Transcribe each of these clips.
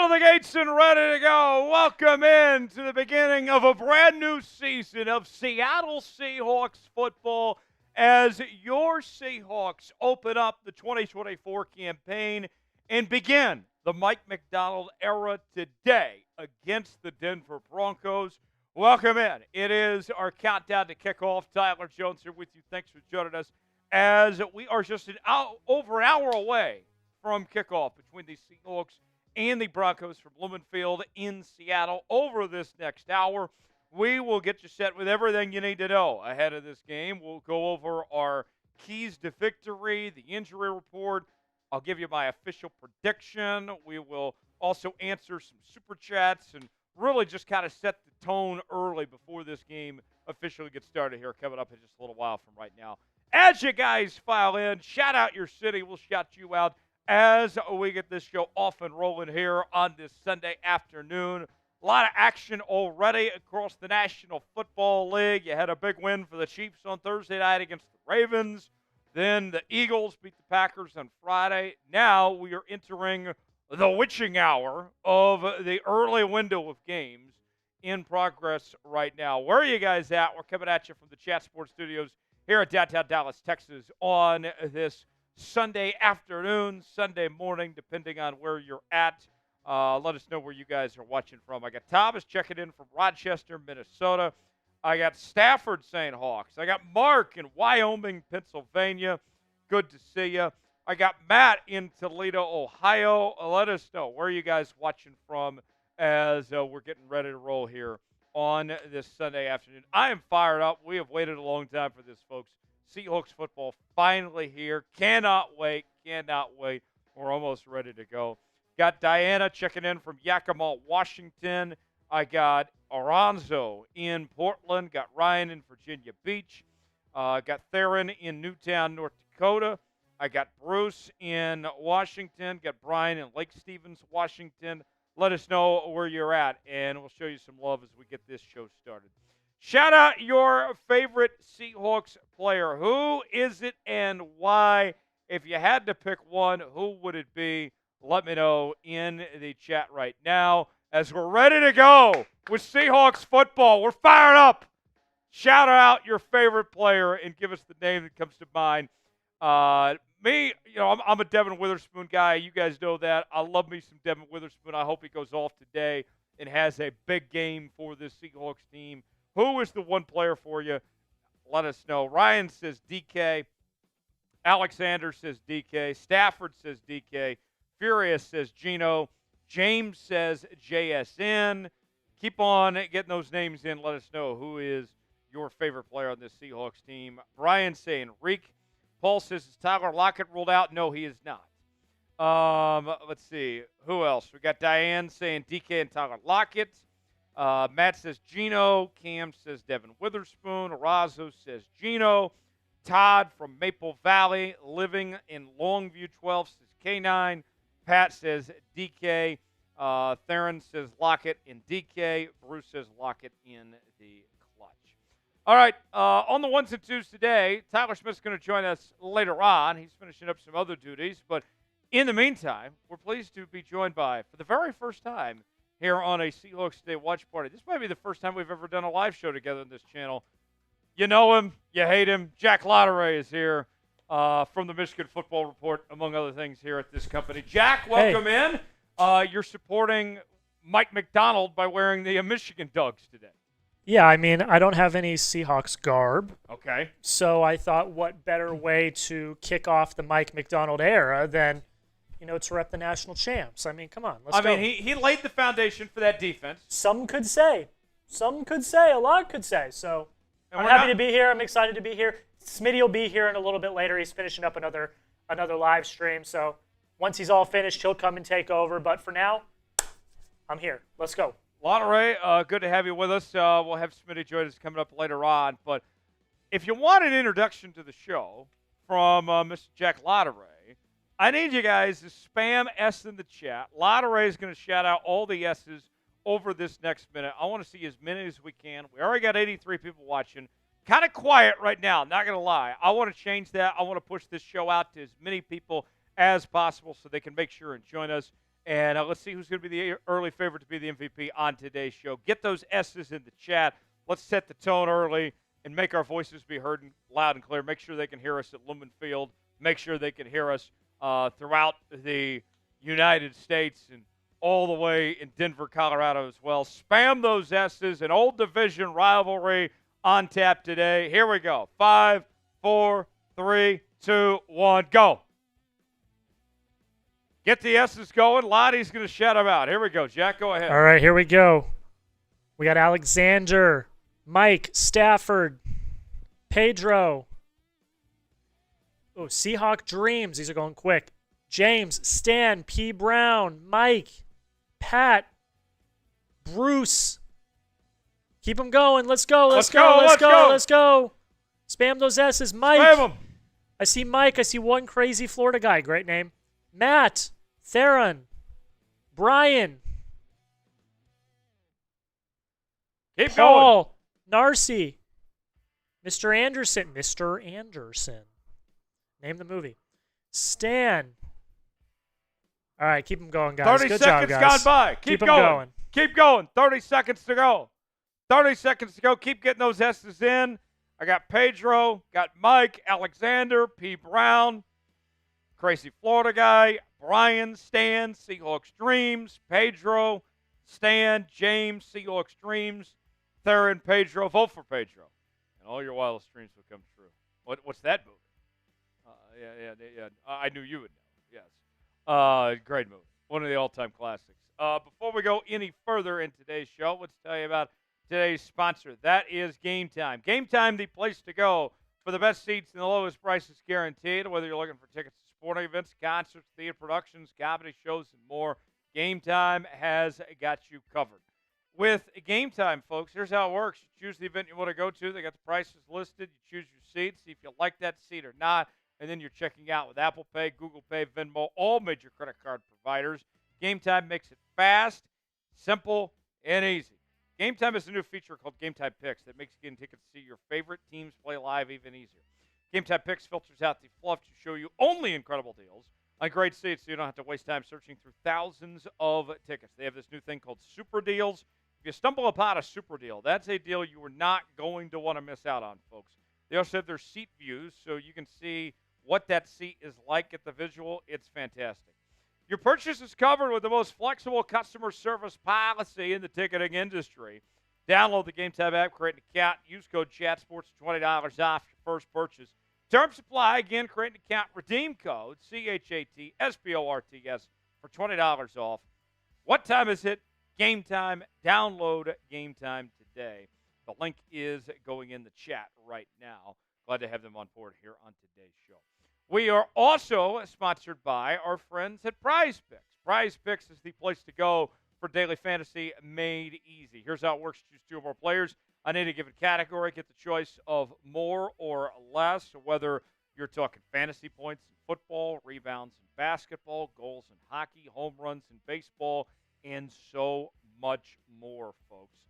out of the gates and ready to go. Welcome in to the beginning of a brand new season of Seattle Seahawks football as your Seahawks open up the 2024 campaign and begin the Mike Macdonald era today against the Denver Broncos. Welcome in. It is our countdown to kickoff. Tyler Jones here with you. Thanks for joining us as we are just over an hour away from kickoff between the Seahawks and the Broncos from Lumen Field in Seattle. Over this next hour, we will get you set with everything you need to know ahead of this game. We'll go over our keys to victory, the injury report. I'll give you my official prediction. We will also answer some super chats and really just kind of set the tone early before this game officially gets started here, coming up in just a little while from right now. As you guys file in, shout out your city. We'll shout you out as we get this show off and rolling here on this Sunday afternoon. A lot of action already across the National Football League. You had a big win for the Chiefs on Thursday night against the Ravens. Then the Eagles beat the Packers on Friday. Now we are entering the witching hour of the early window of games in progress right now. Where are you guys at? We're coming at you from the Chat Sports Studios here at downtown Dallas, Texas on this Sunday afternoon, Sunday morning, depending on where you're at. Let us know where you guys are watching from. I got Thomas checking in from Rochester, Minnesota. I got Stafford saying Hawks. I got Mark in Wyoming, Pennsylvania. Good to see you. I got Matt in Toledo, Ohio. Let us know where you guys watching from as we're getting ready to roll here on this Sunday afternoon. I am fired up. We have waited a long time for this, folks. Seahawks football finally here. Cannot wait. We're almost ready to go. Got Diana checking in from Yakima, Washington. I got Aranzo in Portland. Got Ryan in Virginia Beach. Got Theron in Newtown, North Dakota. I got Bruce in Washington. Got Brian in Lake Stevens, Washington. Let us know where you're at, and we'll show you some love as we get this show started. Shout out your favorite Seahawks player. Who is it and why? If you had to pick one, who would it be? Let me know in the chat right now as we're ready to go with Seahawks football. We're fired up. Shout out your favorite player and give us the name that comes to mind. I'm a Devon Witherspoon guy. You guys know that. I love me some Devon Witherspoon. I hope he goes off today and has a big game for this Seahawks team. Who is the one player for you? Let us know. Ryan says DK. Alexander says DK. Stafford says DK. Furious says Geno. James says JSN. Keep on getting those names in. Let us know who is your favorite player on this Seahawks team. Brian saying Riq. Paul says, is Tyler Lockett ruled out? No, he is not. Let's see. Who else? We got Diane saying DK and Tyler Lockett. Matt says Geno. Cam says Devon Witherspoon. Arazo says Geno. Todd from Maple Valley, living in Longview 12, says K9. Pat says DK. Theron says Lockett in DK. Bruce says Lockett in the clutch. All right, on the ones and twos today, Tyler Smith's going to join us later on. He's finishing up some other duties. But in the meantime, we're pleased to be joined by, for the very first time here on a Seahawks Day watch party. This might be the first time we've ever done a live show together on this channel. You know him, you hate him. Jack Lotteray is here from the Michigan Football Report, among other things, here at this company. Jack, welcome in. You're supporting Mike Macdonald by wearing the Michigan Dugs today. Yeah, I mean, I don't have any Seahawks garb. Okay. So I thought, what better way to kick off the Mike Macdonald era than, to rep the national champs? I mean, come on, let's go. I mean, he laid the foundation for that defense. Some could say. A lot could say. So I'm happy to be here. I'm excited to be here. Smitty will be here in a little bit later. He's finishing up another live stream. So once he's all finished, he'll come and take over. But for now, I'm here. Let's go. Lotteray, good to have you with us. We'll have Smitty join us coming up later on. But if you want an introduction to the show from Mr. Jack Lotteray, I need you guys to spam S in the chat. Lotteray is going to shout out all the S's over this next minute. I want to see as many as we can. We already got 83 people watching. Kind of quiet right now, not going to lie. I want to change that. I want to push this show out to as many people as possible so they can make sure and join us And let's see who's going to be the early favorite to be the MVP on today's show. Get those S's in the chat. Let's set the tone early and make our voices be heard loud and clear. Make sure they can hear us at Lumen Field. Make sure they can hear us throughout the United States and all the way in Denver, Colorado as well. Spam those S's. An old division rivalry on tap today. Here we go. 5, 4, 3, 2, 1, go. Get the S's going. Lottie's going to shout them out. Here we go. Jack, go ahead. All right, here we go. We got Alexander, Mike, Stafford, Pedro. Oh, Seahawk Dreams. These are going quick. James, Stan, P. Brown, Mike, Pat, Bruce. Keep them going. Let's go. Let's go. Spam those S's. Mike. Spam them. I see Mike. I see one crazy Florida guy. Great name. Matt, Theron, Brian, Keep Paul, Narcy, Mr. Anderson. Name the movie. Stan. All right, keep them going, guys. 30 Good seconds job, guys. gone by. Keep going. Keep going. 30 seconds to go. 30 seconds to go. Keep getting those S's in. I got Pedro, got Mike, Alexander, P. Brown, crazy Florida guy, Brian, Stan, Seahawks Dreams, Pedro, Stan, James, Seahawks Dreams, Theron, Pedro. Vote for Pedro, and all your wildest dreams will come true. What's that movie? Yeah. I knew you would know. Yes. Great movie. One of the all-time classics. Before we go any further in today's show, let's tell you about today's sponsor. That is Game Time. Game Time, the place to go for the best seats and the lowest prices guaranteed. Whether you're looking for tickets to sporting events, concerts, theater productions, comedy shows, and more, Game Time has got you covered. With Game Time, folks, here's how it works. You choose the event you want to go to. They got the prices listed. You choose your seat, see if you like that seat or not, and then you're checking out with Apple Pay, Google Pay, Venmo, all major credit card providers. Game Time makes it fast, simple, and easy. Game Time is a new feature called Game Time Picks that makes getting tickets to see your favorite teams play live even easier. Game Time Picks filters out the fluff to show you only incredible deals on great seats so you don't have to waste time searching through thousands of tickets. They have this new thing called Super Deals. If you stumble upon a super deal, that's a deal you are not going to want to miss out on, folks. They also have their seat views so you can see what that seat is like at the visual. It's fantastic. Your purchase is covered with the most flexible customer service policy in the ticketing industry. Download the Game Time app, create an account, use code CHATSPORTS for $20 off your first purchase. Terms apply. Again, create an account, redeem code CHATSPORTS for $20 off. What time is it? Game Time. Download Game Time today. The link is going in the chat right now. Glad to have them on board here on today's show. We are also sponsored by our friends at Prize Picks. Prize Picks is the place to go for daily fantasy made easy. Here's how it works. Choose two or more players on any given category. Get the choice of more or less, whether you're talking fantasy points in football, rebounds in basketball, goals in hockey, home runs in baseball, and so much more, folks.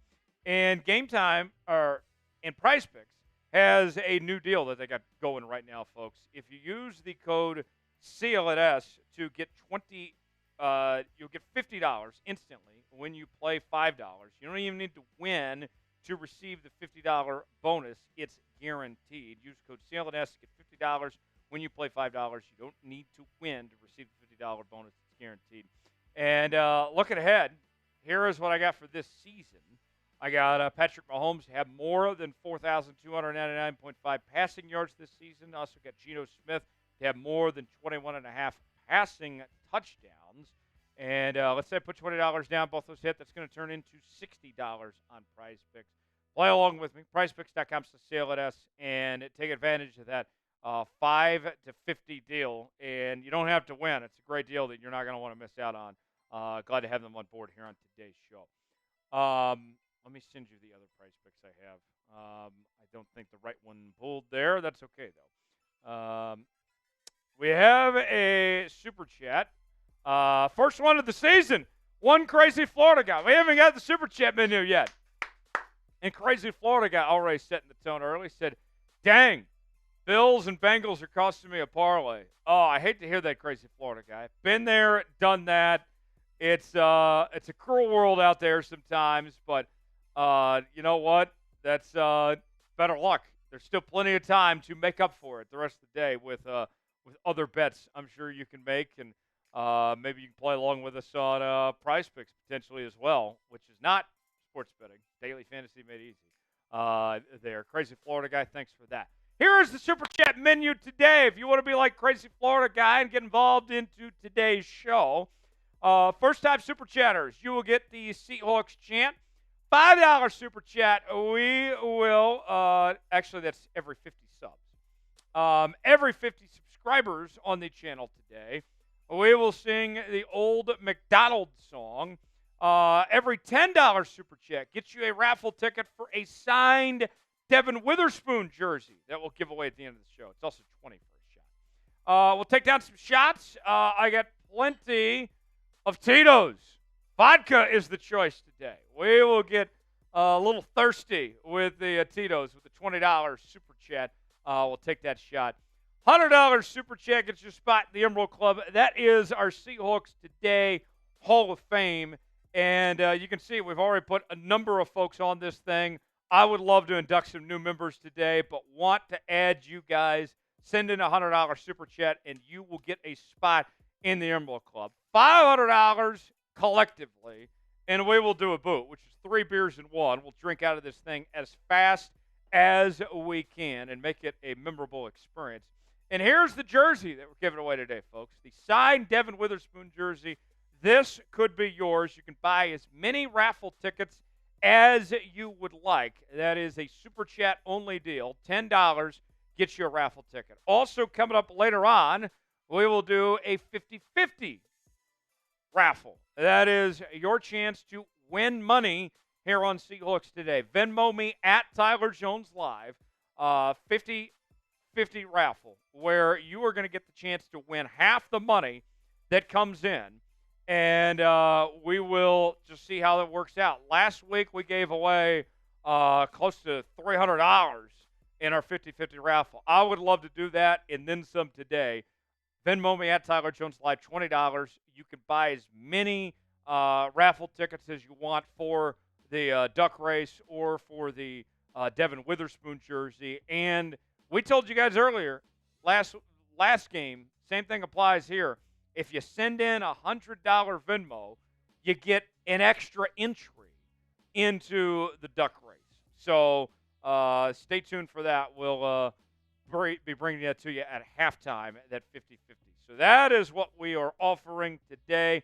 And Game Time, and Prize Picks, has a new deal that they got going right now, folks. If you use the code CLNS to get you'll get $50 instantly when you play $5. You don't even need to win to receive the $50 bonus. It's guaranteed. Use code CLNS to get $50 when you play $5. You don't need to win to receive the $50 bonus. It's guaranteed. And looking ahead, here is what I got for this season. I got Patrick Mahomes to have more than 4,299.5 passing yards this season. Also got Geno Smith to have more than 21.5 passing touchdowns. And let's say I put $20 down, both those hit. That's going to turn into $60 on Prize Picks. Play along with me, prizepicks.com/CLNS, and take advantage of that 5 to 50 deal. And you don't have to win. It's a great deal that you're not going to want to miss out on. Glad to have them on board here on today's show. Let me send you the other Prize Picks I have. I don't think the right one pulled there. That's okay, though. We have a super chat. First one of the season. One crazy Florida guy. We haven't got the super chat menu yet. And crazy Florida guy already setting the tone early. Said, dang, Bills and Bengals are costing me a parlay. Oh, I hate to hear that, crazy Florida guy. Been there, done that. It's a cruel world out there sometimes, but you know what? That's better luck. There's still plenty of time to make up for it the rest of the day with other bets I'm sure you can make, and maybe you can play along with us on Prize Picks potentially as well, which is not sports betting. Daily fantasy made easy. There, Crazy Florida Guy, thanks for that. Here is the Super Chat menu today. If you want to be like Crazy Florida Guy and get involved into today's show, first-time Super Chatters, you will get the Seahawks chant. $5 Super Chat, we will, actually that's every 50 subs. Every 50 subscribers on the channel today, we will sing the old Macdonald song. Every $10 Super Chat gets you a raffle ticket for a signed Devon Witherspoon jersey that we'll give away at the end of the show. It's also 20 for a shot. We'll take down some shots. I got plenty of Tito's. Vodka is the choice today. We will get a little thirsty with the Tito's with the $20 Super Chat. We'll take that shot. $100 Super Chat gets your spot in the Emerald Club. That is our Seahawks Today Hall of Fame. And you can see we've already put a number of folks on this thing. I would love to induct some new members today, but want to add you guys. Send in a $100 Super Chat, and you will get a spot in the Emerald Club. $500 collectively, and we will do a boot, which is 3 beers in one. We'll drink out of this thing as fast as we can and make it a memorable experience. And here's the jersey that we're giving away today, folks. The signed Devon Witherspoon jersey. This could be yours. You can buy as many raffle tickets as you would like. That is a Super Chat only deal. $10 gets you a raffle ticket. Also coming up later on, we will do a 50-50 raffle. That is your chance to win money here on Seahawks Today. Venmo me at Tyler Jones Live. 50-50 raffle where you are going to get the chance to win half the money that comes in. And we will just see how that works out. Last week we gave away close to $300 in our 50-50 raffle. I would love to do that and then some today. Venmo me at Tyler Jones Live, $20. You can buy as many raffle tickets as you want for the duck race or for the Devon Witherspoon jersey. And we told you guys earlier, last game, same thing applies here. If you send in a $100 Venmo, you get an extra entry into the duck race. So stay tuned for that. We'll be bringing that to you at halftime at that 50-50. So that is what we are offering today.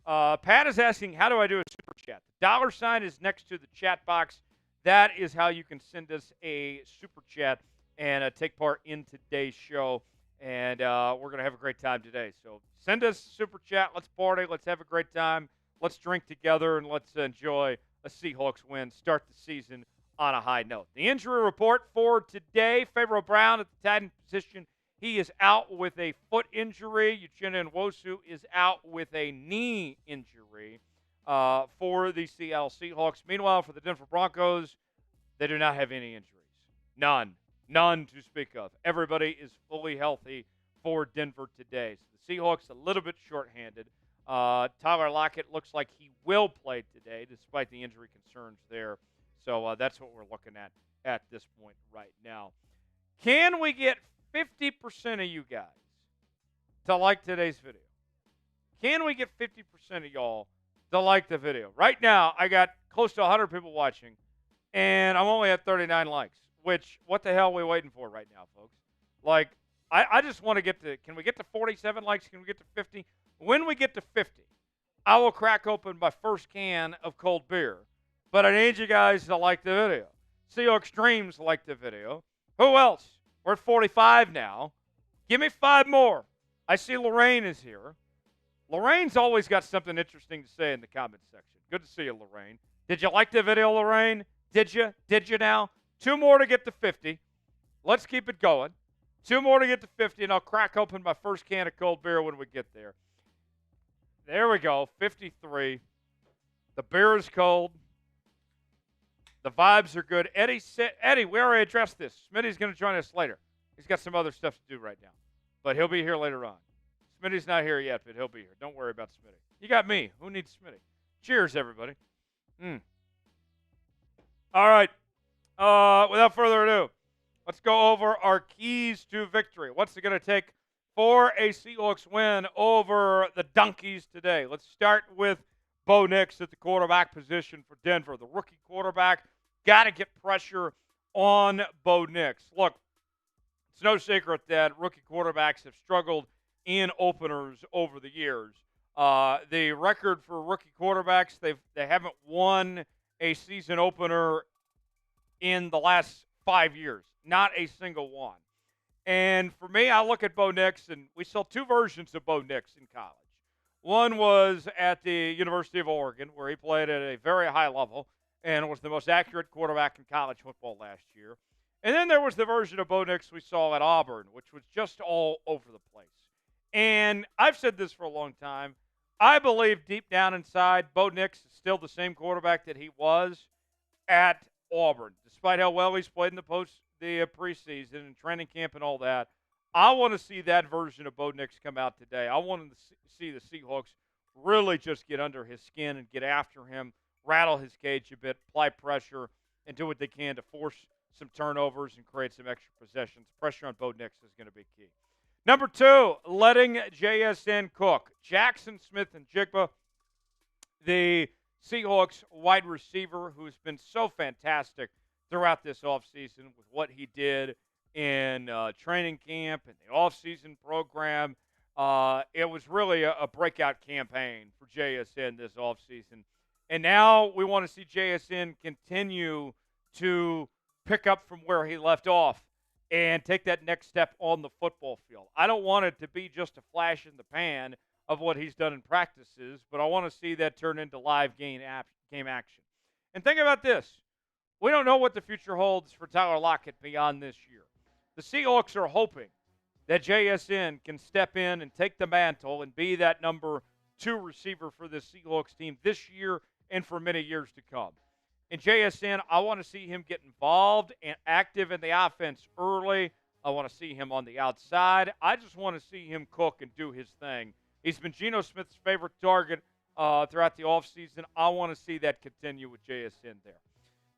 Pat is asking, how do I do a Super Chat? The $ is next to the chat box. That is how you can send us a Super Chat and take part in today's show. And we're going to have a great time today. So send us a Super Chat. Let's party. Let's have a great time. Let's drink together, and let's enjoy a Seahawks win. Start the season on a high note. The injury report for today, Pharaoh Brown at the tight end position. He is out with a foot injury. Ucehnna Nwosu is out with a knee injury for the Seattle Seahawks. Meanwhile, for the Denver Broncos, they do not have any injuries. None to speak of. Everybody is fully healthy for Denver today. So the Seahawks a little bit shorthanded. Tyler Lockett looks like he will play today despite the injury concerns there. So that's what we're looking at this point right now. Can we get 50% of you guys to like today's video? Can we get 50% of y'all to like the video? Right now, I got close to 100 people watching, and I'm only at 39 likes, which, what the hell are we waiting for right now, folks? Like, I just want to get to, can we get to 47 likes? Can we get to 50? When we get to 50, I will crack open my first can of cold beer. But I need you guys to like the video. Seahawks Dreams like the video. Who else? We're at 45 now. Give me 5 more. I see Lorraine is here. Lorraine's always got something interesting to say in the comment section. Good to see you, Lorraine. Did you like the video, Lorraine? Did you? Did you now? 2 more to get to 50. Let's keep it going. 2 more to get to 50, and I'll crack open my first can of cold beer when we get there. There we go, 53. The beer is cold. The vibes are good. Eddie, we already addressed this. Smitty's going to join us later. He's got some other stuff to do right now, but he'll be here later on. Smitty's not here yet, but he'll be here. Don't worry about Smitty. You got me. Who needs Smitty? Cheers, everybody. All right. Without further ado, let's go over our keys to victory. What's it going to take for a Seahawks win over the Donkeys today? Let's start with Bo Nix at the quarterback position for Denver. The rookie quarterback, got to get pressure on Bo Nix. Look, it's no secret that rookie quarterbacks have struggled in openers over the years. The record for rookie quarterbacks, they haven't won a season opener in the last 5 years. Not a single one. And for me, I look at Bo Nix, and we saw two versions of Bo Nix in college. One was at the University of Oregon, where he played at a very high level and was the most accurate quarterback in college football last year. And then there was the version of Bo Nix we saw at Auburn, which was just all over the place. And I've said this for a long time. I believe deep down inside, Bo Nix is still the same quarterback that he was at Auburn, despite how well he's played in the preseason and training camp and all that. I want to see that version of Bo Nix come out today. I want to see the Seahawks really just get under his skin and get after him, rattle his cage a bit, apply pressure, and do what they can to force some turnovers and create some extra possessions. Pressure on Bo Nix is going to be key. Number 2, letting JSN cook. Jaxon Smith-Njigba, the Seahawks wide receiver who's been so fantastic throughout this offseason with what he did in training camp and the offseason program. It was really a breakout campaign for JSN this offseason. And now we want to see JSN continue to pick up from where he left off and take that next step on the football field. I don't want it to be just a flash in the pan of what he's done in practices, but I want to see that turn into live game action. And think about this. We don't know what the future holds for Tyler Lockett beyond this year. The Seahawks are hoping that JSN can step in and take the mantle and be that number 2 receiver for the Seahawks team this year and for many years to come. And JSN, I want to see him get involved and active in the offense early. I want to see him on the outside. I just want to see him cook and do his thing. He's been Geno Smith's favorite target throughout the offseason. I want to see that continue with JSN there.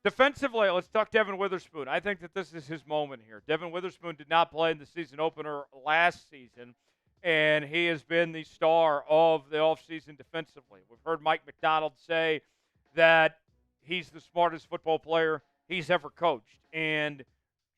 Defensively, let's talk Devon Witherspoon. I think that this is his moment here. Devon Witherspoon did not play in the season opener last season, and he has been the star of the offseason defensively. We've heard Mike Macdonald say that he's the smartest football player he's ever coached, and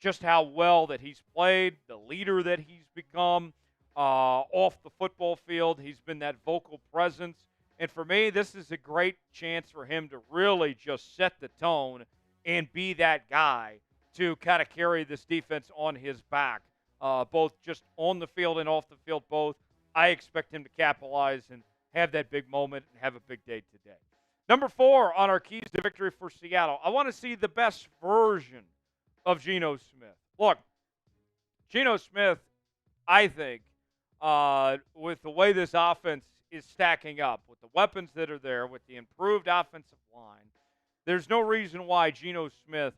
just how well that he's played, the leader that he's become off the football field. He's been that vocal presence. And for me, this is a great chance for him to really just set the tone and be that guy to kind of carry this defense on his back, both just on the field and off the field both. I expect him to capitalize and have that big moment and have a big day today. Number 4 on our keys to victory for Seattle. I want to see the best version of Geno Smith. Look, Geno Smith, I think, with the way this offense is stacking up, with the weapons that are there, with the improved offensive line, there's no reason why Geno Smith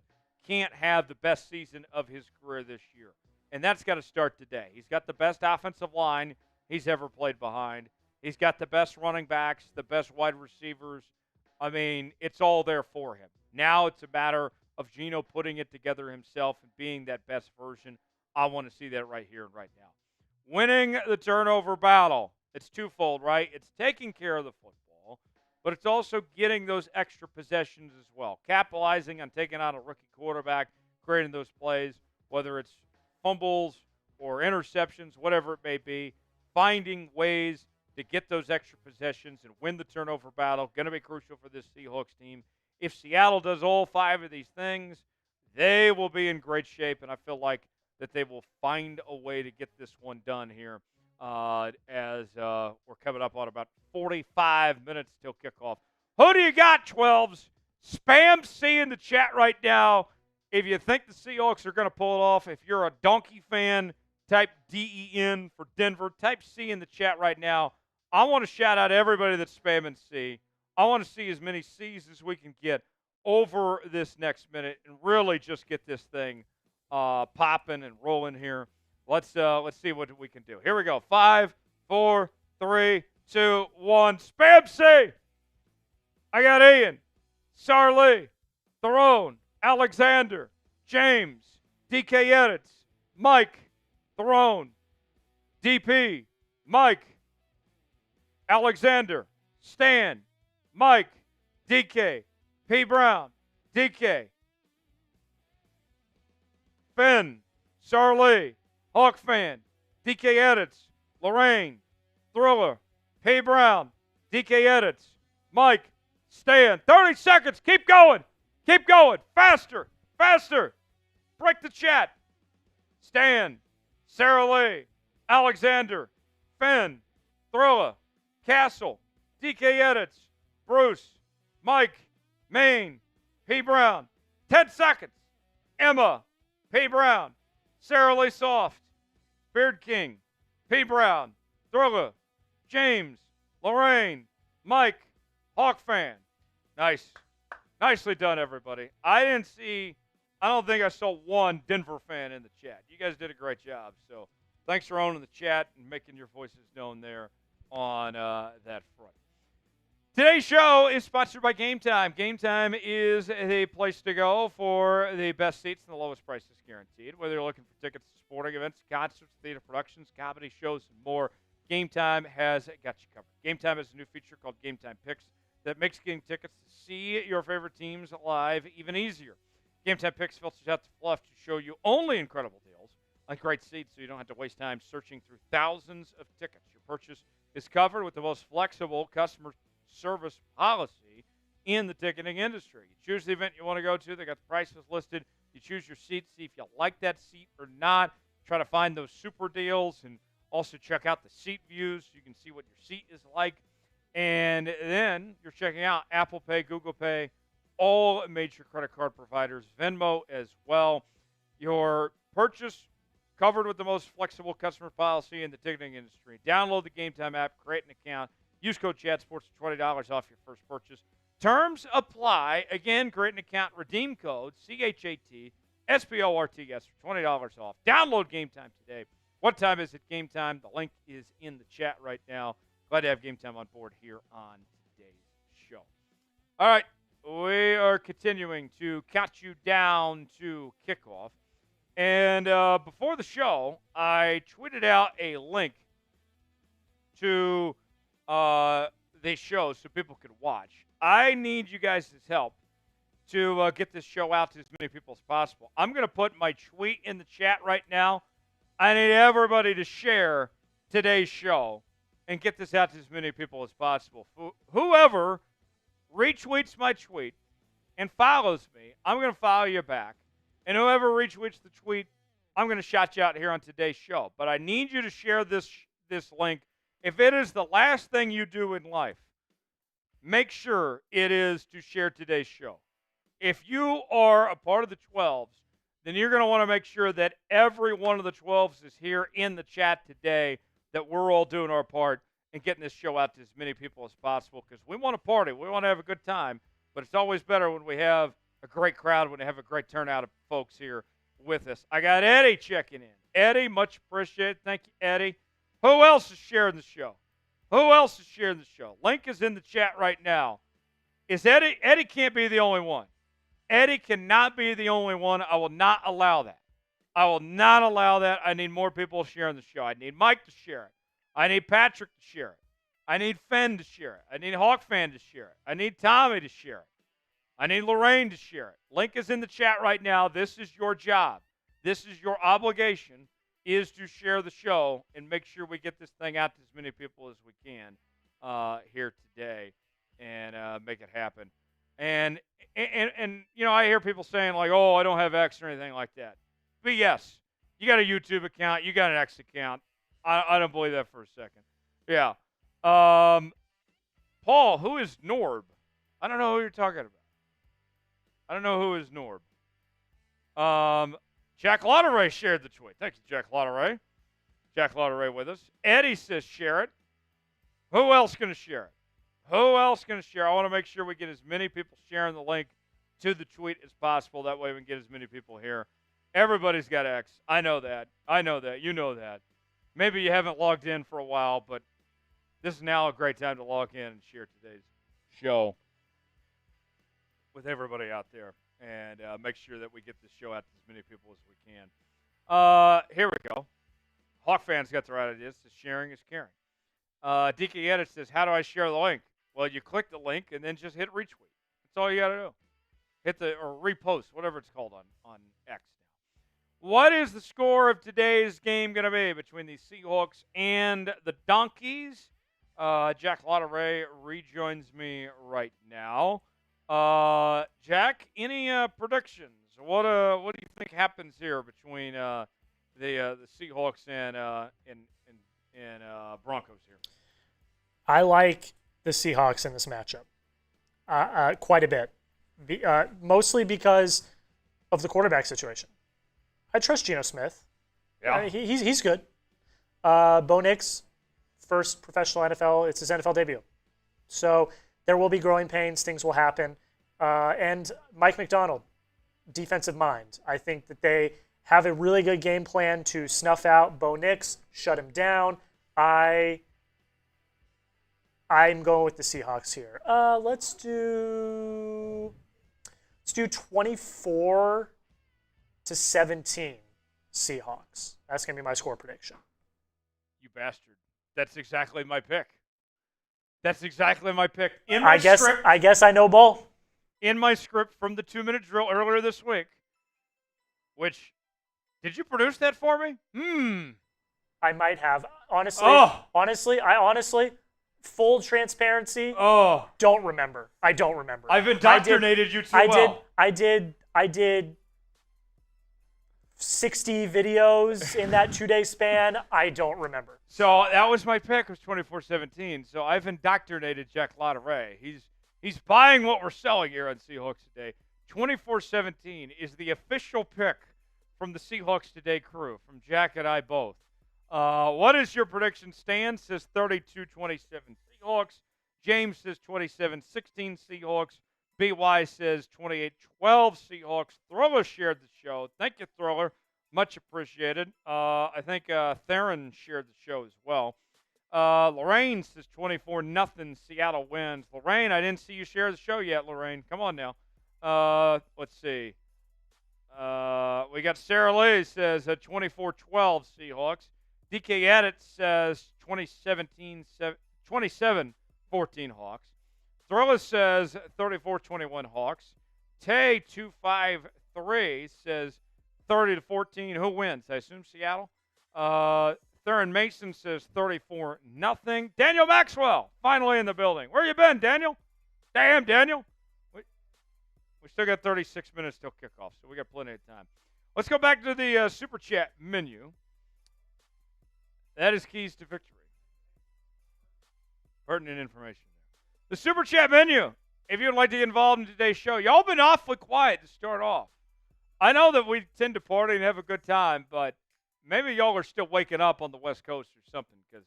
can't have the best season of his career this year. And that's got to start today. He's got the best offensive line he's ever played behind. He's got the best running backs, the best wide receivers. I mean, it's all there for him. Now it's a matter of Geno putting it together himself and being that best version. I want to see that right here and right now. Winning the turnover battle. It's twofold, right? It's taking care of the football, but it's also getting those extra possessions as well. Capitalizing on taking out a rookie quarterback, creating those plays, whether it's fumbles or interceptions, whatever it may be, finding ways to get those extra possessions and win the turnover battle. Going to be crucial for this Seahawks team. If Seattle does all 5 of these things, they will be in great shape, and I feel like that they will find a way to get this one done here as we're coming up on about 45 minutes till kickoff. Who do you got, 12s? Spam C in the chat right now. If you think the Seahawks are going to pull it off, if you're a Donkey fan, type DEN for Denver. Type C in the chat right now. I want to shout out everybody that's spamming C. I want to see as many C's as we can get over this next minute and really just get this thing popping and rolling here. Let's see what we can do. Here we go. 5, 4, 3, 2, 1. Spam C. I got Ian, Sarlee, Throne, Alexander, James, DK Edits, Mike, Throne, DP, Mike, Alexander, Stan, Mike, DK, P. Brown, DK, Finn, Sarlee, Hawk Fan, DK Edits, Lorraine, Thriller, P. Brown, DK Edits, Mike, Stan. 30 seconds. Keep going. Keep going. Faster. Faster. Break the chat. Stan, Sarah Lee, Alexander, Finn, Thriller, Castle, DK Edits, Bruce, Mike, Maine, P. Brown. 10 seconds. Emma, P. Brown, Sarah Lee Soft, Beard King, P. Brown, Thriller, James, Lorraine, Mike, Hawk Fan. Nice. Nicely done, everybody. I don't think I saw one Denver fan in the chat. You guys did a great job. So thanks for owning the chat and making your voices known there on that front. Today's show is sponsored by Game Time. Game Time is the place to go for the best seats and the lowest prices guaranteed. Whether you're looking for tickets to sporting events, concerts, theater productions, comedy shows, and more, Game Time has got you covered. Game Time has a new feature called Game Time Picks that makes getting tickets to see your favorite teams live even easier. Game Time Picks filters out the fluff to show you only incredible deals on great seats so you don't have to waste time searching through thousands of tickets. Your purchase is covered with the most flexible customer service policy in the ticketing industry. You choose the event you want to go to. They got the prices listed. You choose your seat, see if you like that seat or not. Try to find those super deals and also check out the seat views so you can see what your seat is like. And then you're checking out Apple Pay, Google Pay, all major credit card providers, Venmo as well. Your purchase covered with the most flexible customer policy in the ticketing industry. Download the Game Time app, create an account, use code ChatSports for $20 off your first purchase. Terms apply. Again, create an account, redeem code CHATSPORTS for $20 off. Download Game Time today. What time is it? Game Time. The link is in the chat right now. Glad to have Game Time on board here on today's show. All right, we are continuing to count you down to kickoff. And before the show, I tweeted out a link to the show so people could watch. I need you guys' help to get this show out to as many people as possible. I'm going to put my tweet in the chat right now. I need everybody to share today's show and get this out to as many people as possible. Whoever retweets my tweet and follows me, I'm going to follow you back. And whoever retweets the tweet, I'm going to shout you out here on today's show. But I need you to share this link. If it is the last thing you do in life, make sure it is to share today's show. If you are a part of the 12s, then you're going to want to make sure that every one of the 12s is here in the chat today, that we're all doing our part in getting this show out to as many people as possible, because we want to party. We want to have a good time, but it's always better when we have a great crowd, when we have a great turnout of folks here with us. I got Eddie checking in. Eddie, much appreciated. Thank you, Eddie. Who else is sharing the show? Who else is sharing the show? Link is in the chat right now. Is Eddie? Eddie can't be the only one. Eddie cannot be the only one. I will not allow that. I will not allow that. I need more people sharing the show. I need Mike to share it. I need Patrick to share it. I need Fenn to share it. I need Hawkfan to share it. I need Tommy to share it. I need Lorraine to share it. Link is in the chat right now. This is your job. This is your obligation, is to share the show and make sure we get this thing out to as many people as we can here today and make it happen. And you know, I hear people saying like, oh, I don't have X or anything like that. But yes, you got a YouTube account. You got an X account. I don't believe that for a second. Yeah. Paul, who is Norb? I don't know who you're talking about. I don't know who is Norb. Jack Lotteray shared the tweet. Thank you, Jack Lotteray. Jack Lotteray with us. Eddie says share it. Who else going to share it? Who else going to share? I want to make sure we get as many people sharing the link to the tweet as possible. That way we can get as many people here. Everybody's got X. I know that. I know that. You know that. maybe you haven't logged in for a while, but this is now a great time to log in and share today's show with everybody out there and make sure that we get this show out to as many people as we can. Here we go. Hawk fans got the right idea. It says sharing is caring. DK Edit says, how do I share the link? Well, you click the link and then just hit retweet. That's all you got to do. Hit or repost, whatever it's called on X now. What is the score of today's game going to be between the Seahawks and the Donkeys? Jack Lotteray rejoins me right now. Jack, any predictions? What do you think happens here between the Seahawks and Broncos here? I like the Seahawks in this matchup quite a bit, mostly because of the quarterback situation. I trust Geno Smith. Yeah, he's good. Bo Nix, first professional NFL. It's his NFL debut, so there will be growing pains. Things will happen. And Mike Macdonald, defensive mind. I think that they have a really good game plan to snuff out Bo Nix, shut him down. I'm going with the Seahawks here. Let's do 24-17 Seahawks. That's going to be my score prediction. You bastard. That's exactly my pick. I guess I know both. In my script from the 2-minute drill earlier this week, which, did you produce that for me? I might have. Honestly, full transparency, don't remember. I don't remember. I've indoctrinated you too well. I did 60 videos in that 2-day span. I don't remember. So that was my pick, was 24-17. So I've indoctrinated Jack Lotteray. He's buying what we're selling here on Seahawks Today. 24-17 is the official pick from the Seahawks Today crew, from Jack and I both. What is your prediction? Stan says 32-27 Seahawks. James says 27-16 Seahawks. BY says 28-12 Seahawks. Thriller shared the show. Thank you, Thriller. Much appreciated. I think Theron shared the show as well. Lorraine says 24-0 Seattle wins. Lorraine, I didn't see you share the show yet, Lorraine. Come on now. Let's see. We got Sarah Lee says 24-12 Seahawks. DK Edit says 27-14 Hawks. Thriller says 34-21 Hawks. Tay253 says 30-14. Who wins? I assume Seattle. Theron Mason says 34-0. Daniel Maxwell, finally in the building. Where you been, Daniel? Damn, Daniel. We still got 36 minutes till kickoff, so we got plenty of time. Let's go back to the Super Chat menu. That is keys to victory. Pertinent information there. The Super Chat menu, if you'd like to get involved in today's show. Y'all been awfully quiet to start off. I know that we tend to party and have a good time, but maybe y'all are still waking up on the West Coast or something, because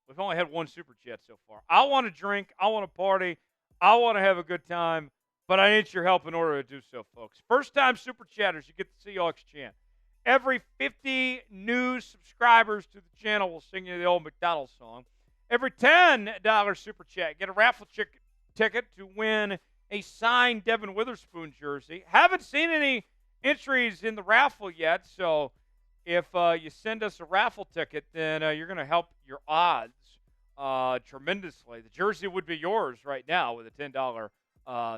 we've only had one Super Chat so far. I want to drink. I want to party. I want to have a good time, but I need your help in order to do so, folks. First-time Super Chatters, you get the Seahawks chant. Every 50 new subscribers to the channel will sing you the old McDonald song. Every $10 Super Chat, get a raffle ticket to win a signed Devon Witherspoon jersey. Haven't seen any entries in the raffle yet, so if you send us a raffle ticket, then you're going to help your odds tremendously. The jersey would be yours right now with a $10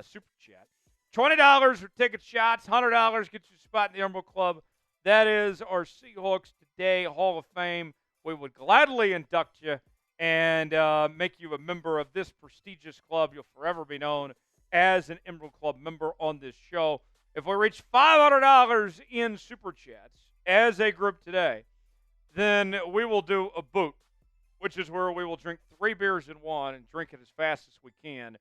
Super Chat. $20 for ticket shots. $100 gets you a spot in the Emerald Club. That is our Seahawks Today Hall of Fame. We would gladly induct you and make you a member of this prestigious club. You'll forever be known as an Emerald Club member on this show. If we reach $500 in Super Chats as a group today, then we will do a boot, which is where we will drink 3 beers in one and drink it as fast as we can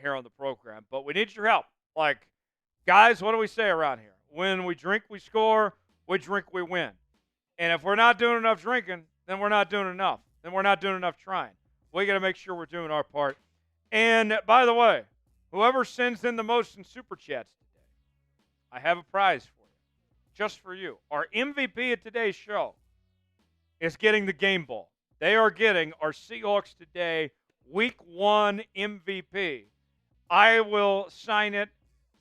here on the program. But we need your help. Like, guys, what do we say around here? When we drink, we score. We drink, we win. And if we're not doing enough drinking, then we're not doing enough. Then we're not doing enough trying. We got to make sure we're doing our part. And, by the way, whoever sends in the most in Super Chats today, I have a prize for you, just for you. Our MVP of today's show is getting the game ball. They are getting our Seahawks today Week 1 MVP. I will sign it.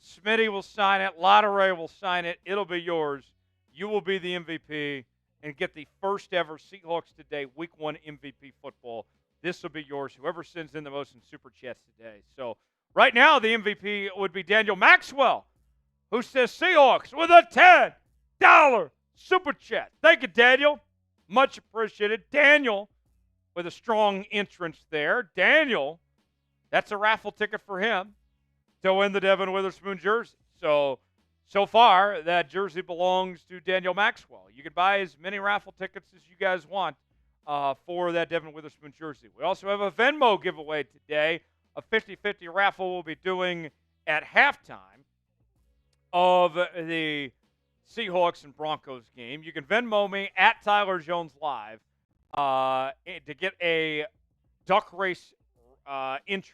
Smitty will sign it. Lotteray will sign it. It'll be yours. You will be the MVP and get the first ever Seahawks Today Week 1 MVP football. This will be yours. Whoever sends in the most in Super Chats today. So right now the MVP would be Daniel Maxwell, who says Seahawks with a $10 Super Chat. Thank you, Daniel. Much appreciated. Daniel with a strong entrance there. Daniel, that's a raffle ticket for him to win the Devon Witherspoon jersey. So far, that jersey belongs to Daniel Maxwell. You can buy as many raffle tickets as you guys want for that Devon Witherspoon jersey. We also have a Venmo giveaway today, a 50-50 raffle we'll be doing at halftime of the Seahawks and Broncos game. You can Venmo me at Tyler Jones Live to get a duck race entry.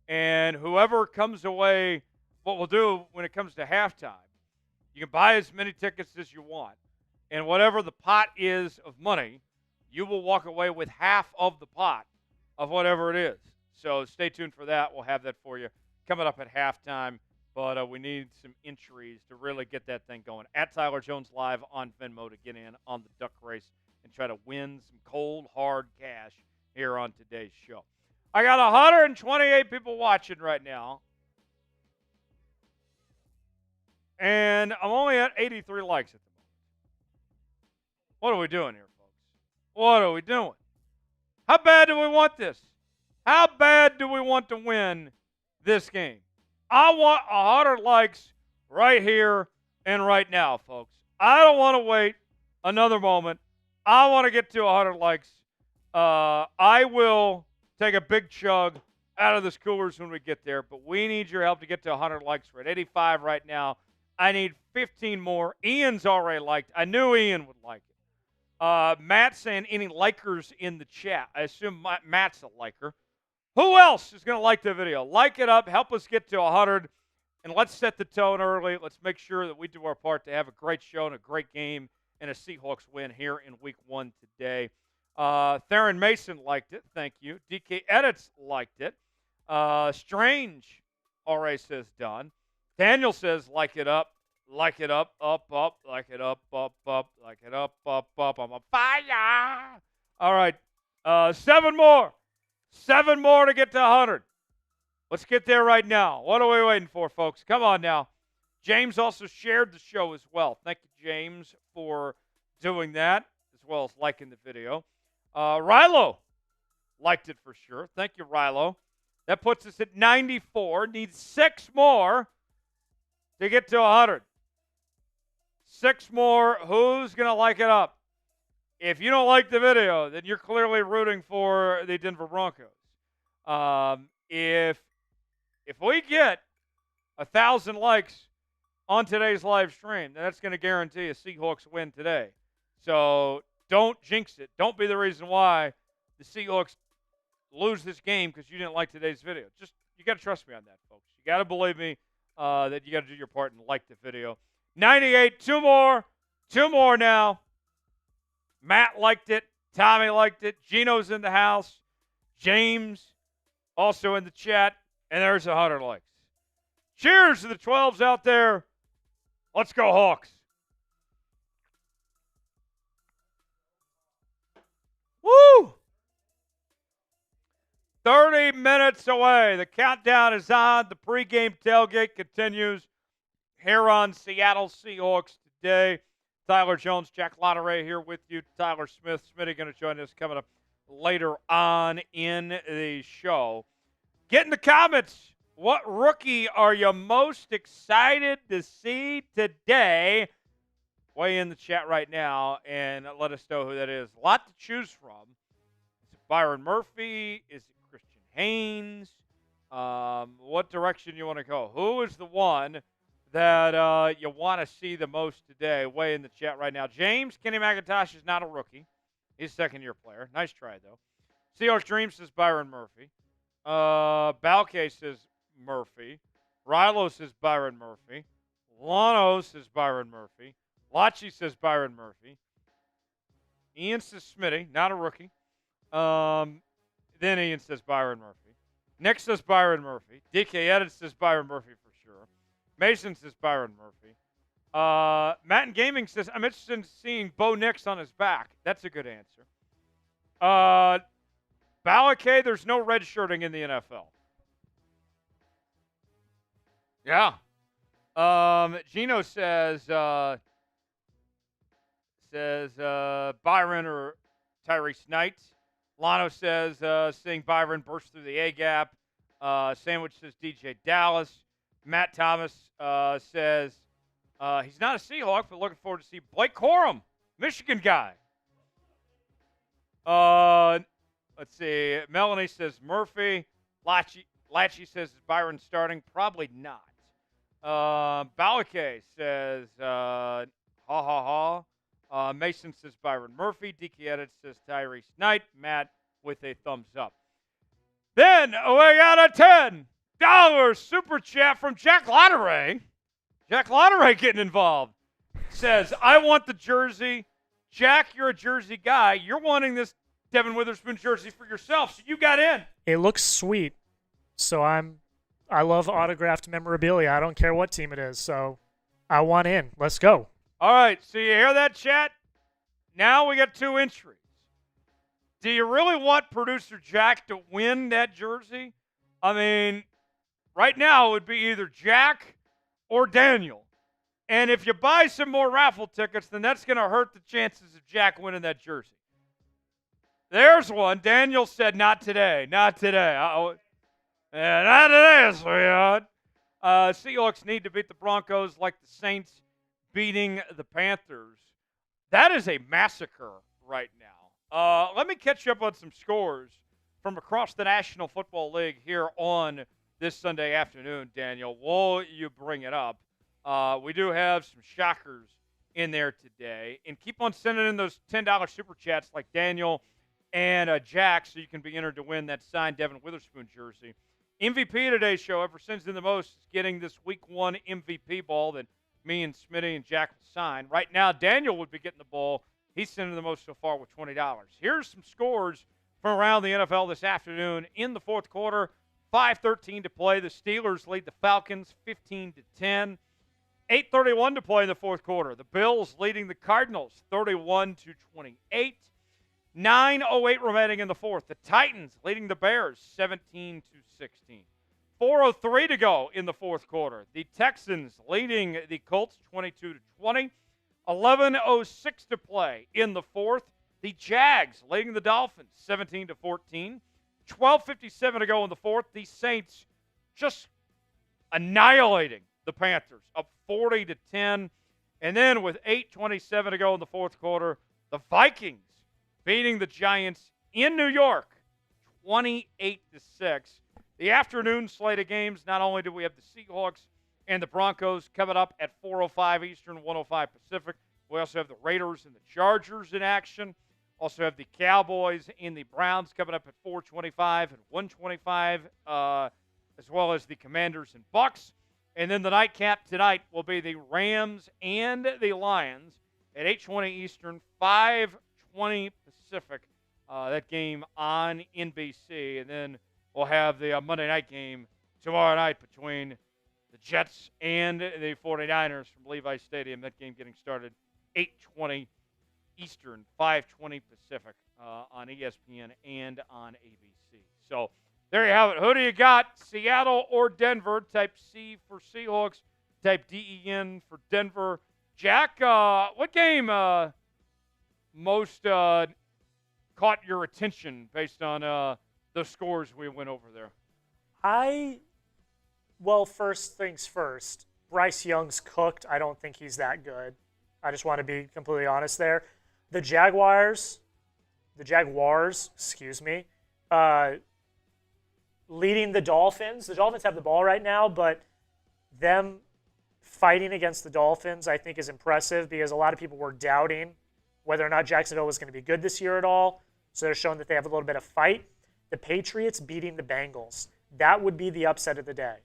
And whoever comes away, what we'll do when it comes to halftime, you can buy as many tickets as you want. And whatever the pot is of money, you will walk away with half of the pot of whatever it is. So stay tuned for that. We'll have that for you coming up at halftime. But we need some entries to really get that thing going. At Tyler Jones Live on Venmo to get in on the duck race and try to win some cold, hard cash here on today's show. I got 128 people watching right now. And I'm only at 83 likes at the moment. What are we doing here, folks? What are we doing? How bad do we want this? How bad do we want to win this game? I want 100 likes right here and right now, folks. I don't want to wait another moment. I want to get to 100 likes. I will take a big chug out of this coolers when we get there, but we need your help to get to 100 likes. We're at 85 right now. I need 15 more. Ian's already liked. I knew Ian would like it. Matt saying any likers in the chat. I assume Matt's a liker. Who else is going to like the video? Like it up. Help us get to 100. And let's set the tone early. Let's make sure that we do our part to have a great show and a great game and a Seahawks win here in Week 1 today. Theron Mason liked it. Thank you. DK Edits liked it. Strange already says done. Daniel says like it up. Like it up, up, like it up, like it up, I'm on fire. All right, 7 more. 7 more to get to 100. Let's get there right now. What are we waiting for, folks? Come on now. James also shared the show as well. Thank you, James, for doing that, as well as liking the video. Rilo liked it for sure. Thank you, Rilo. That puts us at 94. Needs 6 more to get to 100. 6 more. Who's going to like it up? If you don't like the video, then you're clearly rooting for the Denver Broncos. If we get 1,000 likes on today's live stream, then that's going to guarantee a Seahawks win today. So don't jinx it. Don't be the reason why the Seahawks lose this game because you didn't like today's video. Just you got to trust me on that, folks. You got to believe me that you got to do your part and like the video. 98, 2 more. 2 more now. Matt liked it. Tommy liked it. Gino's in the house. James also in the chat. And there's 100 likes. Cheers to the 12s out there. Let's go Hawks. Woo! 30 minutes away. The countdown is on. The pregame tailgate continues here on Seattle Seahawks today. Tyler Jones, Jack Lotteray here with you. Tyler Smith. Smitty going to join us coming up later on in the show. Get in the comments. What rookie are you most excited to see today? Weigh in the chat right now and let us know who that is. A lot to choose from. Is it Byron Murphy? Is it Christian Haynes? What direction you want to go? Who is the one that you want to see the most today? Weigh in the chat right now. James, Kenny McIntosh is not a rookie. He's a second-year player. Nice try, though. Seahawks Dream says Byron Murphy. Balke says Murphy. Rilo says Byron Murphy. Lano says Byron Murphy. Lachi says Byron Murphy. Ian says Smitty, not a rookie. Then Ian says Byron Murphy. Nick says Byron Murphy. DK Edit says Byron Murphy for sure. Mason says Byron Murphy. Matt in Gaming says, I'm interested in seeing Bo Nix on his back. That's a good answer. Balakay, there's no red shirting in the NFL. Yeah. Geno says Byron or Tyrese Knight. Lano says seeing Byron burst through the A-gap. Sandwich says DJ Dallas. Matt Thomas says he's not a Seahawk, but looking forward to see Blake Corum, Michigan guy. Let's see. Melanie says Murphy. Lachie says is Byron starting? Probably not. Balakay says ha ha ha. Mason says Byron Murphy. DK Edit says Tyrese Knight. Matt with a thumbs up. Then we got a $10 super chat from Jack Lotteray. Jack Lotteray getting involved. Says, I want the jersey. Jack, you're a jersey guy. You're wanting this Devon Witherspoon jersey for yourself, so you got in. It looks sweet. So I love autographed memorabilia. I don't care what team it is. So I want in. Let's go. All right, so you hear that, chat? Now we got 2 entries. Do you really want producer Jack to win that jersey? I mean, right now it would be either Jack or Daniel. And if you buy some more raffle tickets, then that's going to hurt the chances of Jack winning that jersey. There's one. Daniel said, not today. Not today. Yeah, not today, sweetheart. Seahawks need to beat the Broncos like the Saints beating the Panthers. That is a massacre right now. Let me catch you up on some scores from across the National Football League here on this Sunday afternoon, Daniel. Will you bring it up? We do have some shockers in there today. And keep on sending in those $10 super chats like Daniel and Jack so you can be entered to win that signed Devon Witherspoon jersey. MVP of today's show, ever sends in the most, is getting this Week 1 MVP ball that me and Smitty and Jack will sign. Right now, Daniel would be getting the ball. He's sending the most so far with $20. Here's some scores from around the NFL this afternoon. In the fourth quarter, 5:13 to play. The Steelers lead the Falcons 15-10. 8:31 to play in the fourth quarter. The Bills leading the Cardinals 31-28. 9:08 remaining in the fourth. The Titans leading the Bears 17-16. 4:03 to go in the fourth quarter. The Texans leading the Colts 22-20. 11:06 to play in the fourth. The Jags leading the Dolphins 17-14. 12:57 to go in the fourth. The Saints just annihilating the Panthers, up 40-10. And then with 8:27 to go in the fourth quarter, the Vikings beating the Giants in New York 28-6. The afternoon slate of games, not only do we have the Seahawks and the Broncos coming up at 4:05 Eastern, 1:05 Pacific, we also have the Raiders and the Chargers in action. Also have the Cowboys and the Browns coming up at 4:25 and 1:25, as well as the Commanders and Bucks. And then the nightcap tonight will be the Rams and the Lions at 8:20 Eastern, 5:20 Pacific. That game on NBC. And then we'll have the Monday night game tomorrow night between the Jets and the 49ers from Levi Stadium. That game getting started 8:20 Eastern, 5:20 Pacific on ESPN and on ABC. So there you have it. Who do you got? Seattle or Denver? Type C for Seahawks. Type DEN for Denver. Jack, what game most caught your attention based on the scores we went over there? Well, first things first. Bryce Young's cooked. I don't think he's that good. I just want to be completely honest there. The Jaguars, leading the Dolphins. The Dolphins have the ball right now, but them fighting against the Dolphins, I think, is impressive because a lot of people were doubting whether or not Jacksonville was going to be good this year at all. So they're showing that they have a little bit of fight. The Patriots beating the Bengals. That would be the upset of the day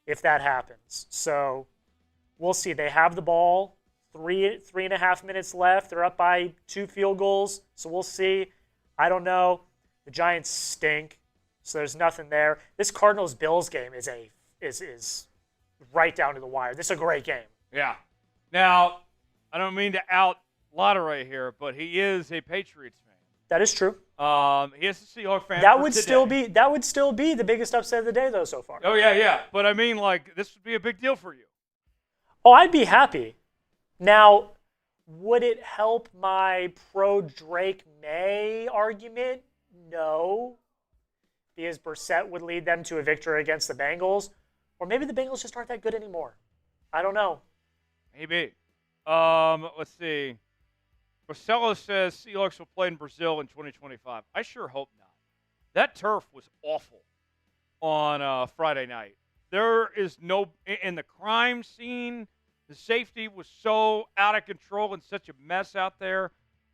if that happens. So we'll see. They have the ball three and a half minutes left. They're up by 2 field goals, so we'll see. I don't know. The Giants stink, so there's nothing there. This Cardinals-Bills game is right down to the wire. This is a great game. Yeah. Now, I don't mean to out Lottery here, but he is a Patriots fan. That is true. He is a Seahawks fan. That would still be the biggest upset of the day, though, so far. Oh yeah. But I mean, like, this would be a big deal for you. Oh, I'd be happy. Now, would it help my pro-Drake May argument? No. Because Brissett would lead them to a victory against the Bengals. Or maybe the Bengals just aren't that good anymore. I don't know. Maybe. Let's see. Marcelo says Seahawks will play in Brazil in 2025. I sure hope not. That turf was awful on Friday night. There is no – in the crime scene, the safety was so out of control and such a mess out there.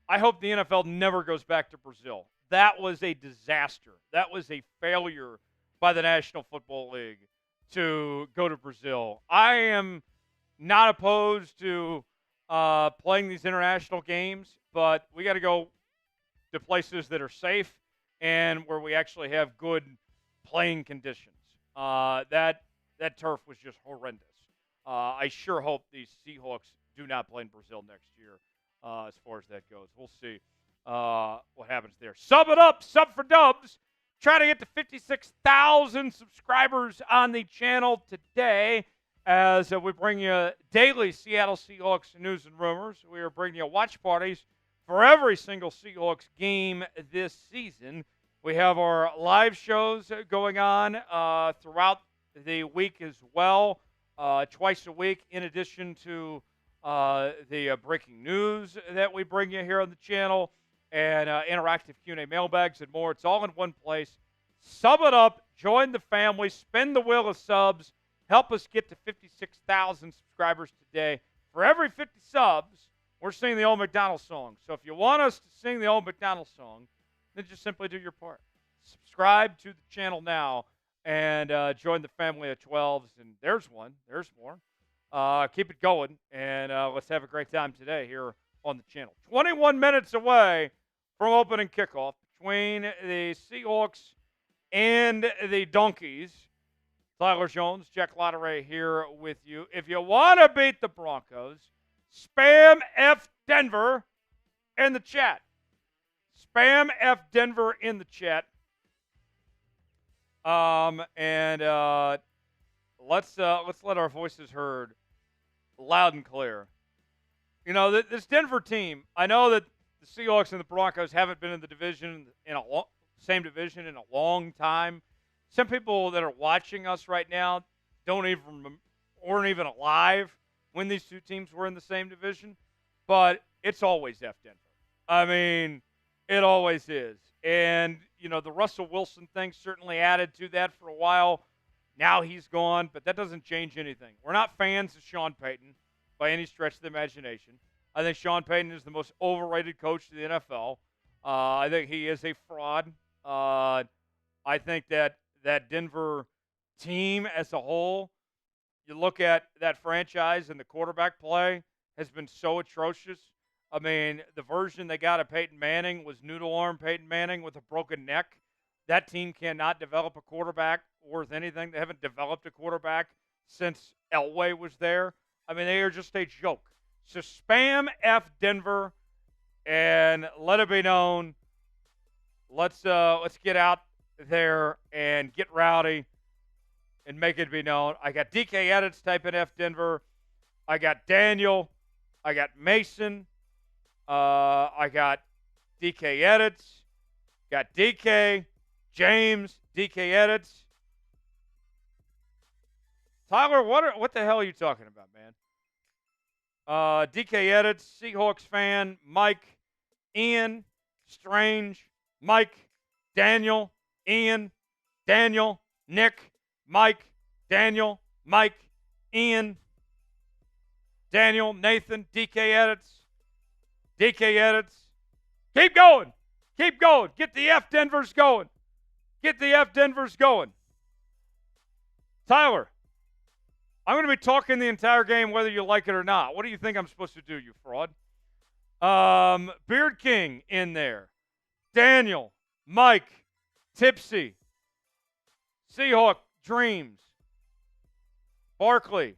I hope the NFL never goes back to Brazil. That was a disaster. That was a failure by the National Football League to go to Brazil. I am not opposed to playing these international games, but we got to go to places that are safe and where we actually have good playing conditions. That turf was just horrendous. I sure hope these Seahawks do not play in Brazil next year as far as that goes. We'll see what happens there. Sub it up, sub for dubs. Try to get to 56,000 subscribers on the channel today as we bring you daily Seattle Seahawks news and rumors. We are bringing you watch parties for every single Seahawks game this season. We have our live shows going on throughout the week as well, twice a week, in addition to the breaking news that we bring you here on the channel and interactive Q&A mailbags and more. It's all in one place. Sub it up, join the family, spin the wheel of subs, help us get to 56,000 subscribers today. For every 50 subs, we're singing the old Macdonald song. So if you want us to sing the old Macdonald song, then just simply do your part. Subscribe to the channel now and join the family of 12s. And there's one. There's more. Keep it going, and let's have a great time today here on the channel. 21 minutes away from opening kickoff between the Seahawks and the Donkeys. Tyler Jones, Jack Lottery here with you. If you want to beat the Broncos, spam F Denver in the chat. Spam F Denver in the chat. Let's let our voices heard loud and clear. You know, this Denver team, I know that the Seahawks and the Broncos haven't been in the division same division in a long time. Some people that are watching us right now weren't even alive when these two teams were in the same division. But it's always F Denver. I mean, it always is. And, you know, the Russell Wilson thing certainly added to that for a while. Now he's gone, but that doesn't change anything. We're not fans of Sean Payton by any stretch of the imagination. I think Sean Payton is the most overrated coach in the NFL. I think he is a fraud. I think that Denver team as a whole, you look at that franchise and the quarterback play has been so atrocious. I mean, the version they got of Peyton Manning was noodle arm Peyton Manning with a broken neck. That team cannot develop a quarterback worth anything. They haven't developed a quarterback since Elway was there. I mean, they are just a joke. So spam F Denver and let it be known. Let's get out there and get rowdy and make it be known. I got DK Edits typing F Denver. I got Daniel. I got Mason. I got DK Edits. Got DK. James. DK Edits. Tyler, what the hell are you talking about, man? DK Edits, Seahawks fan, Mike, Ian, Strange, Mike, Daniel, Ian, Daniel, Nick, Mike, Daniel, Mike, Ian, Daniel, Nathan, DK Edits, DK Edits. Keep going. Keep going. Get the F Denvers going. Get the F Denvers going. Tyler, I'm going to be talking the entire game whether you like it or not. What do you think I'm supposed to do, you fraud? Beard King in there. Daniel, Mike, Tipsy, Seahawk Dreams, Barkley,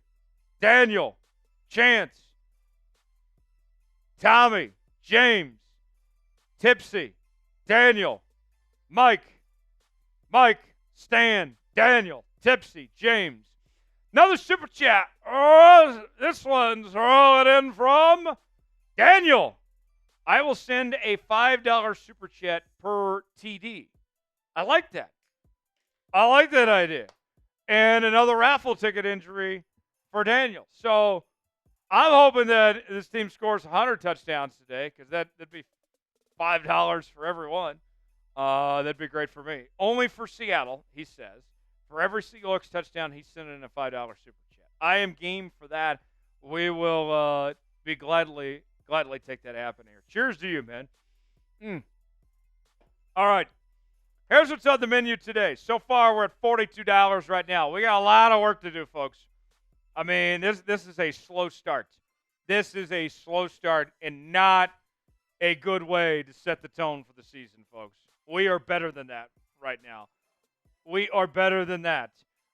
Daniel, Chance, Tommy, James, Tipsy, Daniel, Mike, Stan, Daniel, Tipsy, James. Another super chat. Oh, this one's rolling in from Daniel. I will send a $5 super chat per TD. I like that. I like that idea. And another raffle ticket entry for Daniel. So I'm hoping that this team scores 100 touchdowns today because that'd be $5 for everyone. That'd be great for me. Only for Seattle, he says. For every Seahawks touchdown, he's sending in a $5 super chat. I am game for that. We will be gladly take that happen here. Cheers to you, man. All right. Here's what's on the menu today. So far, we're at $42 right now. We got a lot of work to do, folks. I mean, this is a slow start. This is a slow start and not a good way to set the tone for the season, folks. We are better than that right now. We are better than that.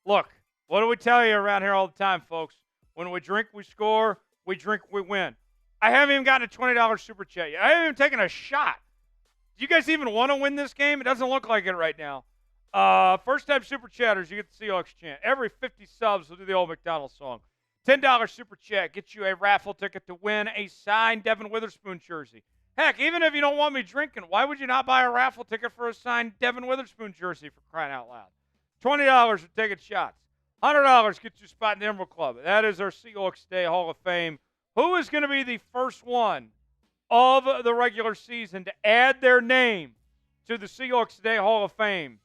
Look, what do we tell you around here all the time, folks? When we drink, we score. We drink, we win. I haven't even gotten a $20 super chat yet. I haven't even taken a shot. Do you guys even want to win this game? It doesn't look like it right now. First-time super chatters, you get the Seahawks chant. Every 50 subs, we'll do the old Macdonald song. $10 super chat gets you a raffle ticket to win a signed Devon Witherspoon jersey. Heck, even if you don't want me drinking, why would you not buy a raffle ticket for a signed Devon Witherspoon jersey, for crying out loud? $20 for taking shots. $100 gets you a spot in the Emerald Club. That is our Seahawks Day Hall of Fame. Who is going to be the first one of the regular season to add their name to the Seahawks Day Hall of Fame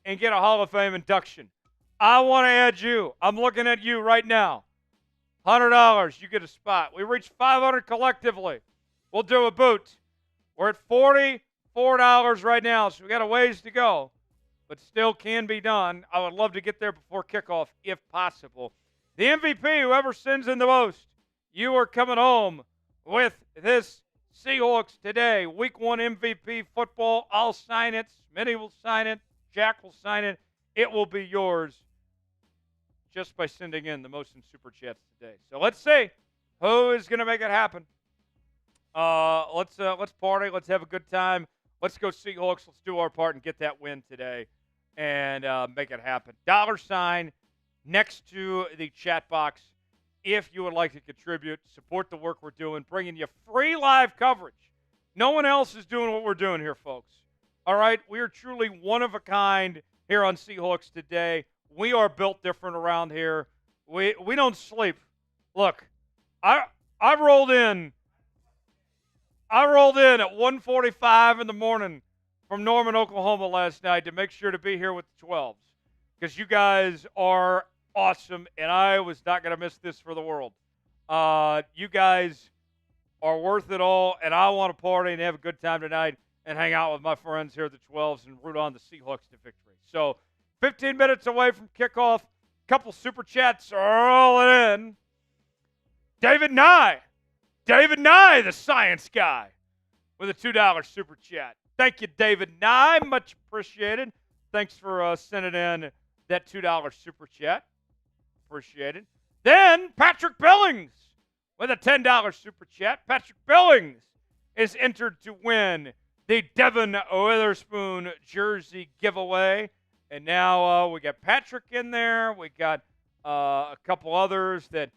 and get a Hall of Fame induction? I want to add you. I'm looking at you right now. $100, you get a spot. We reached 500 collectively. We'll do a boot. We're at $44 right now, so we got a ways to go, but still can be done. I would love to get there before kickoff if possible. The MVP, whoever sends in the most, you are coming home with this Seahawks today. Week 1 MVP football. I'll sign it. Smitty will sign it. Jack will sign it. It will be yours just by sending in the most in Super Chats today. So let's see who is going to make it happen. Let's party. Let's have a good time. Let's go Seahawks. Let's do our part and get that win today and make it happen. $sign next to the chat box if you would like to contribute, support the work we're doing, bringing you free live coverage. No one else is doing what we're doing here, folks. All right? We are truly one of a kind here on Seahawks Today. We are built different around here. We don't sleep. Look, I rolled in at 1:45 in the morning from Norman, Oklahoma last night to make sure to be here with the 12s because you guys are awesome, and I was not going to miss this for the world. You guys are worth it all, and I want to party and have a good time tonight and hang out with my friends here at the 12s and root on the Seahawks to victory. So 15 minutes away from kickoff, couple super chats rolling in. David Nye, the science guy, with a $2 super chat. Thank you, David Nye. Much appreciated. Thanks for sending in that $2 super chat. Appreciate it. Then Patrick Billings with a $10 super chat. Patrick Billings is entered to win the Devon Witherspoon jersey giveaway. And now we got Patrick in there. We got a couple others that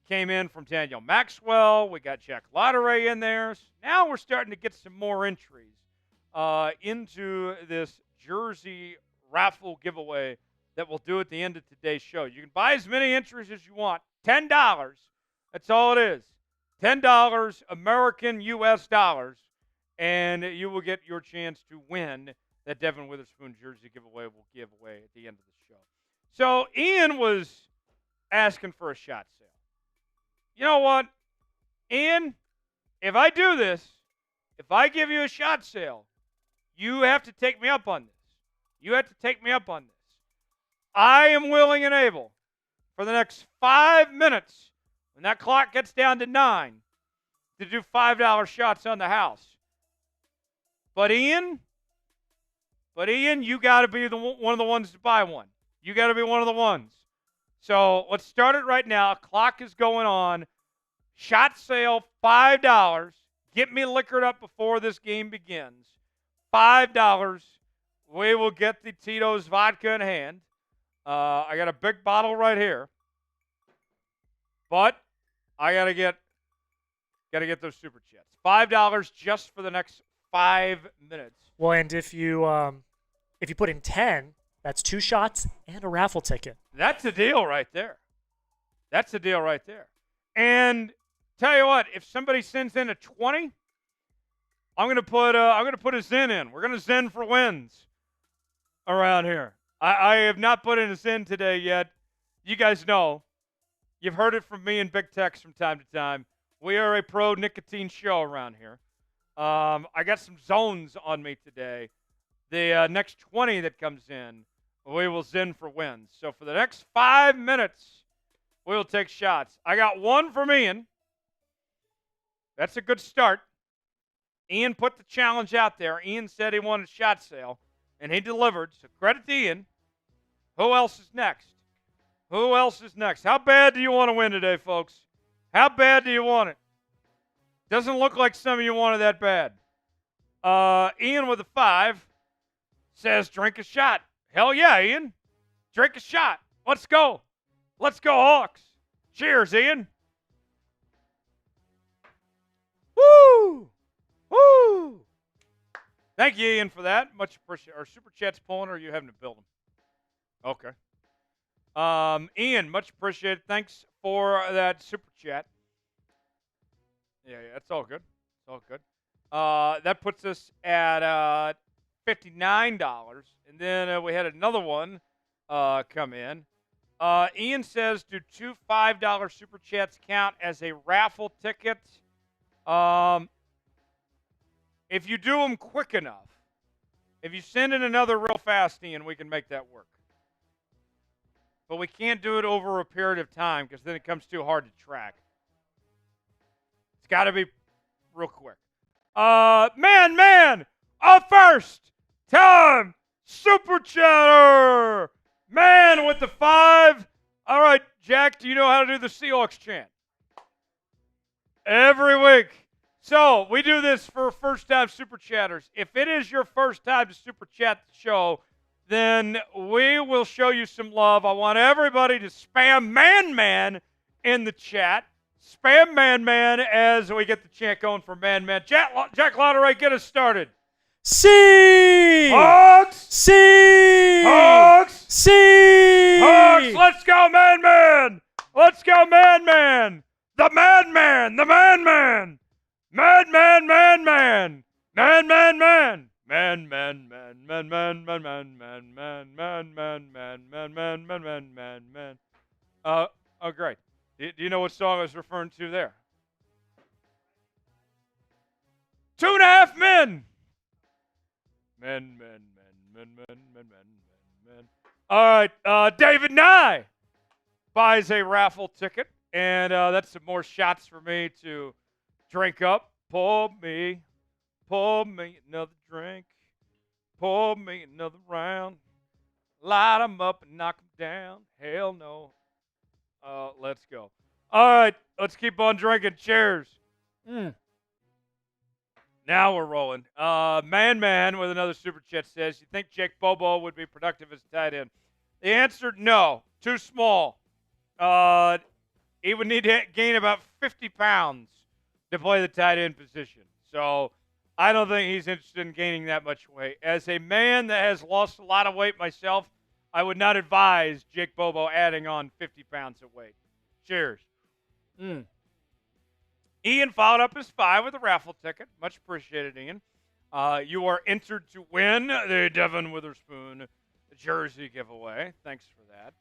came in from Daniel Maxwell. We got Jack Lotteray in there. So now we're starting to get some more entries into this jersey raffle giveaway that we'll do at the end of today's show. You can buy as many entries as you want. $10. That's all it is. $10 American U.S. dollars, and you will get your chance to win that Devon Witherspoon jersey giveaway we'll give away at the end of the show. So Ian was asking for a shot sale. You know what, Ian? If I do this, if I give you a shot sale, you have to take me up on this. You have to take me up on this. I am willing and able for the next 5 minutes, when that clock gets down to 9, to do $5 shots on the house. But Ian, you got to be one of the ones to buy one. You got to be one of the ones. So let's start it right now. Clock is going on. Shot sale, $5. Get me liquored up before this game begins. $5. We will get the Tito's vodka in hand. I got a big bottle right here. But I got to get those super chats. $5 just for the next 5 minutes. Well, and if you put in 10, that's 2 shots and a raffle ticket. That's a deal right there. That's a deal right there. And tell you what, if somebody sends in a 20, I'm gonna put a Zen in. We're gonna Zen for wins around here. I have not put in a Zen today yet. You guys know. You've heard it from me and Big Tex from time to time. We are a pro nicotine show around here. I got some zones on me today. The next 20 that comes in, we will Zen for wins. So for the next 5 minutes, we'll take shots. I got one from Ian. That's a good start. Ian put the challenge out there. Ian said he wanted a shot sale, and he delivered. So credit to Ian. Who else is next? Who else is next? How bad do you want to win today, folks? How bad do you want it? Doesn't look like some of you want it that bad. Ian with a 5 says drink a shot. Hell yeah, Ian. Drink a shot. Let's go. Let's go, Hawks. Cheers, Ian. Woo! Woo! Thank you, Ian, for that. Much appreciated. Are super chats pulling, or are you having to build them? Okay. Ian, much appreciated. Thanks for that super chat. Yeah, that's all good. It's all good. That puts us at $59. And then we had another one come in. Ian says, do 2 $5 super chats count as a raffle ticket? If you do them quick enough, if you send in another real fast, Ian, we can make that work. But we can't do it over a period of time because then it comes too hard to track. It's got to be real quick. Man, a first time super chatter. Man with the 5. All right, Jack, do you know how to do the Seahawks chant? Every week. So we do this for first-time super chatters. If it is your first time to super chat the show, then we will show you some love. I want everybody to spam man in the chat. Spam man as we get the chant going for man. Jack Lotteray, get us started. Seahawks! Seahawks! Seahawks! Let's go, man! Let's go, man! The man! The man! Man! Oh, great. Do you know what song I was referring to there? 2.5 Men. Men. All right, David Nye buys a raffle ticket, and that's some more shots for me to drink up. Pour me another drink. Pour me another round. Light 'em up and knock 'em down. Hell no. Let's go. All right, let's keep on drinking. Cheers. Now we're rolling. Man with another super chat says, you think Jake Bobo would be productive as a tight end? The answer, no. Too small. He would need to gain about 50 pounds to play the tight end position. So I don't think he's interested in gaining that much weight. As a man that has lost a lot of weight myself, I would not advise Jake Bobo adding on 50 pounds of weight. Cheers. Ian followed up his 5 with a raffle ticket. Much appreciated, Ian. You are entered to win the Devon Witherspoon jersey giveaway. Thanks for that.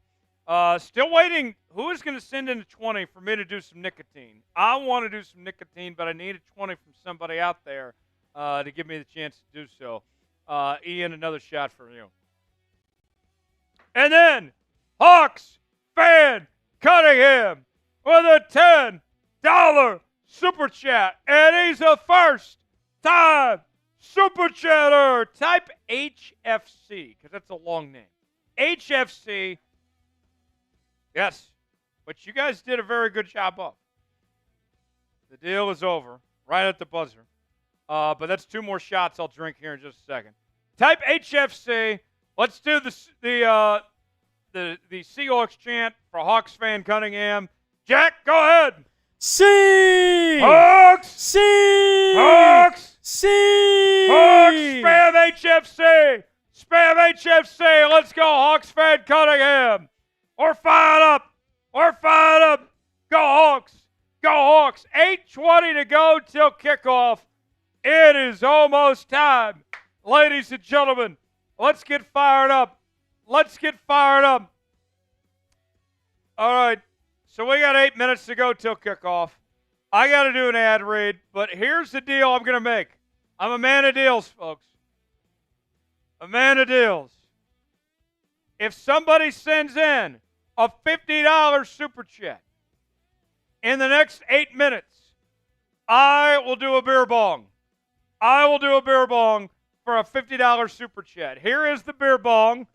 Still waiting. Who is going to send in a 20 for me to do some nicotine? I want to do some nicotine, but I need a 20 from somebody out there to give me the chance to do so. Ian, another shot for you. And then, Hawks fan Cunningham with a $10 super chat. And he's a first-time super chatter. Type HFC, because that's a long name. HFC. Yes, which you guys did a very good job of. The deal is over right at the buzzer. But that's 2 more shots I'll drink here in just a second. Type HFC. Let's do the Seahawks chant for Hawks fan Cunningham. Jack, go ahead. Seahawks! Hawks! Hawks! Spam HFC! Spam HFC! Let's go, Hawks fan Cunningham! We're fired up! We're fired up! Go Hawks! Go Hawks! 8:20 to go till kickoff. It is almost time. Ladies and gentlemen, let's get fired up. Let's get fired up. All right, so we got 8 minutes to go till kickoff. I got to do an ad read, but here's the deal I'm going to make. I'm a man of deals, folks. A man of deals. If somebody sends in a $50 super chat in the next 8 minutes, I will do a beer bong. I will do a beer bong for a $50 super chat. Here is the beer bong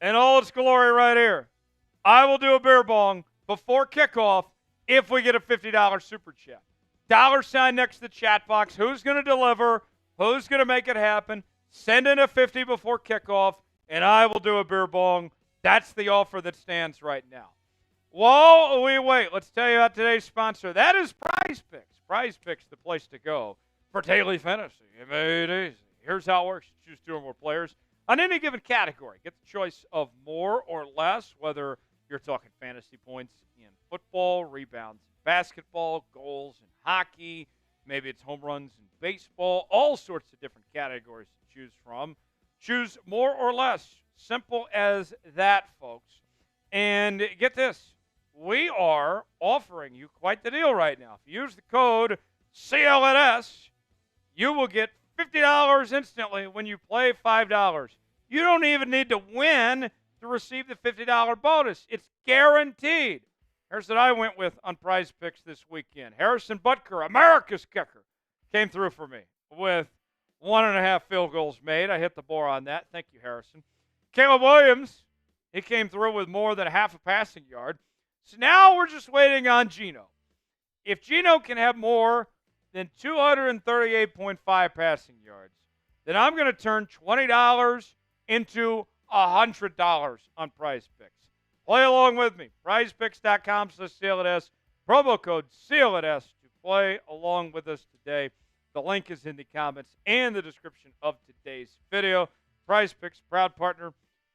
in all its glory right here. I will do a beer bong before kickoff if we get a $50 super chat. $ next to the chat box. Who's going to deliver? Who's going to make it happen? Send in a 50 before kickoff, and I will do a beer bong. That's the offer that stands right now. While we wait, let's tell you about today's sponsor. That is Prize Picks. Prize Picks, the place to go for daily fantasy. It made it easy. Here's how it works. You choose 2 or more players on any given category. Get the choice of more or less, whether you're talking fantasy points in football, rebounds in basketball, goals in hockey, maybe it's home runs in baseball, all sorts of different categories to choose from. Choose more or less. Simple as that, folks. And get this. We are offering you quite the deal right now. If you use the code CLNS, you will get $50 instantly when you play $5. You don't even need to win to receive the $50 bonus. It's guaranteed. Here's what I went with on Prize Picks this weekend. Harrison Butker, America's kicker, came through for me with 1.5 field goals made. I hit the bar on that. Thank you, Harrison. Caleb Williams, he came through with more than half a passing yard. So now we're just waiting on Geno. If Geno can have more than 238.5 passing yards, then I'm going to turn $20 into $100 on Prize Picks. Play along with me. PrizePicks.com/CLNS. Promo code CLNS to play along with us today. The link is in the comments and the description of today's video. Prize Picks, proud partner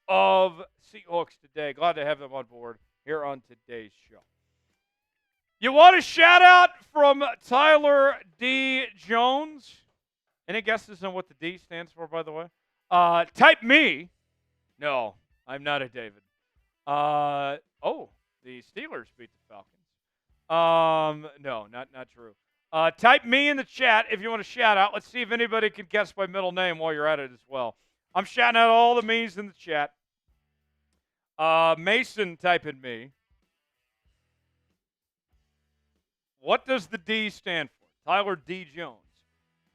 of Seahawks Today. Glad to have them on board here on today's show. You want a shout out from Tyler D. Jones? Any guesses on what the D stands for, by the way? Type me. No, I'm not a David. The Steelers beat the Falcons. No, not true. Type me in the chat if you want a shout out. Let's see if anybody can guess my middle name while you're at it as well. I'm shouting out all the me's in the chat. Mason typing me. What does the D stand for? Tyler D. Jones.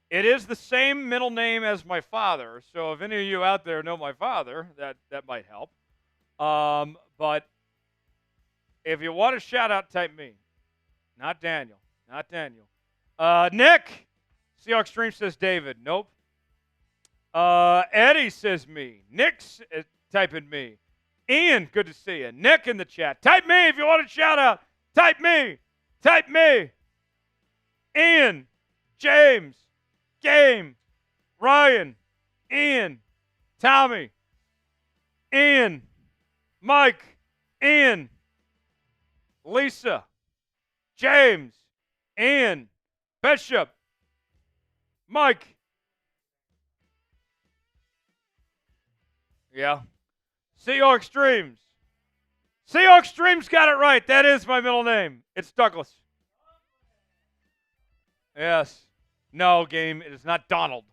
It is the same middle name as my father, so if any of you out there know my father, that might help. But if you want a shout-out, type me. Not Daniel. Not Daniel. Nick. Seahawks Stream says David. Nope. Eddie says me. Nick's typing me. Ian, good to see you. Nick in the chat. Type me if you want a shout-out. Type me. Type me. Ian. James. Game. Ryan. Ian. Tommy. Ian. Mike. Ian. Lisa. James. Ian. Bishop. Mike. Yeah. Seahawks Dreams. Seahawks Dreams got it right. That is my middle name. It's Douglas. Yes. No, game. It is not Donald.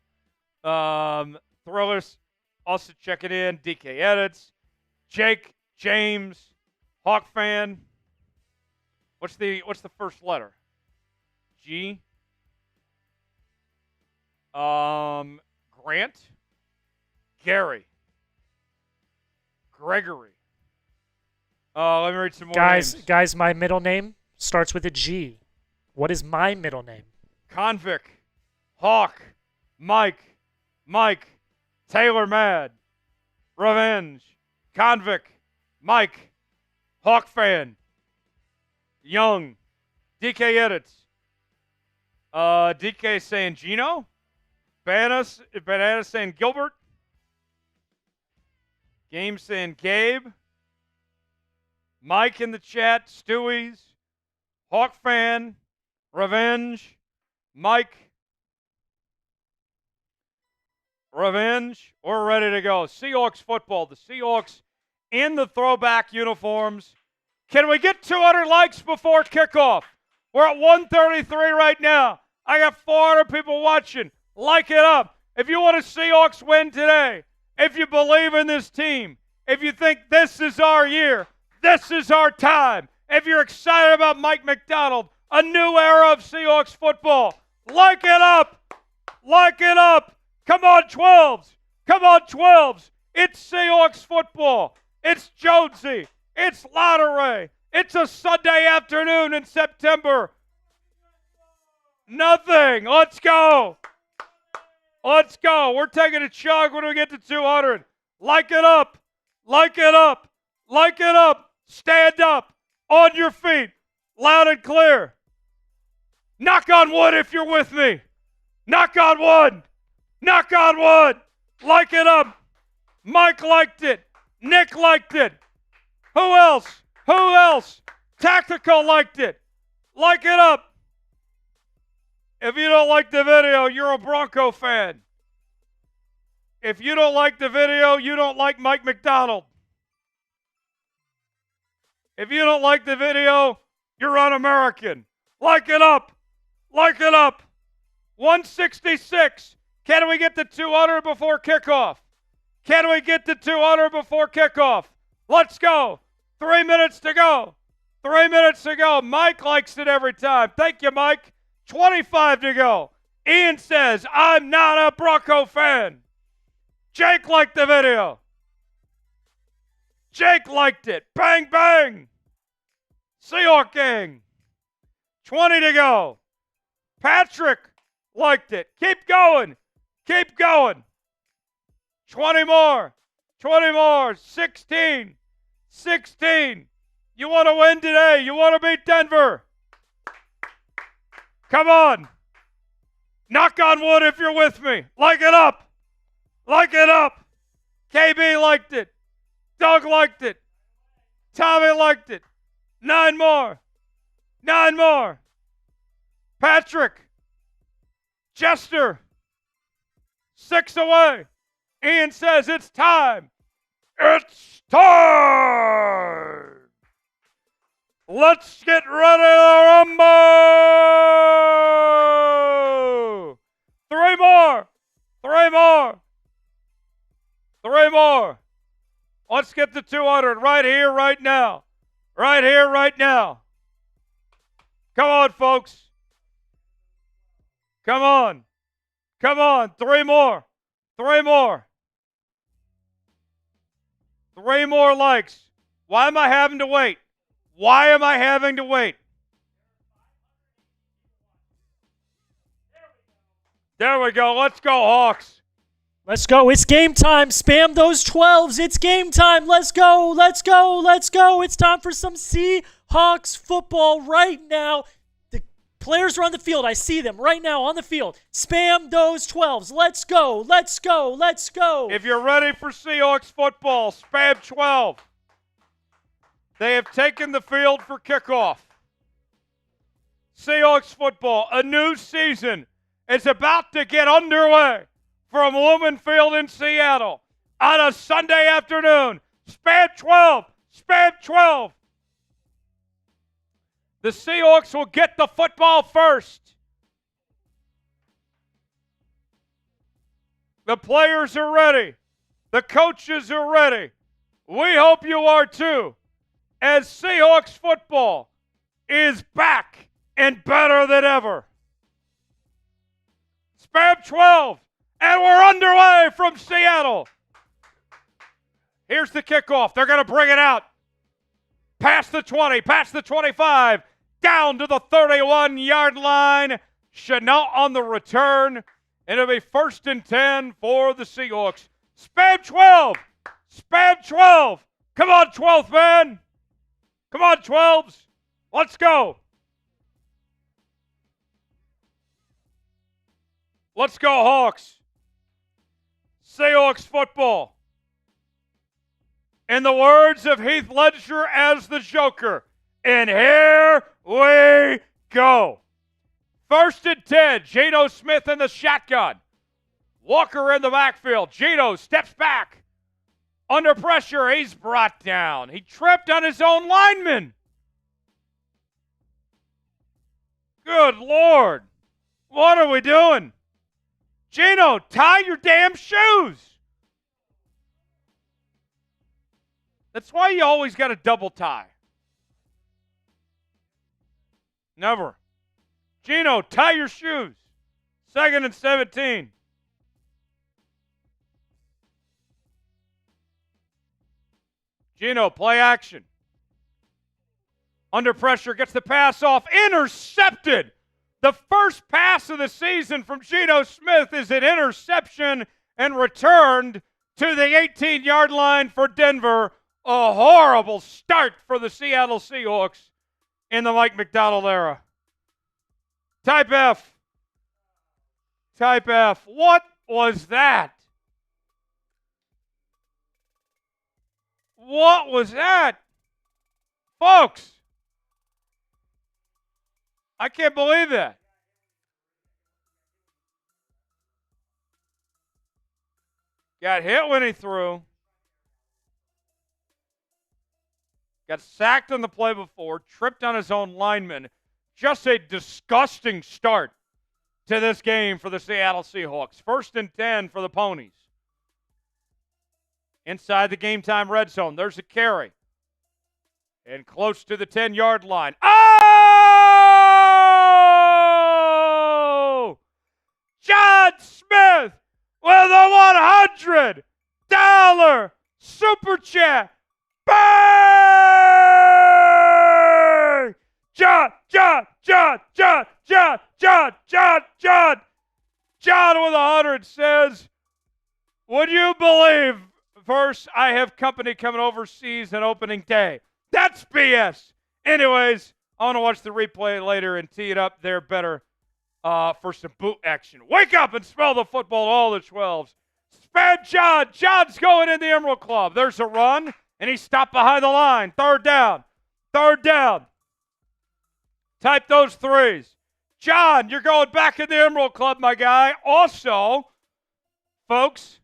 Thrillers also checking in. DK Edits. Jake. James. Hawk fan. What's the first letter? G. Grant. Gary. Gregory. Let me read some more names. Guys, my middle name starts with a G. What is my middle name? Convict. Hawk. Mike. Taylor Mad. Revenge. Convict. Mike. Hawk fan. Young. DK edits. DK saying Geno. Bananas saying Gilbert. Game saying Gabe. Mike in the chat. Stewie's. Hawk fan. Revenge. Mike. Revenge. We're ready to go. Seahawks football. The Seahawks in the throwback uniforms. Can we get 200 likes before kickoff? We're at 133 right now. I got 400 people watching. Like it up. If you want a Seahawks win today, if you believe in this team, if you think this is our year, this is our time, if you're excited about Mike Macdonald, a new era of Seahawks football, like it up. Like it up. Come on, 12s. Come on, 12s. It's Seahawks football. It's Jonesy. It's Lottery. It's a Sunday afternoon in September. Nothing. Let's go. Let's go. We're taking a chug when we get to 200. Like it up. Like it up. Like it up. Stand up. On your feet. Loud and clear. Knock on wood if you're with me. Knock on wood. Knock on wood. Like it up. Mike liked it. Nick liked it. Who else? Who else? Tactical liked it. Like it up. If you don't like the video, you're a Bronco fan. If you don't like the video, you don't like Mike Macdonald. If you don't like the video, you're un-American. Like it up. Like it up. 166. Can we get to 200 before kickoff? Can we get to 200 before kickoff? Let's go. 3 minutes to go. 3 minutes to go. Mike likes it every time. Thank you, Mike. 25 to go. Ian says, I'm not a Bronco fan. Jake liked the video. Jake liked it. Bang, bang. Seahawk gang. 20 to go. Patrick liked it. Keep going. Keep going. 20 more. 20 more. 16. 16. You want to win today. You want to beat Denver. Come on. Knock on wood if you're with me. Like it up. Like it up. KB liked it. Doug liked it. Tommy liked it. 9 more. 9 more. Patrick. Jester. 6 away. Ian says it's time. It's time. Let's get ready to rumble. 3 more. 3 more. 3 more. Let's get to 200 right here, right now. Right here, right now. Come on, folks. Come on. Come on. 3 more. 3 more. 3 more likes. Why am I having to wait? Why am I having to wait? There we go. Let's go, Hawks. Let's go. It's game time. Spam those 12s. It's game time. Let's go. Let's go. Let's go. It's time for some Seahawks football right now. The players are on the field. I see them right now on the field. Spam those 12s. Let's go. Let's go. Let's go. If you're ready for Seahawks football, spam 12. They have taken the field for kickoff. Seahawks football, a new season is about to get underway from Lumen Field in Seattle on a Sunday afternoon. Spam 12. Spam 12. The Seahawks will get the football first. The players are ready. The coaches are ready. We hope you are too. As Seahawks football is back and better than ever. Spam 12, and we're underway from Seattle. Here's the kickoff. They're going to bring it out. Past the 20, past the 25, down to the 31-yard line. Chanel on the return, and it'll be 1st and 10 for the Seahawks. Spam 12. Spam 12. Come on, 12th man. Come on, 12s. Let's go. Let's go, Hawks. Seahawks football. In the words of Heath Ledger as the Joker, and here we go. 1st and 10, Geno Smith in the shotgun. Walker in the backfield. Geno steps back. Under pressure, he's brought down. He tripped on his own lineman. Good Lord. What are we doing? Geno, tie your damn shoes. That's why you always got a double tie. Never. Geno, tie your shoes. 2nd and 17. Geno, play action. Under pressure, gets the pass off. Intercepted. The first pass of the season from Geno Smith is an interception and returned to the 18-yard line for Denver. A horrible start for the Seattle Seahawks in the Mike Macdonald era. Type F. Type F. What was that? What was that? Folks, I can't believe that. Got hit when he threw. Got sacked on the play before. Tripped on his own lineman. Just a disgusting start to this game for the Seattle Seahawks. 1st and 10 for the Ponies. Inside the game time red zone. There's a carry. And close to the 10-yard line. Oh! John Smith with a $100 super chat. Bang! John with 100 says, would you believe, first, I have company coming overseas on opening day. That's BS. Anyways, I want to watch the replay later and tee it up there better for some boot action. Wake up and smell the football, all the 12s. Spam John. John's going in the Emerald Club. There's a run, and he stopped behind the line. 3rd down. 3rd down. Type those 3s. John, you're going back in the Emerald Club, my guy. Also, folks,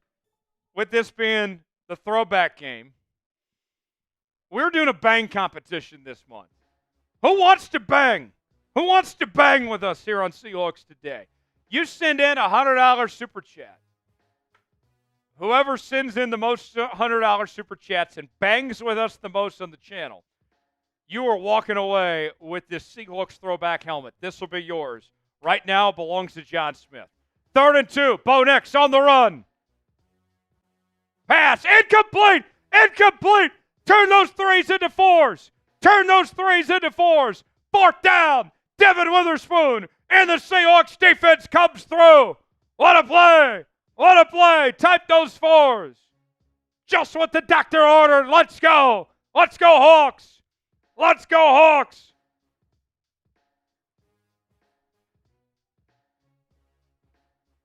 with this being the throwback game, we're doing a bang competition this month. Who wants to bang? Who wants to bang with us here on Seahawks Today? You send in a $100 super chat. Whoever sends in the most $100 super chats and bangs with us the most on the channel, you are walking away with this Seahawks throwback helmet. This will be yours. Right now, it belongs to John Smith. 3rd and 2. Bo Nix on the run. Pass. Incomplete. Incomplete. Turn those 3s into 4s. Turn those 3s into 4s. 4th down. Devon Witherspoon. And the Seahawks defense comes through. What a play. What a play. Type those 4s. Just what the doctor ordered. Let's go. Let's go, Hawks. Let's go, Hawks.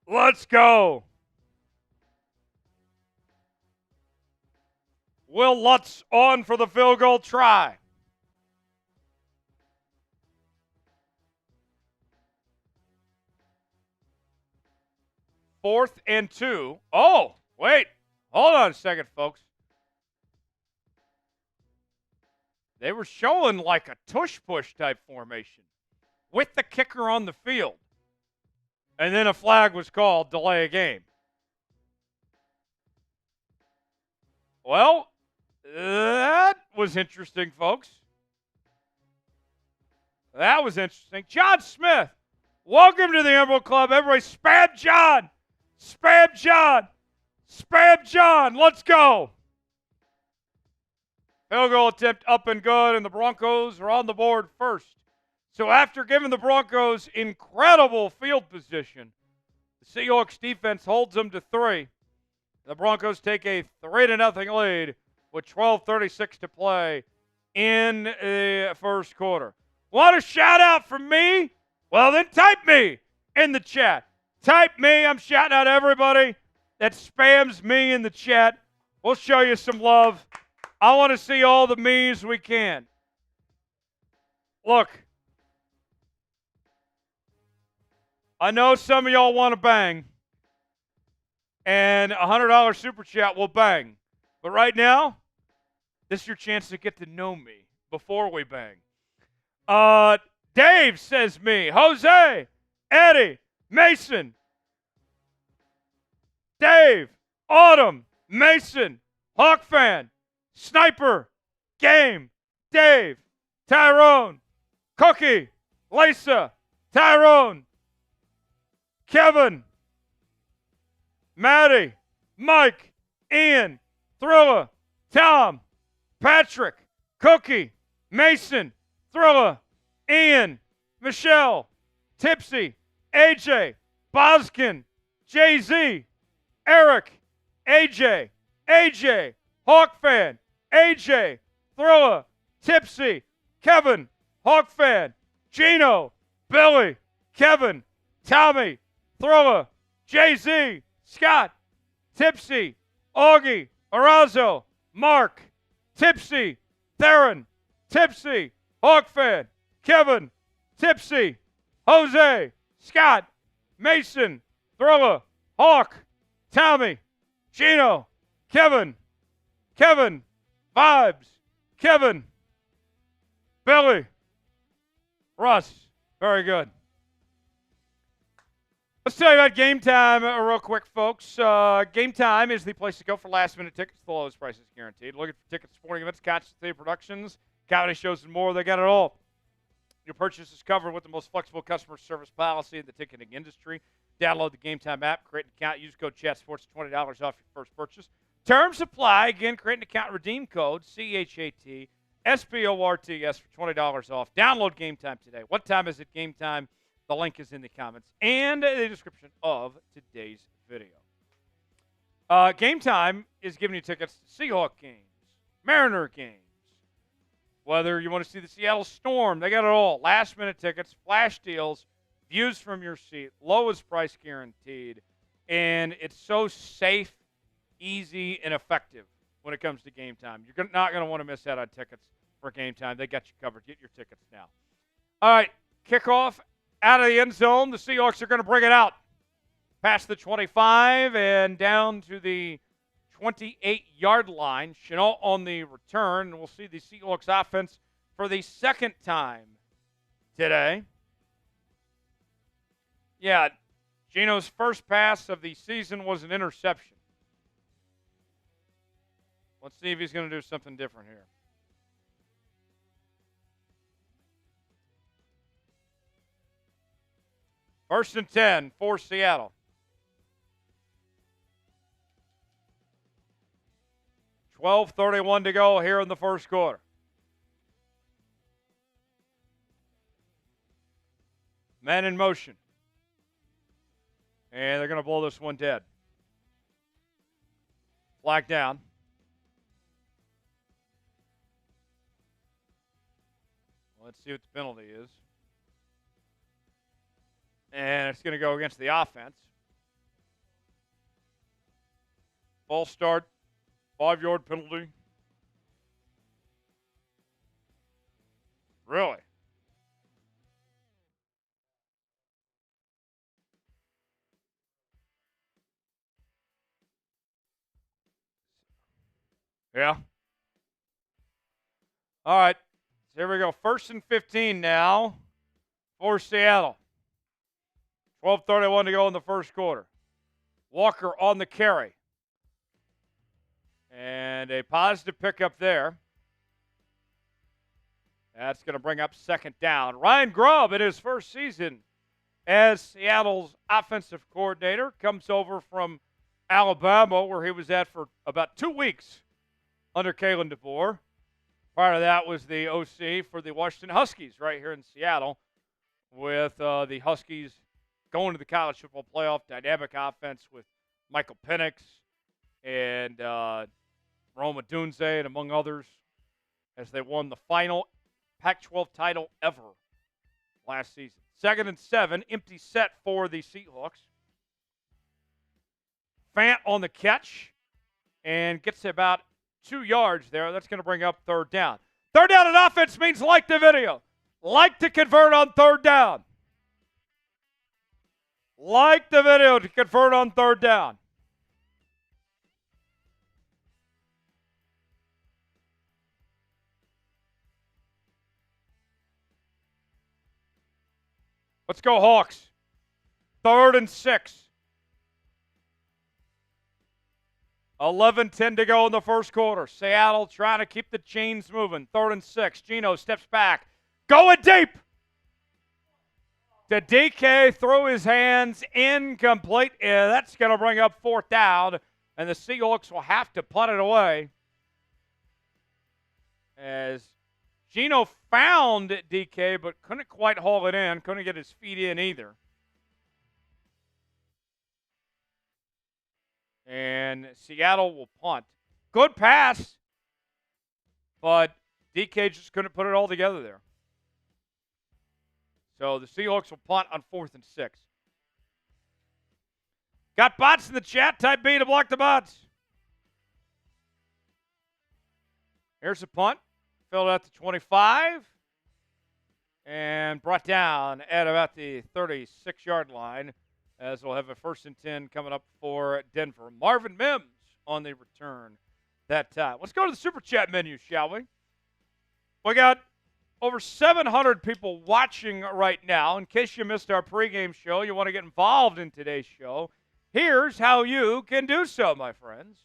Let's go. Will Lutz on for the field goal try. Fourth and 2. Oh, wait. Hold on a second, folks. They were showing like a tush-push type formation with the kicker on the field. And then a flag was called, delay a game. Well, that was interesting, folks. That was interesting. John Smith, welcome to the Emerald Club. Everybody spam John. Spam John. Spam John. Let's go. Field goal attempt up and good, and the Broncos are on the board first. So after giving the Broncos incredible field position, the Seahawks defense holds them to 3. The Broncos take a 3-0 lead with 12:36 to play in the first quarter. Want a shout out from me? Well, then type me in the chat. Type me. I'm shouting out everybody that spams me in the chat. We'll show you some love. I want to see all the me's we can. Look, I know some of y'all want to bang, and a $100 super chat will bang. But right now, this is your chance to get to know me before we bang. Dave says me. Jose, Eddie, Mason, Dave, Autumn, Mason, Hawk fan, Sniper, Game, Dave, Tyrone, Cookie, Lisa, Tyrone, Kevin, Maddie, Mike, Ian, Thriller, Tom, Patrick, Cookie, Mason, Thriller, Ian, Michelle, Tipsy, AJ, Boskin, Jay-Z, Eric, AJ, Hawk fan, AJ, Thriller, Tipsy, Kevin, Hawk fan, Geno, Billy, Kevin, Tommy, Thriller, Jay-Z, Scott, Tipsy, Augie, Arazo, Mark, Tipsy, Theron, Tipsy, Hawk fan, Kevin, Tipsy, Jose, Scott, Mason, Thriller, Hawk, Tommy, Geno, Kevin, Vibes, Kevin, Billy, Russ. Very good. Let's tell you about Game Time real quick, folks. Game Time is the place to go for last-minute tickets. The lowest prices guaranteed. Looking for tickets, sporting events, concert theater productions, comedy shows, and more. They got it all. Your purchase is covered with the most flexible customer service policy in the ticketing industry. Download the Game Time app, create an account, use code ChatSports, $20 off your first purchase. Terms apply. Again, create an account, redeem code CHATSPORTS for $20 off. Download Game Time today. What time is it? Game Time. The link is in the comments and the description of today's video. Game Time is giving you tickets to Seahawk games, Mariner games. Whether you want to see the Seattle Storm, they got it all. Last-minute tickets, flash deals, views from your seat, lowest price guaranteed. And it's so safe, easy, and effective when it comes to Game Time. You're not going to want to miss out on tickets for Game Time. They got you covered. Get your tickets now. All right, kickoff. Out of the end zone, the Seahawks are going to bring it out past the 25 and down to the 28-yard line. Chenault on the return, and we'll see the Seahawks offense for the second time today. Yeah, Geno's first pass of the season was an interception. Let's see if he's going to do something different here. First and 10 for Seattle. 12:31 to go here in the first quarter. Men in motion. And they're going to blow this one dead. Flag down. Let's see what the penalty is. And it's going to go against the offense. Ball start, 5-yard penalty. Really? Yeah. All right. So here we go. First and 15 now for Seattle. 12:31 to go in the first quarter. Walker on the carry. And a positive pickup there. That's going to bring up second down. Ryan Grubb, in his first season as Seattle's offensive coordinator, comes over from Alabama, where he was at for about 2 weeks under Kalen DeBoer. Prior to that was the OC for the Washington Huskies right here in Seattle, with the Huskies going to the college football playoff, dynamic offense with Michael Penix and Rome Odunze, and among others, as they won the final Pac-12 title ever last season. 2nd and 7, empty set for the Seahawks. Fant on the catch and gets about 2 yards there. That's going to bring up third down. Third down in offense means like the video. Like to convert on third down. Like the video to convert on third down. Let's go, Hawks. 3rd and 6. 11:10 to go in the first quarter. Seattle trying to keep the chains moving. 3rd and 6. Geno steps back. Going deep. To DK, throw his hands, incomplete. Yeah, that's going to bring up 4th down, and the Seahawks will have to punt it away. As Geno found DK, but couldn't quite haul it in. Couldn't get his feet in either. And Seattle will punt. Good pass, but DK just couldn't put it all together there. So the Seahawks will punt on 4th and 6. Got bots in the chat. Type B to block the bots. Here's a punt. Filled out to 25. And brought down at about the 36-yard line, as we'll have a 1st and 10 coming up for Denver. Marvin Mims on the return that time. Let's go to the Super Chat menu, shall we? We got over 700 people watching right now. In case you missed our pregame show, you want to get involved in today's show, here's how you can do so, my friends.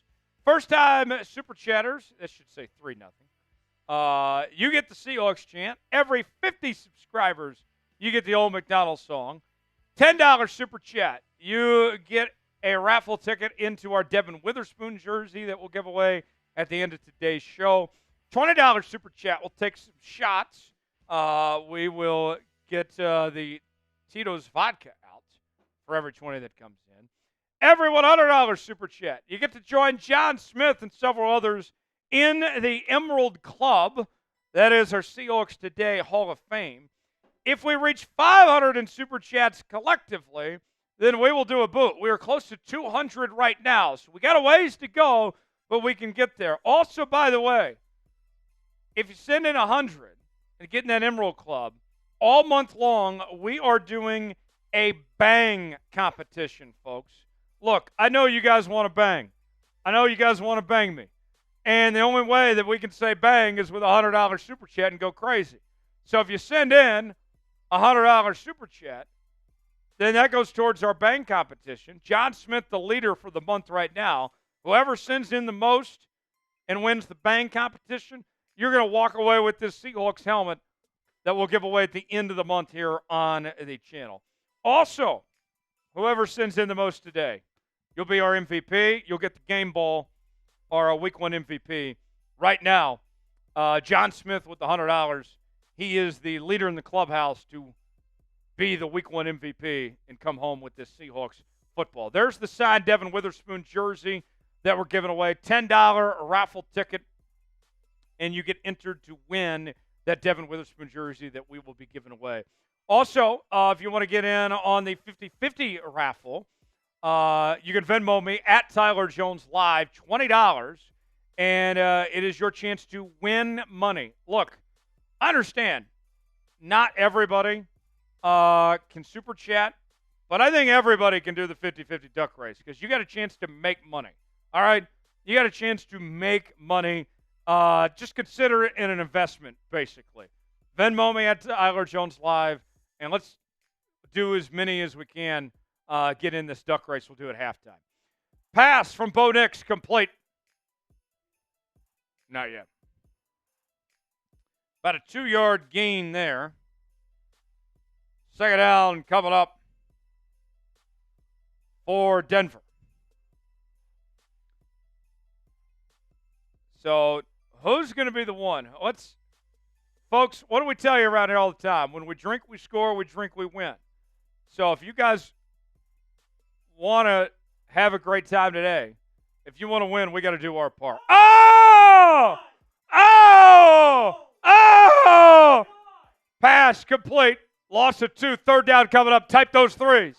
First-time Super Chatters, that should say 3-0. You get the Seahawks chant. Every 50 subscribers, you get the old McDonald song. $10 Super Chat. You get a raffle ticket into our Devon Witherspoon jersey that we'll give away at the end of today's show. $20 Super Chat. We'll take some shots. We will get the Tito's vodka out for every 20 that comes in. Every $100 Super Chat. You get to join John Smith and several others in the Emerald Club. That is our Seahawks Today Hall of Fame. If we reach 500 in Super Chats collectively, then we will do a boot. We are close to 200 right now, so we got a ways to go, but we can get there. Also, by the way, if you send in 100 and get in that Emerald Club, all month long, we are doing a bang competition, folks. Look, I know you guys want to bang. I know you guys want to bang me. And the only way that we can say bang is with a $100 Super Chat and go crazy. So if you send in a $100 Super Chat, then that goes towards our bang competition. John Smith, the leader for the month right now. Whoever sends in the most and wins the bang competition, you're going to walk away with this Seahawks helmet that we'll give away at the end of the month here on the channel. Also, whoever sends in the most today, you'll be our MVP. You'll get the game ball, our Week 1 MVP. Right now, John Smith with the $100. He is the leader in the clubhouse to be the Week 1 MVP and come home with this Seahawks football. There's the signed Devon Witherspoon jersey that we're giving away. $10 raffle ticket, and you get entered to win that Devon Witherspoon jersey that we will be giving away. Also, if you want to get in on the 50-50 raffle, you can Venmo me at Tyler Jones Live, $20, and it is your chance to win money. Look, I understand not everybody can Super Chat, but I think everybody can do the 50-50 duck race because you got a chance to make money. All right? You got a chance to make money. Just consider it in an investment, basically. Venmo me at Tyler Jones Live, and let's do as many as we can get in this duck race. We'll do it halftime. Pass from Bo Nix, complete. Not yet. About a 2-yard gain there. Second down coming up for Denver. So who's going to be the one? Folks, what do we tell you around here all the time? When we drink, we score. We drink, we win. So if you guys want to have a great time today, if you want to win, we got to do our part. Oh! Oh! Oh! Pass complete. Loss of 2. Third down coming up. Type those threes.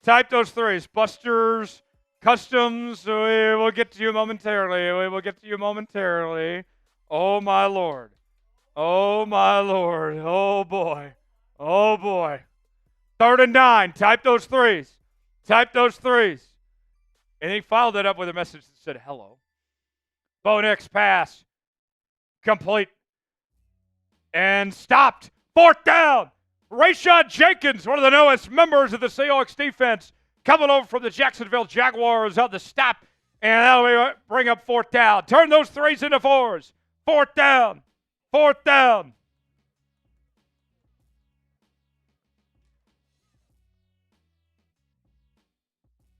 Type those threes. Busters, Customs, we will get to you momentarily. We will get to you momentarily. Oh, my Lord. Oh, my Lord. Oh, boy. Oh, boy. 3rd and 9. Type those threes. Type those threes. And he followed it up with a message that said, hello. Bo Nix pass. Complete. And stopped. 4th down. Rayshad Jenkins, one of the newest members of the Seahawks defense, coming over from the Jacksonville Jaguars on the stop. And that'll bring up 4th down. Turn those threes into 4s. 4th down. 4th down.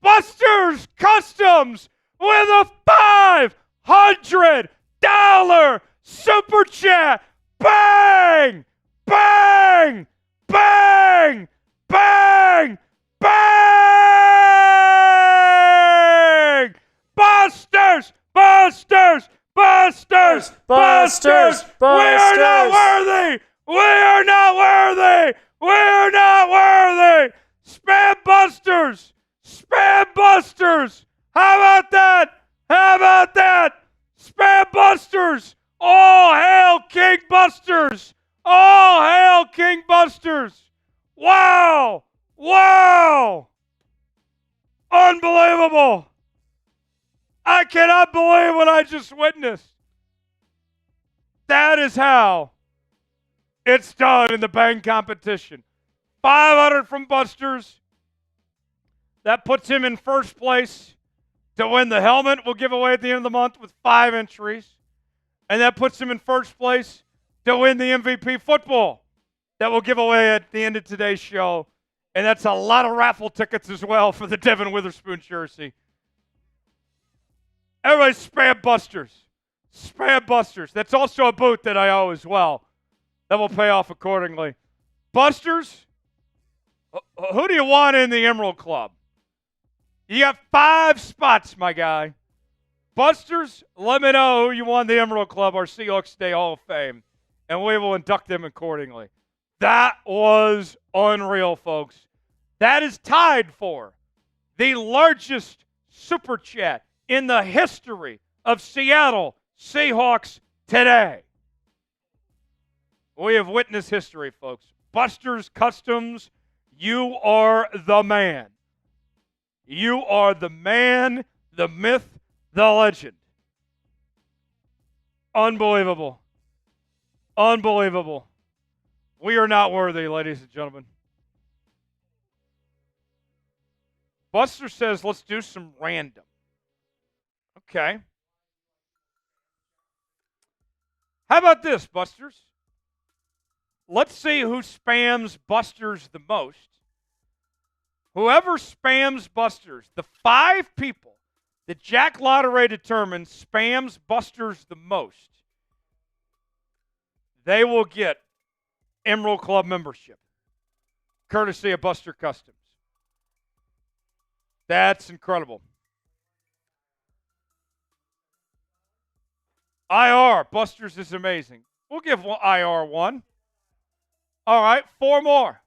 Busters Customs with a $500 super chat. Bang! Bang! Bang! Bang! Bang! Busters! Busters! Busters! Busters! We are not worthy! We are not worthy! We are not worthy! Spam Busters! Spam Busters! How about that? How about that? Spam Busters! All hail King Busters! All hail King Busters! Wow! Wow! Unbelievable! I cannot believe what I just witnessed. That is how it's done in the bang competition. 500 from Busters. That puts him in first place to win the helmet we'll give away at the end of the month with 5 entries. And that puts him in first place to win the MVP football that we'll give away at the end of today's show. And that's a lot of raffle tickets as well for the Devon Witherspoon jersey. Everybody spam Busters. Spam Busters. That's also a boot that I owe as well. That will pay off accordingly. Busters, who do you want in the Emerald Club? You got 5 spots, my guy. Busters, let me know who you want in the Emerald Club, our Seahawks Day Hall of Fame, and we will induct them accordingly. That was unreal, folks. That is tied for the largest super chat in the history of Seattle Seahawks today. We have witnessed history, folks. Busters Customs, you are the man. You are the man, the myth, the legend. Unbelievable. Unbelievable. We are not worthy, ladies and gentlemen. Buster says, let's do some random. Okay. How about this, Busters? Let's see who spams Busters the most. Whoever spams Busters, the 5 people that Jack Lotteray determines spams Busters the most, they will get Emerald Club membership, courtesy of Buster Customs. That's incredible. IR, Busters is amazing. We'll give IR one. All right, 4 more.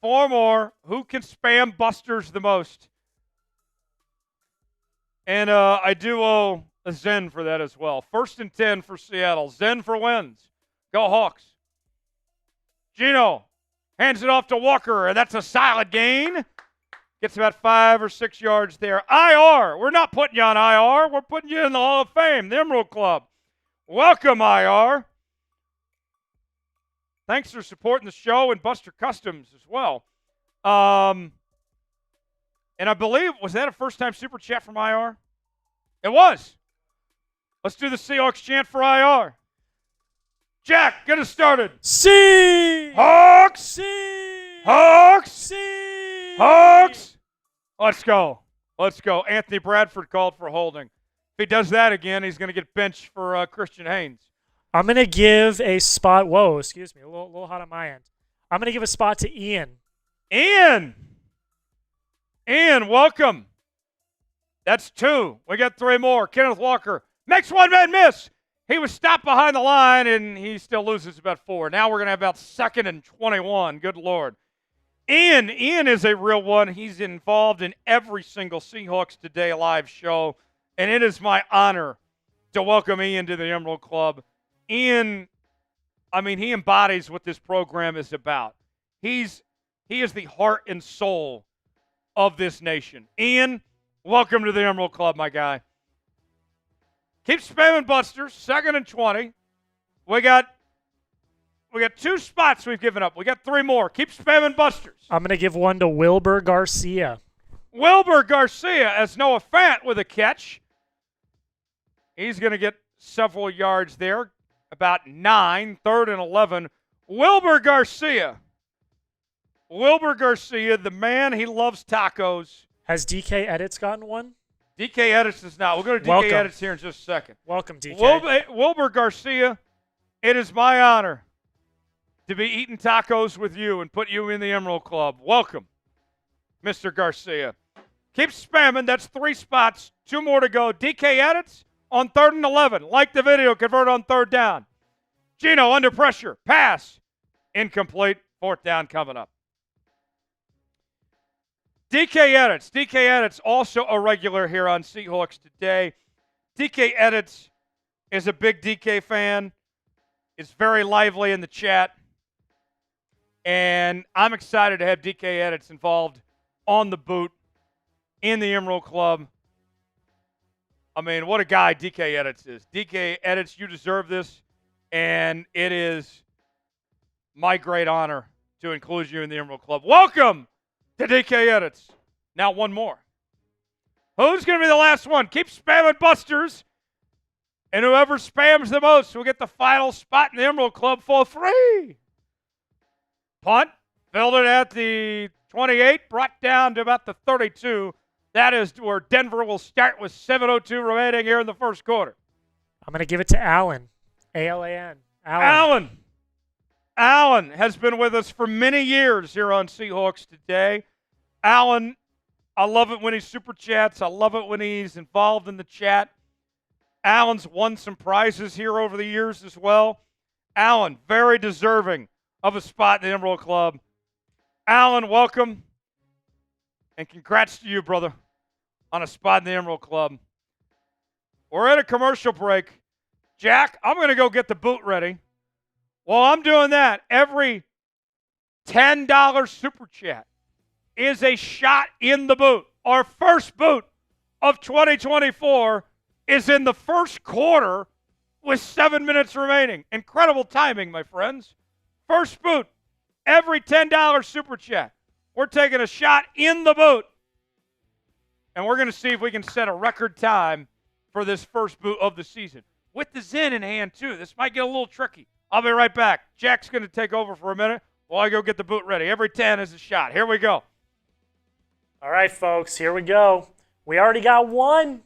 4 more. Who can spam Busters the most? And I do owe a Zen for that as well. 1st and 10 for Seattle. Zen for wins. Go Hawks. Geno hands it off to Walker, and that's a solid gain. Gets about 5 or 6 yards there. IR. We're not putting you on IR. We're putting you in the Hall of Fame, the Emerald Club. Welcome, IR. Thanks for supporting the show and Buster Customs as well. And I believe, was that a first-time super chat from IR? It was. Let's do the Seahawks chant for IR. Jack, get us started. Seahawks. Hawks. Hawks. Let's go. Let's go. Anthony Bradford called for holding. If he does that again, he's going to get benched for Christian Haynes. I'm going to give a spot. Whoa, excuse me. A little hot on my end. I'm going to give a spot to Ian. Ian, welcome. That's 2. We got 3 more. Kenneth Walker makes one man miss. He was stopped behind the line, and he still loses about 4. Now we're going to have about 2nd and 21. Good Lord. Ian is a real one. He's involved in every single Seahawks Today live show, and it is my honor to welcome Ian to the Emerald Club. Ian, he embodies what this program is about. He is the heart and soul of this nation. Ian, welcome to the Emerald Club, my guy. Keep spamming Busters, 2nd and 20. We got 2 spots we've given up. We got 3 more. Keep spamming Busters. I'm going to give one to Wilbur Garcia. Wilbur Garcia as Noah Fant with a catch. He's going to get several yards there. About 9, 3rd and 11. Wilbur Garcia. Wilbur Garcia, the man, he loves tacos. Has DK Edits gotten one? DK Edits does not. We'll go to DK Edits here in just a second. Welcome, DK. Wilbur Garcia, it is my honor to be eating tacos with you and put you in the Emerald Club. Welcome, Mr. Garcia. Keep spamming. That's 3 spots. 2 more to go. DK Edits on 3rd and 11. Like the video. Convert on 3rd down. Geno under pressure. Pass. Incomplete. 4th down coming up. DK Edits, also a regular here on Seahawks Today. DK Edits is a big DK fan. Is very lively in the chat. And I'm excited to have DK Edits involved on the boot in the Emerald Club. What a guy DK Edits is. DK Edits, you deserve this. And it is my great honor to include you in the Emerald Club. Welcome to DK Edits. Now 1 more. Who's going to be the last one? Keep spamming Busters. And whoever spams the most will get the final spot in the Emerald Club for free. Punt. Filled it at the 28. Brought down to about the 32. That is where Denver will start with 7:02 remaining here in the first quarter. I'm going to give it to Allen. A-L-A-N. Allen has been with us for many years here on Seahawks Today. Allen, I love it when he super chats. I love it when he's involved in the chat. Allen's won some prizes here over the years as well. Allen, very deserving of a spot in the Emerald Club. Allen, welcome. And congrats to you, brother, on a spot in the Emerald Club. We're at a commercial break. Jack, I'm going to go get the boot ready. While I'm doing that, every $10 super chat is a shot in the boot. Our first boot of 2024 is in the first quarter with 7 minutes remaining. Incredible timing, my friends. First boot, every $10 super chat. We're taking a shot in the boot. And we're going to see if we can set a record time for this first boot of the season. With the Zen in hand, too. This might get a little tricky. I'll be right back. Jack's going to take over for a minute while I go get the boot ready. Every 10 is a shot. Here we go. All right, folks. Here we go. We already got one.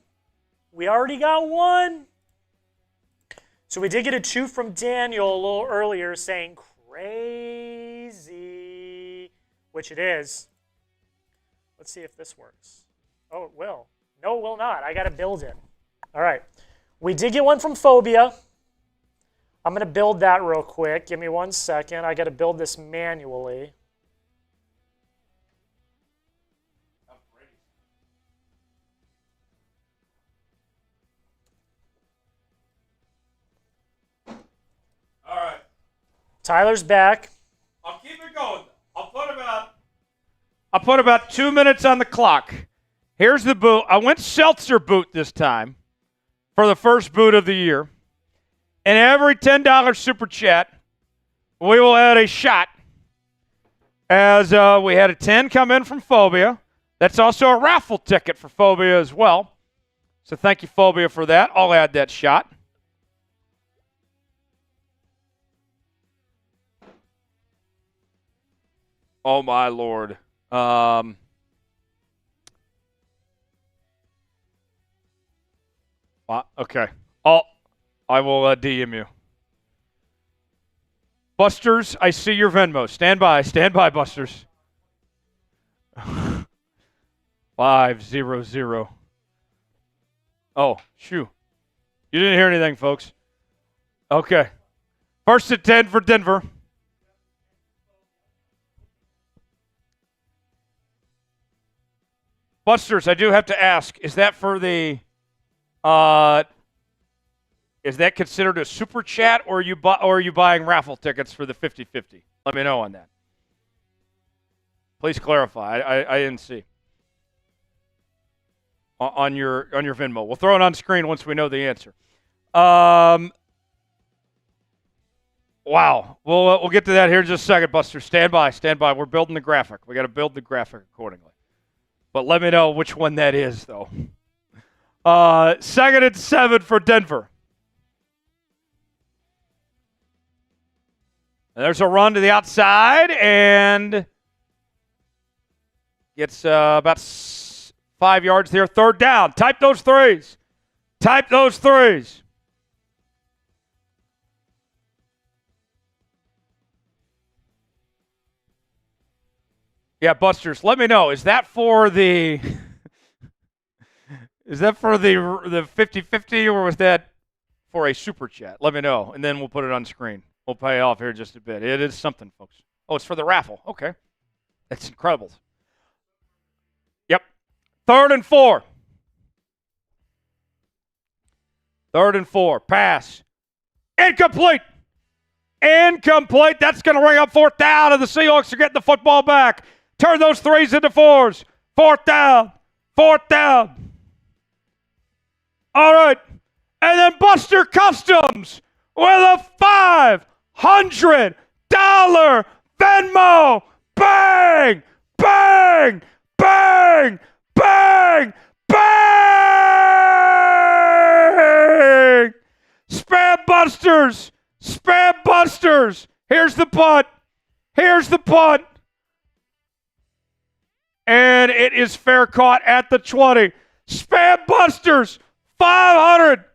So we did get a 2 from Daniel a little earlier saying crazy, which it is. Let's see if this works. Oh, it will. No, it will not. I got to build it. All right. We did get one from Phobia. I'm going to build that real quick. Give me 1 second. I got to build this manually. All right. Tyler's back. I'll keep it going. I'll put about 2 minutes on the clock. Here's the boot. I went seltzer boot this time for the first boot of the year. And every $10 super chat, we will add a shot. As we had a 10 come in from Phobia. That's also a raffle ticket for Phobia as well. So thank you, Phobia, for that. I'll add that shot. Oh, my Lord. Okay. I will DM you. Busters, I see your Venmo. Stand by, Busters. 500. Oh, shoo. You didn't hear anything, folks. Okay. First and 10 for Denver. Busters, I do have to ask, is that for the is that considered a super chat, or are you buying raffle tickets for the 50-50? Let me know on that. Please clarify. I didn't see. On your Venmo. We'll throw it on screen once we know the answer. Wow. We'll get to that here in just a second, Buster. Stand by. We're building the graphic. We got to build the graphic accordingly. But let me know which one that is, though. 2nd and 7 for Denver. And there's a run to the outside, and gets about 5 yards there. 3rd down. Type those threes. Yeah, Busters, let me know. Is that for the 50-50, or was that for a super chat? Let me know, and then we'll put it on screen. We'll pay off here in just a bit. It is something, folks. Oh, it's for the raffle. Okay. That's incredible. Yep. 3rd and 4. Pass. Incomplete. That's going to bring up 4th down, and the Seahawks are getting the football back. Turn those threes into 4s. 4th down. All right. And then Buster Customs with a $500 Venmo. Bang! Bang! Bang! Bang! Bang! Spam Busters! Here's the punt. And it is fair caught at the 20. Spam Busters, 500.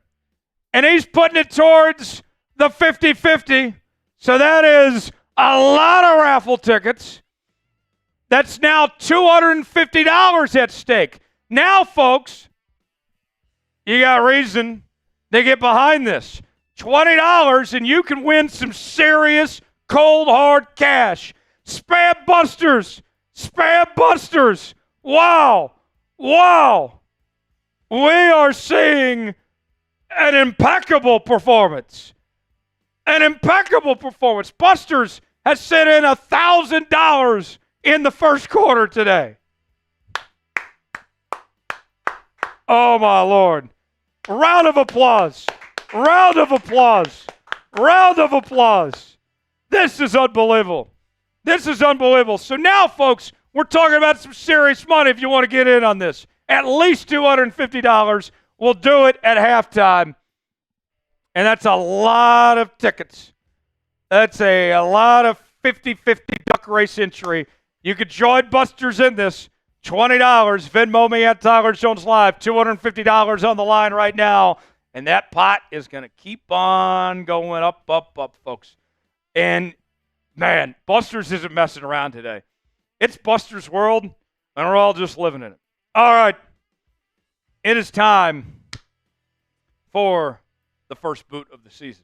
And he's putting it towards the 50-50. So that is a lot of raffle tickets. That's now $250 at stake. Now, folks, you got reason to get behind this. $20, and you can win some serious cold, hard cash. Spam Busters. Wow. We are seeing an impeccable performance. Busters has sent in $1,000 in the first quarter today. Oh, my Lord. Round of applause. This is unbelievable. So now, folks, we're talking about some serious money if you want to get in on this. At least $250. We'll do it at halftime. And that's a lot of tickets. That's a lot of 50-50 duck race entry. You could join Busters in this. $20. Venmo me at Tyler Jones Live. $250 on the line right now. And that pot is going to keep on going up, folks. And, man, Busters isn't messing around today. It's Busters' world, and we're all just living in it. All right. It is time for the first boot of the season.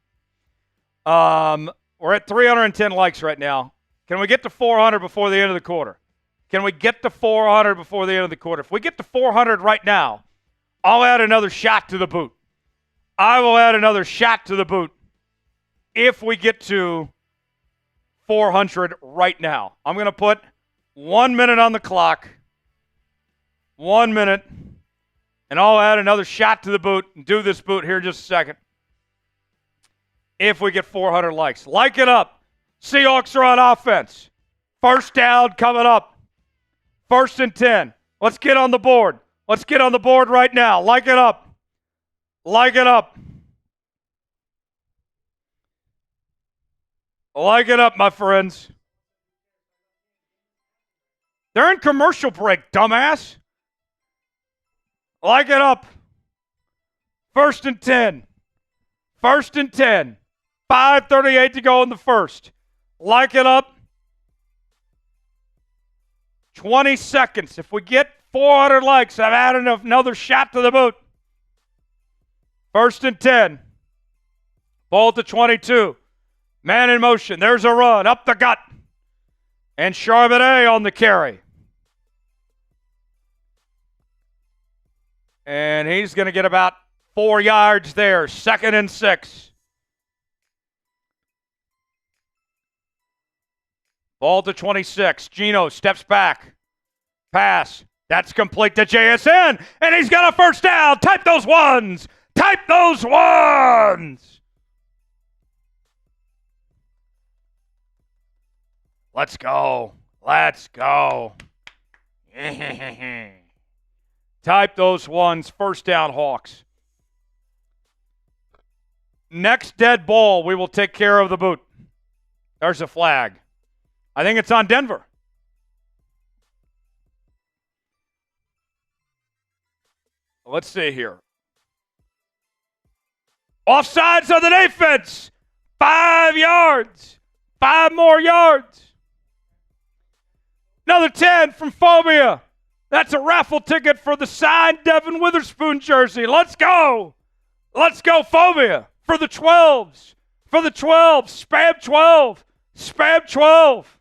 We're at 310 likes right now. Can we get to 400 before the end of the quarter? If we get to 400 right now, I'll add another shot to the boot. I will add another shot to the boot if we get to 400 right now. I'm going to put 1 minute on the clock. 1 minute. And I'll add another shot to the boot and do this boot here in just a second. If we get 400 likes. Like it up. Seahawks are on offense. First down coming up. 1st and 10. Let's get on the board. Let's get on the board right now. Like it up. Like it up. Like it up, my friends. They're in commercial break, dumbass. Like it up. 1st and 10. 1st and 10. 5:38 to go in the first. Like it up. 20 seconds. If we get 400 likes, I've added another shot to the boot. 1st and 10. Ball to 22. Man in motion. There's a run. Up the gut. And Charbonnet on the carry. And he's going to get about 4 yards there. 2nd and 6. Ball to 26. Geno steps back. Pass. That's complete to JSN. And he's got a first down. Type those ones. Type those ones. Let's go. Let's go. Type those ones. First down, Hawks. Next dead ball, we will take care of the boot. There's a flag. I think it's on Denver. Let's see here. Offsides on the defense. 5 yards. 5 more yards. Another 10 from Phobia. That's a raffle ticket for the signed Devon Witherspoon jersey. Let's go. Let's go, Phobia. For the 12s. For the 12. Spam 12. Spam 12.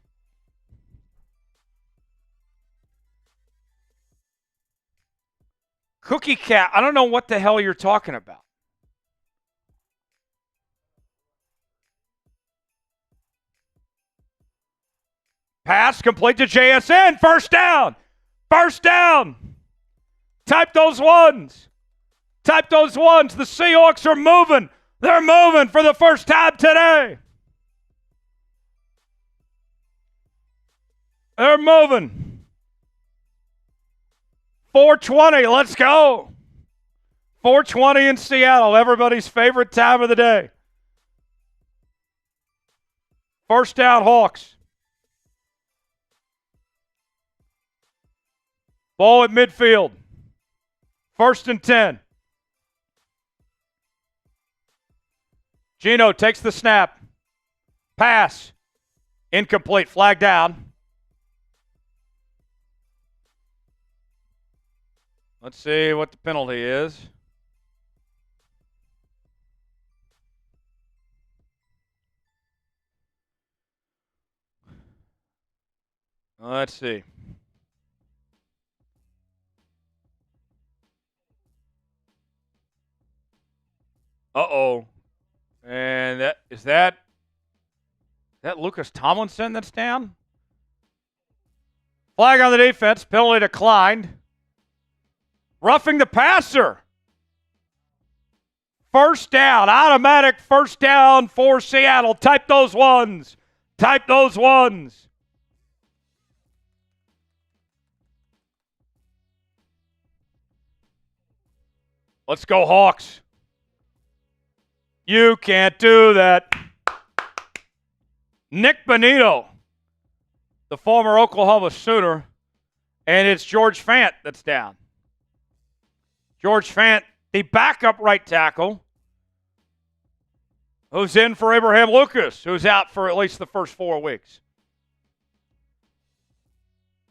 Cookie Cat, I don't know what the hell you're talking about. Pass complete to JSN. First down. First down. Type those ones. Type those ones. The Seahawks are moving. They're moving for the first time today. They're moving. 4:20. Let's go. 4:20 in Seattle. Everybody's favorite time of the day. First down, Hawks. Ball at midfield. 1st and 10. Geno takes the snap. Pass. Incomplete. Flag down. Let's see what the penalty is. Let's see. Uh-oh. And is that Lucas Tomlinson that's down? Flag on the defense. Penalty declined. Roughing the passer. First down. Automatic first down for Seattle. Type those ones. Type those ones. Let's go, Hawks. You can't do that. Nick Bonito, the former Oklahoma Sooner, and it's George Fant that's down. George Fant, the backup right tackle, who's in for Abraham Lucas, who's out for at least the first 4 weeks.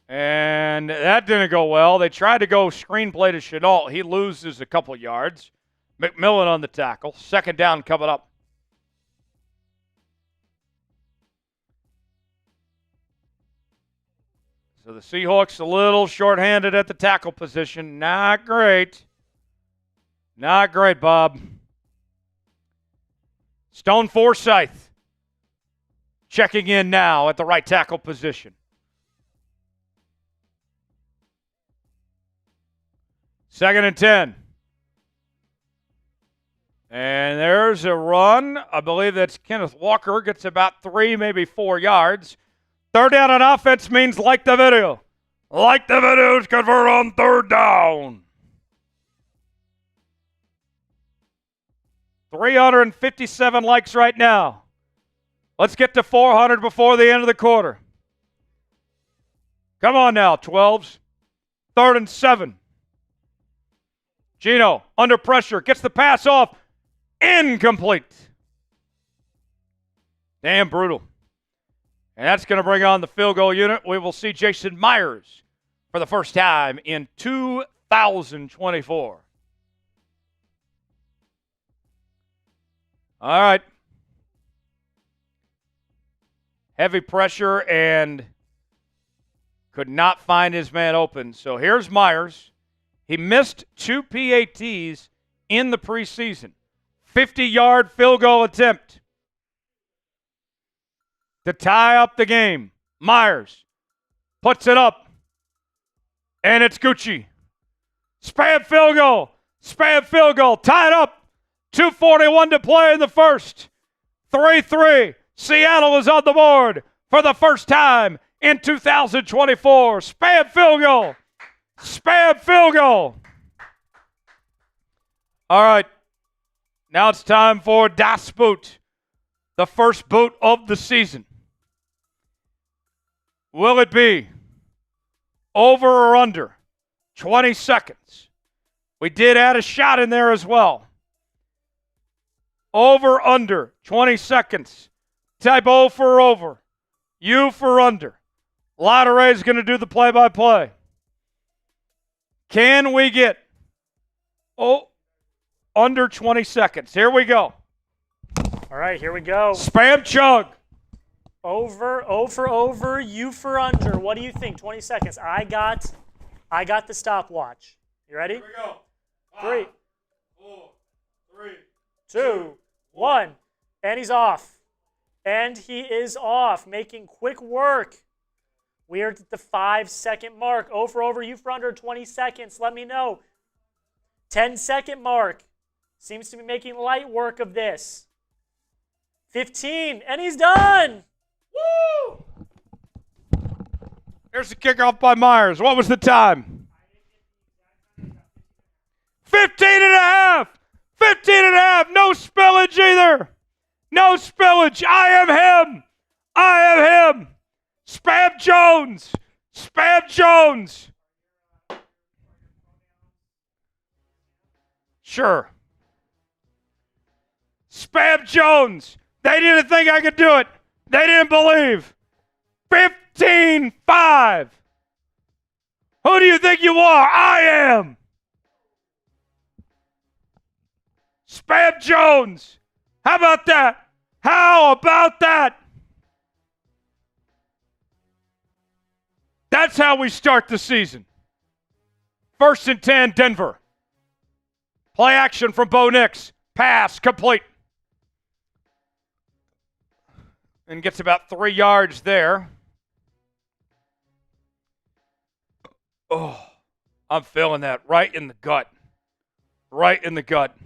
And that didn't go well. They tried to go screenplay to Chenault. He loses a couple yards. McMillan on the tackle. Second down coming up. So the Seahawks a little shorthanded at the tackle position. Not great. Not great, Bob. Stone Forsythe checking in now at the right tackle position. Second and 10. And there's a run. I believe that's Kenneth Walker. Gets about 3, maybe 4 yards. Third down on offense means like the video. Like the videos, convert on third down. 357 likes right now. Let's get to 400 before the end of the quarter. Come on now, 12s. 3rd and 7. Geno, under pressure, gets the pass off. Incomplete. Damn brutal. And that's going to bring on the field goal unit. We will see Jason Myers for the first time in 2024. All right. Heavy pressure and could not find his man open. So here's Myers. He missed 2 PATs in the preseason. 50-yard field goal attempt to tie up the game. Myers puts it up, and it's Gucci. Spam field goal. Spam field goal. Tied up. 2:41 to play in the first. 3-3. Seattle is on the board for the first time in 2024. Spam field goal. Spam field goal. All right. Now it's time for Das Boot, the first boot of the season. Will it be over or under 20 seconds? We did add a shot in there as well. Over, under, 20 seconds. Type O for over. U for under. Lottery is going to do the play-by-play. Can we get under 20 seconds? Here we go. All right, here we go. Spam chug. Over, O for over, U for under. What do you think? 20 seconds. I got the stopwatch. You ready? Here we go. 3, 4, 3, 2, 1. And he's off. And he is off, making quick work. We are at the 5-second mark. O for over, U for under, 20 seconds. Let me know. 10-second mark. Seems to be making light work of this. 15, and he's done. Woo! There's the kickoff by Myers. What was the time? 15 and a half. 15 and a half. No spillage either. No spillage. I am him. I am him. Spam Jones. Spam Jones. Sure. Spam Jones. They didn't think I could do it. They didn't believe. 15-5. Who do you think you are? I am. Spam Jones. How about that? How about that? That's how we start the season. 1st and 10, Denver. Play action from Bo Nix. Pass complete. And gets about 3 yards there. Oh, I'm feeling that right in the gut. Right in the gut.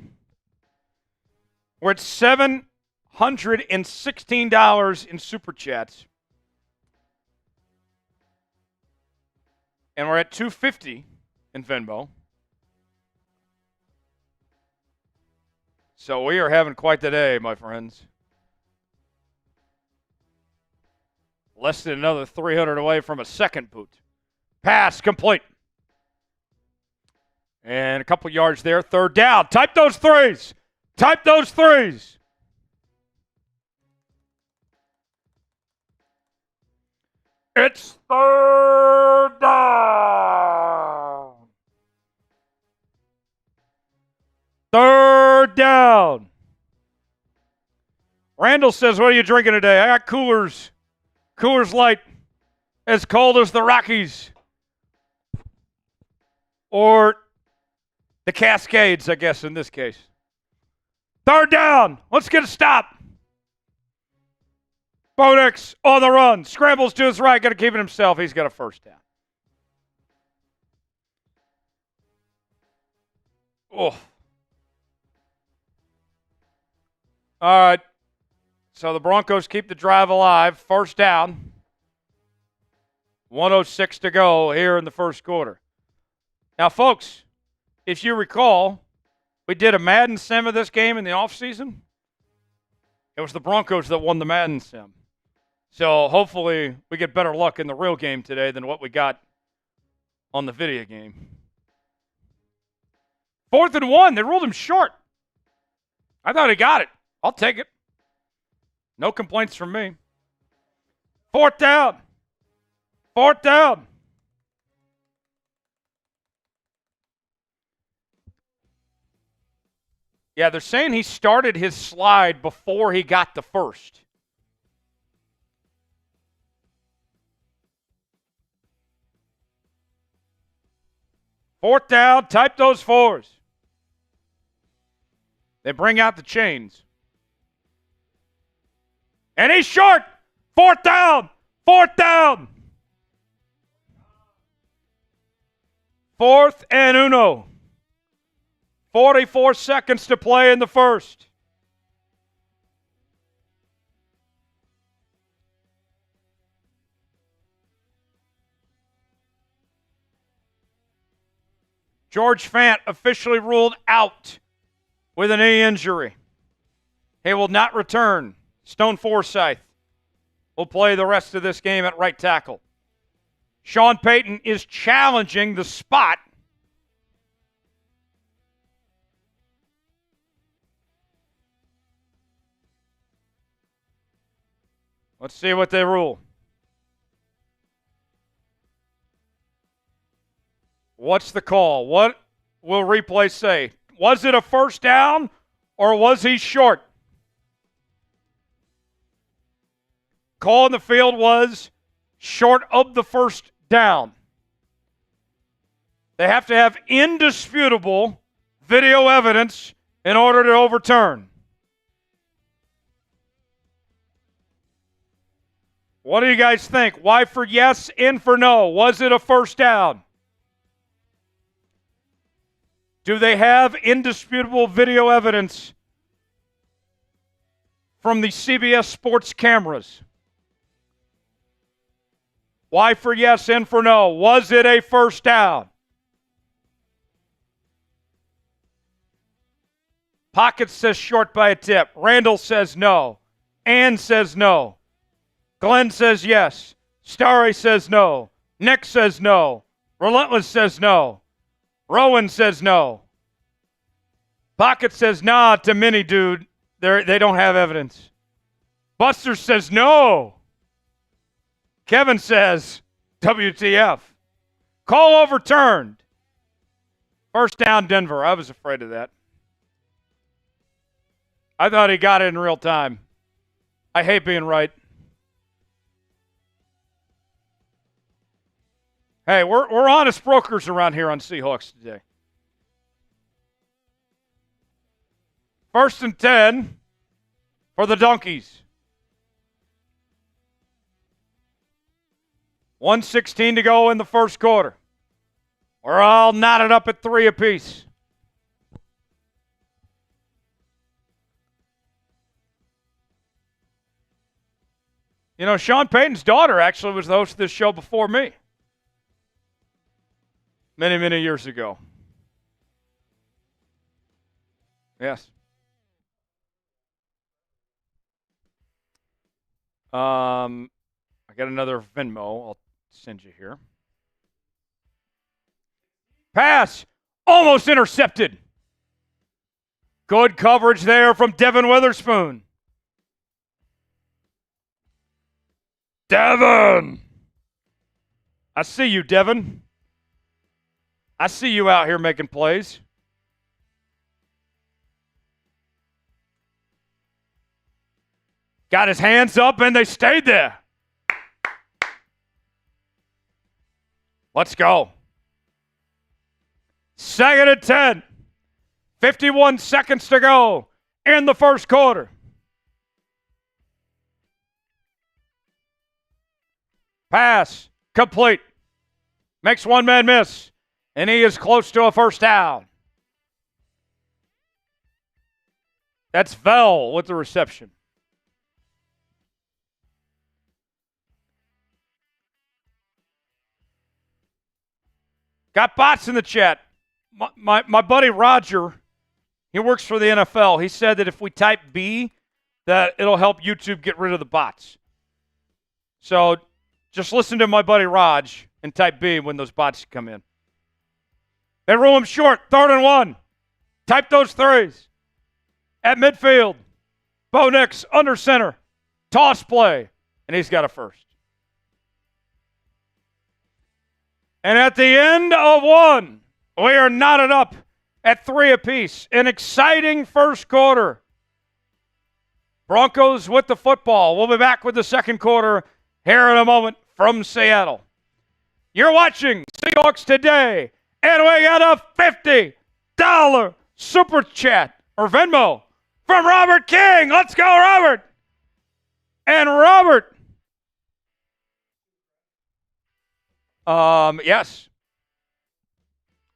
We're at $716 in Super Chats. And we're at $250 in Venmo. So we are having quite the day, my friends. Less than another 300 away from a second boot. Pass complete. And a couple yards there. 3rd down. Type those threes. Type those threes. It's 3rd down. 3rd down. Randall says, what are you drinking today? I got Coolers. Coors Light. As cold as the Rockies. Or the Cascades, I guess, in this case. 3rd down. Let's get a stop. Bo Nix on the run. Scrambles to his right. Got to keep it himself. He's got a 1st down. Oh. All right. So the Broncos keep the drive alive. 1st down. 1:06 to go here in the first quarter. Now, folks, if you recall, we did a Madden sim of this game in the offseason. It was the Broncos that won the Madden sim. So hopefully we get better luck in the real game today than what we got on the video game. 4th and 1. They ruled him short. I thought he got it. I'll take it. No complaints from me. 4th down. 4th down. Yeah, they're saying he started his slide before he got the first. Fourth down, type those fours. They bring out the chains. And he's short. 4th down. 4th down. 4th and 1. 44 seconds to play in the first. George Fant officially ruled out with a knee injury. He will not return. Stone Forsythe will play the rest of this game at right tackle. Sean Payton is challenging the spot. Let's see what they rule. What's the call? What will replay say? Was it a first down or was he short? Call in the field was short of the first down. They have to have indisputable video evidence in order to overturn. What do you guys think? Y for yes, N for no. Was it a first down? Do they have indisputable video evidence from the CBS Sports cameras? Y for yes, N for no. Was it a first down? Pocket says short by a tip. Randall says no. Ann says no. Glenn says yes. Starry says no. Nick says no. Relentless says no. Rowan says no. Pocket says nah to Mini Dude. They don't have evidence. Buster says no. Kevin says WTF. Call overturned. First down, Denver. I was afraid of that. I thought he got it in real time. I hate being right. Hey, we're honest brokers around here on Seahawks today. 1st and 10 for the Donkeys. 1:16 to go in the first quarter. We're all knotted up at 3 apiece. You know, Sean Payton's daughter actually was the host of this show before me. Many, many years ago. Yes. I got another Venmo I'll send you here. Pass. Almost intercepted. Good coverage there from Devon Witherspoon. Devon! I see you, Devon. I see you out here making plays. Got his hands up, and they stayed there. Let's go. 2nd and 10. 51 seconds to go in the first quarter. Pass. Complete. Makes one man miss. And he is close to a first down. That's Vell with the reception. Got bots in the chat. My buddy Roger, he works for the NFL. He said that if we type B, that it'll help YouTube get rid of the bots. So just listen to my buddy Raj and type B when those bots come in. They rule him short, 3rd and 1. Type those threes. At midfield, Bo Nix under center. Toss play, and he's got a first. And at the end of 1, we are knotted up at 3 apiece. An exciting first quarter. Broncos with the football. We'll be back with the second quarter here in a moment from Seattle. You're watching Seahawks Today, and we got a $50 Super Chat or Venmo from Robert King. Let's go, Robert. And Robert, yes.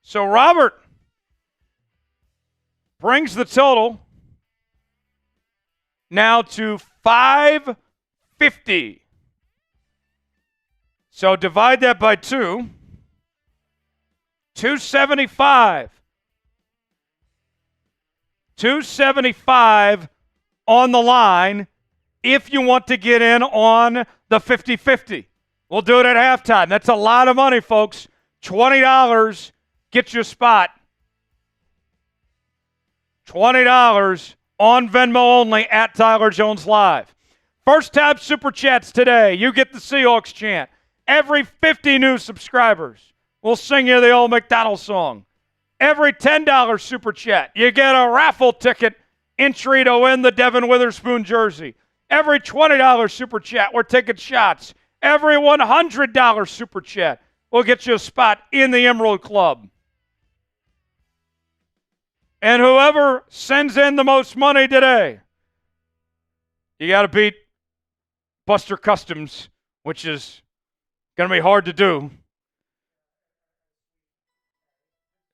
So Robert brings the total now to $550. So divide that by 2. $275. $275 on the line if you want to get in on the 50-50. We'll do it at halftime. That's a lot of money, folks. $20 gets you a spot. $20 on Venmo only at Tyler Jones Live. First time Super Chats today. You get the Seahawks chant. Every 50 new subscribers, we'll sing you the old Macdonald song. Every $10 Super Chat, you get a raffle ticket entry to win the Devon Witherspoon jersey. Every $20 Super Chat, we're taking shots. Every $100 Super Chat, we'll get you a spot in the Emerald Club. And whoever sends in the most money today, you got to beat Buster Customs, which is going to be hard to do.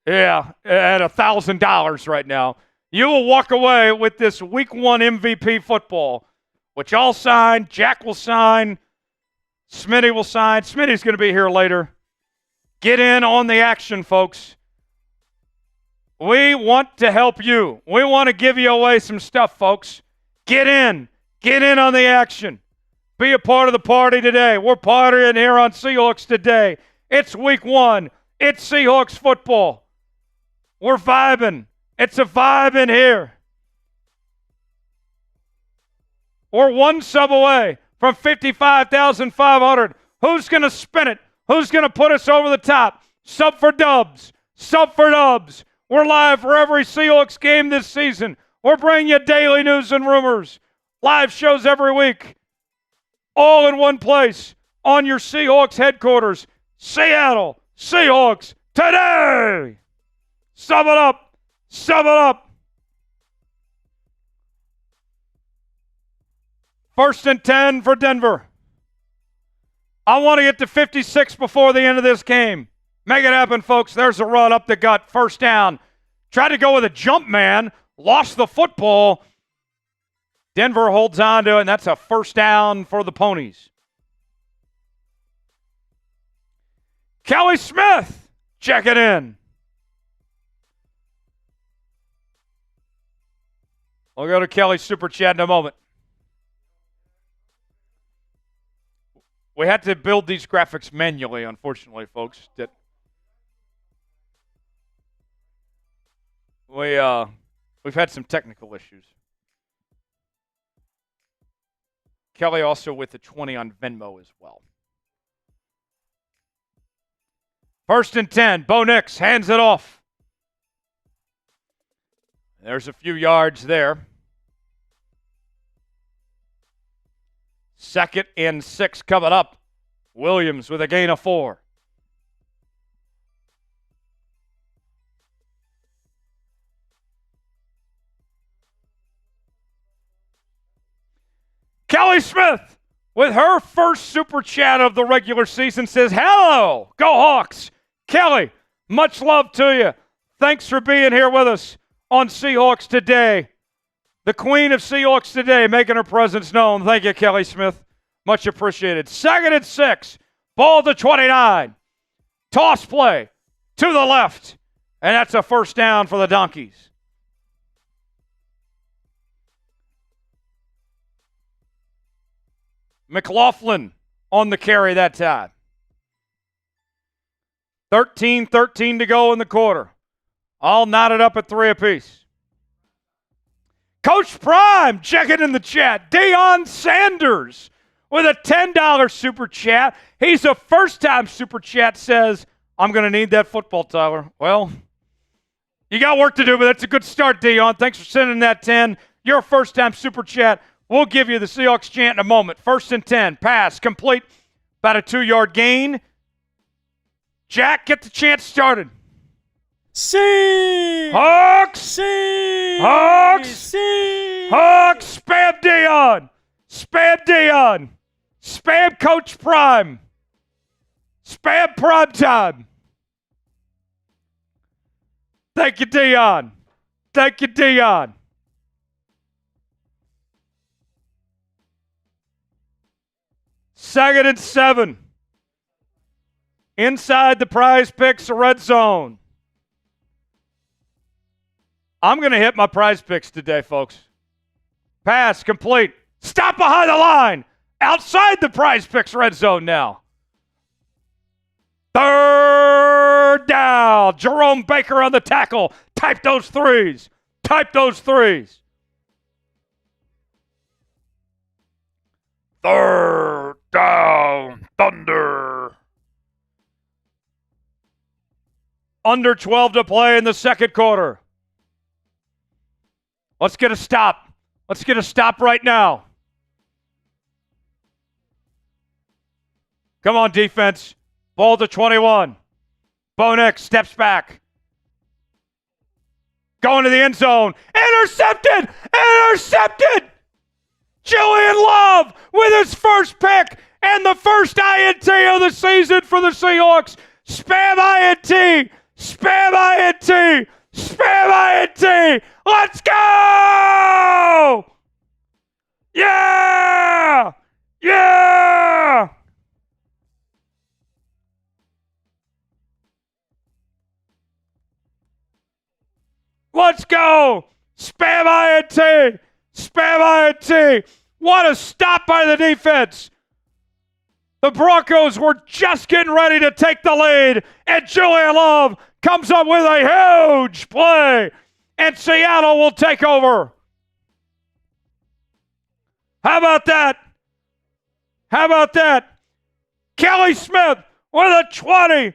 Yeah, at $1,000 right now. You will walk away with this Week 1 MVP football, which I'll sign, Jack will sign, Smitty will sign. Smitty's going to be here later. Get in on the action, folks. We want to help you. We want to give you away some stuff, folks. Get in. Get in on the action. Be a part of the party today. We're partying here on Seahawks Today. It's Week 1. It's Seahawks football. We're vibing. It's a vibe in here. We're one sub away from 55,500. Who's going to spin it? Who's going to put us over the top? Sub for dubs. Sub for dubs. We're live for every Seahawks game this season. We're bringing you daily news and rumors. Live shows every week. All in one place on your Seahawks headquarters. Seattle Seahawks Today. Sub it up. Sub it up. 1st and 10 for Denver. I want to get to 56 before the end of this game. Make it happen, folks. There's a run up the gut. 1st down. Tried to go with a jump man. Lost the football. Denver holds on to it, and that's a 1st down for the Ponies. Kelly Smith, check it in. We'll go to Kelly's Super Chat in a moment. We had to build these graphics manually, unfortunately, folks. We've had some technical issues. Kelly also with the 20 on Venmo as well. 1st and 10. Bo Nix hands it off. There's a few yards there. 2nd and 6 coming up. Williams with a gain of 4. Kelly Smith, with her first Super Chat of the regular season, says, hello, go Hawks. Kelly, much love to you. Thanks for being here with us on Seahawks Today. The queen of Seahawks Today making her presence known. Thank you, Kelly Smith. Much appreciated. 2nd and 6, ball to 29. Toss play to the left, and that's a 1st down for the Donkeys. McLaughlin on the carry that time. 13 to go in the quarter. All knotted up at 3 apiece. Coach Prime checking in the chat. Deion Sanders with a $10 super chat. He's a first-time super chat, says, I'm going to need that football, Tyler. Well, you got work to do, but that's a good start, Deion. Thanks for sending that 10. You're a first-time super chat. We'll give you the Seahawks chant in a moment. 1st and 10. Pass. Complete. About a 2-yard gain. Jack, get the chant started. Seahawks! Hawks! Hawks! Spam Deion! Spam Deion! Spam Coach Prime! Spam Prime Time! Thank you, Deion. Thank you, Deion. Second and 7. Inside the Prize Picks red zone. I'm going to hit my Prize Picks today, folks. Pass complete. Stop behind the line. Outside the Prize Picks red zone now. 3rd down. Jerome Baker on the tackle. Type those threes. Type those threes. 3rd down. Thunder. Under 12 to play in the second quarter. Let's get a stop. Let's get a stop right now. Come on, defense. Ball to 21. Bo Nix steps back. Going to the end zone. Intercepted! Intercepted! Julian Love with his first pick and the first INT of the season for the Seahawks. Spam INT! Spam INT! Spam INT! Let's go! Yeah! Yeah! Let's go! Spam INT! Spam INT! What a stop by the defense! The Broncos were just getting ready to take the lead, and Julian Love comes up with a huge play, and Seattle will take over. How about that? How about that? Kelly Smith with a $20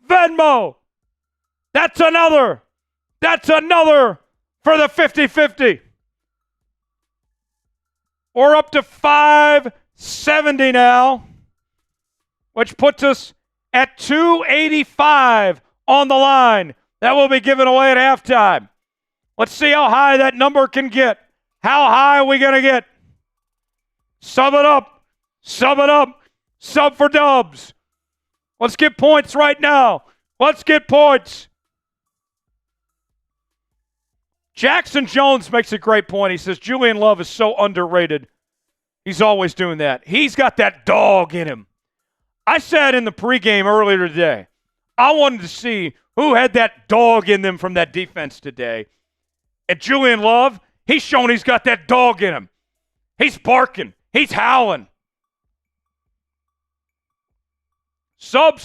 Venmo. That's another. That's another for the 50-50. We're up to 570 now, which puts us at 285 on the line. That will be given away at halftime. Let's see how high that number can get. How high are we going to get? Sum it up. Sum it up. Sub for dubs. Let's get points right now. Let's get points. Jaxon Jones makes a great point. He says Julian Love is so underrated. He's always doing that. He's got that dog in him. I said in the pregame earlier today, I wanted to see who had that dog in them from that defense today. And Julian Love, he's shown he's got that dog in him. He's barking. He's howling. Sub.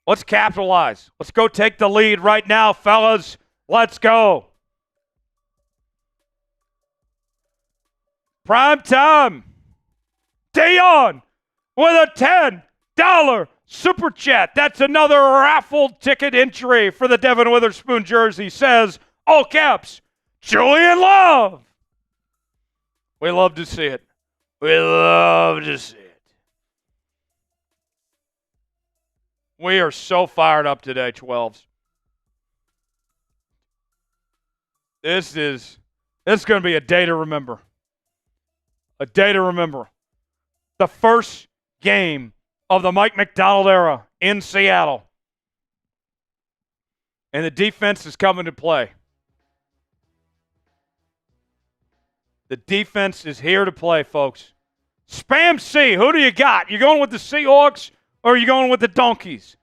Let's capitalize. Let's go take the lead right now, fellas. Let's go. Prime time. Deion with a $10 super chat. That's another raffle ticket entry for the Devon Witherspoon jersey. Says, all caps, Julian Love. We love to see it. We love to see it. We are so fired up today, 12s. This is going to be a day to remember. A day to remember. The first game of the Mike Macdonald era in Seattle. And the defense is coming to play. The defense is here to play, folks. Spam C. Who do you got? You going with the Seahawks or are you going with the Donkeys?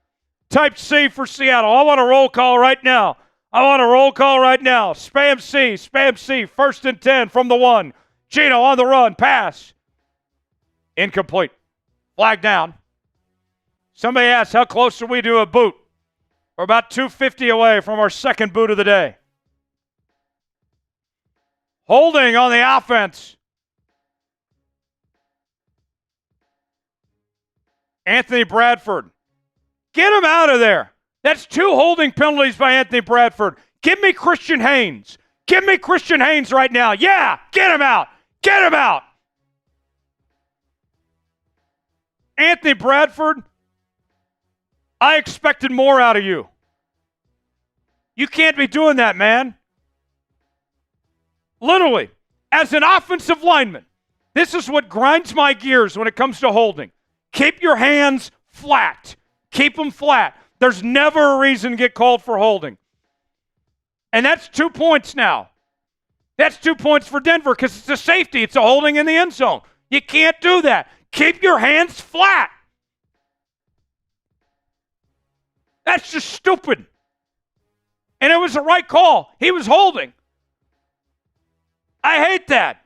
Type C for Seattle. I want a roll call right now. I want a roll call right now. Spam C, 1st and 10 from the 1. Geno on the run, pass. Incomplete. Flag down. Somebody asked, how close are we to a boot? We're about 250 away from our second boot of the day. Holding on the offense. Anthony Bradford. Get him out of there. That's 2 holding penalties by Anthony Bradford. Give me Christian Haynes. Give me Christian Haynes right now. Yeah, get him out. Get him out. Anthony Bradford, I expected more out of you. You can't be doing that, man. Literally, as an offensive lineman, this is what grinds my gears when it comes to holding. Keep your hands flat. Keep them flat. There's never a reason to get called for holding. And that's 2 points now. That's 2 points for Denver because it's a safety. It's a holding in the end zone. You can't do that. Keep your hands flat. That's just stupid. And it was the right call. He was holding. I hate that.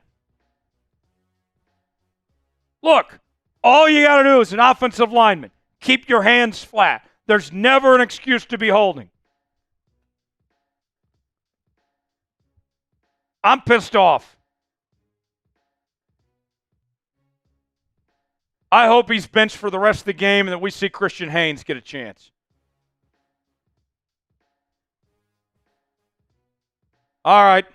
Look, all you got to do as an offensive lineman, keep your hands flat. There's never an excuse to be holding. I'm pissed off. I hope he's benched for the rest of the game and that we see Christian Haynes get a chance. All right.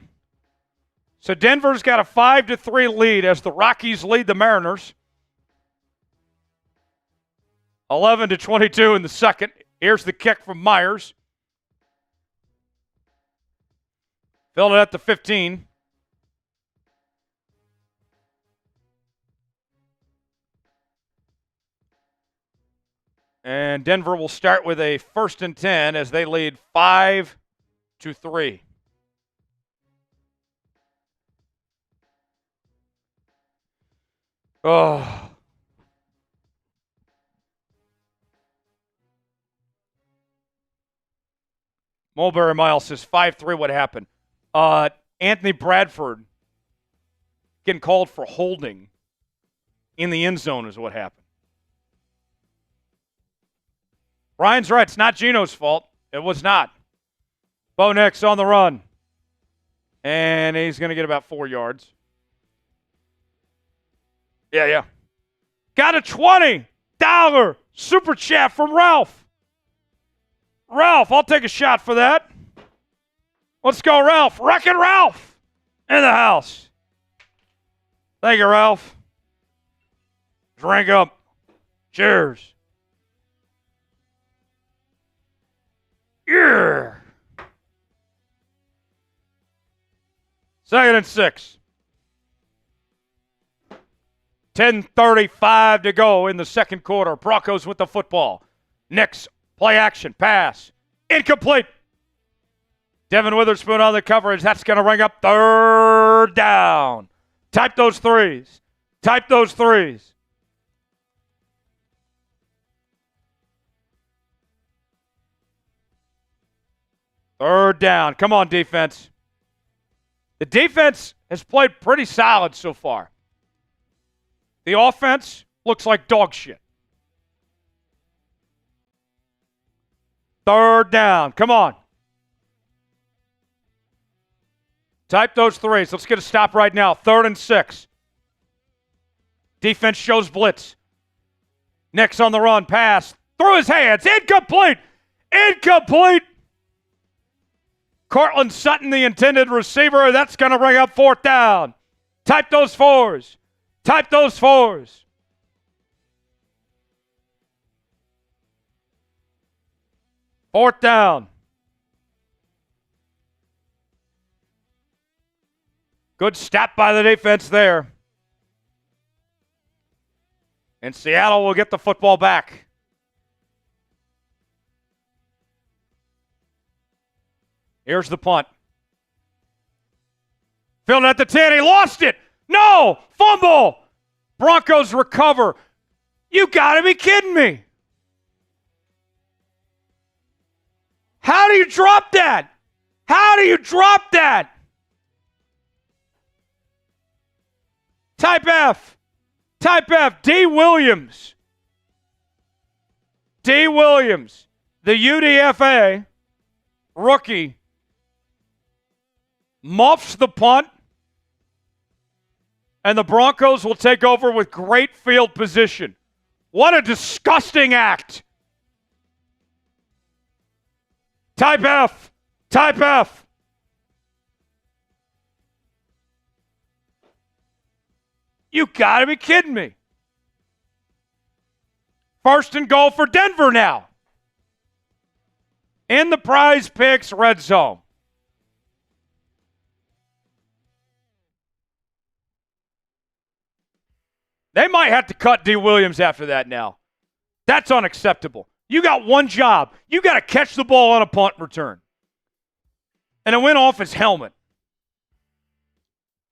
So Denver's got a 5-3 lead as the Rockies lead the Mariners. 11-22 in the second. Here's the kick from Myers. Filled it at the 15. And Denver will start with a 1st and 10 as they lead 5-3. Oh. Mulberry Miles says 5-3. What happened? Anthony Bradford getting called for holding in the end zone is what happened. Ryan's right. It's not Geno's fault. It was not. Bo Nix on the run. And he's going to get about 4 yards. Yeah. Got a $20 super chat from Ralph. Ralph, I'll take a shot for that. Let's go, Ralph. Wrecking Ralph in the house. Thank you, Ralph. Drink up. Cheers. Yeah. 2nd and 6. 10:35 to go in the second quarter. Broncos with the football. Nix, play action, pass. Incomplete. Devon Witherspoon on the coverage. That's going to ring up 3rd down. Type those threes. Type those threes. Third down. Come on, defense. The defense has played pretty solid so far. The offense looks like dog shit. 3rd down. Come on. Type those threes. Let's get a stop right now. 3rd and 6. Defense shows blitz. Nix on the run. Pass. Through his hands. Incomplete. Incomplete. Courtland Sutton, the intended receiver. That's going to bring up 4th down. Type those 4s. Type those 4s. Fourth down. Good stop by the defense there. And Seattle will get the football back. Here's the punt. Fielding at the 10. He lost it. No! Fumble! Broncos recover. You got to be kidding me. How do you drop that? How do you drop that? Type F. Type F. D. Williams. D. Williams, the UDFA rookie, muffs the punt, and the Broncos will take over with great field position. What a disgusting act. Type F. Type F. You got to be kidding me. First and goal for Denver now. In the Prize Picks red zone. They might have to cut D. Williams after that now. That's unacceptable. You got one job. You got to catch the ball on a punt return. And it went off his helmet.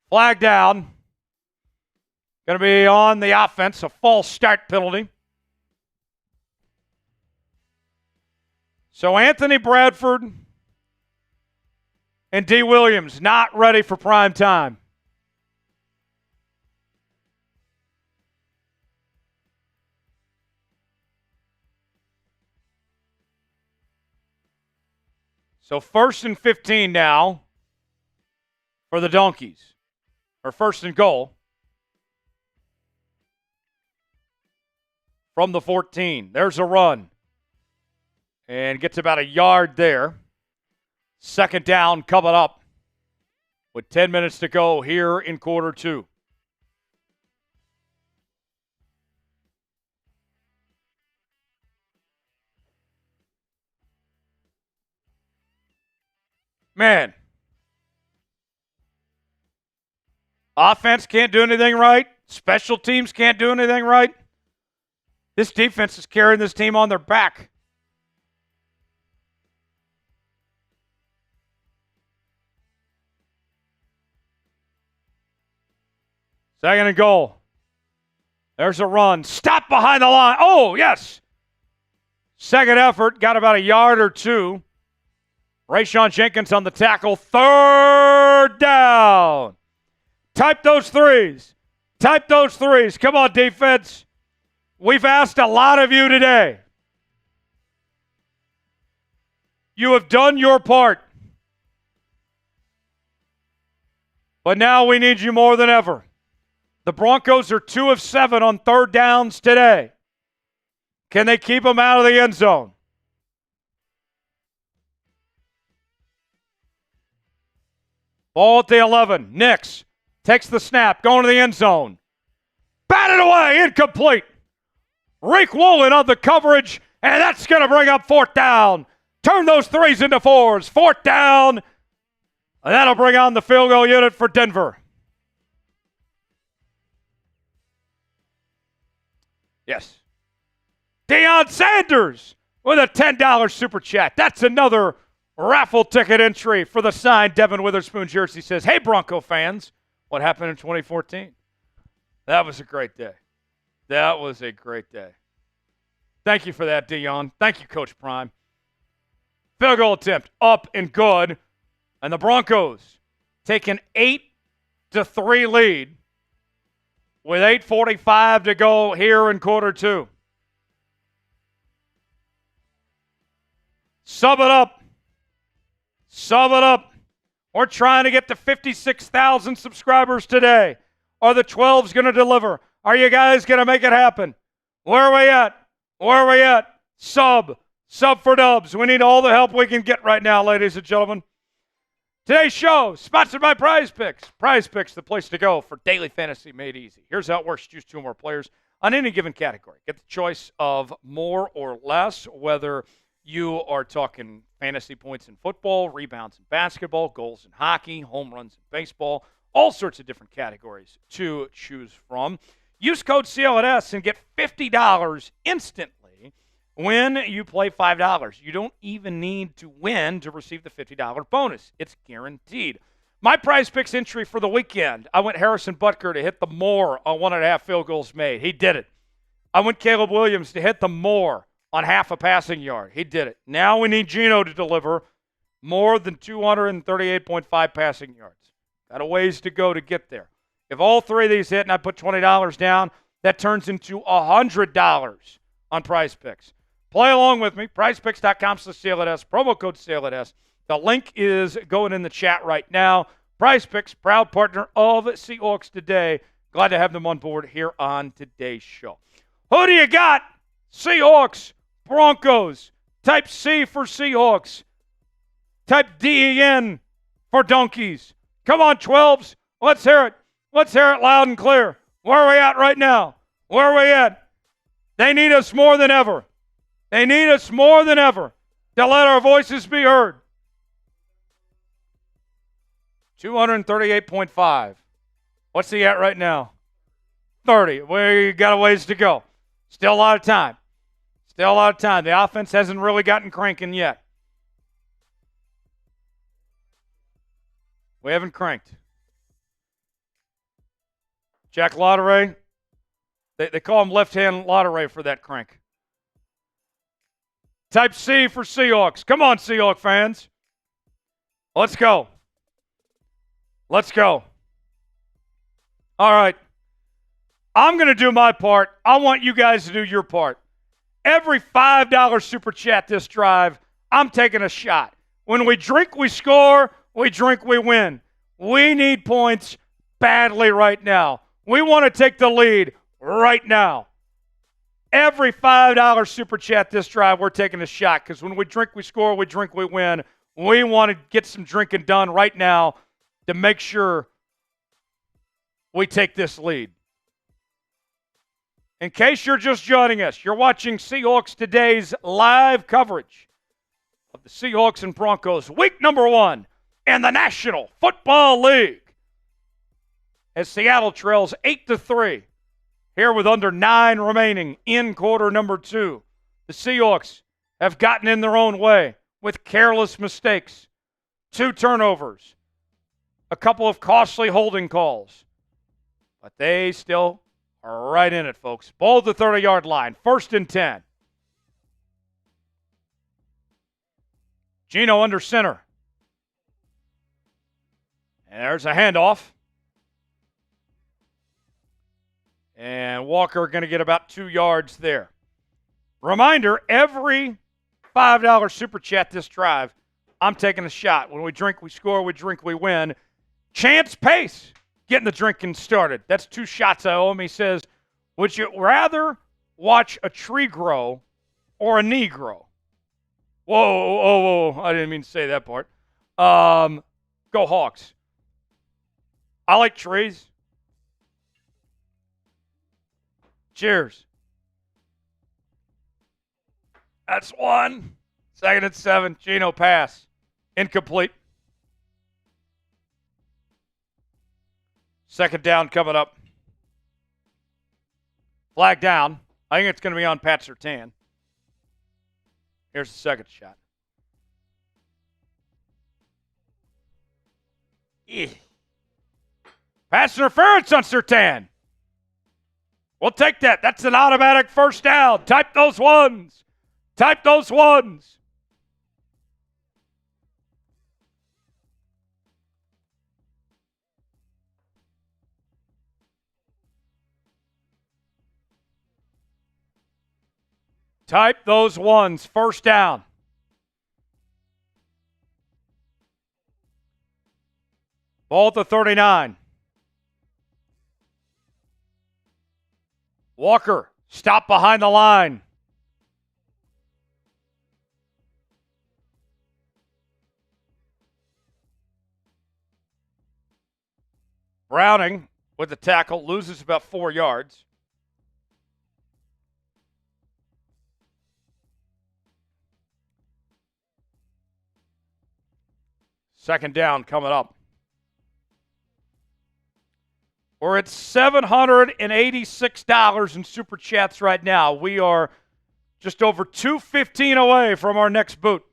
Flag down. Going to be on the offense, a false start penalty. So Anthony Bradford and D. Williams not ready for prime time. So 1st and 15 now for the Donkeys. Or 1st and goal from the 14. There's a run. And gets about a yard there. 2nd down coming up with 10 minutes to go here in quarter 2. Man. Offense can't do anything right. Special teams can't do anything right. This defense is carrying this team on their back. Second and goal. There's a run. Stop behind the line. Oh, yes. Second effort. Got about a yard or two. Rayshawn Jenkins on the tackle. 3rd down. Type those threes. Type those threes. Come on, defense. We've asked a lot of you today. You have done your part. But now we need you more than ever. The Broncos are 2 of 7 on 3rd downs today. Can they keep them out of the end zone? Ball at the 11. Nix takes the snap, going to the end zone. Batted away, incomplete. Riq Woolen on the coverage, and that's going to bring up 4th down. Turn those threes into 4s. 4th down, and that'll bring on the field goal unit for Denver. Yes. Deion Sanders with a $10 super chat. That's another raffle ticket entry for the signed Devon Witherspoon jersey. Says, hey, Bronco fans, what happened in 2014? That was a great day. That was a great day. Thank you for that, Deion. Thank you, Coach Prime. Field goal attempt up and good. And the Broncos take an 8-3 lead with 8:45 to go here in quarter 2. Sub it up. Sub it up. We're trying to get to 56,000 subscribers today. Are the 12s going to deliver? Are you guys going to make it happen? Where are we at? Where are we at? Sub for dubs. We need all the help we can get right now, ladies and gentlemen. Today's show, sponsored by Prize Picks. Prize Picks, the place to go for daily fantasy made easy. Here's how it works. Choose 2 or more players on any given category. Get the choice of more or less, whether you are talking fantasy points in football, rebounds in basketball, goals in hockey, home runs in baseball, all sorts of different categories to choose from. Use code CLNS and get $50 instantly when you play $5. You don't even need to win to receive the $50 bonus. It's guaranteed. My Prize Picks entry for the weekend, I went Harrison Butker to hit the more on 1.5 field goals made. He did it. I went Caleb Williams to hit the more on half a passing yard. He did it. Now we need Geno to deliver more than 238.5 passing yards. Got a ways to go to get there. If all three of these hit and I put $20 down, that turns into $100 on Prize Picks. Play along with me. PrizePicks.com/SailItS. Promo code SailItS. The link is going in the chat right now. Prize Picks, proud partner of Seahawks Today. Glad to have them on board here on today's show. Who do you got? Seahawks, Broncos. Type C for Seahawks. Type DEN for Donkeys. Come on, 12s. Let's hear it. Let's hear it loud and clear. Where are we at right now? Where are we at? They need us more than ever. They need us more than ever to let our voices be heard. 238.5. What's he at right now? 30. We got a ways to go. Still a lot of time. Still a lot of time. The offense hasn't really gotten cranking yet. We haven't cranked. Jack Lotteray, they call him left-hand Lotteray for that crank. Type C for Seahawks. Come on, Seahawks fans. Let's go. Let's go. All right. I'm going to do my part. I want you guys to do your part. Every $5 super chat this drive, I'm taking a shot. When we drink, we score. We drink, we win. We need points badly right now. We want to take the lead right now. Every $5 super chat this drive, we're taking a shot because when we drink, we score. We drink, we win. We want to get some drinking done right now to make sure we take this lead. In case you're just joining us, you're watching Seahawks Today's live coverage of the Seahawks and Broncos, week number 1 in the National Football League. As Seattle trails 8-3, here with under 9 remaining in quarter number 2. The Seahawks have gotten in their own way with careless mistakes, 2 turnovers, a couple of costly holding calls. But they still are right in it, folks. Ball at the 30-yard line, 1st and 10. Geno under center. And there's a handoff. And Walker going to get about 2 yards there. Reminder, every $5 super chat this drive, I'm taking a shot. When we drink, we score. We drink, we win. Chance Pace getting the drinking started. That's 2 shots I owe him. He says, would you rather watch a tree grow or a knee grow? Whoa. I didn't mean to say that part. Go Hawks. I like trees. Cheers. That's 1. 2nd and 7. Geno pass. Incomplete. 2nd down coming up. Flag down. I think it's going to be on Pat Surtain. Here's the 2nd shot. Pass interference on Surtain. We'll take that. That's an automatic 1st down. Type those ones. Type those ones. Type those ones. 1st down. Ball at the 39. Walker, stop behind the line. Browning with the tackle, loses about 4 yards. Second down coming up. We're at $786 in Super Chats right now. We are just over $215 away from our next boot.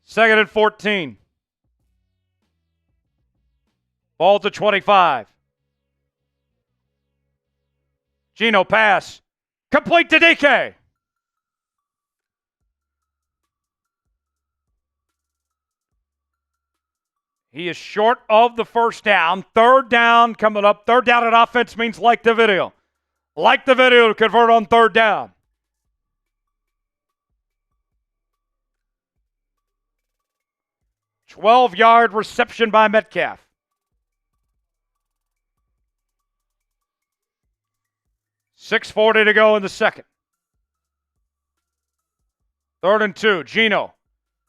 2nd and 14. Ball to 25. Geno pass. Complete to DK. He is short of the first down. Third down coming up. Third down at offense means like the video. Like the video to convert on third down. "12-yard reception by Metcalf. $6:40 to go in the second. 3rd and 2. Geno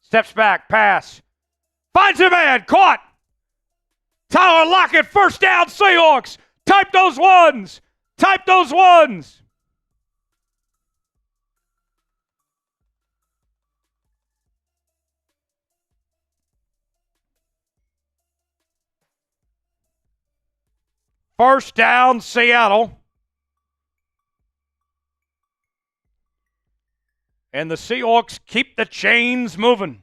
steps back, pass. Finds a man, caught. Tyler Lockett, first down, Seahawks. Type those ones. Type those ones. First down, Seattle. And the Seahawks keep the chains moving.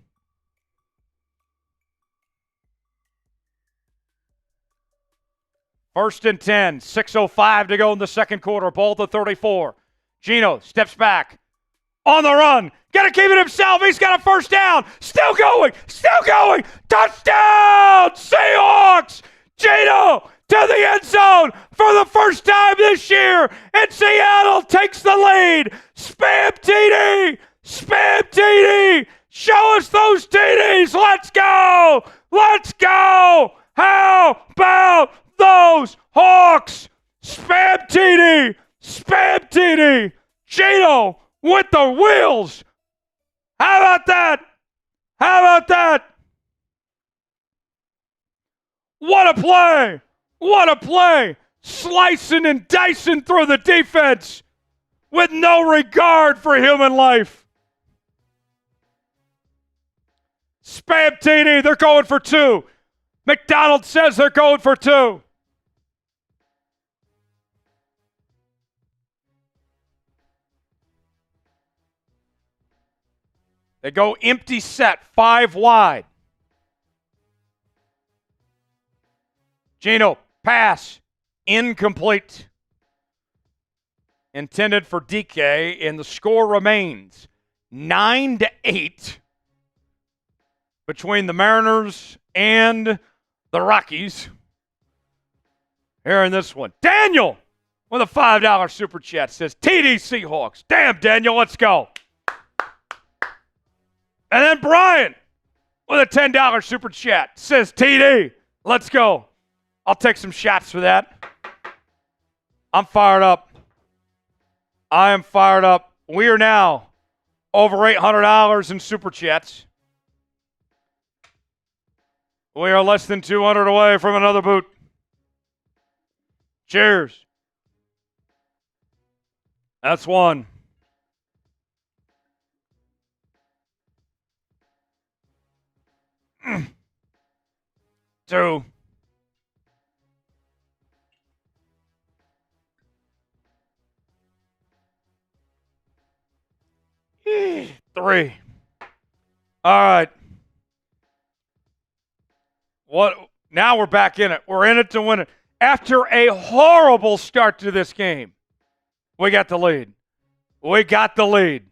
First and 10, 6:05 to go in the second quarter. Ball to 34. Geno steps back. On the run. Got to keep it himself. He's got a first down. Still going. Still going. Touchdown, Seahawks. Geno to the end zone for the first time this year. And Seattle takes the lead. Spam TD. Spam TD. Show us those TDs. Let's go. Let's go. How about those Hawks? Spam TD. Spam TD. Geno with the wheels. How about that? How about that? What a play. What a play. Slicing and dicing through the defense with no regard for human life. Spam TD. They're going for 2. Macdonald says they're going for 2. They go empty set, 5 wide. Geno, pass, incomplete. Intended for DK, and the score remains 9-8 between the Mariners and the Rockies. Here in this one. Daniel with a $5 super chat says, TD Seahawks. Damn, Daniel, let's go. And then Brian with a $10 super chat says, TD, let's go. I'll take some shots for that. I'm fired up. I am fired up. We are now over $800 in super chats. We are less than 200 away from another boot. Cheers. That's one. Two. Three. All right. What? Now we're back in it. We're in it to win it. After a horrible start to this game, we got the lead. We got the lead.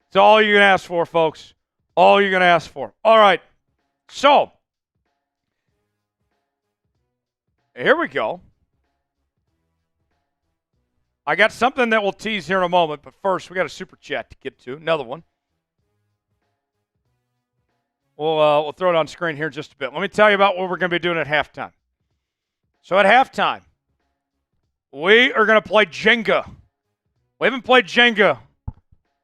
It's all you can ask for, folks. All you can ask for. All right. So, here we go. I got something that we'll tease here in a moment, but first we got a super chat to get to. Another one. We'll throw it on screen here in just a bit. Let me tell you about what we're going to be doing at halftime. So at halftime, we are going to play Jenga. We haven't played Jenga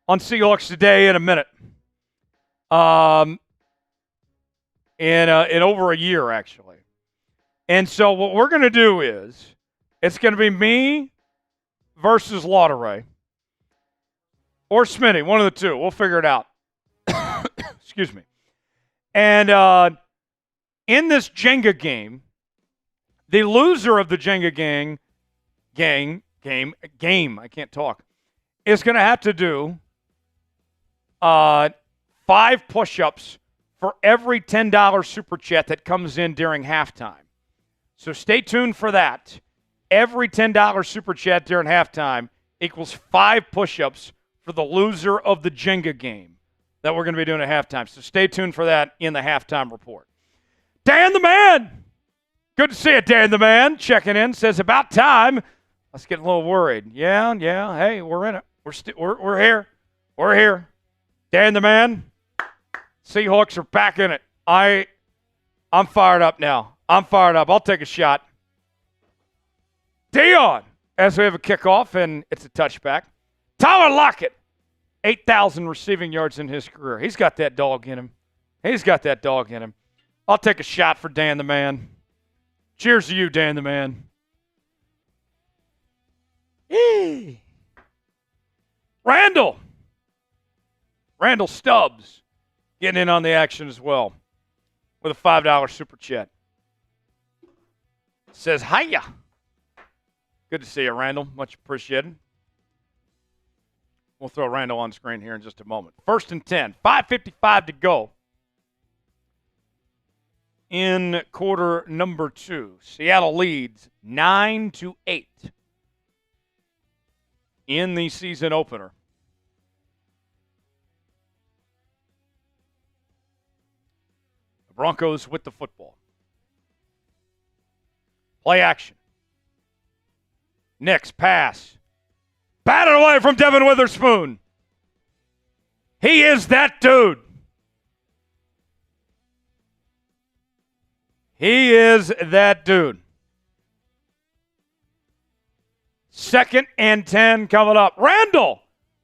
on Seahawks Today in a minute. In over a year, actually. And so what we're going to do is, it's going to be me versus Lauderay. Or Smitty, one of the two. We'll figure it out. Excuse me. And in this Jenga game, the loser of the Jenga game, I can't talk, is going to have to do 5 push-ups for every $10 super chat that comes in during halftime. So stay tuned for that. Every $10 super chat during halftime equals 5 push-ups for the loser of the Jenga game that we're going to be doing at halftime. So stay tuned for that in the halftime report. Dan the Man. Good to see you, Dan the Man. Checking in. Says, about time. I was getting a little worried. Yeah. Hey, we're in it. We're here. We're here. Dan the Man. Seahawks are back in it. I'm fired up now. I'm fired up. I'll take a shot. Dion, as we have a kickoff, and it's a touchback. Tyler Lockett, 8,000 receiving yards in his career. He's got that dog in him. I'll take a shot for Dan the Man. Cheers to you, Dan the Man. Eee. Randall Stubbs getting in on the action as well with a $5 super chat. Says, hiya. Good to see you, Randall. Much appreciated. We'll throw Randall on screen here in just a moment. 1st and 10. 5:55 to go in quarter number 2. Seattle leads 9-8 in the season opener. The Broncos with the football. Play action. Nix pass. Batted away from Devon Witherspoon. He is that dude. He is that dude. 2nd and 10 coming up. Randall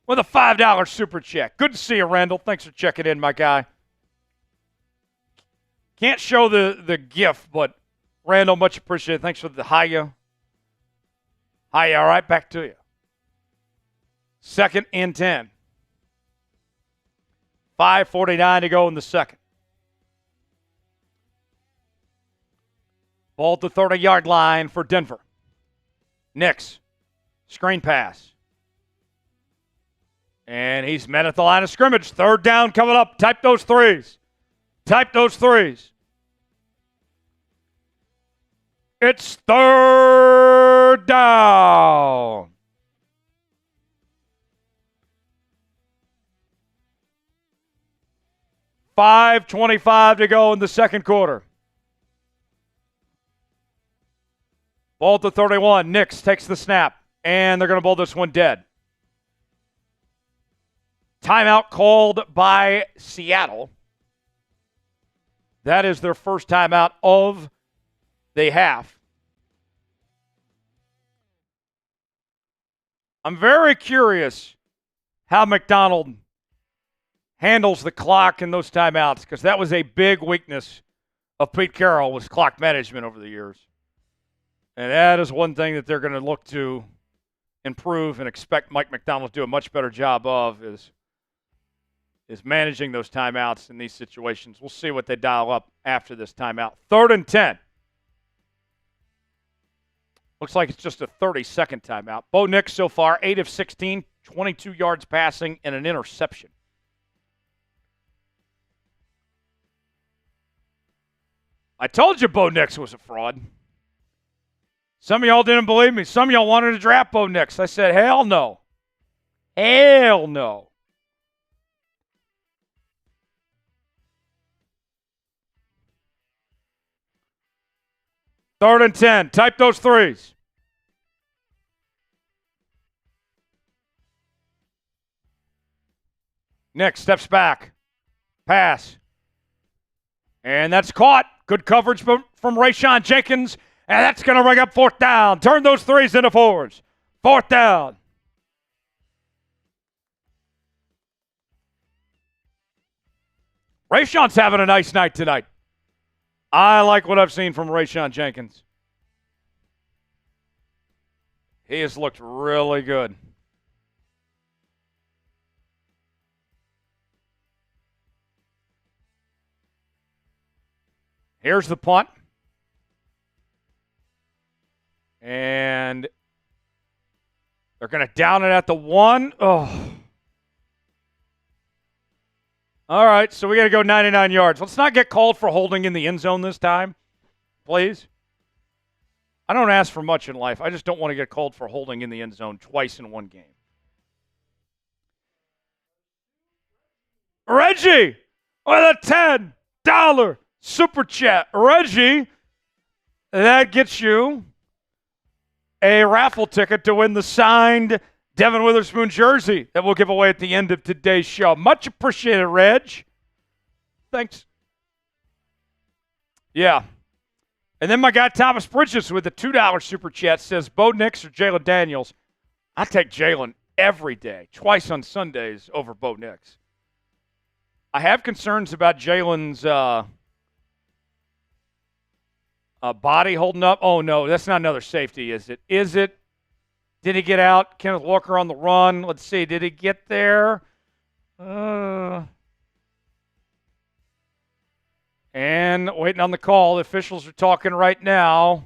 with a $5 super check. Good to see you, Randall. Thanks for checking in, my guy. Can't show the GIF, but Randall, much appreciated. Thanks for the hiya. Hiya, all right, back to you. 2nd and 10. 5:49 to go in the second. Ball at the 30-yard line for Denver. Nix. Screen pass. And he's met at the line of scrimmage. 3rd down coming up. Type those threes. It's 3rd down. $5:25 to go in the second quarter. Ball at the 31. Nix takes the snap, and they're going to bowl this one dead. Timeout called by Seattle. That is their first timeout of the half. I'm very curious how Macdonald handles the clock in those timeouts, because that was a big weakness of Pete Carroll, was clock management over the years. And that is one thing that they're going to look to improve and expect Mike Macdonald to do a much better job of is managing those timeouts in these situations. We'll see what they dial up after this timeout. 3rd and 10. Looks like it's just a 30-second timeout. Bo Nix so far, 8 of 16, 22 yards passing, and an interception. I told you Bo Nix was a fraud. Some of y'all didn't believe me. Some of y'all wanted to draft Bo Nix. I said, hell no. Hell no. Third and 10. Type those threes. Nix steps back. Pass. And that's caught. Good coverage from Rayshawn Jenkins. And that's going to bring up 4th down. Turn those threes into 4s. 4th down. Rayshawn's having a nice night tonight. I like what I've seen from Rayshawn Jenkins. He has looked really good. Here's the punt. And they're going to down it at the 1. Oh. All right, so we got to go 99 yards. Let's not get called for holding in the end zone this time, please. I don't ask for much in life. I just don't want to get called for holding in the end zone twice in one game. Reggie with a $10 Super Chat. Reggie, that gets you a raffle ticket to win the signed Devon Witherspoon jersey that we'll give away at the end of today's show. Much appreciated, Reg. Thanks. Yeah. And then my guy Thomas Bridges with the $2 Super Chat says, Bo Nix or Jalen Daniels? I take Jalen every day, twice on Sundays over Bo Nix. I have concerns about Jalen's body holding up. Oh, no, that's not another safety, is it? Is it? Did he get out? Kenneth Walker on the run. Let's see. Did he get there? And waiting on the call. The officials are talking right now.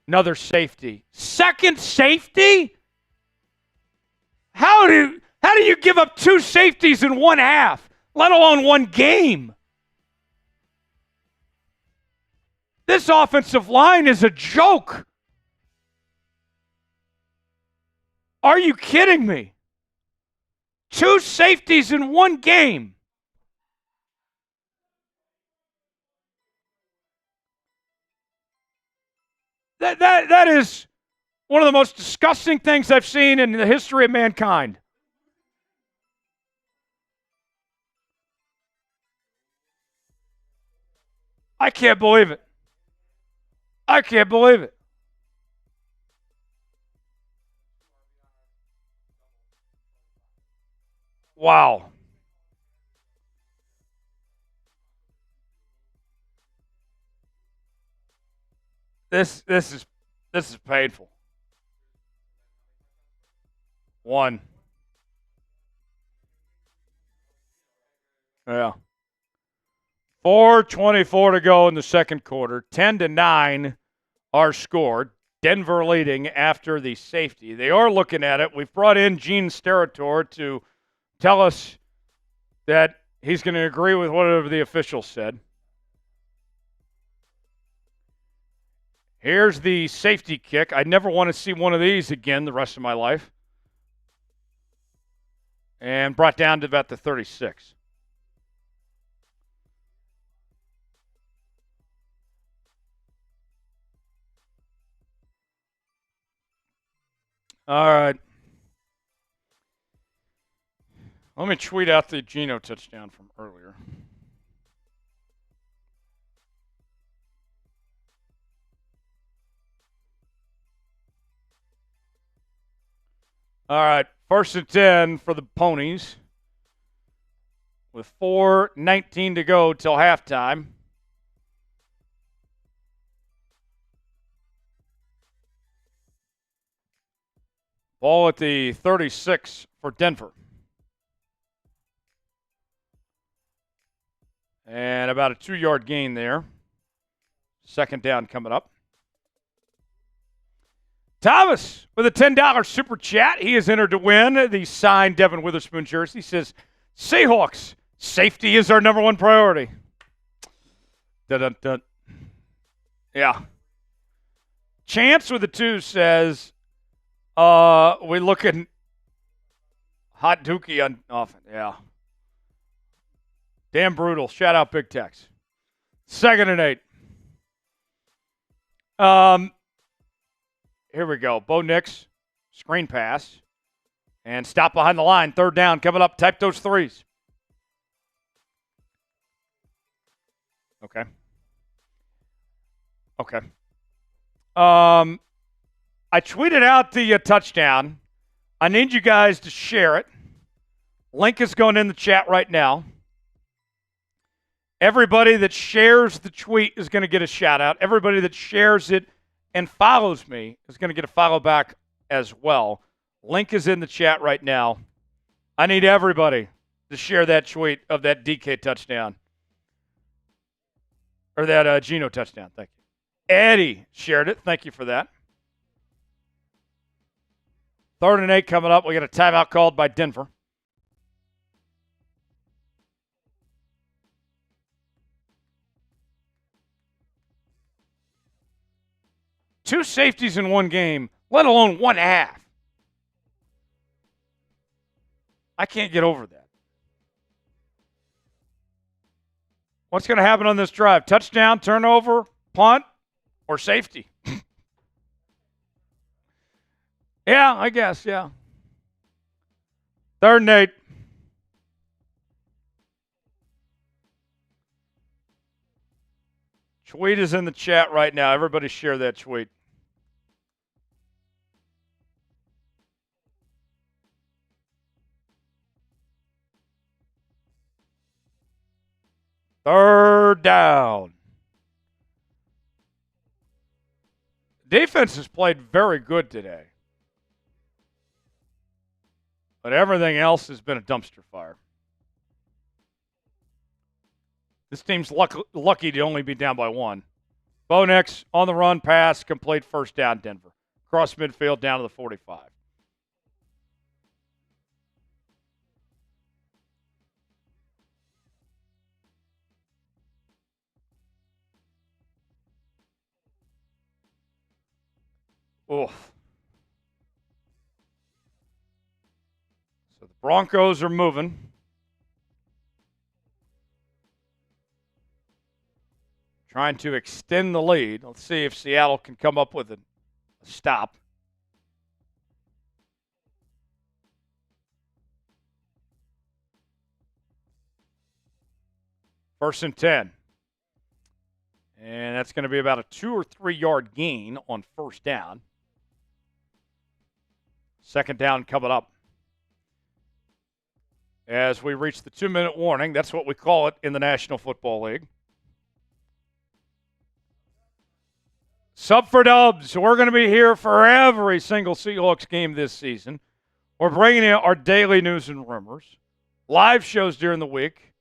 Another safety. Second safety? How do you give up two safeties in one half, let alone one game? This offensive line is a joke. Are you kidding me? Two safeties in one game. That is one of the most disgusting things I've seen in the history of mankind. I can't believe it. I can't believe it. Wow. This is painful. One. Yeah. 4:24 to go in the second quarter. 10-9 our score. Denver leading after the safety. They are looking at it. We've brought in Gene Steratore to tell us that he's going to agree with whatever the officials said. Here's the safety kick. I never want to see one of these again the rest of my life. And brought down to about the 36. All right. Let me tweet out the Geno touchdown from earlier. All right, 1st and 10 for the Ponies with 4:19 to go till halftime. Ball at the 36 for Denver. And about a 2-yard gain there. Second down coming up. Thomas with a $10 super chat. He is entered to win the signed Devon Witherspoon jersey. He says, Seahawks, safety is our number one priority. Dun-dun-dun. Yeah. Chance with the 2 says, we looking hot dookie on offense. Yeah. Damn brutal. Shout out Big Tex. 2nd and 8. Here we go. Bo Nix, screen pass, and stop behind the line. 3rd down coming up. Type those 3s. Okay. I tweeted out the touchdown. I need you guys to share it. Link is going in the chat right now. Everybody that shares the tweet is going to get a shout out. Everybody that shares it and follows me is going to get a follow back as well. Link is in the chat right now. I need everybody to share that tweet of that DK touchdown. Or that Geno touchdown. Thank you. Eddie shared it. Thank you for that. 3rd and 8 coming up. We got a timeout called by Denver. Two safeties in one game, let alone one half. I can't get over that. What's going to happen on this drive? Touchdown, turnover, punt, or safety? Yeah, I guess, yeah. 3rd and 8. Tweet is in the chat right now. Everybody share that tweet. Third down. Defense has played very good today. But everything else has been a dumpster fire. This team's lucky to only be down by 1. Bo Nix on the run, pass, complete, first down, Denver. Cross midfield down to the 45. Oof. So the Broncos are moving. Trying to extend the lead. Let's see if Seattle can come up with a stop. First and 10. And that's going to be about a 2 or 3 yard gain on first down. Second down coming up. As we reach the 2-minute warning, that's what we call it in the National Football League. Sub for Dubs. We're going to be here for every single Seahawks game this season. We're bringing you our daily news and rumors, live shows during the week,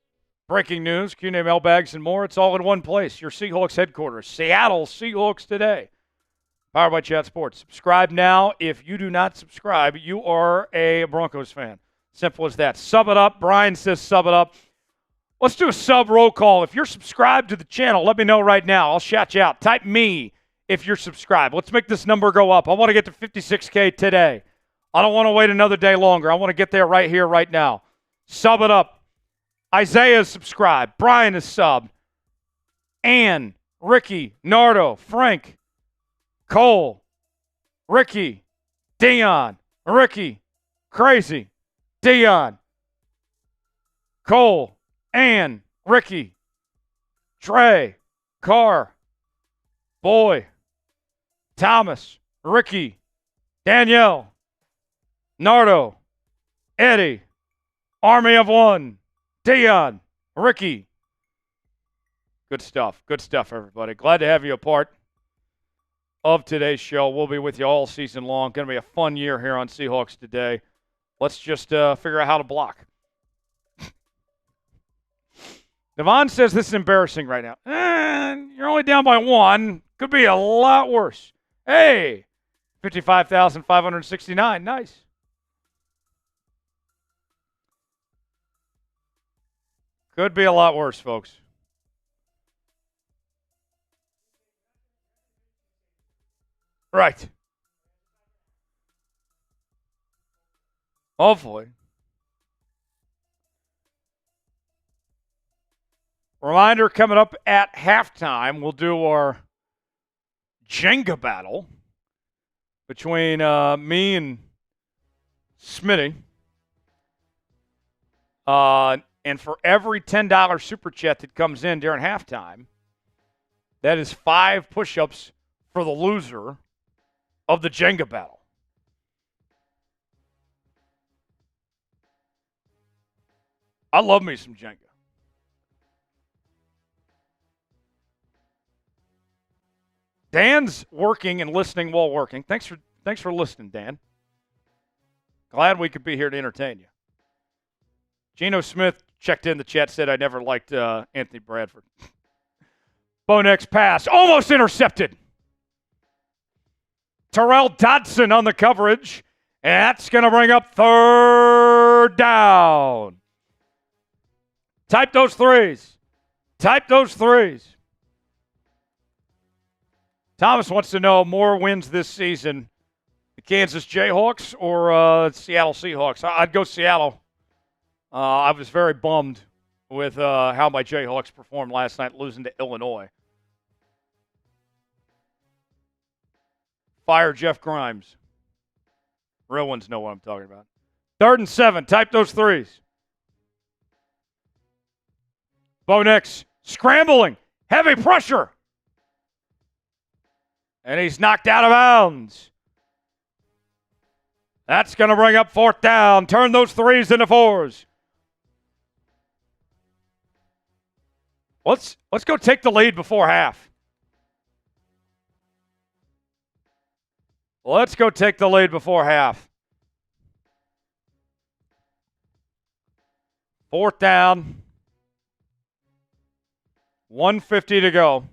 breaking news, Q&A mailbags, and more. It's all in one place. Your Seahawks headquarters, Seattle Seahawks Today, powered by Chat Sports. Subscribe now. If you do not subscribe, you are a Broncos fan. Simple as that. Sub it up. Brian says sub it up. Let's do a sub roll call. If you're subscribed to the channel, let me know right now. I'll shout you out. Type me if you're subscribed. Let's make this number go up. I want to get to 56K today. I don't want to wait another day longer. I want to get there right here, right now. Sub it up. Isaiah is subscribed. Brian is subbed. Ann, Ricky, Nardo, Frank, Cole, Ricky, Dion, Ricky, Crazy, Dion, Cole, Ann, Ricky, Trey, Carr, Boy, Thomas, Ricky, Danielle, Nardo, Eddie, Army of One, Dion, Ricky. Good stuff. Good stuff, everybody. Glad to have you a part of today's show. We'll be with you all season long. Going to be a fun year here on Seahawks Today. Let's just figure out how to block. Devon says this is embarrassing right now. You're only down by 1. Could be a lot worse. Hey, 55,569. Nice. Could be a lot worse, folks. Right. Hopefully. Reminder, coming up at halftime, we'll do our Jenga battle between me and Smitty. And for every $10 super chat that comes in during halftime, that is 5 push-ups for the loser of the Jenga battle. I love me some Jenga. Dan's working and listening while working. Thanks for listening, Dan. Glad we could be here to entertain you. Geno Smith checked in the chat, said I never liked Anthony Bradford. Bo Nix pass, almost intercepted. Tyrel Dodson on the coverage, and that's going to bring up 3rd down. Type those threes. Type those threes. Thomas wants to know more wins this season, the Kansas Jayhawks or Seattle Seahawks. I'd go Seattle. I was very bummed with how my Jayhawks performed last night, losing to Illinois. Fire Jeff Grimes. Real ones know what I'm talking about. 3rd and 7. Type those threes. Bo Nix scrambling. Heavy pressure. And he's knocked out of bounds. That's going to bring up 4th down. Turn those threes into 4s. Let's go take the lead before half. Let's go take the lead before half. 4th down. 1:50 to go.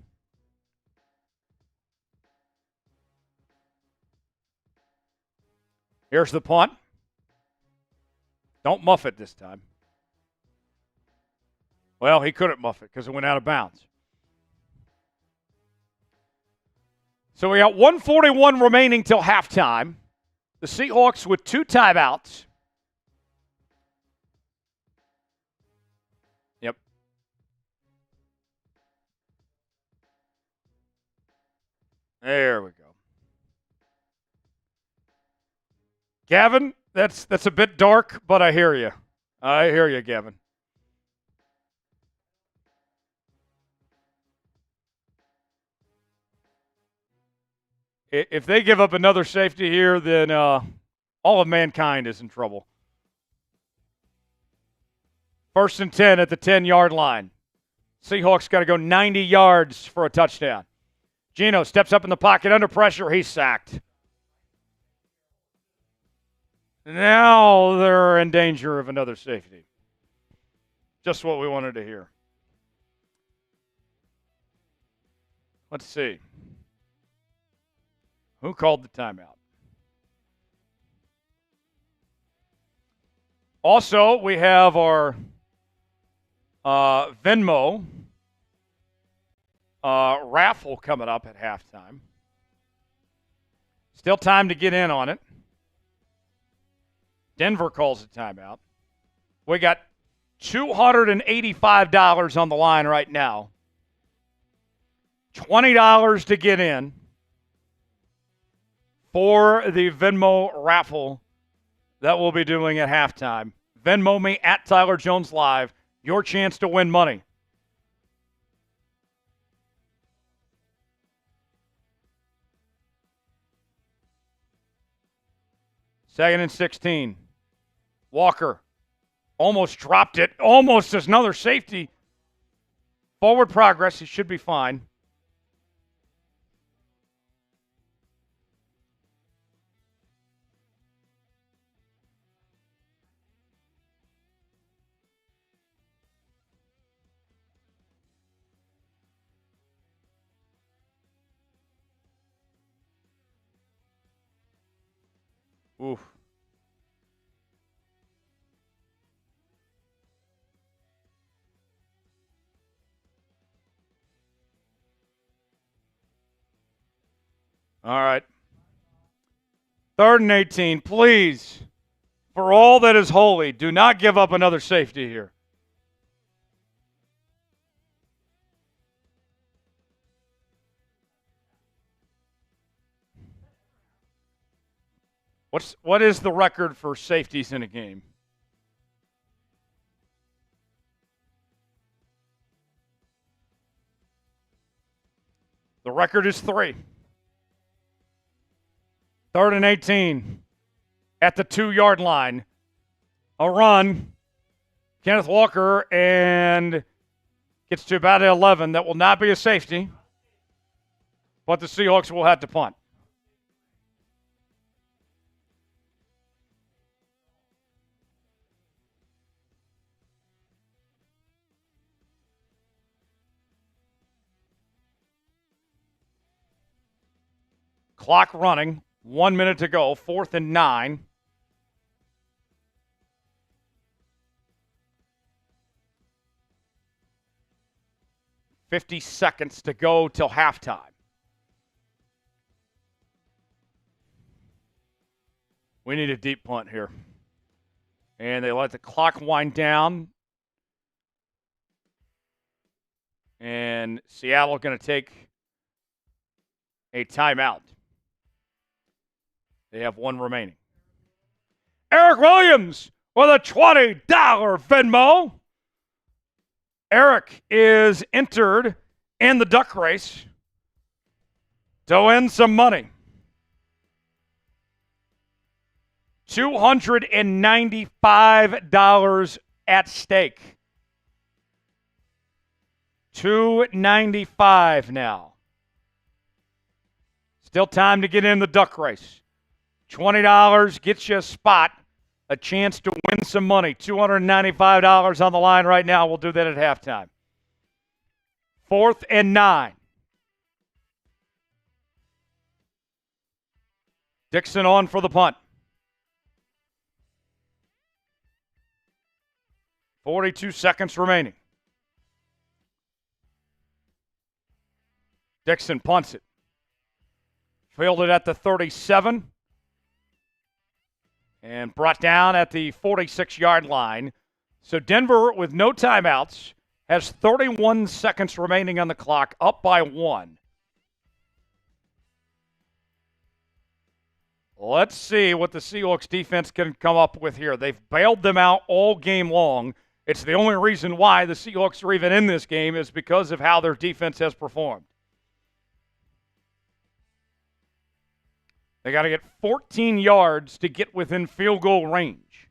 Here's the punt. Don't muff it this time. Well, he couldn't muff it because it went out of bounds. So we got 1:41 remaining till halftime. The Seahawks with 2 timeouts. Yep. There we go. Gavin, that's a bit dark, but I hear you. I hear you, Gavin. If they give up another safety here, then all of mankind is in trouble. 1st and 10 at the 10-yard line. Seahawks got to go 90 yards for a touchdown. Geno steps up in the pocket under pressure. He's sacked. Now they're in danger of another safety. Just what we wanted to hear. Let's see. Who called the timeout? Also, we have our Venmo raffle coming up at halftime. Still time to get in on it. Denver calls a timeout. We got $285 on the line right now. $20 to get in for the Venmo raffle that we'll be doing at halftime. Venmo me at Tyler Jones Live. Your chance to win money. Second and 16. Walker almost dropped it. Almost as another safety. Forward progress. He should be fine. Oof. All right. 3rd and 18. Please, for all that is holy, do not give up another safety here. What is the record for safeties in a game? The record is 3. 3rd and 18 at the 2-yard line. A run. Kenneth Walker and gets to about 11. That will not be a safety, but the Seahawks will have to punt. Clock running. 1 minute to go. 4th and 9. $50 seconds to go till halftime. We need a deep punt here. And they let the clock wind down. And Seattle going to take a timeout. They have one remaining. Riq Williams with a $20 Venmo. Riq is entered in the duck race to win some money. $295 at stake. $295 now. Still time to get in the duck race. $20 gets you a spot, a chance to win some money. $295 on the line right now. We'll do that at halftime. 4th and 9. Dixon on for the punt. 42 seconds remaining. Dixon punts it. Fielded at the 37. And brought down at the 46-yard line. So Denver, with no timeouts, has 31 seconds remaining on the clock, up by 1. Let's see what the Seahawks defense can come up with here. They've bailed them out all game long. It's the only reason why the Seahawks are even in this game is because of how their defense has performed. They got to get 14 yards to get within field goal range.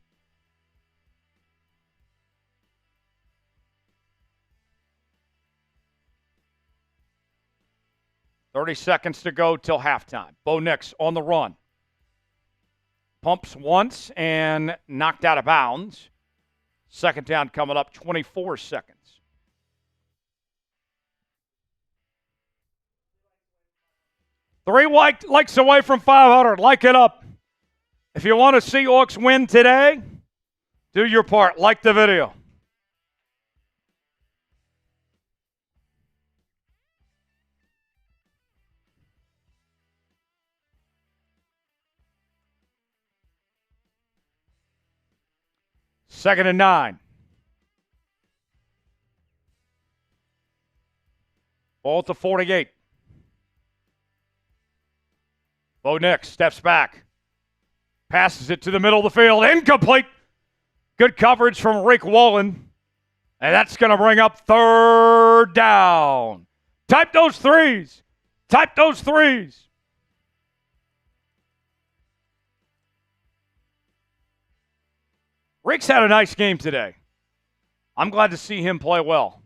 $30 seconds to go till halftime. Bo Nix on the run. Pumps once and knocked out of bounds. Second down coming up, 24 seconds. Three likes away from 500. Like it up. If you want to see Seahawks win today, do your part. Like the video. Second and 9. Ball at the 48. Bo Nix steps back. Passes it to the middle of the field. Incomplete. Good coverage from Riq Woolen. And that's going to bring up 3rd down. Type those threes. Type those threes. Rick's had a nice game today. I'm glad to see him play well.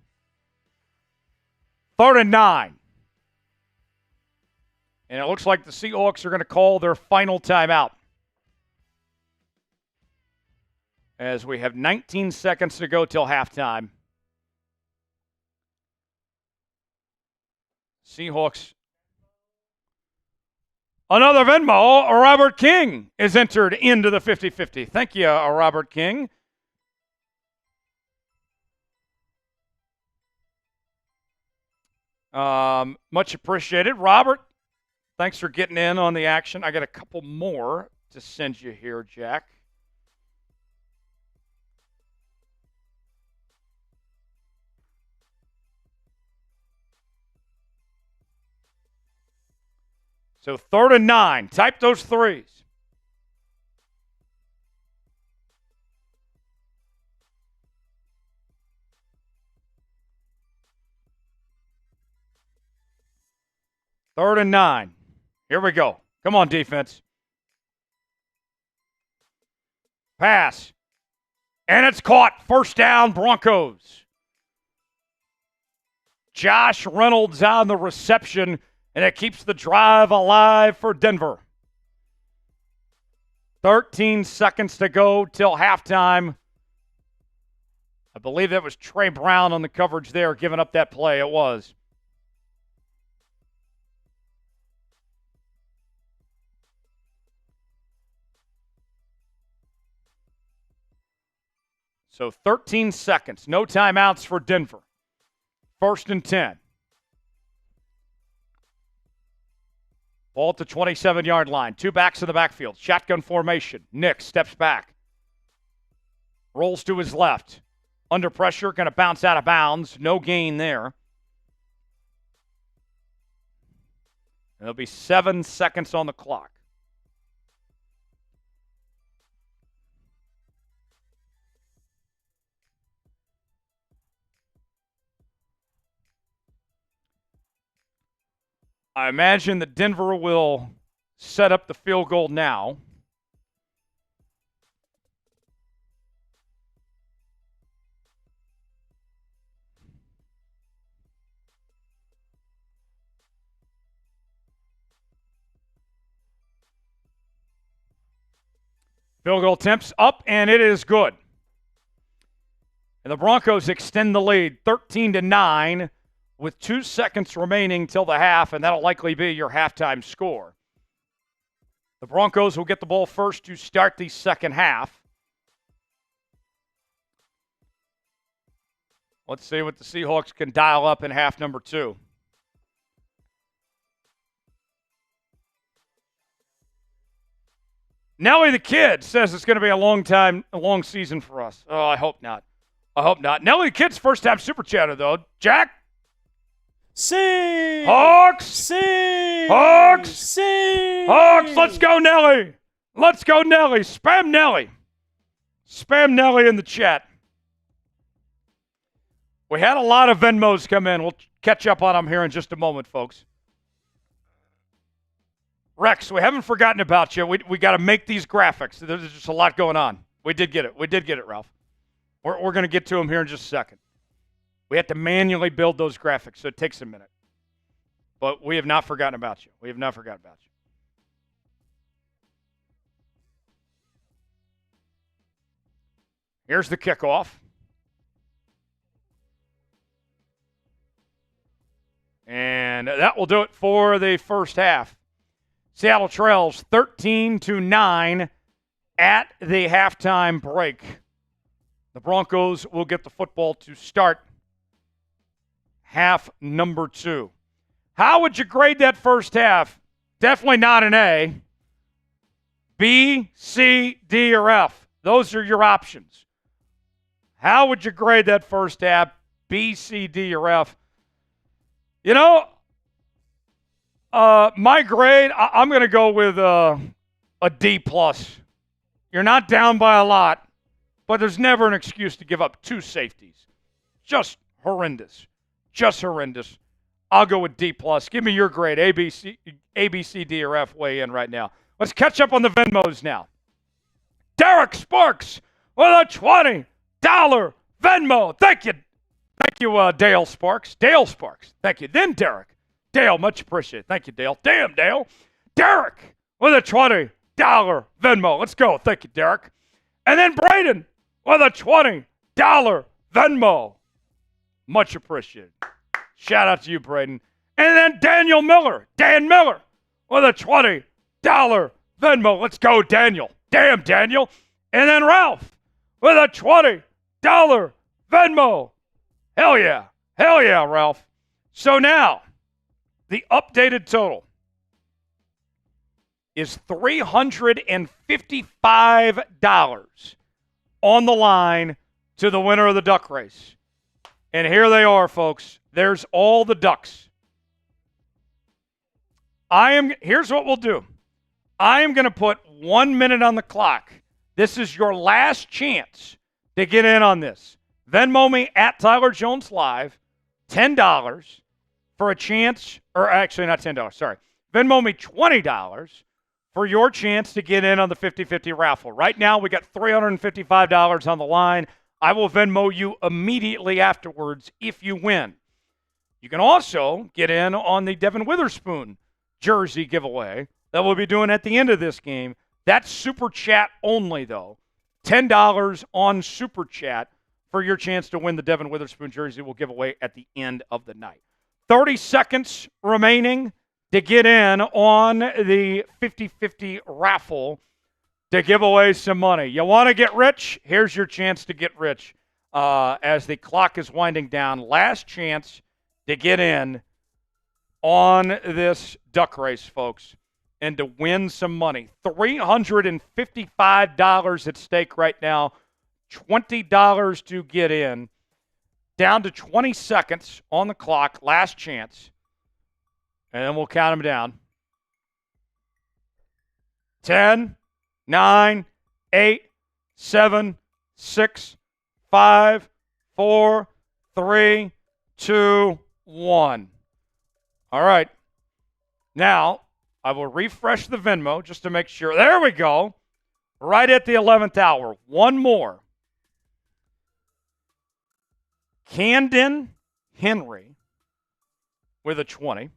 3rd and 9. And it looks like the Seahawks are going to call their final timeout. As we have 19 seconds to go till halftime. Seahawks. Another Venmo, Robert King is entered into the 50-50. Thank you, Robert King. Much appreciated. Robert, thanks for getting in on the action. I got a couple more to send you here, Jack. So 3rd and 9. Type those threes. Third and 9. Here we go. Come on, defense. Pass. And it's caught. First down, Broncos. Josh Reynolds on the reception. And it keeps the drive alive for Denver. 13 seconds to go till halftime. I believe that was Trey Brown on the coverage there giving up that play. It was. So 13 seconds. No timeouts for Denver. 1st and 10. Ball at the 27-yard line. 2 backs in the backfield. Shotgun formation. Nix steps back. Rolls to his left. Under pressure, going to bounce out of bounds. No gain there. There'll be 7 seconds on the clock. I imagine that Denver will set up the field goal now. Field goal attempts up, and it is good. And the Broncos extend the lead 13-9 with 2 seconds remaining till the half, and that'll likely be your halftime score. The Broncos will get the ball first to start the second half. Let's see what the Seahawks can dial up in half number 2. Nelly the Kid says it's going to be a long season for us. Oh, I hope not. I hope not. Nelly the Kid's first-time super chatter, though. Jack? See! Hawks! See! Hawks! See! Hawks, let's go, Nelly! Let's go, Nelly. Spam Nelly. Spam Nelly in the chat. We had a lot of Venmos come in. We'll catch up on them here in just a moment, folks. Rex, we haven't forgotten about you. We got to make these graphics. There's just a lot going on. We did get it. We did get it, Ralph. We're going to get to them here in just a second. We have to manually build those graphics, so it takes a minute. But we have not forgotten about you. We have not forgotten about you. Here's the kickoff. And that will do it for the first half. Seattle trails 13-9 at the halftime break. The Broncos will get the football to start half number 2. How would you grade that first half? Definitely not an A. B, C, D, or F. Those are your options. How would you grade that first half? B, C, D, or F? You know, my grade, I'm going to go with a D+. You're not down by a lot, but there's never an excuse to give up 2 safeties. Just horrendous. Just horrendous. I'll go with D+. Give me your grade, A, B, C, D, or F. Weigh in right now. Let's catch up on the Venmos now. Derek Sparks with a $20 Venmo. Thank you. Thank you, Dale Sparks. Dale Sparks. Thank you. Then Derek. Dale, much appreciated. Thank you, Dale. Damn, Dale. Derek with a $20 Venmo. Let's go. Thank you, Derek. And then Braden with a $20 Venmo. Much appreciated. Shout out to you, Braden. And then Daniel Miller. Dan Miller with a $20 Venmo. Let's go, Daniel. Damn, Daniel. And then Ralph with a $20 Venmo. Hell yeah. Hell yeah, Ralph. So now, the updated total is $355 on the line to the winner of the duck race. And here they are, folks. There's all the ducks. Here's what we'll do. I am going to put 1 minute on the clock. This is your last chance to get in on this. Venmo me at Tyler Jones Live, $10 for a chance, or actually not $10, sorry. Venmo me $20 for your chance to get in on the 50-50 raffle. Right now, we got $355 on the line. I will Venmo you immediately afterwards if you win. You can also get in on the Devon Witherspoon jersey giveaway that we'll be doing at the end of this game. That's Super Chat only, though. $10 on Super Chat for your chance to win the Devon Witherspoon jersey we'll give away at the end of the night. 30 seconds remaining to get in on the 50-50 raffle to give away some money. You want to get rich? Here's your chance to get rich as the clock is winding down. Last chance to get in on this duck race, folks, and to win some money. $355 at stake right now. $20 to get in. Down to 20 seconds on the clock. Last chance. And then we'll count them down. 10, 9, 8, 7, 6, 5, 4, 3, 2, 1. All right. Now, I will refresh the Venmo just to make sure. There we go. Right at the 11th hour. One more. Camden Henry with a 20.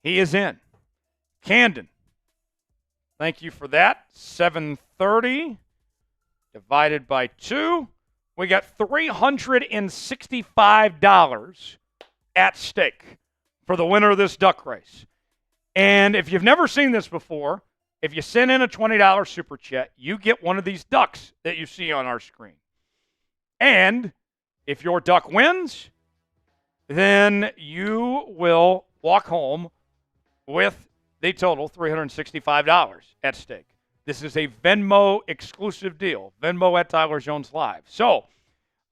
He is in. Camden, thank you for that. 730 divided by 2. We got $365 at stake for the winner of this duck race. And if you've never seen this before, if you send in a $20 super chat, you get one of these ducks that you see on our screen. And if your duck wins, then you will walk home with the total $365 at stake. This is a Venmo exclusive deal. Venmo at Tyler Jones Live. So,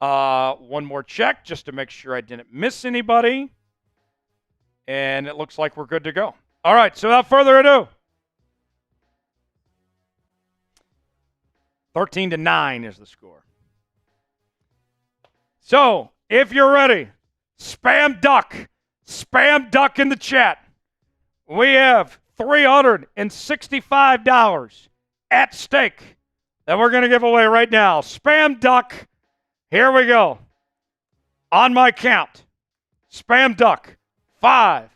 one more check just to make sure I didn't miss anybody. And it looks like we're good to go. All right, so without further ado, 13-9 is the score. So, if you're ready, spam duck in the chat. We have $365 at stake that we're going to give away right now. Spam duck. Here we go. On my count. Spam duck. 5,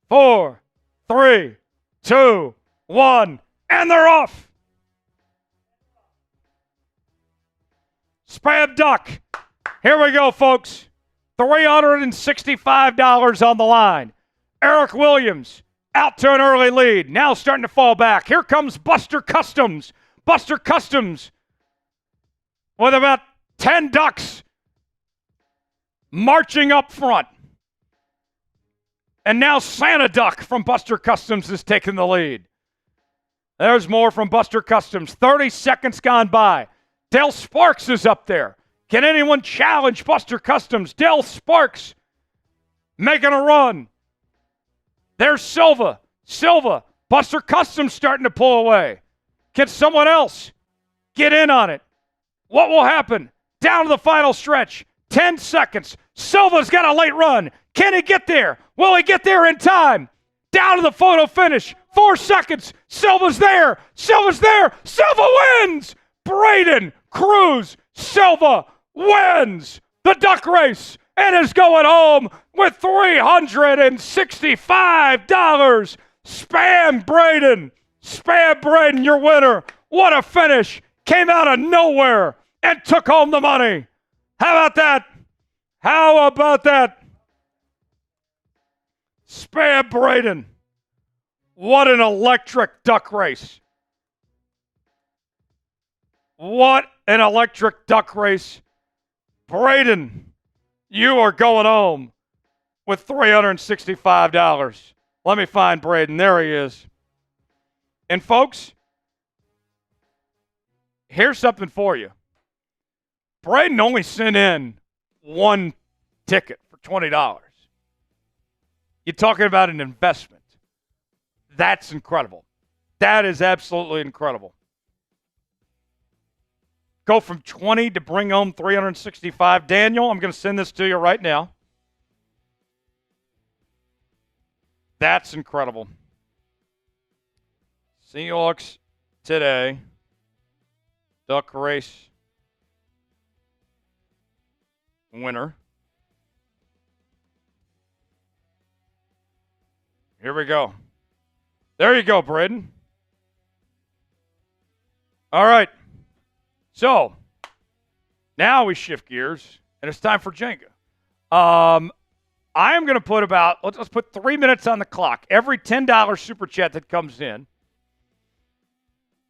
4, 3, 2, 1, and they're off. Spam duck. Here we go, folks. $365 on the line. Riq Williams out to an early lead. Now starting to fall back. Here comes Buster Customs. Buster Customs with about 10 ducks marching up front. And now Santa Duck from Buster Customs is taking the lead. There's more from Buster Customs. 30 seconds gone by. Dale Sparks is up there. Can anyone challenge Buster Customs? Dale Sparks making a run. There's Silva. Buster Customs starting to pull away. Can someone else get in on it? What will happen? Down to the final stretch. 10 seconds. Silva's got a late run. Can he get there? Will he get there in time? Down to the photo finish. 4 seconds. Silva's there. Silva wins. Braden Cruz Silva wins the duck race and is going home with $365. Spam Braden, your winner. What a finish. Came out of nowhere and took home the money. How about that? Spam Braden. What an electric duck race. Braden, you are going home with $365. Let me find Braden. There he is. And folks, here's something for you. Braden only sent in one ticket for $20. You're talking about an investment. That's incredible. That is absolutely incredible. Go from 20 to bring home 365. Daniel, I'm going to send this to you right now. That's incredible. Seahawks today. Duck race winner. Here we go. There you go, Braden. All right. So, now we shift gears, and it's time for Jenga. I am going to put let's put 3 minutes on the clock. Every $10 super chat that comes in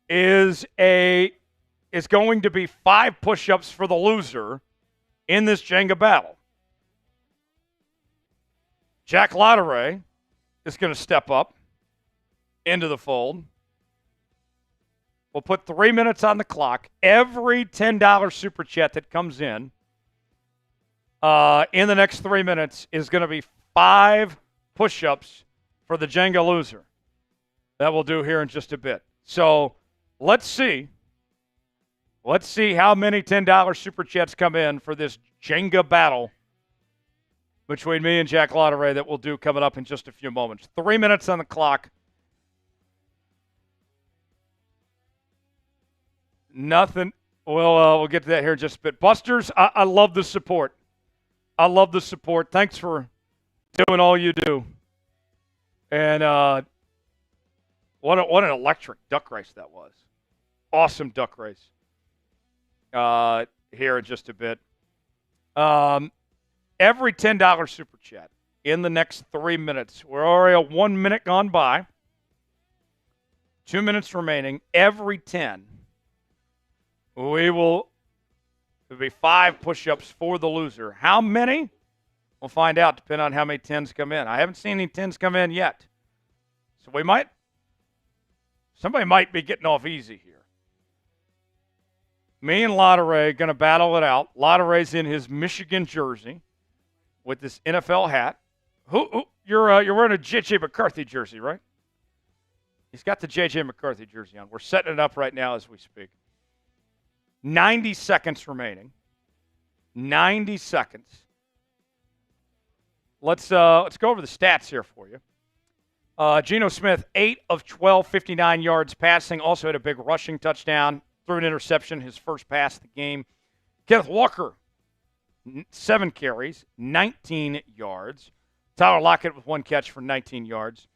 is going to be 5 push-ups for the loser in this Jenga battle. Jack Lotteray is going to step up into the fold. We'll put 3 minutes on the clock. Every $10 super chat that comes in the next 3 minutes is going to be 5 push-ups for the Jenga loser. That we'll do here in just a bit. So let's see. Let's see how many $10 Super Chats come in for this Jenga battle between me and Jack Lotteray that we'll do coming up in just a few moments. 3 minutes on the clock. Nothing. We'll get to that here in just a bit. Busters, I love the support. I love the support. Thanks for doing all you do. And what an electric duck race that was. Awesome duck race. Here in just a bit. Every $10 Super Chat in the next 3 minutes. We're already 1 minute gone by. 2 minutes remaining. Every 10. It'll be 5 push-ups for the loser. How many? We'll find out depending on how many 10s come in. I haven't seen any 10s come in yet. So somebody might be getting off easy here. Me and Lotteray going to battle it out. Lotteray's in his Michigan jersey with this NFL hat. You're wearing a J.J. McCarthy jersey, right? He's got the J.J. McCarthy jersey on. We're setting it up right now as we speak. 90 seconds remaining. 90 seconds. Let's go over the stats here for you. Geno Smith, 8 of 12, 59 yards passing. Also had a big rushing touchdown. Threw an interception, his first pass of the game. Kenneth Walker, 7 carries, 19 yards. Tyler Lockett with 1 catch for 19 yards.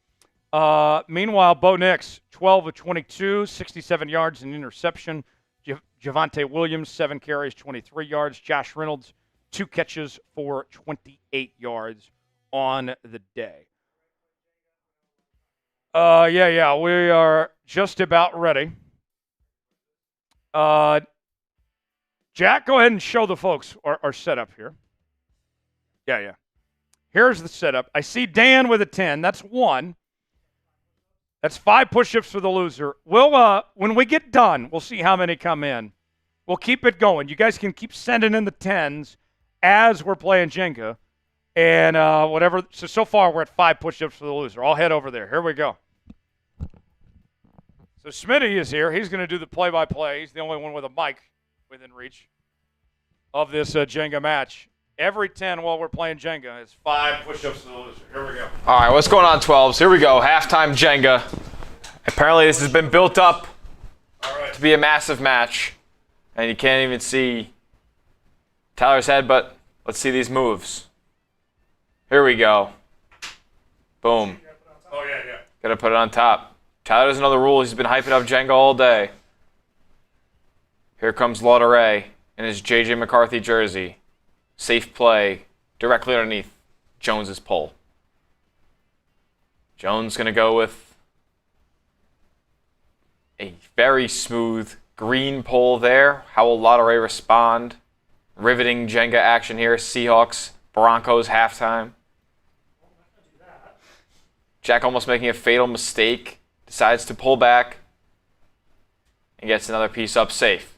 Meanwhile, Bo Nix, 12 of 22, 67 yards and interception. Javonte Williams, 7 carries, 23 yards. Josh Reynolds, 2 catches for 28 yards on the day. Yeah, we are just about ready. Jack, go ahead and show the folks our setup here. Yeah. Here's the setup. I see Dan with a 10. That's 1. That's 5 push-ups for the loser. We'll when we get done, we'll see how many come in. We'll keep it going. You guys can keep sending in the 10s as we're playing Jenga. And whatever. So far, we're at 5 push-ups for the loser. I'll head over there. Here we go. So Smitty is here. He's going to do the play-by-play. He's the only one with a mic within reach of this Jenga match. Every 10 while we're playing Jenga is 5 push-ups to the loser. Here we go. All right, what's going on, 12s? Here we go. Halftime Jenga. Apparently this has been built up to be a massive match. And you can't even see Tyler's head, but let's see these moves. Here we go. Boom. Oh, yeah. Got to put it on top. Tyler doesn't know the rules. He's been hyping up Jenga all day. Here comes Lotteray in his J.J. McCarthy jersey. Safe play directly underneath Jones's pole. Jones going to go with a very smooth green pole there. How will Lotteray respond? Riveting Jenga action here. Seahawks, Broncos halftime. Jack almost making a fatal mistake. Decides to pull back and gets another piece up safe.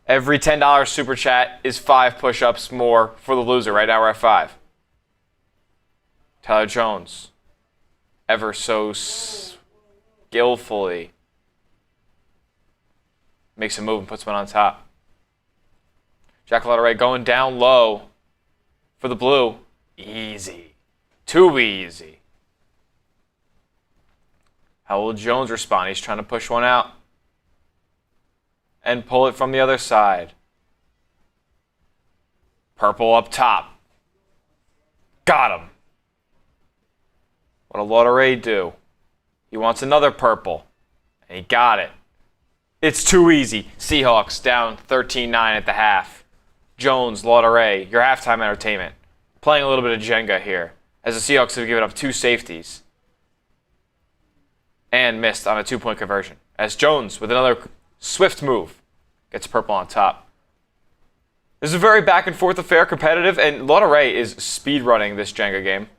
Every $10 super chat is 5 push-ups more for the loser. Right now we're at 5. Tyler Jones, ever so skillfully, makes a move and puts one on top. Jack Lotteray going down low for the blue. Easy. Too easy. How will Jones respond? He's trying to push one out and pull it from the other side. Purple up top. Got him. What did Lotteray do? He wants another purple, and he got it. It's too easy. Seahawks down 13-9 at the half. Jones, Lotteray, your halftime entertainment. Playing a little bit of Jenga here, as the Seahawks have given up 2 safeties and missed on a 2-point conversion. As Jones, with another swift move, gets purple on top. This is a very back-and-forth affair, competitive, and Lotteray is speed-running this Jenga game.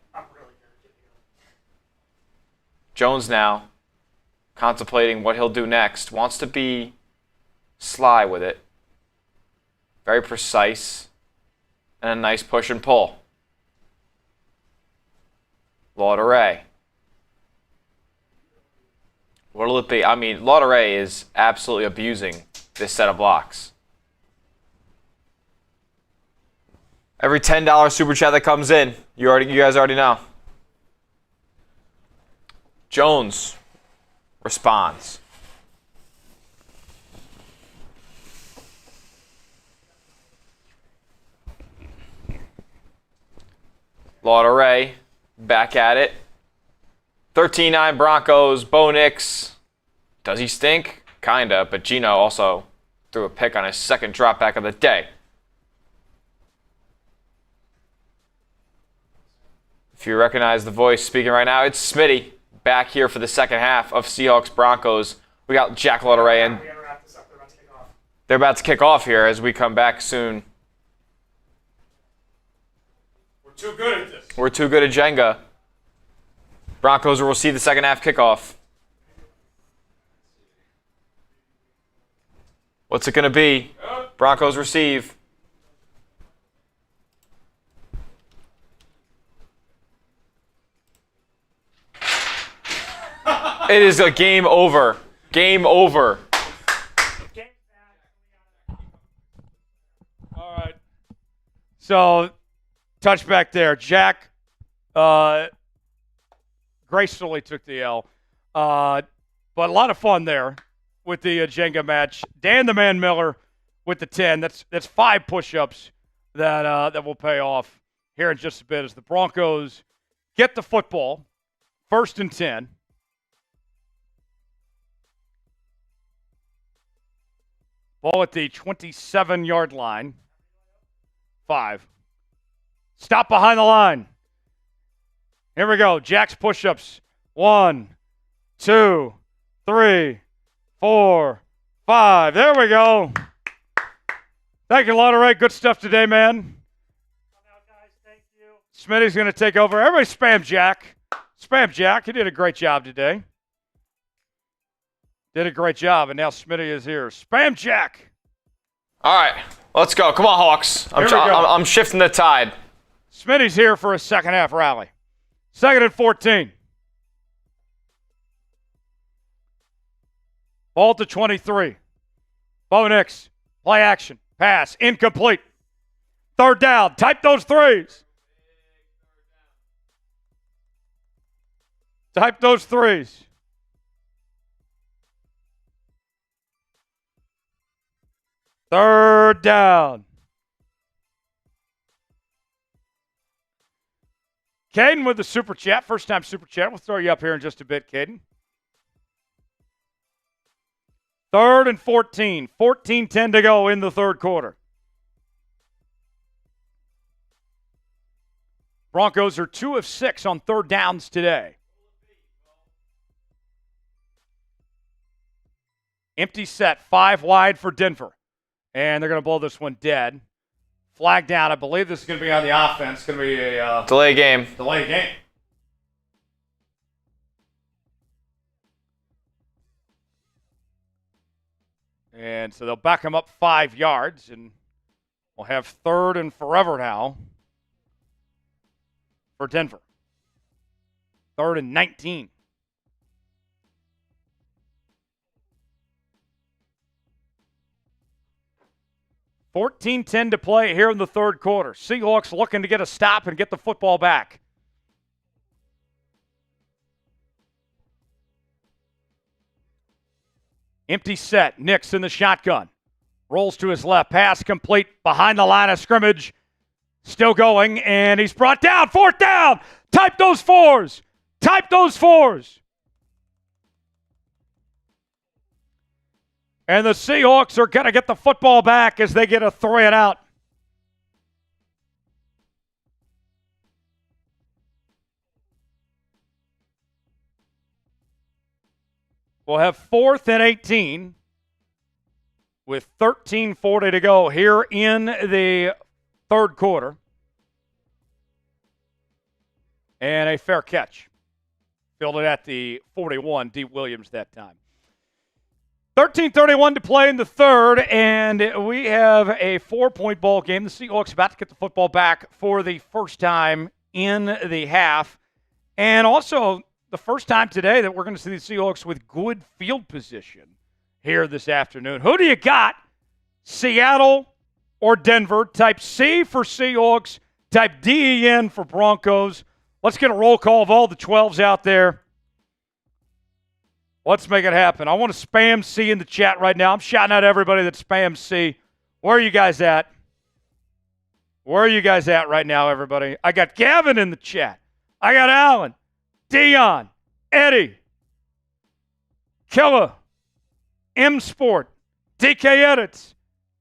Jones now, contemplating what he'll do next, wants to be sly with it. Very precise, and a nice push and pull. Lotteray. What'll it be? I mean, Lauderay is absolutely abusing this set of blocks. Every $10 super chat that comes in, you guys already know. Jones responds. Lauderay back at it. 13-9 Broncos. Bo Nix. Does he stink? Kinda, but Geno also threw a pick on his second drop back of the day. If you recognize the voice speaking right now, it's Smitty back here for the second half of Seahawks Broncos. We got Jack Lauderay in. They're about to kick off here as we come back soon. We're too good at this. We're too good at Jenga. Broncos will receive the second half kickoff. What's it going to be? Broncos receive. It is a game over. Game over. All right. So, touchback there. Jack gracefully took the L. But a lot of fun there with the Jenga match. Dan the Man Miller with the 10. That's 5 push-ups that will pay off here in just a bit as the Broncos get the football. 1st and 10. Ball at the 27-yard line. 5. Stop behind the line. Here we go. Jack's push-ups. 1, 2, 3, 4, 5. There we go. Thank you, Lauderay. Good stuff today, man. Come out, guys. Thank you. Smitty's going to take over. Everybody spam Jack. Spam Jack. He did a great job today. Did a great job, and now Smitty is here. Spam Jack. All right, let's go. Come on, Hawks. I'm shifting the tide. Smitty's here for a second half rally. 2nd and 14. Ball to 23. Bo Nix. Play action. Pass. Incomplete. 3rd down. Type those threes. Type those threes. Third down. Caden with the super chat. First time super chat. We'll throw you up here in just a bit, Caden. 3rd and 14. 14-10 to go in the third quarter. Broncos are 2 of 6 on 3rd downs today. Empty set. 5 wide for Denver. And they're going to blow this one dead. Flag down. I believe this is going to be on the offense. It's going to be a delay game. Delay game. And so they'll back him up 5 yards. And we'll have 3rd and forever now for Denver. 3rd and 19. $14-10 to play here in the third quarter. Seahawks looking to get a stop and get the football back. Empty set. Nix in the shotgun. Rolls to his left. Pass complete behind the line of scrimmage. Still going, and he's brought down. 4th down. Type those 4s. Type those 4s. And the Seahawks are going to get the football back as they get a 3 and out. We'll have 4th and 18 with 13:40 to go here in the third quarter. And a fair catch. Fielded at the 41, D. Williams that time. 13:31 to play in the third, and we have a 4-point ball game. The Seahawks about to get the football back for the first time in the half. And also, the first time today that we're going to see the Seahawks with good field position here this afternoon. Who do you got? Seattle or Denver? Type C for Seahawks. Type DEN for Broncos. Let's get a roll call of all the 12s out there. Let's make it happen. I want to spam C in the chat right now. I'm shouting out everybody that spams C. Where are you guys at? Where are you guys at right now, everybody? I got Gavin in the chat. I got Alan, Dion, Eddie, Killer, M Sport, DK Edits,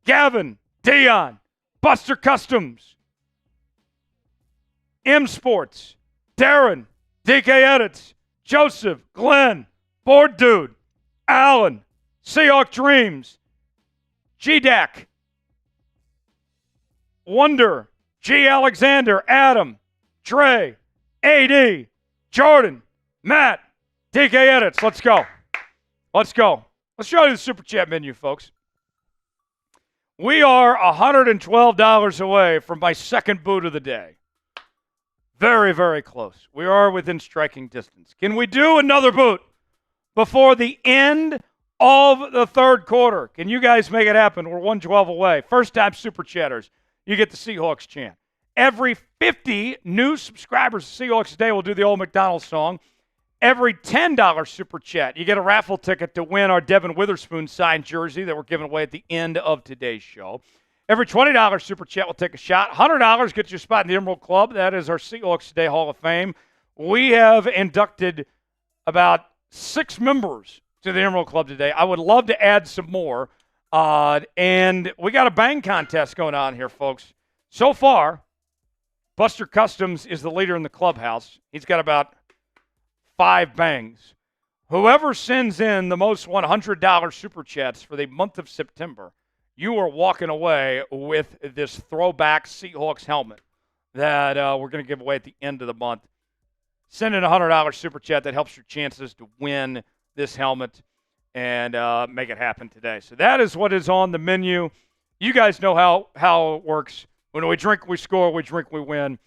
Gavin, Dion, Buster Customs, M Sports, Darren, DK Edits, Joseph, Glenn, Board Dude, Alan, Seahawk Dreams, GDAC, Wonder, G. Alexander, Adam, Dre, AD, Jordan, Matt, DK Edits. Let's go. Let's go. Let's show you the Super Chat menu, folks. We are $112 away from my second boot of the day. Very, very close. We are within striking distance. Can we do another boot before the end of the third quarter? Can you guys make it happen? We're 112 away. First time Super Chatters. You get the Seahawks chant. Every 50 new subscribers to Seahawks Today will do the old McDonald song. Every $10 Super Chat, you get a raffle ticket to win our Devon Witherspoon signed jersey that we're giving away at the end of today's show. Every $20 Super Chat will take a shot. $100 gets you a spot in the Emerald Club. That is our Seahawks Today Hall of Fame. We have inducted about 6 members to the Emerald Club today. I would love to add some more. And we got a bang contest going on here, folks. So far, Buster Customs is the leader in the clubhouse. He's got about 5 bangs. Whoever sends in the most $100 Super Chats for the month of September, you are walking away with this throwback Seahawks helmet that we're going to give away at the end of the month. Send in a $100 Super Chat. That helps your chances to win this helmet and make it happen today. So that is what is on the menu. You guys know how it works. When we drink, we score. We drink, we win.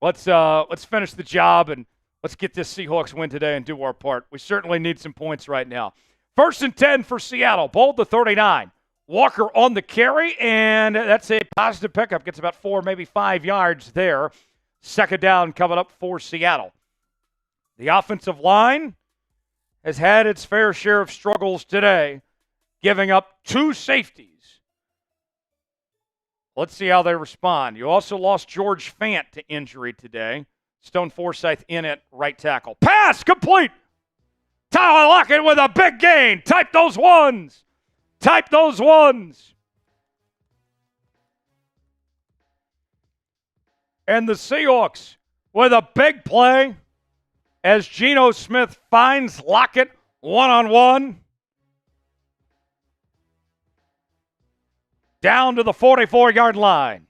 Let's finish the job and let's get this Seahawks win today and do our part. We certainly need some points right now. 1st and 10 for Seattle. Bold to 39. Walker on the carry, and that's a positive pickup. Gets about 4, maybe 5 yards there. Second down coming up for Seattle. The offensive line has had its fair share of struggles today, giving up 2 safeties. Let's see how they respond. You also lost George Fant to injury today. Stone Forsythe in at right tackle. Pass complete. Tyler Lockett with a big gain. Type those ones. Type those ones. And the Seahawks with a big play as Geno Smith finds Lockett one-on-one. Down to the 44-yard line.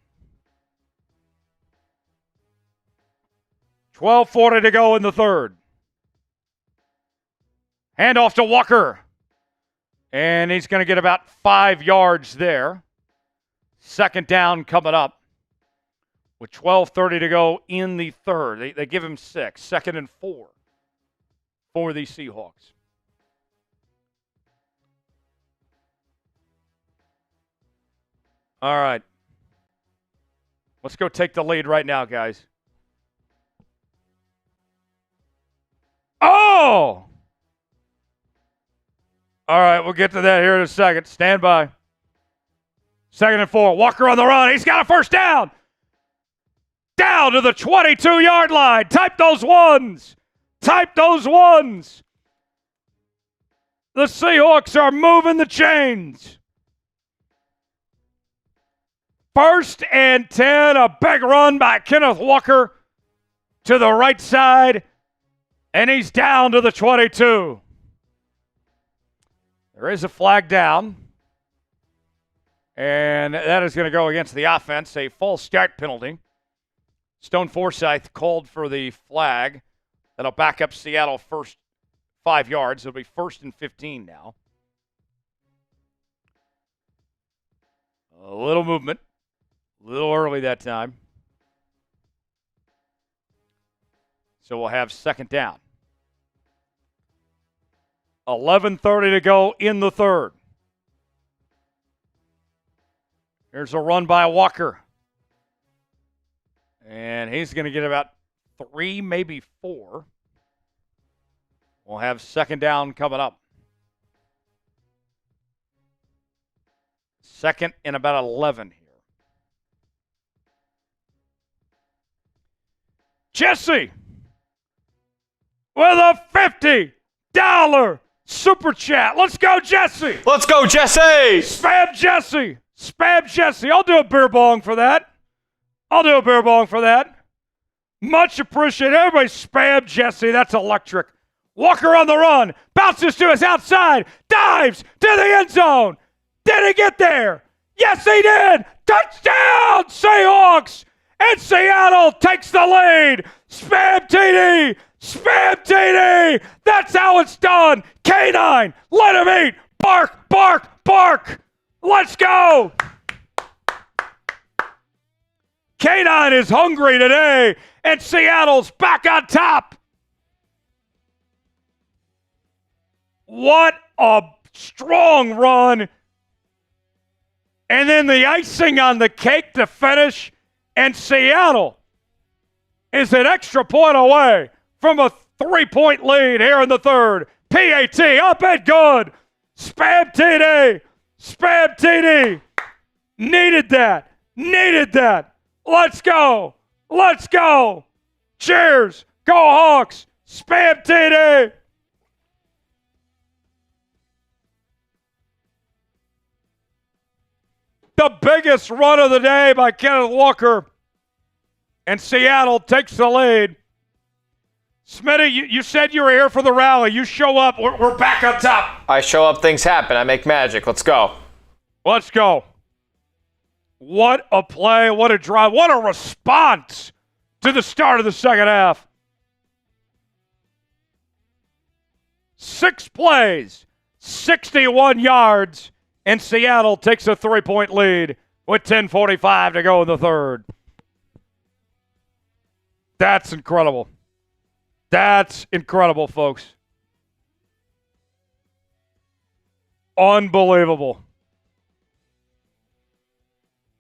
12:40 to go in the third. Handoff to Walker. And he's going to get about 5 yards there. Second down coming up with 12:30 to go in the third. They give him 6. 2nd and 4 for the Seahawks. All right. Let's go take the lead right now, guys. Oh! All right, we'll get to that here in a second. Stand by. 2nd and 4. Walker on the run. He's got a first down. Down to the 22-yard line. Type those ones. Type those ones. The Seahawks are moving the chains. 1st and 10. A big run by Kenneth Walker to the right side. And he's down to the 22. There is a flag down. And that is going to go against the offense, a false start penalty. Stone Forsythe called for the flag. That'll back up Seattle first 5 yards. It'll be 1st and 15 now. A little movement. A little early that time. So we'll have 2nd down. 11:30 to go in the third. Here's a run by Walker. And he's going to get about 3, maybe 4. We'll have second down coming up. Second and about 11 here. Jesse with a $50 super chat. Let's go, Jesse. Let's go, Jesse. Spam Jesse. Spam Jesse. I'll do a beer bong for that. Much appreciated. Everybody spam Jesse. That's electric. Walker on the run. Bounces to his outside. Dives to the end zone. Did he get there? Yes, he did. Touchdown, Seahawks. And Seattle takes the lead. Spam TD. Spam TD. That's how it's done. K9, let him eat. Bark, bark, bark. Let's go. K9 is hungry today, and Seattle's back on top. What a strong run. And then the icing on the cake to finish, and Seattle is an extra point away from a 3-point lead here in the third. PAT, up and good. Spam TD. Spam TD. Needed that. Let's go. Cheers. Go Hawks. Spam TD. The biggest run of the day by Kenneth Walker. And Seattle takes the lead. Smitty, you said you were here for the rally. You show up. We're back on top. I show up, things happen. I make magic. Let's go. Let's go. What a play. What a drive. What a response to the start of the second half. 6 plays, 61 yards, and Seattle takes a 3-point lead with 10:45 to go in the third. That's incredible. That's incredible, folks. Unbelievable.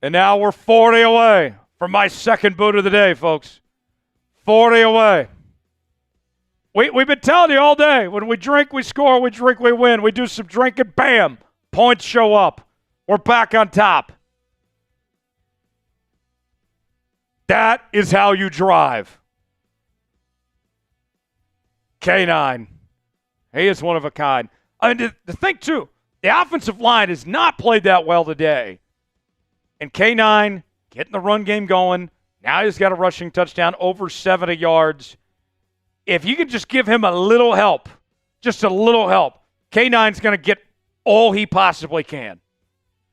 And now we're 40 away from my second boot of the day, folks. 40 away. We've been telling you all day, when we drink, we score, we drink, we win. We do some drinking, bam, points show up. We're back on top. That is how you drive. K9. He is one of a kind. I mean, the thing, too, the offensive line has not played that well today. And K9 getting the run game going. Now he's got a rushing touchdown, over 70 yards. If you could just give him a little help, just a little help, K9's going to get all he possibly can.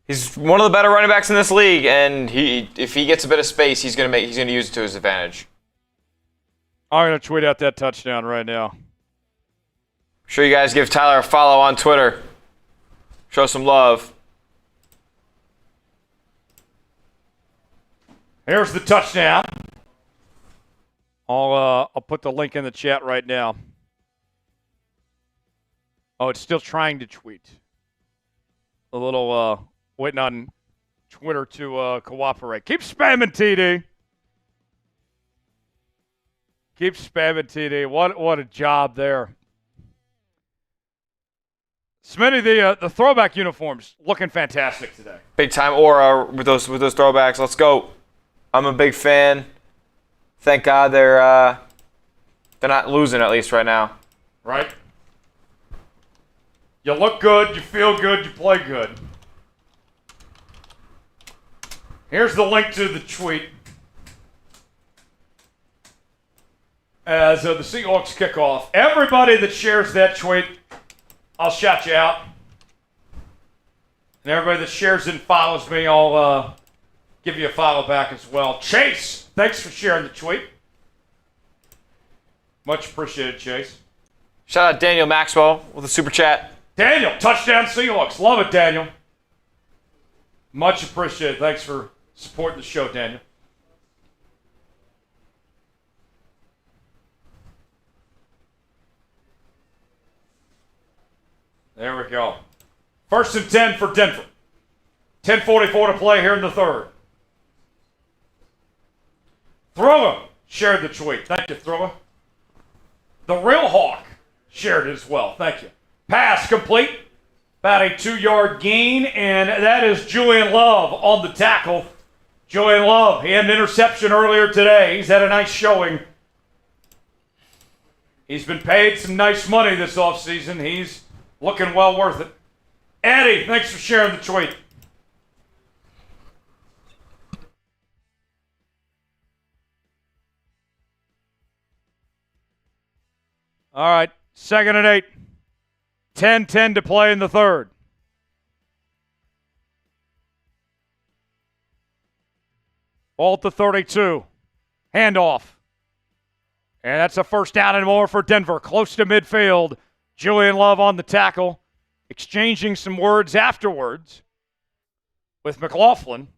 He's one of the better running backs in this league, and if he gets a bit of space, he's going to use it to his advantage. I'm going to tweet out that touchdown right now. Sure, you guys give Tyler a follow on Twitter. Show some love. Here's the touchdown. I'll put the link in the chat right now. Oh, it's still trying to tweet. A little waiting on Twitter to cooperate. Keep spamming TD. Keep spamming TD. What a job there. Smitty, the throwback uniforms looking fantastic today. Big time aura with those throwbacks. Let's go. I'm a big fan. Thank God they're not losing, at least right now. Right? You look good, you feel good, you play good. Here's the link to the tweet. As the Seahawks kickoff. Everybody that shares that tweet, I'll shout you out. And everybody that shares it and follows me, I'll give you a follow back as well. Chase, thanks for sharing the tweet. Much appreciated, Chase. Shout out Daniel Maxwell with a super chat. Daniel, touchdown Seahawks. Love it, Daniel. Much appreciated. Thanks for supporting the show, Daniel. There we go. 1st and 10 for Denver. 10:44 to play here in the third. Thriller shared the tweet. Thank you, Thriller. The Real Hawk shared it as well. Thank you. Pass complete. About a 2-yard gain, and that is Julian Love on the tackle. Julian Love, he had an interception earlier today. He's had a nice showing. He's been paid some nice money this offseason. He's looking well worth it. Eddie, thanks for sharing the tweet. All right, 2nd and 8. 10-10 to play in the third. Ball at the 32. Handoff. And that's a 1st down and more for Denver. Close to midfield. Julian Love on the tackle. Exchanging some words afterwards with McLaughlin.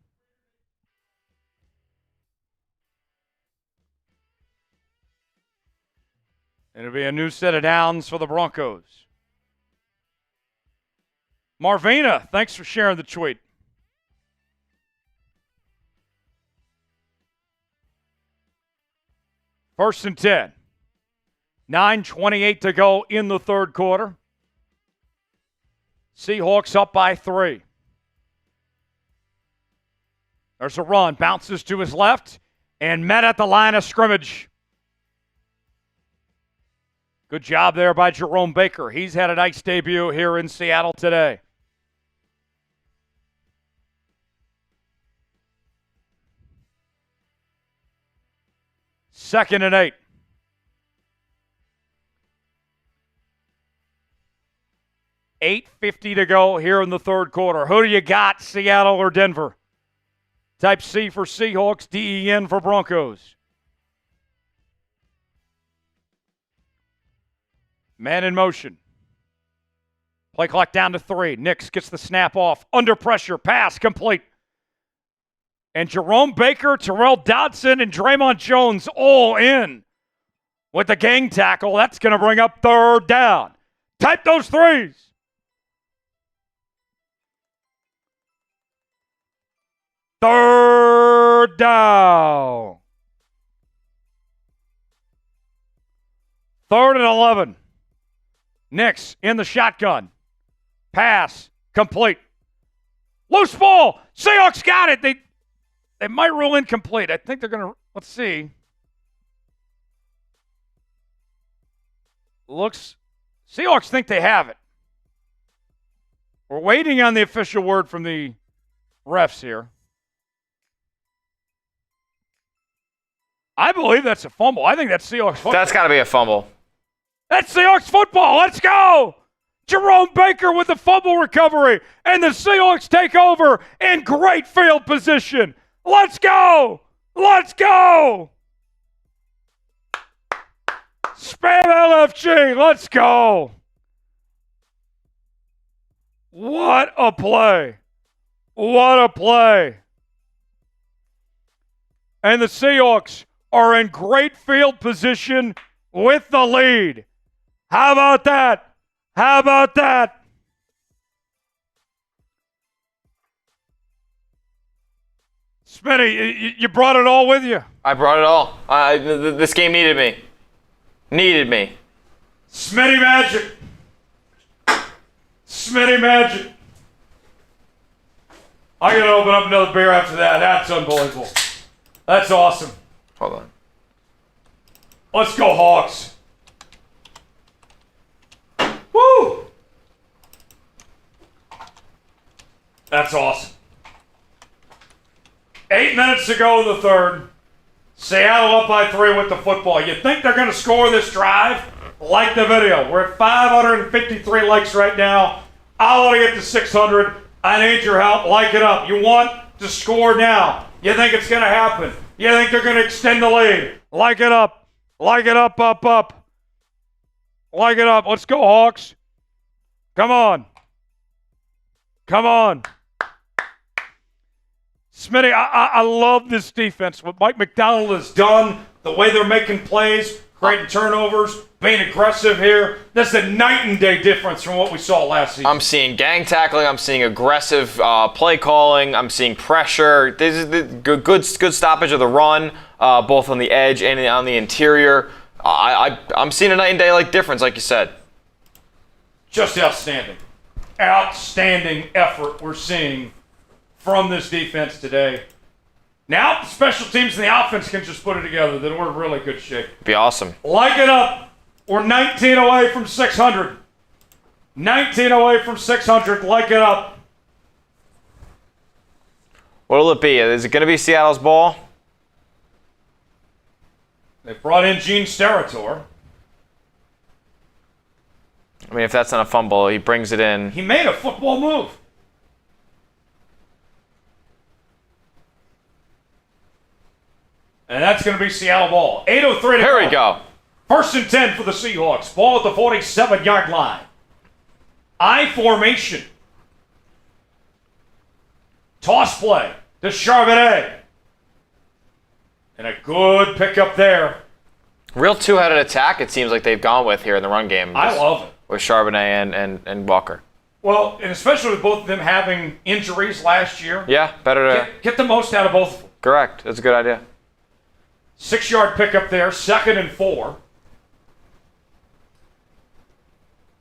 It'll be a new set of downs for the Broncos. Marvina, thanks for sharing the tweet. First and 10. 9:28 to go in the third quarter. Seahawks up by 3. There's a run. Bounces to his left and met at the line of scrimmage. Good job there by Jerome Baker. He's had a nice debut here in Seattle today. Second and 8. 8:50 to go here in the third quarter. Who do you got, Seattle or Denver? Type C for Seahawks, DEN for Broncos. Man in motion. Play clock down to 3. Nix gets the snap off. Under pressure. Pass complete. And Jerome Baker, Tyrel, Dodson, and Dre'Mont Jones all in with the gang tackle. That's going to bring up 3rd down. Type those 3s. Third down. 3rd and 11. Nix in the shotgun. Pass complete. Loose ball. Seahawks got it. They might rule incomplete. I think they're going to, let's see. Seahawks think they have it. We're waiting on the official word from the refs here. I believe that's a fumble. I think that's Seahawks football. That's got to be a fumble. That's Seahawks football. Let's go. Jerome Baker with the fumble recovery. And the Seahawks take over in great field position. Let's go. Let's go. Spam LFG. Let's go. What a play. What a play. And the Seahawks are in great field position with the lead. How about that? How about that? Smitty, you brought it all with you. I brought it all. This game needed me. Needed me. Smitty magic. Smitty magic. I gotta open up another beer after that. That's unbelievable. That's awesome. Hold on. Let's go Hawks. Woo! That's awesome. 8 minutes to go in the third. Seattle up by 3 with the football. You think they're going to score this drive? Like the video. We're at 553 likes right now. I want to get to 600. I need your help. Like it up. You want to score now. You think it's going to happen. You think they're going to extend the lead. Like it up. Like it up, up, up. Like it up. Let's go, Hawks. Come on. Come on. Smitty, I love this defense. What Mike Macdonald has done, the way they're making plays, creating turnovers, being aggressive here. That's a night and day difference from what we saw last season. I'm seeing gang tackling. I'm seeing aggressive play calling. I'm seeing pressure. This is the good stoppage of the run, both on the edge and on the interior. I'm seeing a night and day difference, like you said. Just outstanding. Outstanding effort we're seeing from this defense today. Now, the special teams and the offense can just put it together. Then we're in really good shape. Be awesome. Light it up. We're 19 away from 600. 19 away from 600. Light it up. What'll it be? Is it going to be Seattle's ball? They brought in Gene Steratore. I mean, if that's not a fumble, he brings it in. He made a football move. And that's going to be Seattle ball. 8:03 to go. Here we go. 1st and 10 for the Seahawks. Ball at the 47-yard line. I formation. Toss play to Charbonnet. And a good pickup there. Real two-headed attack, it seems like they've gone with here in the run game. I love it. With Charbonnet and Walker. Well, and especially with both of them having injuries last year. Yeah, better to... Get the most out of both of them. Correct. That's a good idea. 6-yard pickup there, 2nd and 4.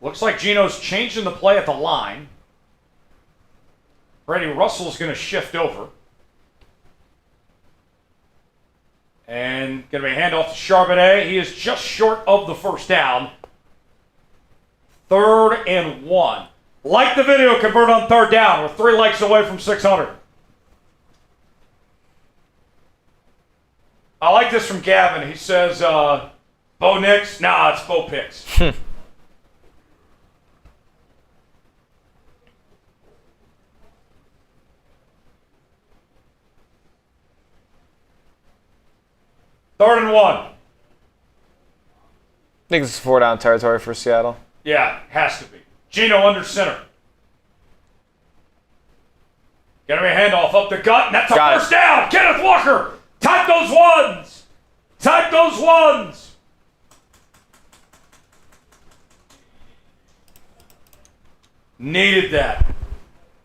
Looks like Geno's changing the play at the line. Brady Russell's going to shift over. And going to be a handoff to Charbonnet. He is just short of the first down. 3rd and 1. Like the video, convert on 3rd down. We're 3 likes away from 600. I like this from Gavin. He says, Bo Nix? Nah, it's Bo Picks. Third and 1. I think this is 4-down territory for Seattle. Yeah, has to be. Geno under center. Gonna be a handoff up the gut, and that's a first down. Kenneth Walker, type those ones. Type those ones. Needed that.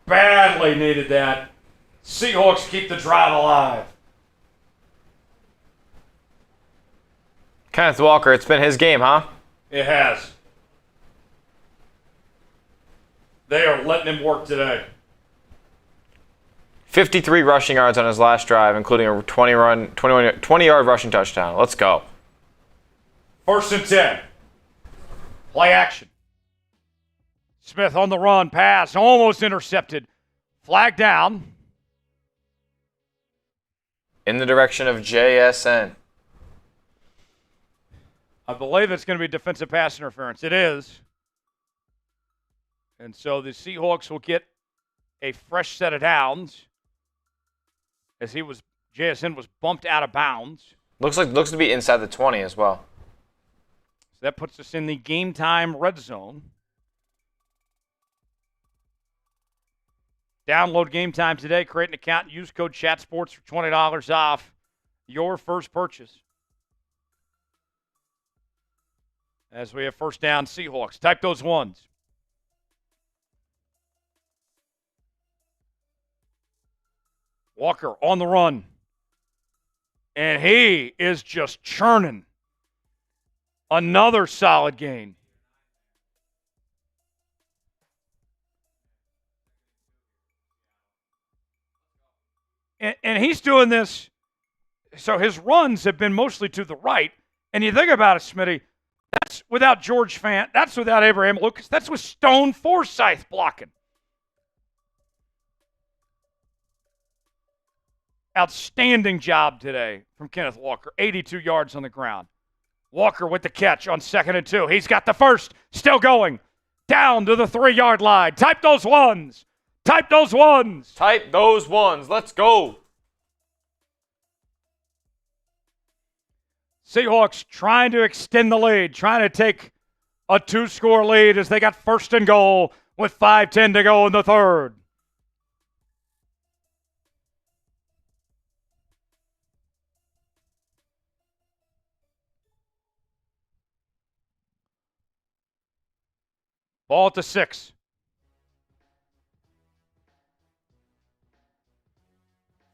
Badly needed that. Seahawks keep the drive alive. Kenneth Walker, it's been his game, huh? It has. They are letting him work today. 53 rushing yards on his last drive, including a 20-yard rushing touchdown. Let's go. 1st and 10. Play action. Smith on the run, pass, almost intercepted. Flag down. In the direction of JSN. I believe it's going to be defensive pass interference. It is. And so the Seahawks will get a fresh set of downs as JSN was bumped out of bounds. Looks to be inside the 20 as well. So that puts us in the game time red zone. Download Game Time today. Create an account and use code ChatSports for $20 off your first purchase. As we have first down, Seahawks. Type those ones. Walker on the run. And he is just churning. Another solid gain. And he's doing this, so his runs have been mostly to the right. And you think about it, Smitty, that's without George Fant. That's without Abraham Lucas. That's with Stone Forsythe blocking. Outstanding job today from Kenneth Walker. 82 yards on the ground. Walker with the catch on 2nd and 2. He's got the first. Still going. Down to the 3-yard line. Type those ones. Type those ones. Type those ones. Let's go. Seahawks trying to extend the lead, trying to take a 2-score lead as they got 1st and goal with 5:10 to go in the 3rd. Ball at the 6.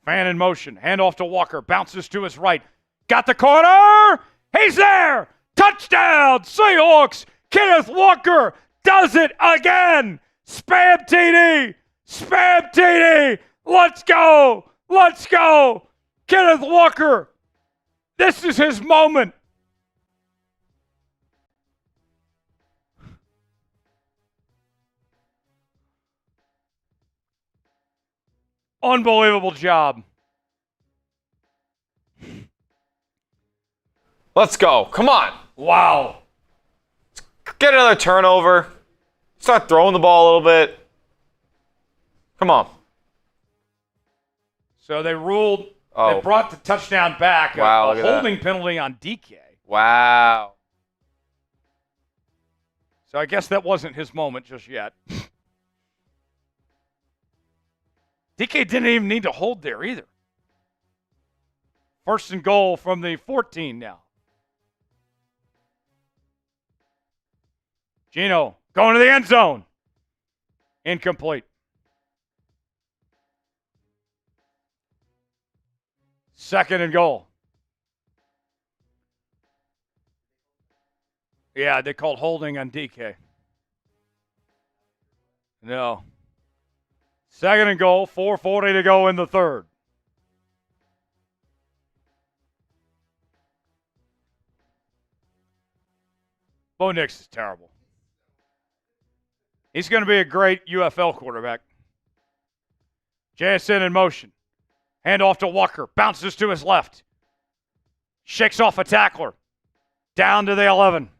Fan in motion. Handoff to Walker. Bounces to his right. Got the corner. He's there. Touchdown, Seahawks. Kenneth Walker does it again. Spam TD. Spam TD. Let's go. Let's go. Kenneth Walker. This is his moment. Unbelievable job. Let's go. Come on. Wow. Get another turnover. Start throwing the ball a little bit. Come on. So they ruled, they brought the touchdown back. Wow, a holding penalty on DK. Wow. So I guess that wasn't his moment just yet. DK didn't even need to hold there either. First and goal from the 14 now. Geno going to the end zone. Incomplete. Second and goal. Yeah, they called holding on DK. No. Second and goal, 4:40 to go in the third. Bo Nix is terrible. He's going to be a great UFL quarterback. JSN in motion. Hand off to Walker. Bounces to his left. Shakes off a tackler. Down to the 11.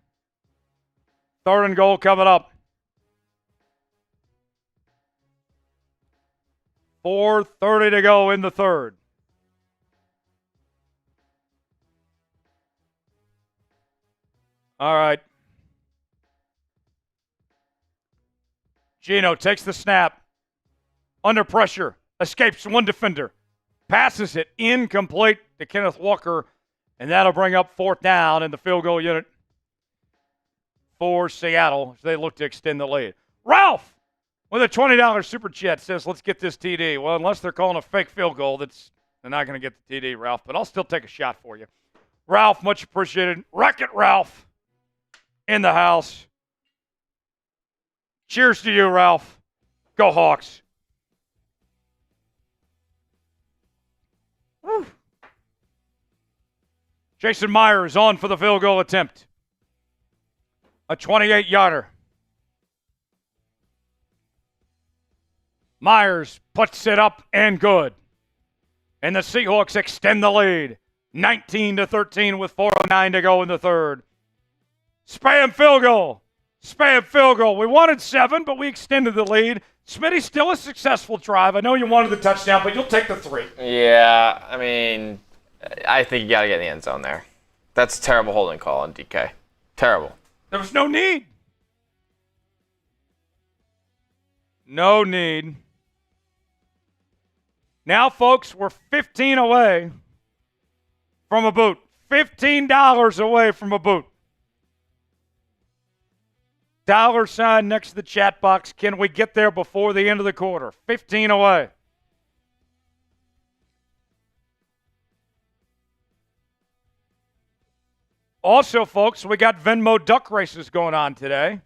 Third and goal coming up. 4:30 to go in the third. All right. Geno takes the snap. Under pressure. Escapes one defender. Passes it incomplete to Kenneth Walker. And that'll bring up fourth down in the field goal unit for Seattle as they look to extend the lead. Ralph with a $20 super chat says, let's get this TD. Well, unless they're calling a fake field goal, they're not going to get the TD, Ralph. But I'll still take a shot for you. Ralph, much appreciated. Wreck-It Ralph in the house. Cheers to you, Ralph. Go Hawks. Woo. Jason Myers on for the field goal attempt. A 28-yarder. Myers puts it up and good. And the Seahawks extend the lead. 19-13 with 4:09 to go in the third. Spam field goal. Spam field goal. We wanted 7, but we extended the lead. Smitty, still a successful drive. I know you wanted the touchdown, but you'll take the 3. Yeah, I mean, I think you got to get in the end zone there. That's a terrible holding call on DK. Terrible. There was no need. No need. Now, folks, we're 15 away from a boot. $15 away from a boot. $ next to the chat box. Can we get there before the end of the quarter? 15 away. Also, folks, we got Venmo duck races going on today.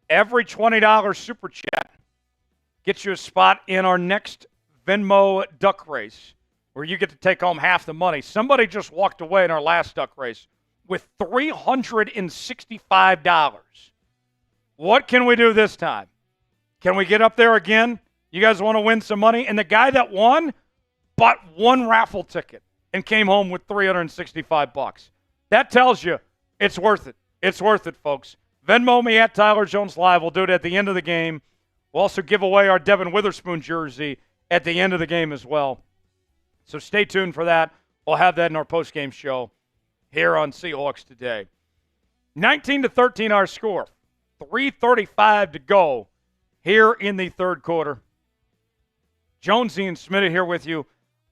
Every $20 super chat gets you a spot in our next Venmo duck race where you get to take home half the money. Somebody just walked away in our last duck race with $365. What can we do this time? Can we get up there again? You guys want to win some money? And the guy that won bought one raffle ticket and came home with $365. That tells you it's worth it. It's worth it, folks. Venmo me at Tyler Jones Live. We'll do it at the end of the game. We'll also give away our Devon Witherspoon jersey at the end of the game as well. So stay tuned for that. We'll have that in our post-game show here on Seahawks Today. 19-13 our score. 3:35 to go here in the third quarter. Jonesy and Smitty here with you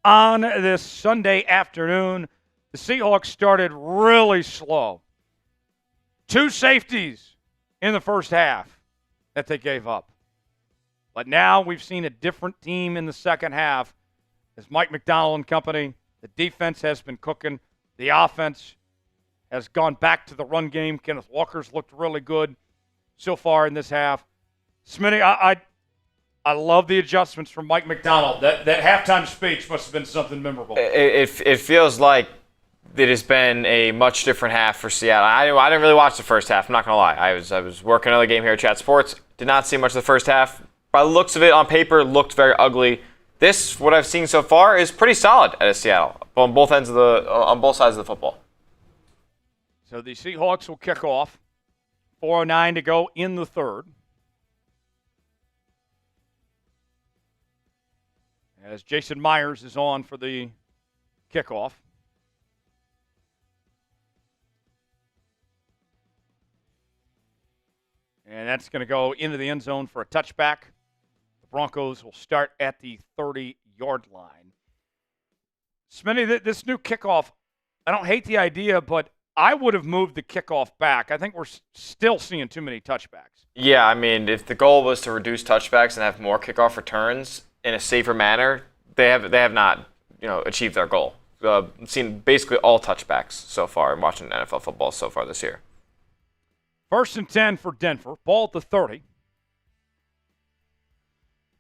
on this Sunday afternoon. The Seahawks started really slow. 2 safeties in the first half that they gave up. But now we've seen a different team in the second half as Mike Macdonald and company. The defense has been cooking. The offense has gone back to the run game. Kenneth Walker's looked really good so far in this half. Smitty, I love the adjustments from Mike Macdonald. That halftime speech must have been something memorable. It feels like it has been a much different half for Seattle. I didn't really watch the first half. I'm not gonna lie. I was working another game here at Chat Sports. Did not see much of the first half. By the looks of it, on paper, looked very ugly. This, what I've seen so far, is pretty solid out of Seattle on both sides of the football. So the Seahawks will kick off. 4:09 to go in the third. As Jason Myers is on for the kickoff. And that's going to go into the end zone for a touchback. The Broncos will start at the 30-yard line. Smitty, this new kickoff, I don't hate the idea, but I would have moved the kickoff back. I think we're still seeing too many touchbacks. Yeah, I mean, if the goal was to reduce touchbacks and have more kickoff returns in a safer manner, they have not, achieved their goal. I've seen basically all touchbacks so far in watching NFL football so far this year. 1st and 10 for Denver. Ball at the 30.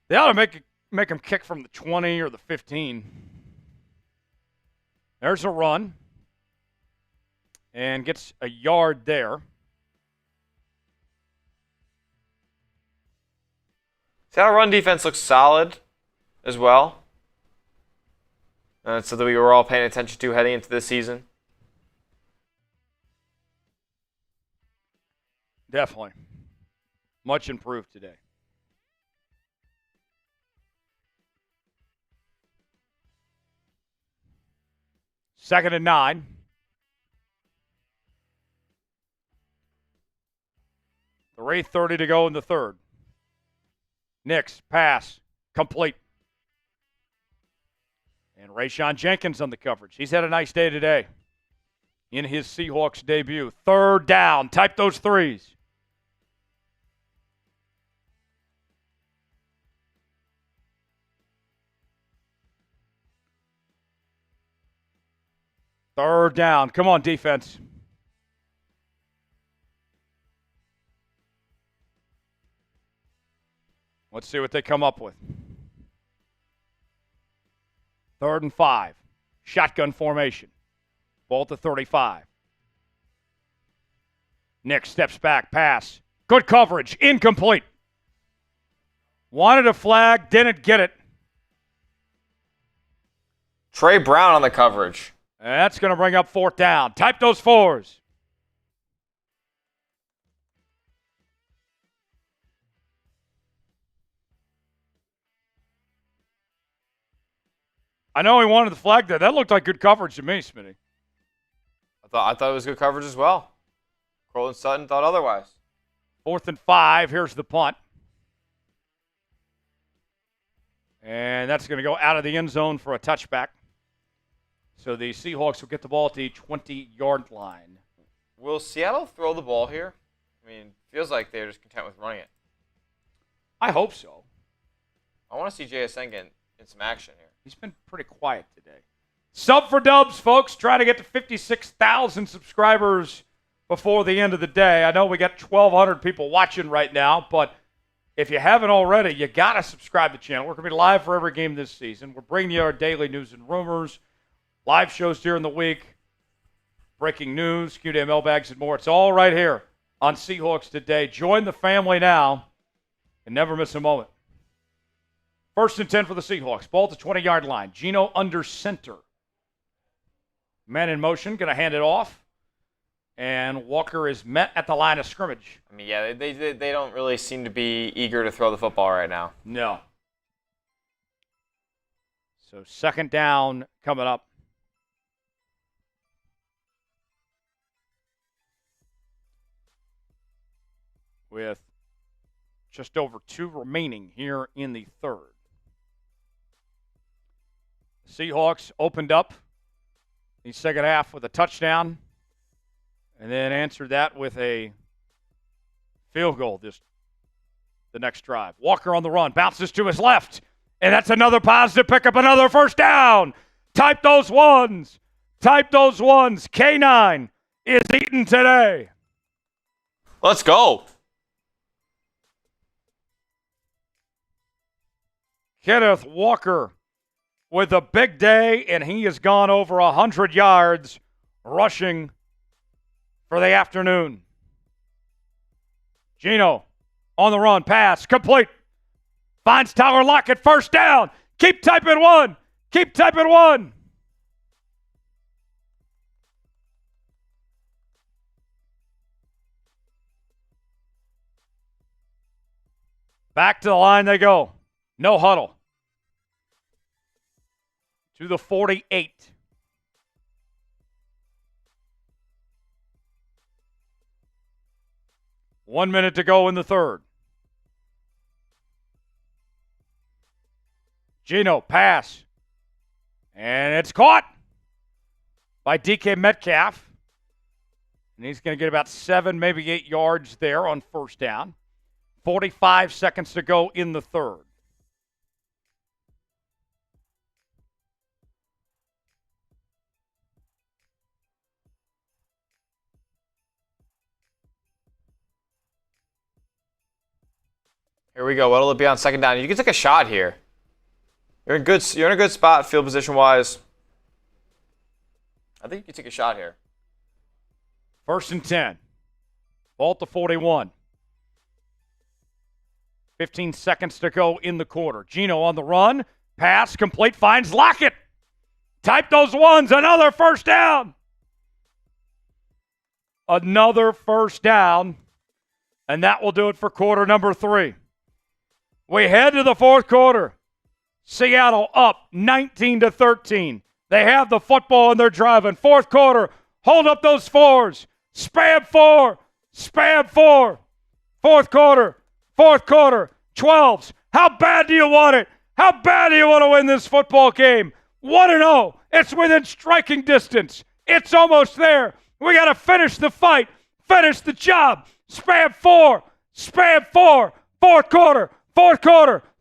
They ought to make him kick from the 20 or the 15. There's a run. And gets a yard there. Seattle run defense looks solid as well. So that we were all paying attention to heading into this season. Definitely. Much improved today. Second and 9. The 8:30 to go in the third. Nix, pass, complete. And Rayshon Jenkins on the coverage. He's had a nice day today in his Seahawks debut. 3rd down. Type those threes. Third down. Come on, defense. Let's see what they come up with. 3rd and 5. Shotgun formation. Ball at the 35. Nick steps back. Pass. Good coverage. Incomplete. Wanted a flag. Didn't get it. Trey Brown on the coverage. And that's going to bring up 4th down. Type those 4s. I know he wanted the flag there. That looked like good coverage to me, Smitty. I thought it was good coverage as well. Courtland Sutton thought otherwise. 4th and 5. Here's the punt. And that's going to go out of the end zone for a touchback. So the Seahawks will get the ball at the 20-yard line. Will Seattle throw the ball here? I mean, feels like they're just content with running it. I hope so. I want to see JSN get in some action here. He's been pretty quiet today. Sub for dubs, folks. Trying to get to 56,000 subscribers before the end of the day. I know we got 1,200 people watching right now, but if you haven't already, you got to subscribe to the channel. We're going to be live for every game this season. We're bringing you our daily news and rumors, live shows during the week, breaking news, Q-Day mailbags, and more. It's all right here on Seahawks Today. Join the family now and never miss a moment. 1st and 10 for the Seahawks. Ball at the 20-yard line. Geno under center. Man in motion, going to hand it off. And Walker is met at the line of scrimmage. I mean, yeah, they don't really seem to be eager to throw the football right now. No. So 2nd down coming up. With just over 2 remaining here in the third. Seahawks opened up the second half with a touchdown and then answered that with a Field goal the next drive. Walker on the run, bounces to his left, and that's another positive pickup, another first down. Type those ones. Type those ones. K9 is eaten today. Let's go. Kenneth Walker with a big day, and he has gone over 100 yards rushing for the afternoon. Geno on the run, pass, complete. Finds Tyler Lockett, first down. Keep typing one. Keep typing one. Back to the line they go. No huddle. To the 48. One minute to go in the third. Geno, pass. And it's caught by DK Metcalf. And he's going to get about 7, maybe 8 yards there on first down. 45 seconds to go in the third. Here we go. What'll it be on second down? You can take a shot here. You're in a good spot, field position wise. I think you can take a shot here. 1st and 10. Ball at the 41. 15 seconds to go in the quarter. Geno on the run. Pass complete. Finds Lockett. Type those ones. Another first down. Another first down. And that will do it for quarter number 3. We head to the fourth quarter. Seattle up 19-13. They have the football and they're driving. Fourth quarter. Hold up those fours. Spam 4. Spam 4. Fourth quarter. 12s. How bad do you want it? How bad do you want to win this football game? 1-0. It's within striking distance. It's almost there. We got to finish the fight. Finish the job. Spam 4. Spam 4. Fourth quarter.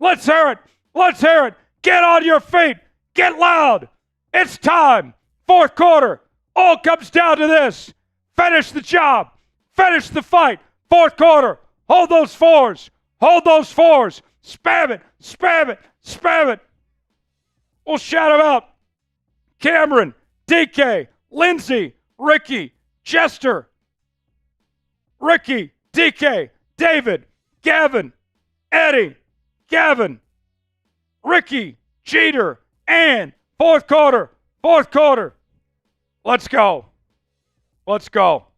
Let's hear it. Get on your feet. Get loud. It's time. Fourth quarter. All comes down to this. Finish the job. Finish the fight. Fourth quarter. Hold those fours. Spam it. We'll shout them out. Cameron, DK, Lindsey, Ricky, Chester, Ricky, DK, David, Gavin, Eddie, Gavin, Ricky, Jeter, and fourth quarter. Let's go. Let's tell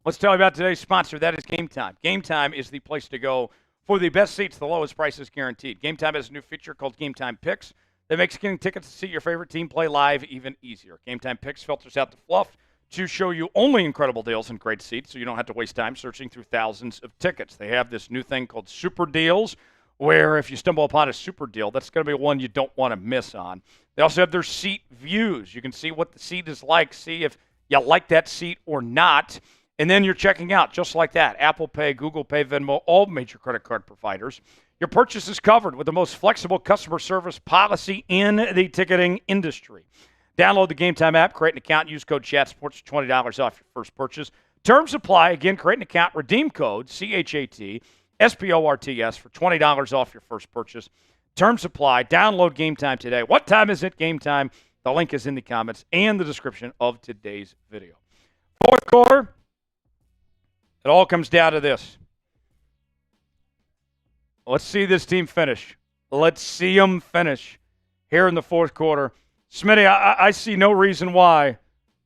you about today's sponsor. That is Game Time. Game Time is the place to go for the best seats, the lowest prices guaranteed. Game Time has a new feature called Game Time Picks that makes getting tickets to see your favorite team play live even easier. Game Time Picks filters out the fluff to show you only incredible deals and great seats so you don't have to waste time searching through thousands of tickets. They have this new thing called Super Deals where if you stumble upon a super deal, that's going to be one you don't want to miss on. They also have their seat views. You can see what the seat is like, see if you like that seat or not. And then you're checking out just like that. Apple Pay, Google Pay, Venmo, all major credit card providers. Your purchase is covered with the most flexible customer service policy in the ticketing industry. Download the Game Time app, create an account, use code CHATSPORTS for $20 off your first purchase. Terms apply. Again, create an account, redeem code CHATSPORTS for $20 off your first purchase. Terms apply. Download Game Time today. What time is it? Game Time. The link is in the comments and the description of today's video. Fourth quarter. It all comes down to this. Let's see this team finish. Let's see them finish here in the fourth quarter. Smitty, I see no reason why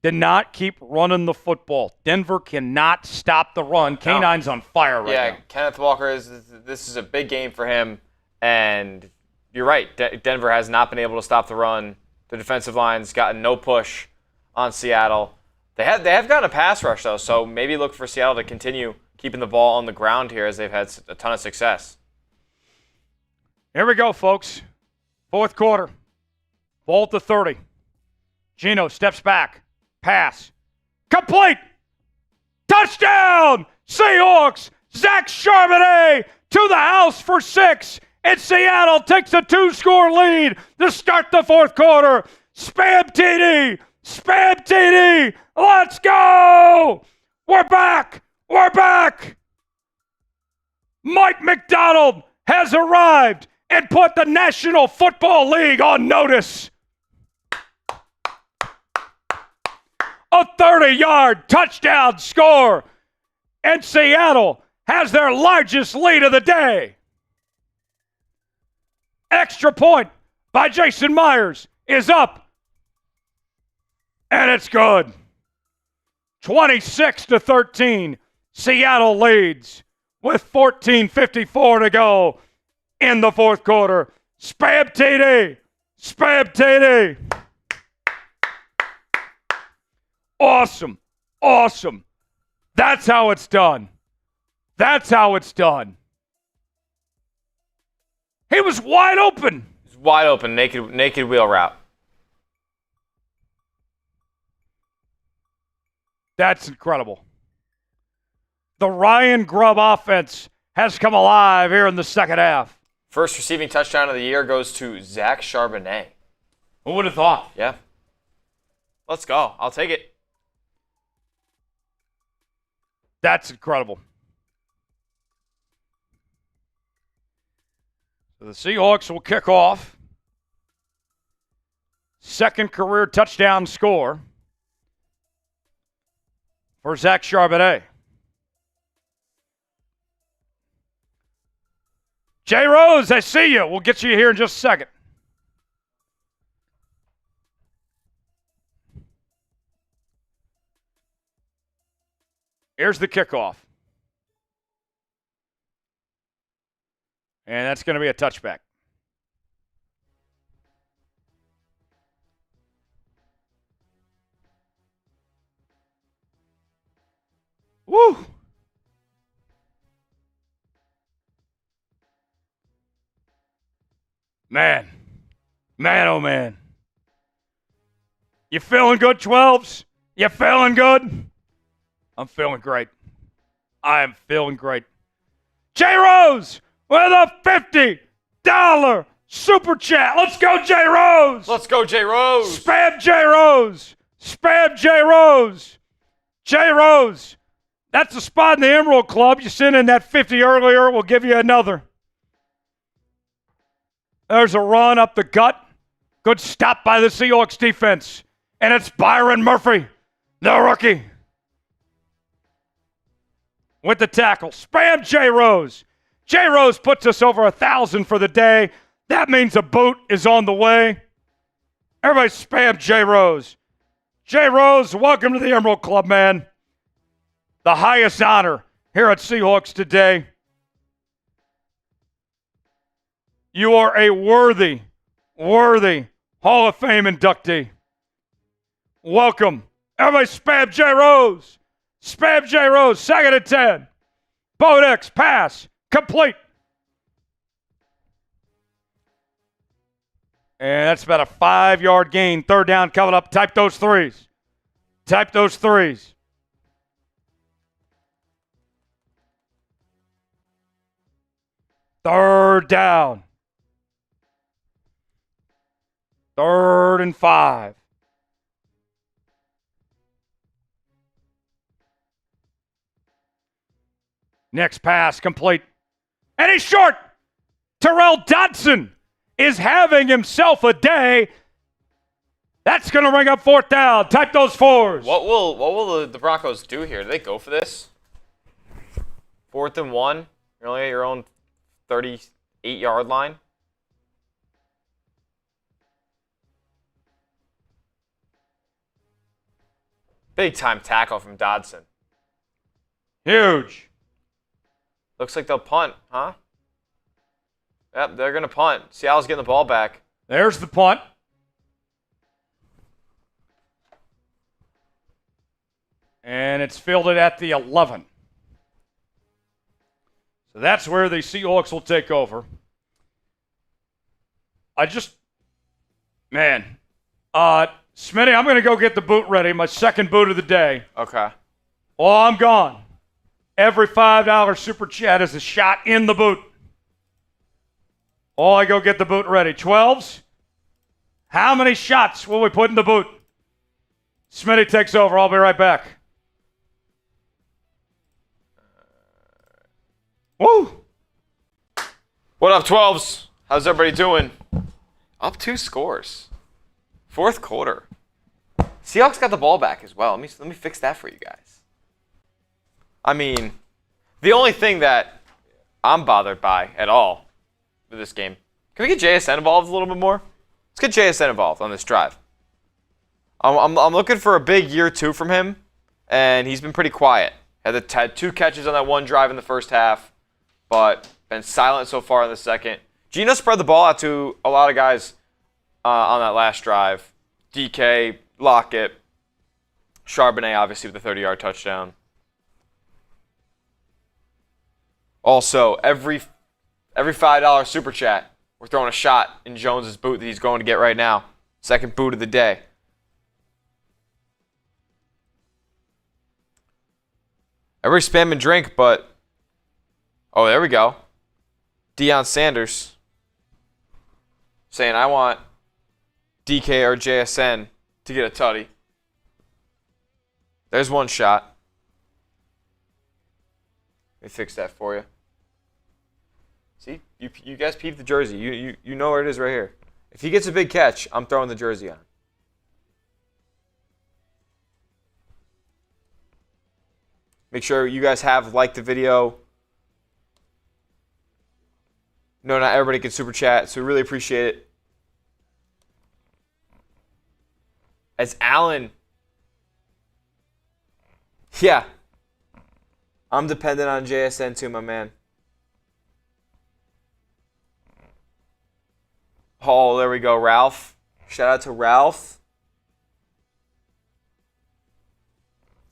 to not keep running the football. Denver cannot stop the run. K9's on fire right now. Yeah, Kenneth Walker, this is a big game for him. And you're right, Denver has not been able to stop the run. The defensive line's gotten no push on Seattle. They have gotten a pass rush, though, so maybe look for Seattle to continue keeping the ball on the ground here as they've had a ton of success. Here we go, folks. Fourth quarter. Ball at the 30. Geno steps back. Pass. Complete. Touchdown! Seahawks! Zach Charbonnet to the house for 6. And Seattle takes a 2-score lead to start the fourth quarter. Spam TD! Spam TD! Let's go! We're back! We're back! Mike Macdonald has arrived and put the National Football League on notice. A 30-yard touchdown score, and Seattle has their largest lead of the day. Extra point by Jason Myers is up, and it's good. 26-13, Seattle leads with 14:54 to go in the fourth quarter. Spam TD! Spam TD! Awesome. Awesome. That's how it's done. That's how it's done. He was wide open. He's wide open, naked wheel route. That's incredible. The Ryan Grubb offense has come alive here in the second half. First receiving touchdown of the year goes to Zach Charbonnet. Who would have thought? Yeah. Let's go. I'll take it. That's incredible. So the Seahawks will kick off. Second career touchdown score for Zach Charbonnet. Jay Rose, I see you. We'll get you here in just a second. Here's the kickoff. And that's going to be a touchback. Woo! Man. Man, oh man. You feeling good, 12s? You feeling good? I'm feeling great. I am feeling great. Jay Rose with a $50 super chat. Let's go, Jay Rose. Let's go, Jay Rose. Spam Jay Rose. Spam Jay Rose. Jay Rose. That's a spot in the Emerald Club. You sent in that 50 earlier. We'll give you another. There's a run up the gut. Good stop by the Seahawks defense. And it's Byron Murphy, the rookie, with the tackle. Spam Jay Rose. Jay Rose puts us over 1,000 for the day. That means a boot is on the way. Everybody spam Jay Rose. Jay Rose, welcome to the Emerald Club, man. The highest honor here at Seahawks today. You are a worthy Hall of Fame inductee. Welcome. Everybody spam Jay Rose. Spam Jay Rose, 2nd and 10. Bo Nix, pass, complete. And that's about a 5-yard gain. 3rd down coming up. Type those threes. Type those threes. Third down. 3rd and 5. Next pass complete. And he's short. Tyrel Dodson is having himself a day. That's going to bring up 4th down. Type those 4s. What will the Broncos do here? Do they go for this? 4th and 1. You're only at your own 38-yard line. Big time tackle from Dodson. Huge. Looks like they'll punt, huh? Yep, they're going to punt. Seattle's getting the ball back. There's the punt. And it's fielded at the 11. So that's where the Seahawks will take over. Smitty, I'm going to go get the boot ready, my second boot of the day. Okay. Oh, I'm gone. Every $5 super chat is a shot in the boot. Oh, I go get the boot ready. 12s. How many shots will we put in the boot? Smitty takes over. I'll be right back. Woo! What up, 12s? How's everybody doing? Up 2 scores. Fourth quarter. Seahawks got the ball back as well. Let me fix that for you guys. I mean, the only thing that I'm bothered by at all with this game, can we get JSN involved a little bit more? Let's get JSN involved on this drive. I'm looking for a big year 2 from him, and he's been pretty quiet. Had 2 catches on that one drive in the first half, but been silent so far in the second. Geno spread the ball out to a lot of guys on that last drive. DK, Lockett, Charbonnet, obviously, with the 30-yard touchdown. Also, every $5 super chat, we're throwing a shot in Jones's boot that he's going to get right now. Second boot of the day. Everybody spam and drink, but... Oh, there we go. Deion Sanders saying, I want DK or JSN to get a tutty. There's one shot. Let me fix that for you. See, you guys peep the jersey. You know where it is right here. If he gets a big catch, I'm throwing the jersey on. Make sure you guys have liked the video. No, not everybody can super chat, so we really appreciate it. As Allen, yeah, I'm dependent on JSN too, my man. Oh, there we go, Ralph. Shout out to Ralph.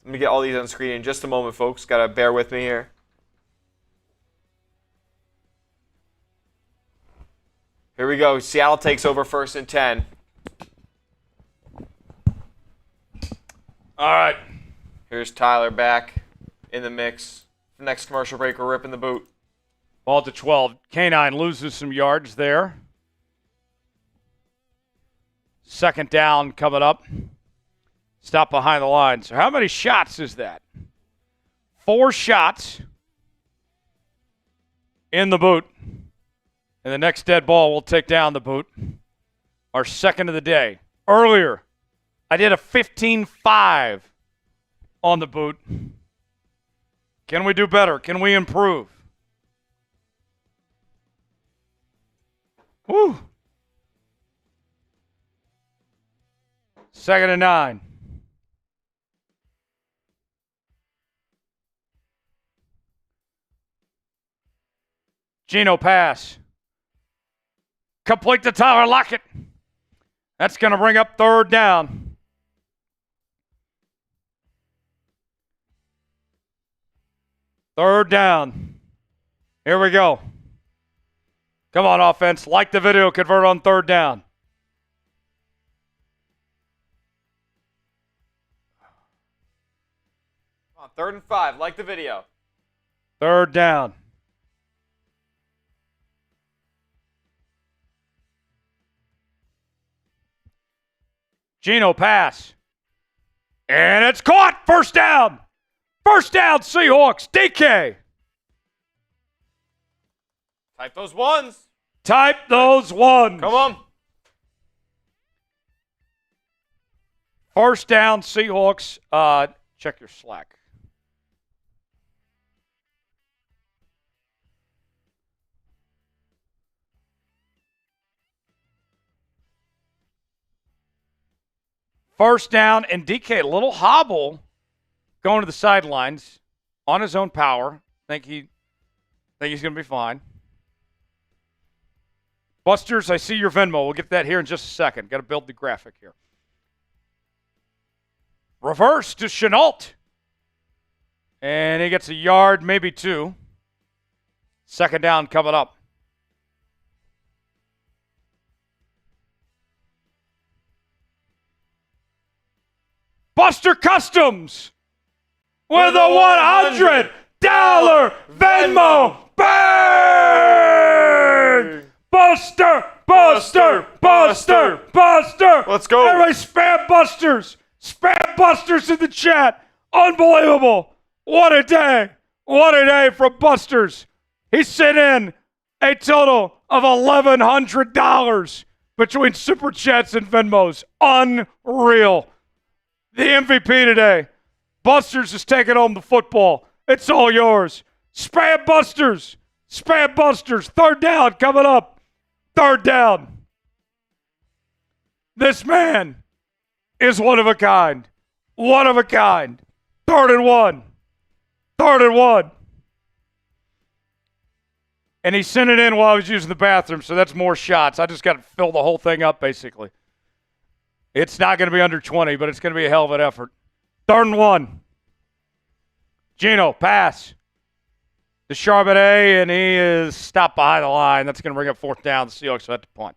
Let me get all these on screen in just a moment, folks. Gotta bear with me here. Here we go. Seattle takes over 1st and 10. All right. Here's Tyler back in the mix. Next commercial break, we're ripping the boot. Ball to 12. K9 loses some yards there. 2nd down coming up. Stop behind the line. So how many shots is that? 4 shots in the boot. And the next dead ball will take down the boot. Our second of the day. Earlier, I did a 15-5 on the boot. Can we do better? Can we improve? Woo. 2nd and 9. Geno pass. Complete to Tyler Lockett. That's going to bring up 3rd down. Third down. Here we go. Come on, offense. Like the video. Convert on 3rd down. Come on, 3rd and 5. Like the video. 3rd down. Geno pass. And it's caught. 1st down. 1st down, Seahawks. DK. Type those ones. Type those ones. Come on. 1st down, Seahawks. Check your Slack. First down, and DK, a little hobble going to the sidelines on his own power. Think he's going to be fine. Busters, I see your Venmo. We'll get that here in just a second. Got to build the graphic here. Reverse to Chenault. And he gets a yard, maybe 2. 2nd down coming up. Buster Customs with a $100 Venmo. Bang! Buster! Buster! Buster! Buster! Let's go. Everybody spam Busters! Spam Busters in the chat! Unbelievable! What a day! What a day from Busters! He sent in a total of $1,100 between Super Chats and Venmos. Unreal. The MVP today. Busters is taking home the football. It's all yours. Spam Busters. Spam Busters. Third down coming up. Third down. This man is one of a kind. One of a kind. 3rd and 1. 3rd and 1. And he sent it in while I was using the bathroom, so that's more shots. I just got to fill the whole thing up, basically. It's not going to be under 20, but it's going to be a hell of an effort. 3rd and 1. Geno, pass to Charbonnet, and he is stopped behind the line. That's going to bring up 4th down. The Seahawks have to punt.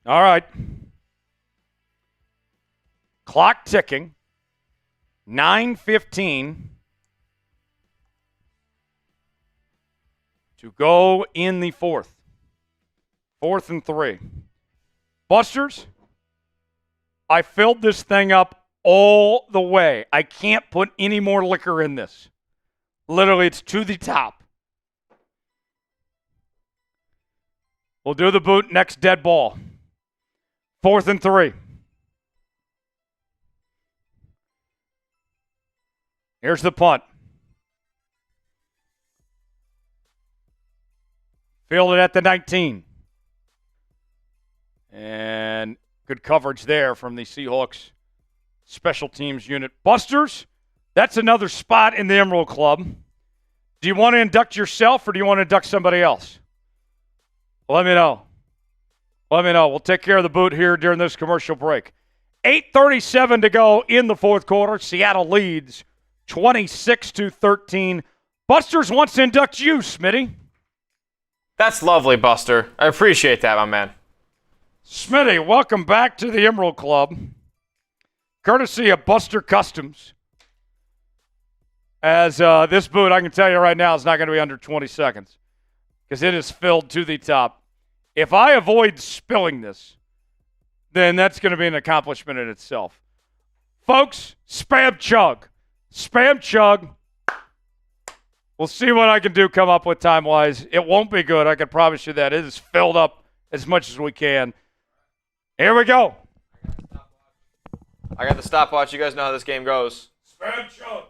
All right. Clock ticking. 9:15 to go in the 4th. 4th and 3. Busters, I filled this thing up all the way. I can't put any more liquor in this. Literally, it's to the top. We'll do the boot next dead ball. 4th and 3. Here's the punt. Fielded at the 19. And good coverage there from the Seahawks special teams unit. Busters, that's another spot in the Emerald Club. Do you want to induct yourself or do you want to induct somebody else? Let me know. Let me know. We'll take care of the boot here during this commercial break. 8:37 to go in the 4th quarter. Seattle leads 26-13. Busters wants to induct you, Smitty. That's lovely, Buster. I appreciate that, my man. Smitty, welcome back to the Emerald Club. Courtesy of Buster Customs. As this boot, I can tell you right now, is not going to be under 20 seconds because it is filled to the top. If I avoid spilling this, then that's going to be an accomplishment in itself. Folks, spam chug. Spam chug. We'll see what I can do come up with time-wise. It won't be good. I can promise you that. It is filled up as much as we can. Here we go. I got the stopwatch. You guys know how this game goes. Spam chug.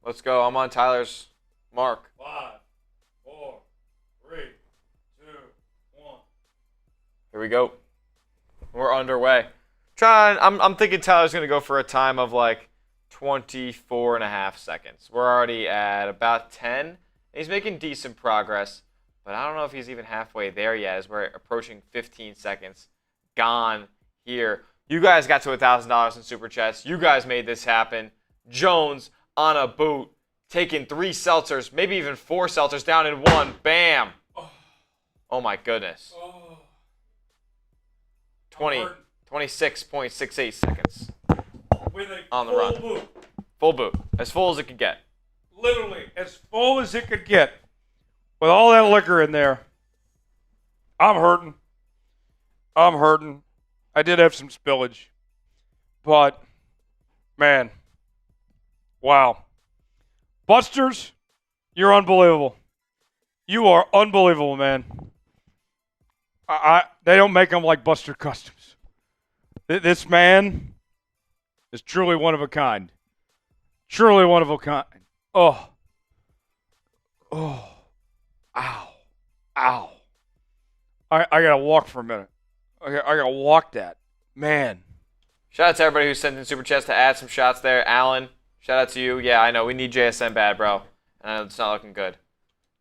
Let's go. I'm on Tyler's mark. 5, 4, 3, 2, 1. Here we go. We're underway. I'm thinking Tyler's going to go for a time of like 24 and a half seconds. We're already at about 10. He's making decent progress, but I don't know if he's even halfway there yet as we're approaching 15 seconds. Gone here. You guys got to $1,000 in Super Chats. You guys made this happen. Jones on a boot, taking 3 seltzers, maybe even 4 seltzers down in 1. Bam. Oh my goodness. 26.68 seconds. With a on the full run. boot. Full boot. As full as it could get. Literally, as full as it could get. With all that liquor in there. I'm hurting. I did have some spillage. But, man. Wow. Busters, you're unbelievable. You are unbelievable, man. They don't make them like Buster Customs. This man is truly one of a kind. Truly one of a kind. Oh. Ow. I got to walk for a minute. I got to walk that. Man. Shout out to everybody who sent in Super Chats to add some shots there. Alan, shout out to you. Yeah, I know. We need JSN bad, bro. And it's not looking good.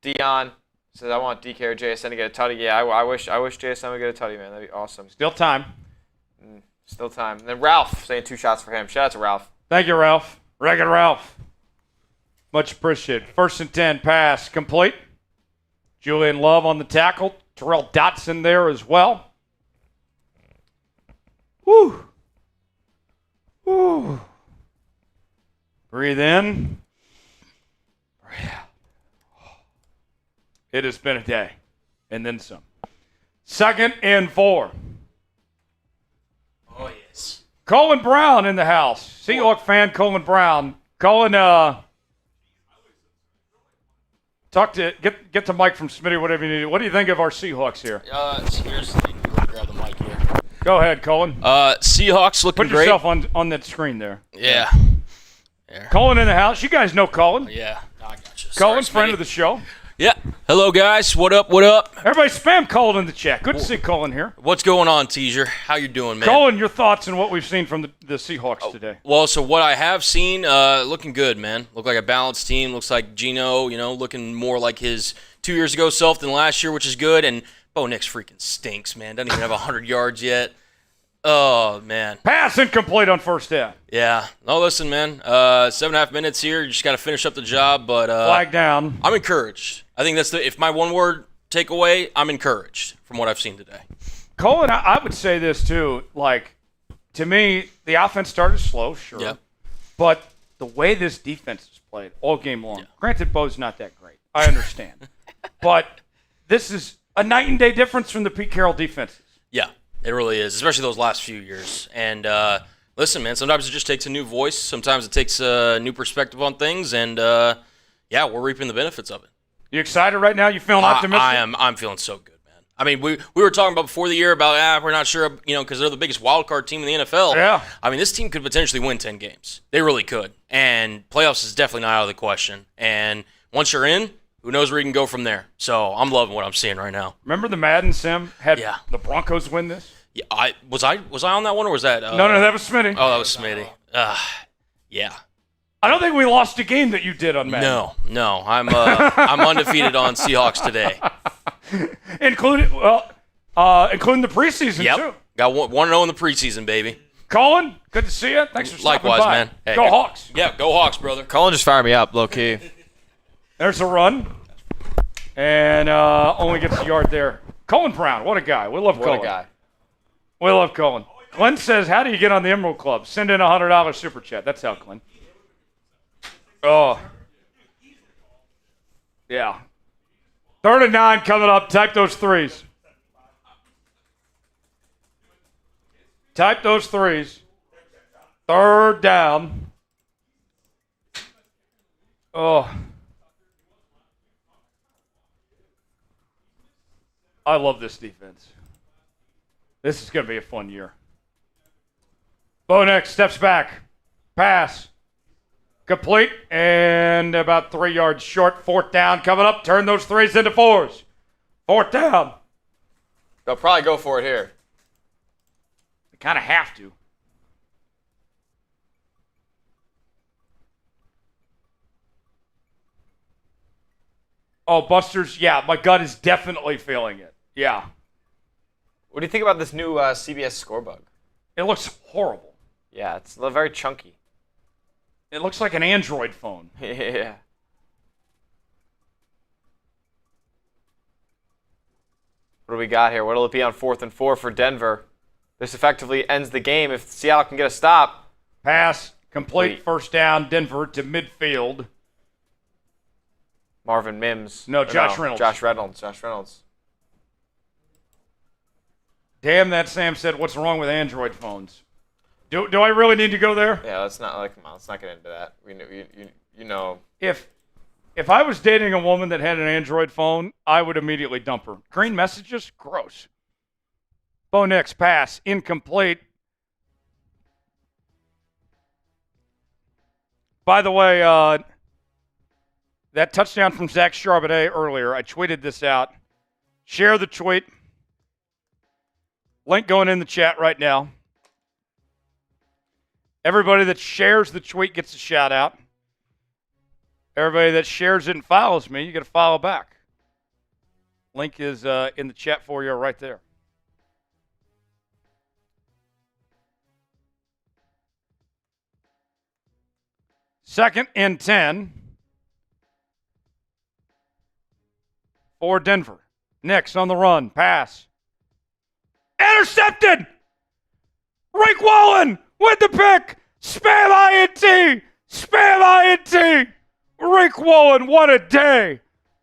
Dion says, I want DK or JSN to get a tutty. Yeah, I wish JSN would get a tutty, man. That'd be awesome. Still time. Still time. And then Ralph saying 2 shots for him. Shout out to Ralph. Thank you, Ralph. Ragged Ralph. Much appreciated. 1st and 10 pass complete. Julian Love on the tackle. Tyrel Dodson there as well. Woo. Woo. Breathe in. Breathe out. It has been a day. And then some. 2nd and 4. Oh, yes. Colin Brown in the house. Seahawk fan Colin Brown. Colin, get the mic from Smitty, whatever you need. What do you think of our Seahawks here? Here's the thing. Grab the mic here. Go ahead, Colin. Seahawks looking Put great. yourself on that screen there. Yeah. Colin in the house. You guys know Colin. Yeah. I got you. Colin's Sorry, friend Smitty. of the show. Yeah. Hello, guys. What up? What up? Everybody spam Colin in the chat. Good to see Colin here. What's going on, Teaser? How you doing, man? Colin, your thoughts on what we've seen from the Seahawks today? Well, so what I have seen, looking good, man. Look like a balanced team. Looks like Geno, looking more like his 2 years ago self than last year, which is good. And Bo Nix freaking stinks, man. Doesn't even have 100 yards yet. Oh, man. Pass incomplete on first down. Yeah. No, listen, man. 7.5 minutes here. You just got to finish up the job. But Flag down. I'm encouraged. I think that's if my one word takeaway, I'm encouraged from what I've seen today. Colin, I would say this too. Like, to me, the offense started slow, sure. Yeah. But the way this defense has played all game long, granted, Bo's not that great. I understand. But this is a night and day difference from the Pete Carroll defenses. Yeah, it really is, especially those last few years. And listen, man, sometimes it just takes a new voice. Sometimes it takes a new perspective on things. And, we're reaping the benefits of it. You excited right now? You feeling optimistic? I am. I'm feeling so good, man. I mean, we were talking about before the year about, we're not sure, because they're the biggest wild card team in the NFL. Yeah. I mean, this team could potentially win 10 games. They really could. And playoffs is definitely not out of the question. And once you're in, who knows where you can go from there. So I'm loving what I'm seeing right now. Remember the Madden sim had Yeah. the Broncos win this? Yeah, was I on that one, or was that? No, that was Smitty. Oh, that was Smitty. Yeah. I don't think we lost a game that you did on Madden. No. I'm undefeated on Seahawks today. Including the preseason, too. Got 1-0 in the preseason, baby. Colin, good to see you. Thanks for stopping Likewise, by. man. Hey, Go Hawks. Yeah, go Hawks, brother. Colin just fired me up, low key. There's a run. And only gets a yard there. Colin Brown, what a guy. We love Colin. What a guy. We love Colin. Glenn says, how do you get on the Emerald Club? Send in a $100 super chat. That's how, Glenn. Oh. Yeah. 3rd and 9 coming up. Type those threes. Type those threes. 3rd down. Oh. I love this defense. This is going to be a fun year. Bo Nix steps back. Pass. Complete. And about 3 yards short. 4th down coming up. Turn those threes into 4s. 4th down. They'll probably go for it here. They kind of have to. Oh, Busters, yeah, my gut is definitely feeling it. Yeah. What do you think about this new CBS score bug? It looks horrible. Yeah, it's very chunky. It looks like an Android phone. Yeah. What do we got here? What'll it be on 4th and 4 for Denver? This effectively ends the game if Seattle can get a stop. Pass, complete, 1st down, Denver to midfield. Marvin Mims. No, Josh Reynolds. Josh Reynolds. Damn, that Sam said, what's wrong with Android phones? Do I really need to go there? Yeah, let's not come on. Let's not get into that. You know. If I was dating a woman that had an Android phone, I would immediately dump her. Green messages? Gross. Bo Nix, pass, incomplete. By the way, that touchdown from Zach Charbonnet earlier, I tweeted this out. Share the tweet. Link going in the chat right now. Everybody that shares the tweet gets a shout out. Everybody that shares it and follows me, you get a follow back. Link is in the chat for you right there. Second and 10 for Denver. Nix on the run. Pass. Intercepted! Riq Woolen with the pick. Spam INT. Spam INT, Riq Woolen, what a day.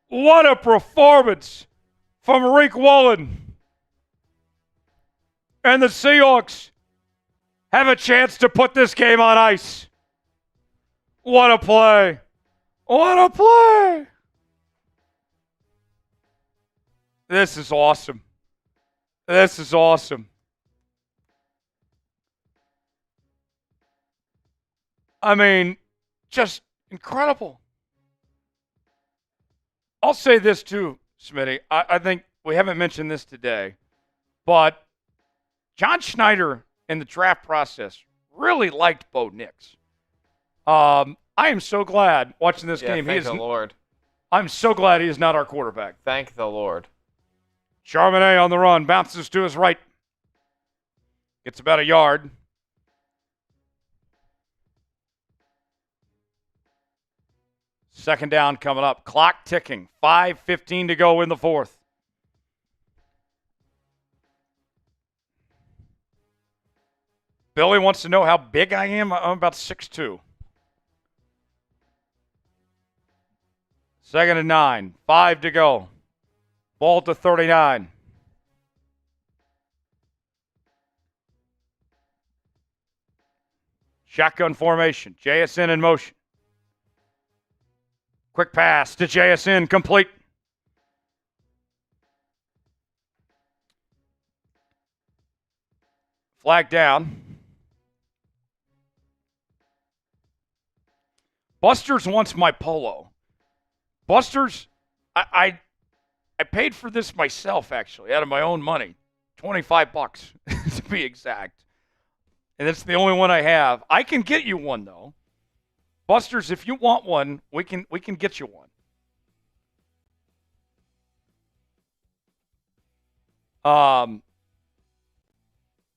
What a performance from Riq Woolen. And the Seahawks have a chance to put this game on ice. What a play. What a play. This is awesome. This is awesome. I mean, just incredible. I'll say this too, Smitty. I think we haven't mentioned this today, but John Schneider in the draft process really liked Bo Nix. I am so glad watching this game. Thank the Lord. I'm so glad he is not our quarterback. Thank the Lord. Charbonnet on the run, bounces to his right. Gets about a yard. Second down coming up. Clock ticking. 5:15 to go in the fourth. Billy wants to know how big I am. I'm about 6'2". Second and 9. 5 to go. Ball to 39. Shotgun formation. JSN in motion. Quick pass to JSN. Complete. Flag down. Buster's wants my polo. Buster's, I paid for this myself, actually, out of my own money. $25 to be exact. And it's the only one I have. I can get you one, though. Buster's, if you want one, we can get you one.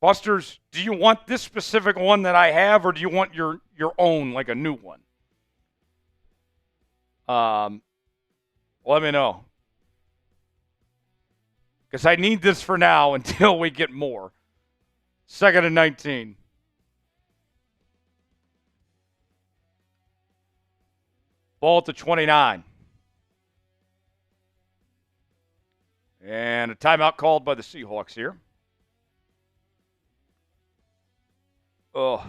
Buster's, do you want this specific one that I have, or do you want your own, like a new one? Let me know. Because I need this for now until we get more. Second and 19. Ball to 29. And a timeout called by the Seahawks here. Oh.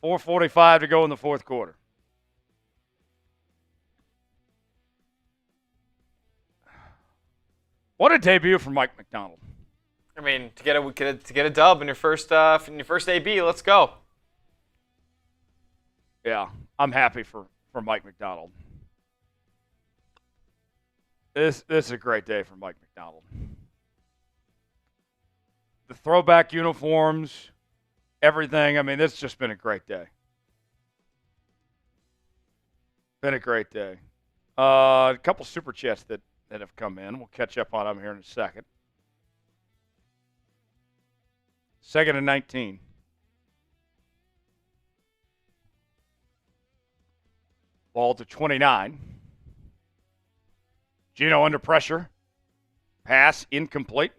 4:45 to go in the fourth quarter. What a debut from Mike Macdonald. I mean, to get a dub in your first AB, let's go. Yeah, I'm happy for Mike Macdonald. This is a great day for Mike Macdonald. The throwback uniforms, everything. I mean, this has just been a great day. Been a great day. A couple super chats that have come in. We'll catch up on them here in a second. Second and 19. Ball to 29. Geno under pressure. Pass incomplete.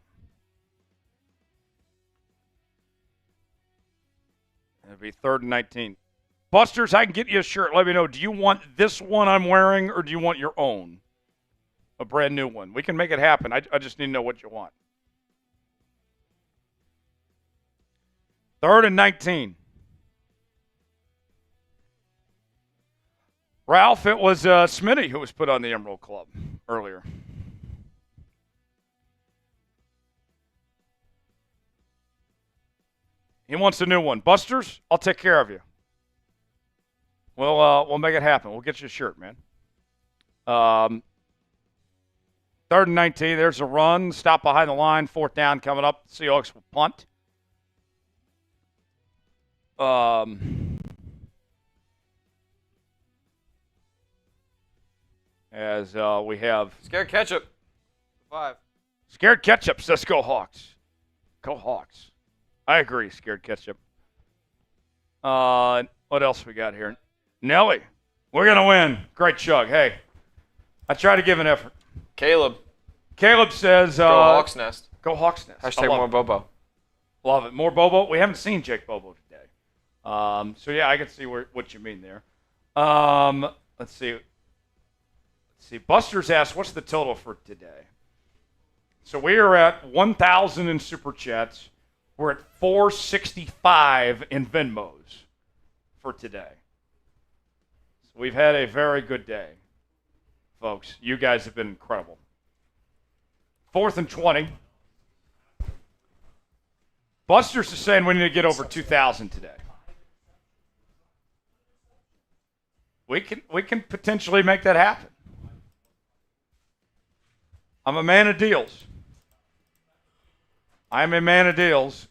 It'll be third and 19. Busters, I can get you a shirt. Let me know. Do you want this one I'm wearing, or do you want your own? A brand new one. We can make it happen. I just need to know what you want. Third and 19. Ralph, it was Smitty who was put on the Emerald Club earlier. He wants a new one. Busters, I'll take care of you. We'll make it happen. We'll get you a shirt, man. Third and 19. There's a run. Stop behind the line. Fourth down coming up. Seahawks will punt. As we have Scared Ketchup. 5. Scared Ketchup says go Hawks. Go Hawks. I agree, Scared Ketchup. What else we got here? Nelly, we're going to win. Great chug. Hey, I try to give an effort. Caleb says go Hawks Nest. Go Hawks Nest. Hashtag more Bobo. Love it. More Bobo. We haven't seen Jake Bobo today. So yeah, I can see what you mean there. Let's see. Buster's asked, what's the total for today? So we are at 1,000 in Super Chats. We're at 465 in Venmos for today. So we've had a very good day, folks. You guys have been incredible. 4th and 20. Buster's is saying we need to get over 2,000 today. We can potentially make that happen. I'm a man of deals. I'm a man of deals.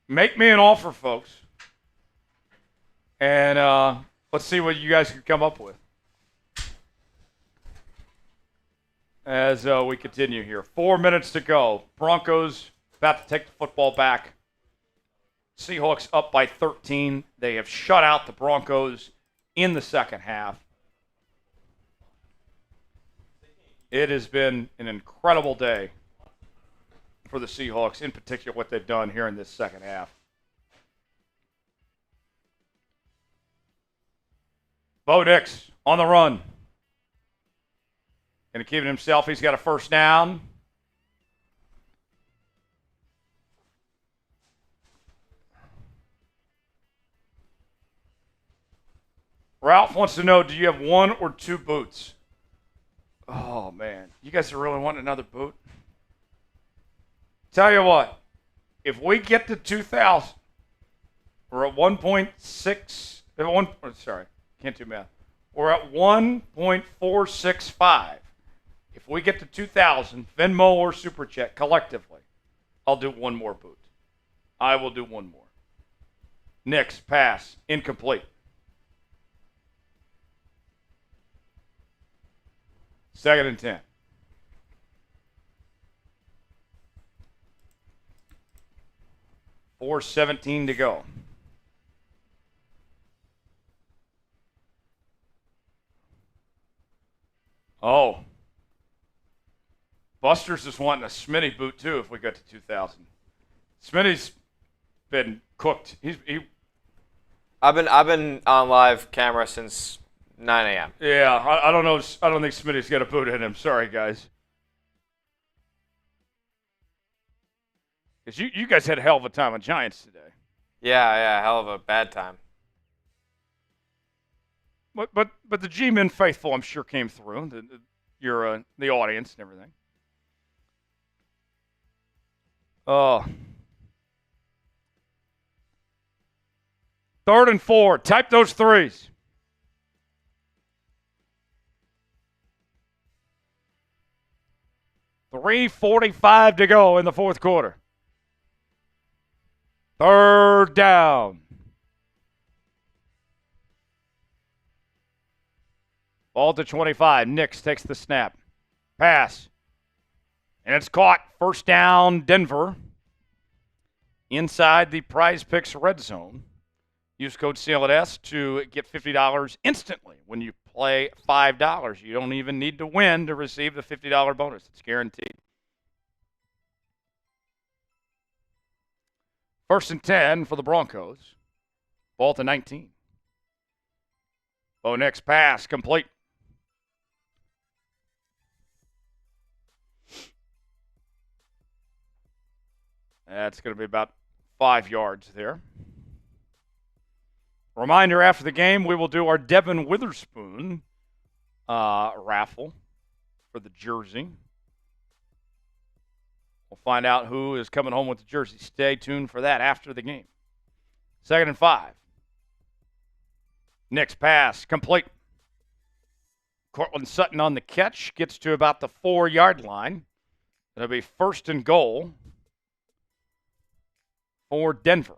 Make me an offer, folks. And let's see what you guys can come up with. As we continue here. 4 minutes to go. Broncos about to take the football back. Seahawks up by 13. They have shut out the Broncos in the second half. It has been an incredible day for the Seahawks, in particular what they've done here in this second half. Bo Nix on the run. Going to keep it himself. He's got a first down. Ralph wants to know, do you have 1 or 2 boots? Oh, man. You guys are really wanting another boot? Tell you what. If we get to 2,000, we're at 1.6. Sorry, can't do math. We're at 1.465. If we get to 2,000, Venmo or Super Chat collectively, I'll do 1 more boot. I will do 1 more. Nix, pass, incomplete. 2nd and 10. $4:17 to go. Oh. Buster's is wanting a Smitty boot too if we get to 2,000. Smitty's been cooked. I've been on live camera since 9 a.m. Yeah, I don't know. I don't think Smitty's got a boot in him. Sorry, guys. Because you guys had a hell of a time with Giants today. Yeah, hell of a bad time. But the G-Men faithful, I'm sure, came through. The audience and everything. Oh. 3rd and 4. Type those threes. $3:45 to go in the 4th quarter. 3rd down. Ball to 25. Nix takes the snap. Pass. And it's caught. 1st down, Denver. Inside the Prize Picks red zone. Use code CLNS to get $50 instantly when you play $5. You don't even need to win to receive the $50 bonus. It's guaranteed. 1st and 10 for the Broncos. Ball to 19. Bo Nix pass complete. That's going to be about 5 yards there. Reminder, after the game, we will do our Devon Witherspoon raffle for the jersey. We'll find out who is coming home with the jersey. Stay tuned for that after the game. 2nd and 5. Nix pass complete. Courtland Sutton on the catch. Gets to about the 4-yard line. It'll be 1st and goal for Denver.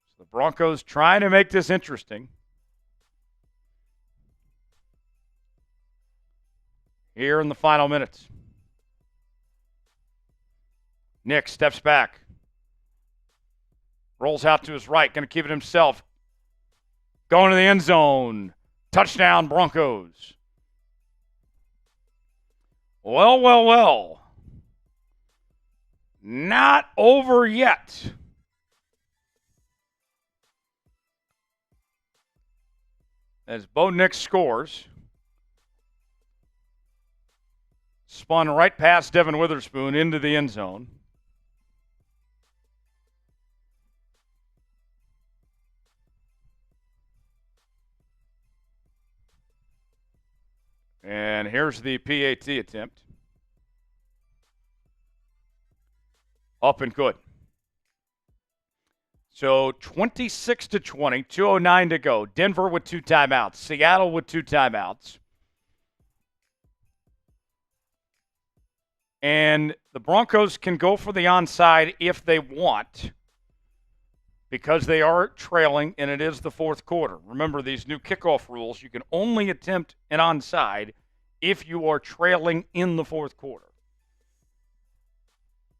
So the Broncos trying to make this interesting. Here in the final minutes. Nix steps back. Rolls out to his right. Going to keep it himself. Going to the end zone. Touchdown, Broncos. Well. not over yet. As Bo Nix scores. Spun right past Devon Witherspoon into the end zone. And here's the PAT attempt. Up and good. So 26-20, 2:09 to go. Denver with 2 timeouts. Seattle with 2 timeouts. And the Broncos can go for the onside if they want, because they are trailing and it is the fourth quarter. Remember these new kickoff rules. You can only attempt an onside if you are trailing in the fourth quarter.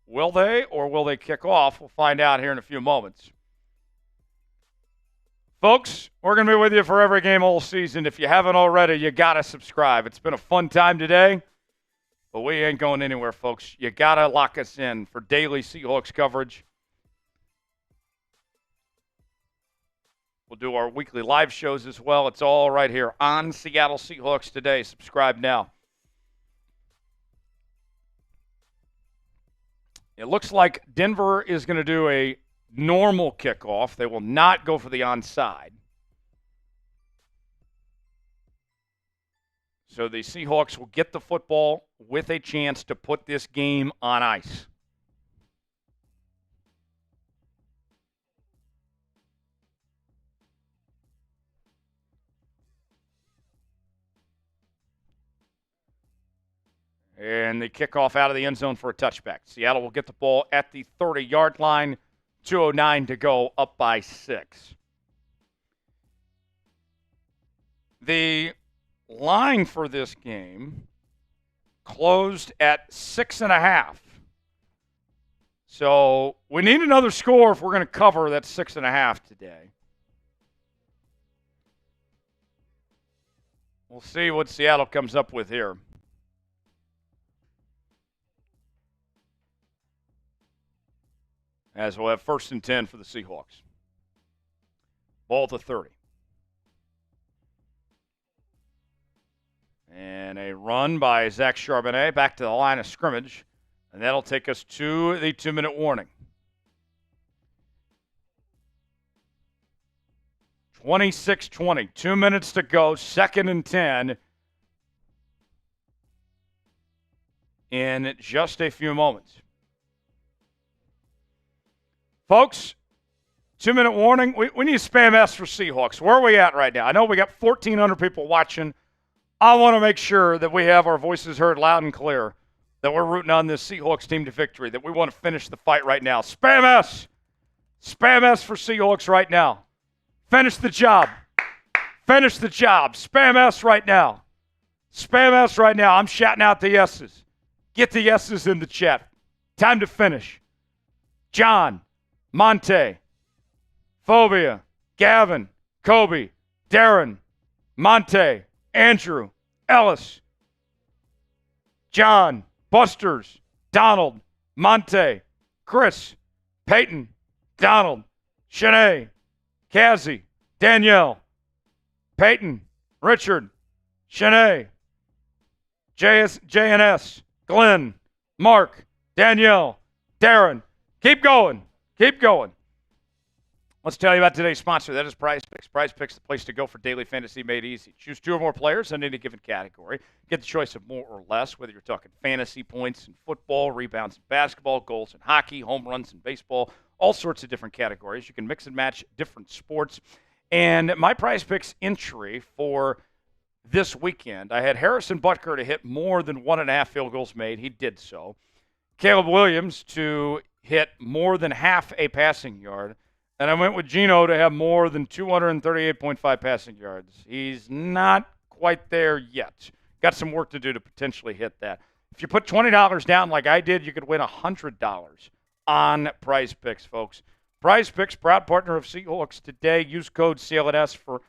Will they, or will they kick off? We'll find out here in a few moments. Folks, we're going to be with you for every game all season. If you haven't already, you got to subscribe. It's been a fun time today. But we ain't going anywhere, folks. You got to lock us in for daily Seahawks coverage. We'll do our weekly live shows as well. It's all right here on Seattle Seahawks Today. Subscribe now. It looks like Denver is going to do a normal kickoff. They will not go for the onside. So the Seahawks will get the football with a chance to put this game on ice. And they kick off out of the end zone for a touchback. Seattle will get the ball at the 30-yard line. 2:09 to go, up by 6. The line for this game closed at 6.5. So we need another score if we're going to cover that 6.5 today. We'll see what Seattle comes up with here. As we'll have 1st and 10 for the Seahawks. Ball to 30. And a run by Zach Charbonnet back to the line of scrimmage. And that'll take us to the 2-minute warning. 26-20, 2 minutes to go, 2nd and 10 in just a few moments. Folks, 2-minute warning. We need a spam S for Seahawks. Where are we at right now? I know we got 1,400 people watching. I want to make sure that we have our voices heard loud and clear, that we're rooting on this Seahawks team to victory, that we want to finish the fight right now. Spam S. Spam S for Seahawks right now. Finish the job. Finish the job. Spam S right now. Spam S right now. I'm shouting out the S's. Get the S's in the chat. Time to finish. John, Monte, Phobia, Gavin, Kobe, Darren, Monte, Andrew, Ellis, John, Busters, Donald, Monte, Chris, Peyton, Donald, Shanae, Kazzy, Danielle, Peyton, Richard, Shanae, JNS, Glenn, Mark, Danielle, Darren. Keep going. Keep going. Let's tell you about today's sponsor. That is Prize Picks. Prize Picks, the place to go for daily fantasy made easy. Choose 2 or more players in any given category. Get the choice of more or less, whether you're talking fantasy points in football, rebounds in basketball, goals in hockey, home runs in baseball, all sorts of different categories. You can mix and match different sports. And my Prize Picks entry for this weekend, I had Harrison Butker to hit more than 1.5 field goals made. He did so. Caleb Williams to hit more than half a passing yard. And I went with Geno to have more than 238.5 passing yards. He's not quite there yet. Got some work to do to potentially hit that. If you put $20 down like I did, you could win $100 on Prize Picks, folks. Prize Picks, proud partner of Seahawks Today. Use code CLNS for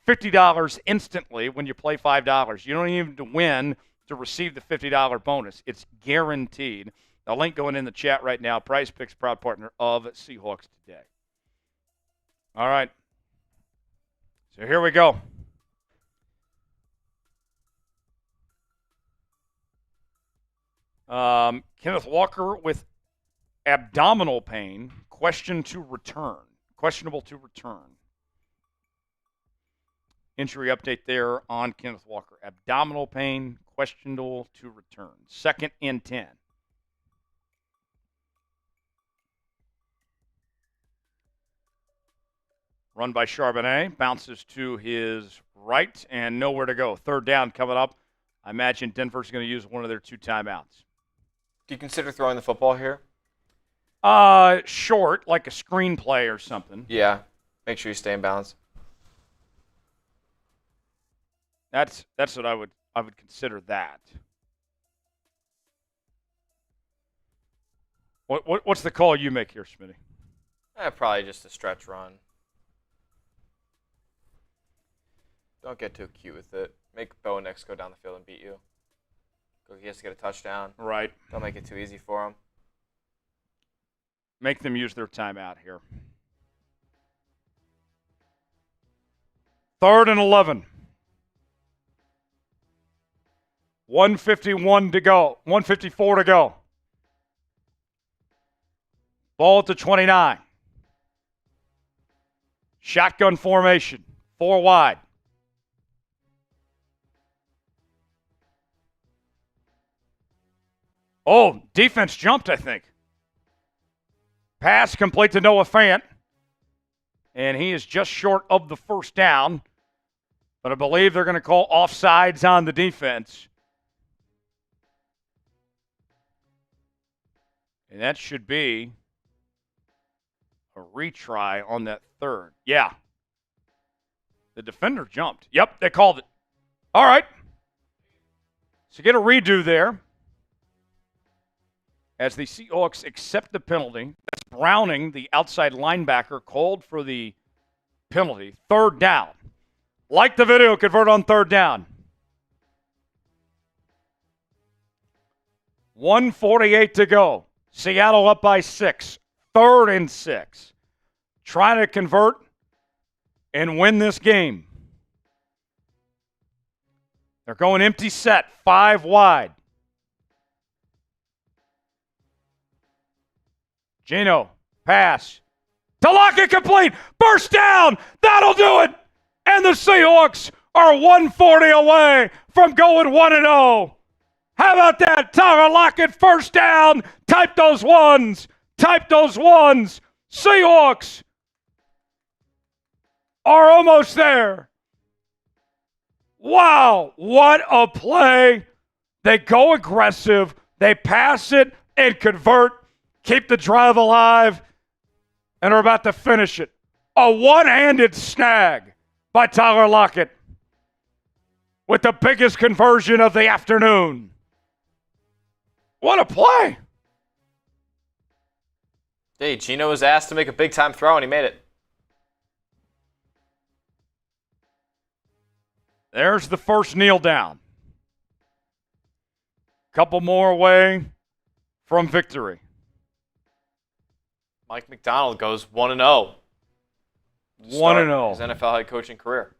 $50 instantly when you play $5. You don't even need to win to receive the $50 bonus. It's guaranteed. The link going in the chat right now. Prize Picks, proud partner of Seahawks Today. All right. So here we go. Kenneth Walker with abdominal pain, questionable to return. Injury update there on Kenneth Walker. Abdominal pain, questionable to return. 2nd and 10. Run by Charbonnet, bounces to his right and nowhere to go. 3rd down coming up. I imagine Denver's going to use one of their 2 timeouts. Do you consider throwing the football here? Short, like a screenplay or something. Yeah. Make sure you stay in balance. That's what I would consider that. What's the call you make here, Smitty? Probably just a stretch run. Don't get too cute with it. Make Bo Nix go down the field and beat you. He has to get a touchdown. Right. Don't make it too easy for him. Make them use their timeout here. 3rd and 11. 1:51 to go. 1:54 to go. Ball at the 29. Shotgun formation. 4 wide. Oh, defense jumped, I think. Pass complete to Noah Fant. And he is just short of the 1st down. But I believe they're going to call offsides on the defense. And that should be a retry on that 3rd. Yeah. The defender jumped. Yep, they called it. All right. So get a redo there. As the Seahawks accept the penalty. That's Browning, the outside linebacker, called for the penalty. 3rd down. Like the video, convert on 3rd down. 1:48 to go. Seattle up by 6. 3rd and 6. Trying to convert and win this game. They're going empty set. 5 wide. Geno, pass. To Lockett, complete. Burst down. That'll do it. And the Seahawks are 140 away from going 1-0. How about that? Tyler Lockett, 1st down. Type those ones. Type those ones. Seahawks are almost there. Wow, what a play. They go aggressive. They pass it and convert. Keep the drive alive, and are about to finish it. A one-handed snag by Tyler Lockett with the biggest conversion of the afternoon. What a play. Hey, Geno was asked to make a big-time throw, and he made it. There's the first kneel down. Couple more away from victory. Mike Macdonald goes 1-0. 1-0. His NFL head coaching career.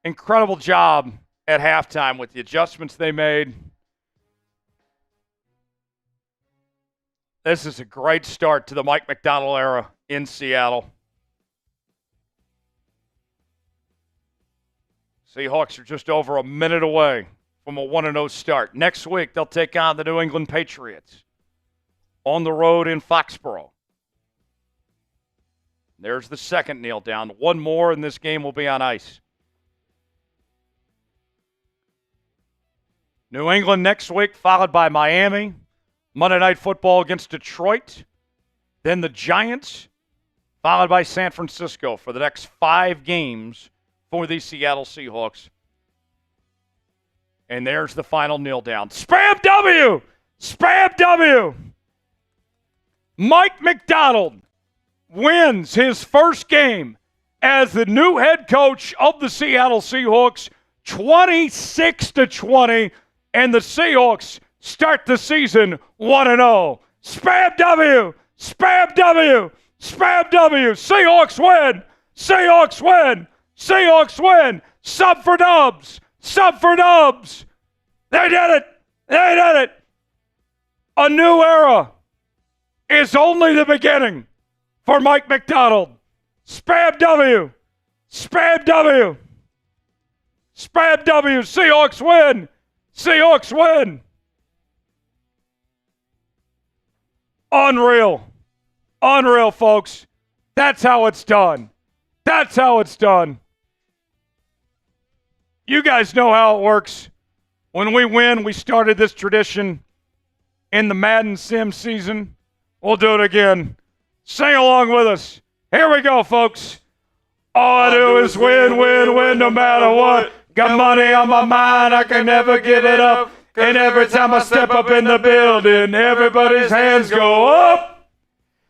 Incredible job at halftime with the adjustments they made. This is a great start to the Mike Macdonald era in Seattle. Seahawks are just over a minute away from a 1-0 start. Next week, they'll take on the New England Patriots on the road in Foxborough. There's the second kneel down. One more, and this game will be on ice. New England next week, followed by Miami. Monday Night Football against Detroit. Then the Giants, followed by San Francisco for the next 5 games for the Seattle Seahawks. And there's the final kneel down. Spam W! Spam W! Mike Macdonald wins his first game as the new head coach of the Seattle Seahawks, 26-20, and the Seahawks Start the season 1-0. Spam W. Spam W. Spam W. Seahawks win. Seahawks win. Seahawks win. Sub for dubs. Sub for dubs. They did it. They did it. A new era is only the beginning for Mike Macdonald. Spam W. Spam W. Spam W. Seahawks win. Seahawks win. Unreal. Unreal, folks. That's how it's done. That's how it's done. You guys know how it works. When we win, we started this tradition in the Madden Sim season. We'll do it again. Sing along with us. Here we go, folks. All I do is win, win, win, no matter what. Got money on my mind, I can never give it up. And every time I step up in the building, everybody's hands go up.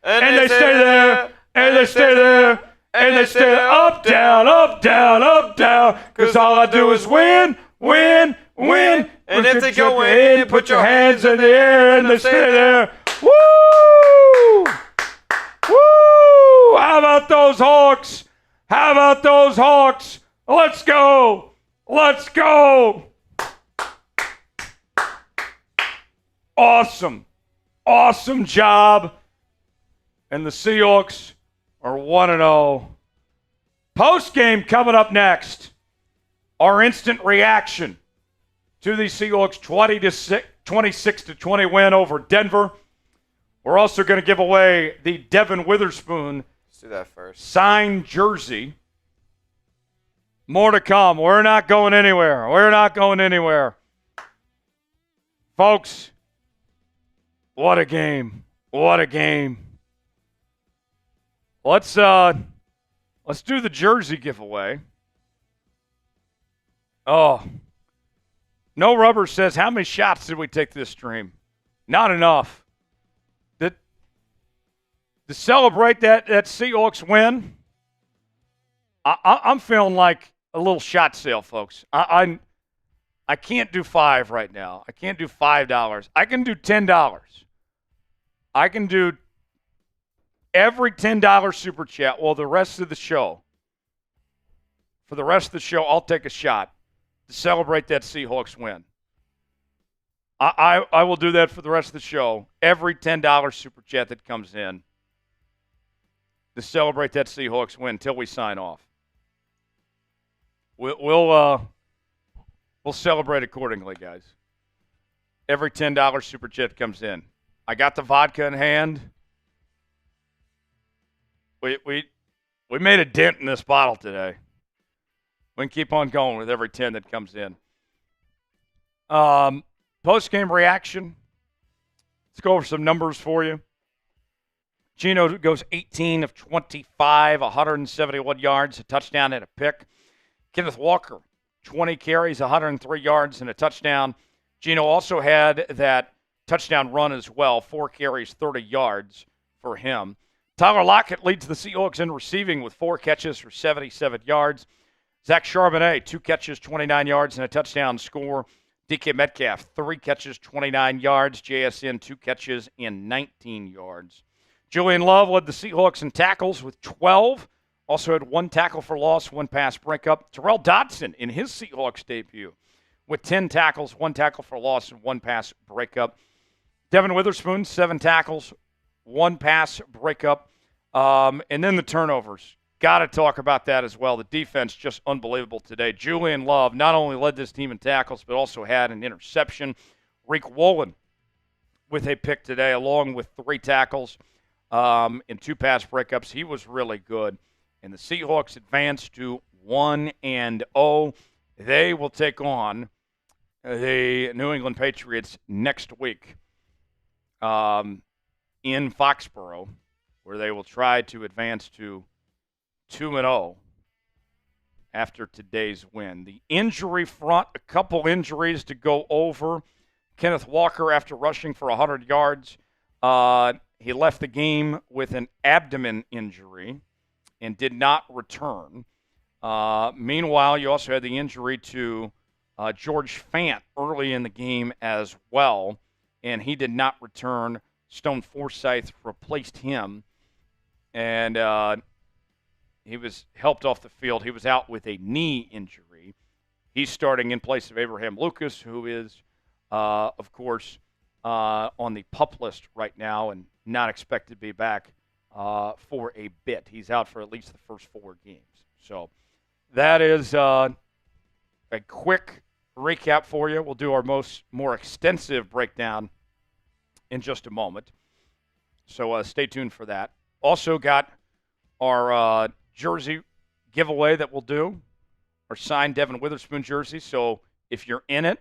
And they stay there, and they stay there, and they stay up, down, up, down, up, down. Because all I do is win, win, win. And if they go in, put your hands in the air, and they stay there. Woo! Woo! How about those Hawks? How about those Hawks? Let's go! Let's go! Awesome. Awesome job. And the Seahawks are 1-0. Post-game coming up next. Our instant reaction to the Seahawks 26-20 win over Denver. We're also going to give away the Devon Witherspoon Let's do that first. signed jersey. More to come. We're not going anywhere. We're not going anywhere. Folks, what a game. What a game. Let's do the jersey giveaway. Oh. No Rubber says, how many shots did we take this stream? Not enough. To celebrate that Seahawks win, I'm feeling like a little shot sale, folks. I can't do $5 right now. I can't do $5. I can do $10. I can do every $10 super chat. Well, the rest of the show. For the rest of the show, I'll take a shot to celebrate that Seahawks win. I will do that for the rest of the show. Every $10 super chat that comes in to celebrate that Seahawks win until we sign off. We'll celebrate accordingly, guys. Every $10 super chat comes in. I got the vodka in hand. We made a dent in this bottle today. We can keep on going with every 10 that comes in. Post-game reaction. Let's go over some numbers for you. Geno goes 18 of 25, 171 yards, a touchdown and a pick. Kenneth Walker, 20 carries, 103 yards and a touchdown. Geno also had that touchdown run as well, 4 carries, 30 yards for him. Tyler Lockett leads the Seahawks in receiving with 4 catches for 77 yards. Zach Charbonnet, 2 catches, 29 yards and a touchdown score. DK Metcalf, 3 catches, 29 yards. JSN, 2 catches and 19 yards. Julian Love led the Seahawks in tackles with 12. Also had 1 tackle for loss, 1 pass breakup. Tyrel Dodson in his Seahawks debut with 10 tackles, 1 tackle for loss, and 1 pass breakup. Devon Witherspoon, 7 tackles, 1 pass breakup. And then the turnovers. Got to talk about that as well. The defense just unbelievable today. Julian Love not only led this team in tackles, but also had an interception. Riq Woolen with a pick today, along with 3 tackles and 2 pass breakups. He was really good. And the Seahawks advance to 1-0. They will take on the New England Patriots next week in Foxborough, where they will try to advance to 2-0 after today's win. The injury front, a couple injuries to go over. Kenneth Walker, after rushing for 100 yards, he left the game with an abdomen injury and did not return. Meanwhile, you also had the injury to George Fant early in the game as well, and he did not return. Stone Forsythe replaced him, and he was helped off the field. He was out with a knee injury. He's starting in place of Abraham Lucas, who is, of course, on the PUP list right now and not expected to be back for a bit. He's out for at least the first 4 games. So that is a quick recap for you. We'll do our more extensive breakdown in just a moment. So stay tuned for that. Also got our jersey giveaway that we'll do, our signed Devon Witherspoon jersey. So if you're in it,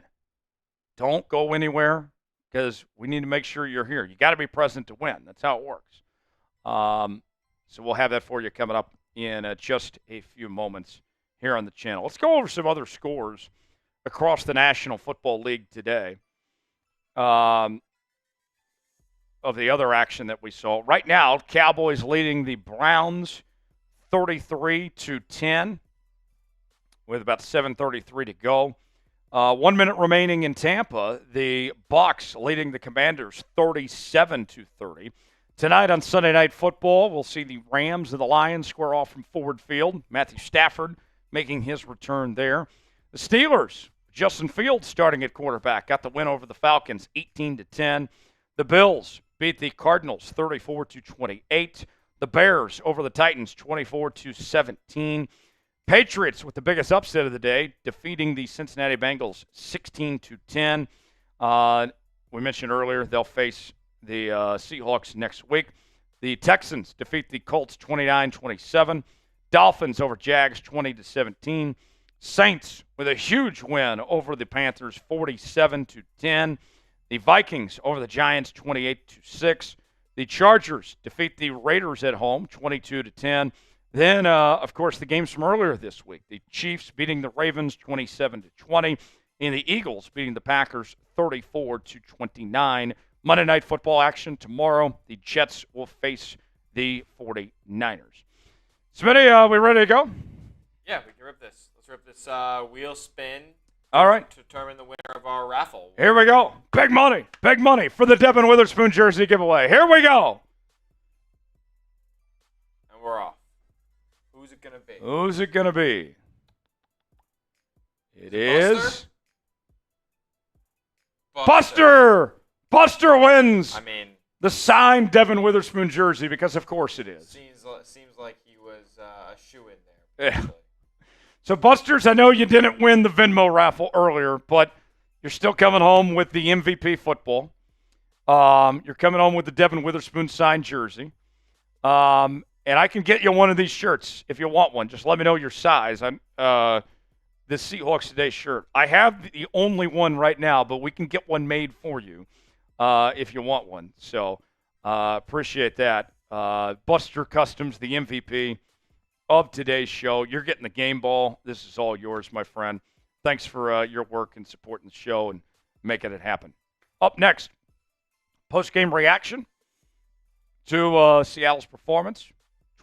don't go anywhere because we need to make sure you're here. You got to be present to win. That's how it works. So we'll have that for you coming up in just a few moments here on the channel. Let's go over some other scores across the National Football League today. Of the other action that we saw. Right now, Cowboys leading the Browns 33-10 with about 7:33 to go. 1 minute remaining in Tampa. The Bucs leading the Commanders 37-30. Tonight on Sunday Night Football, we'll see the Rams and the Lions square off from Ford Field. Matthew Stafford making his return there. The Steelers, Justin Fields starting at quarterback, got the win over the Falcons 18-10. The Bills beat the Cardinals 34-28. The Bears over the Titans 24-17. Patriots with the biggest upset of the day, defeating the Cincinnati Bengals 16-10. We mentioned earlier they'll face the Seahawks next week. The Texans defeat the Colts 29-27. Dolphins over Jags 20-17. Saints with a huge win over the Panthers 47-10. The Vikings over the Giants 28-6. The Chargers defeat the Raiders at home 22-10. Then, of course, the games from earlier this week. The Chiefs beating the Ravens 27-20. And the Eagles beating the Packers 34-29. Monday Night Football action tomorrow. The Jets will face the 49ers. Smitty, we ready to go? Yeah, we can rip this. Let's rip this wheel spin. All right. To determine the winner of our raffle. Here we go. Big money for the Devon Witherspoon jersey giveaway. Here we go. And we're off. Who's it going to be? Who's it going to be? It is Buster. Buster wins. I mean, the signed Devon Witherspoon jersey, because of course it is. Seems like he was a shoe-in there. Yeah. So, Busters, I know you didn't win the Venmo raffle earlier, but you're still coming home with the MVP football. You're coming home with the Devon Witherspoon signed jersey. And I can get you one of these shirts if you want one. Just let me know your size. This Seahawks Today shirt. I have the only one right now, but we can get one made for you if you want one. So, appreciate that. Buster Customs, the MVP of today's show. You're getting the game ball. This is all yours, my friend. Thanks for your work and supporting the show and making it happen. Up next, post-game reaction to Seattle's performance,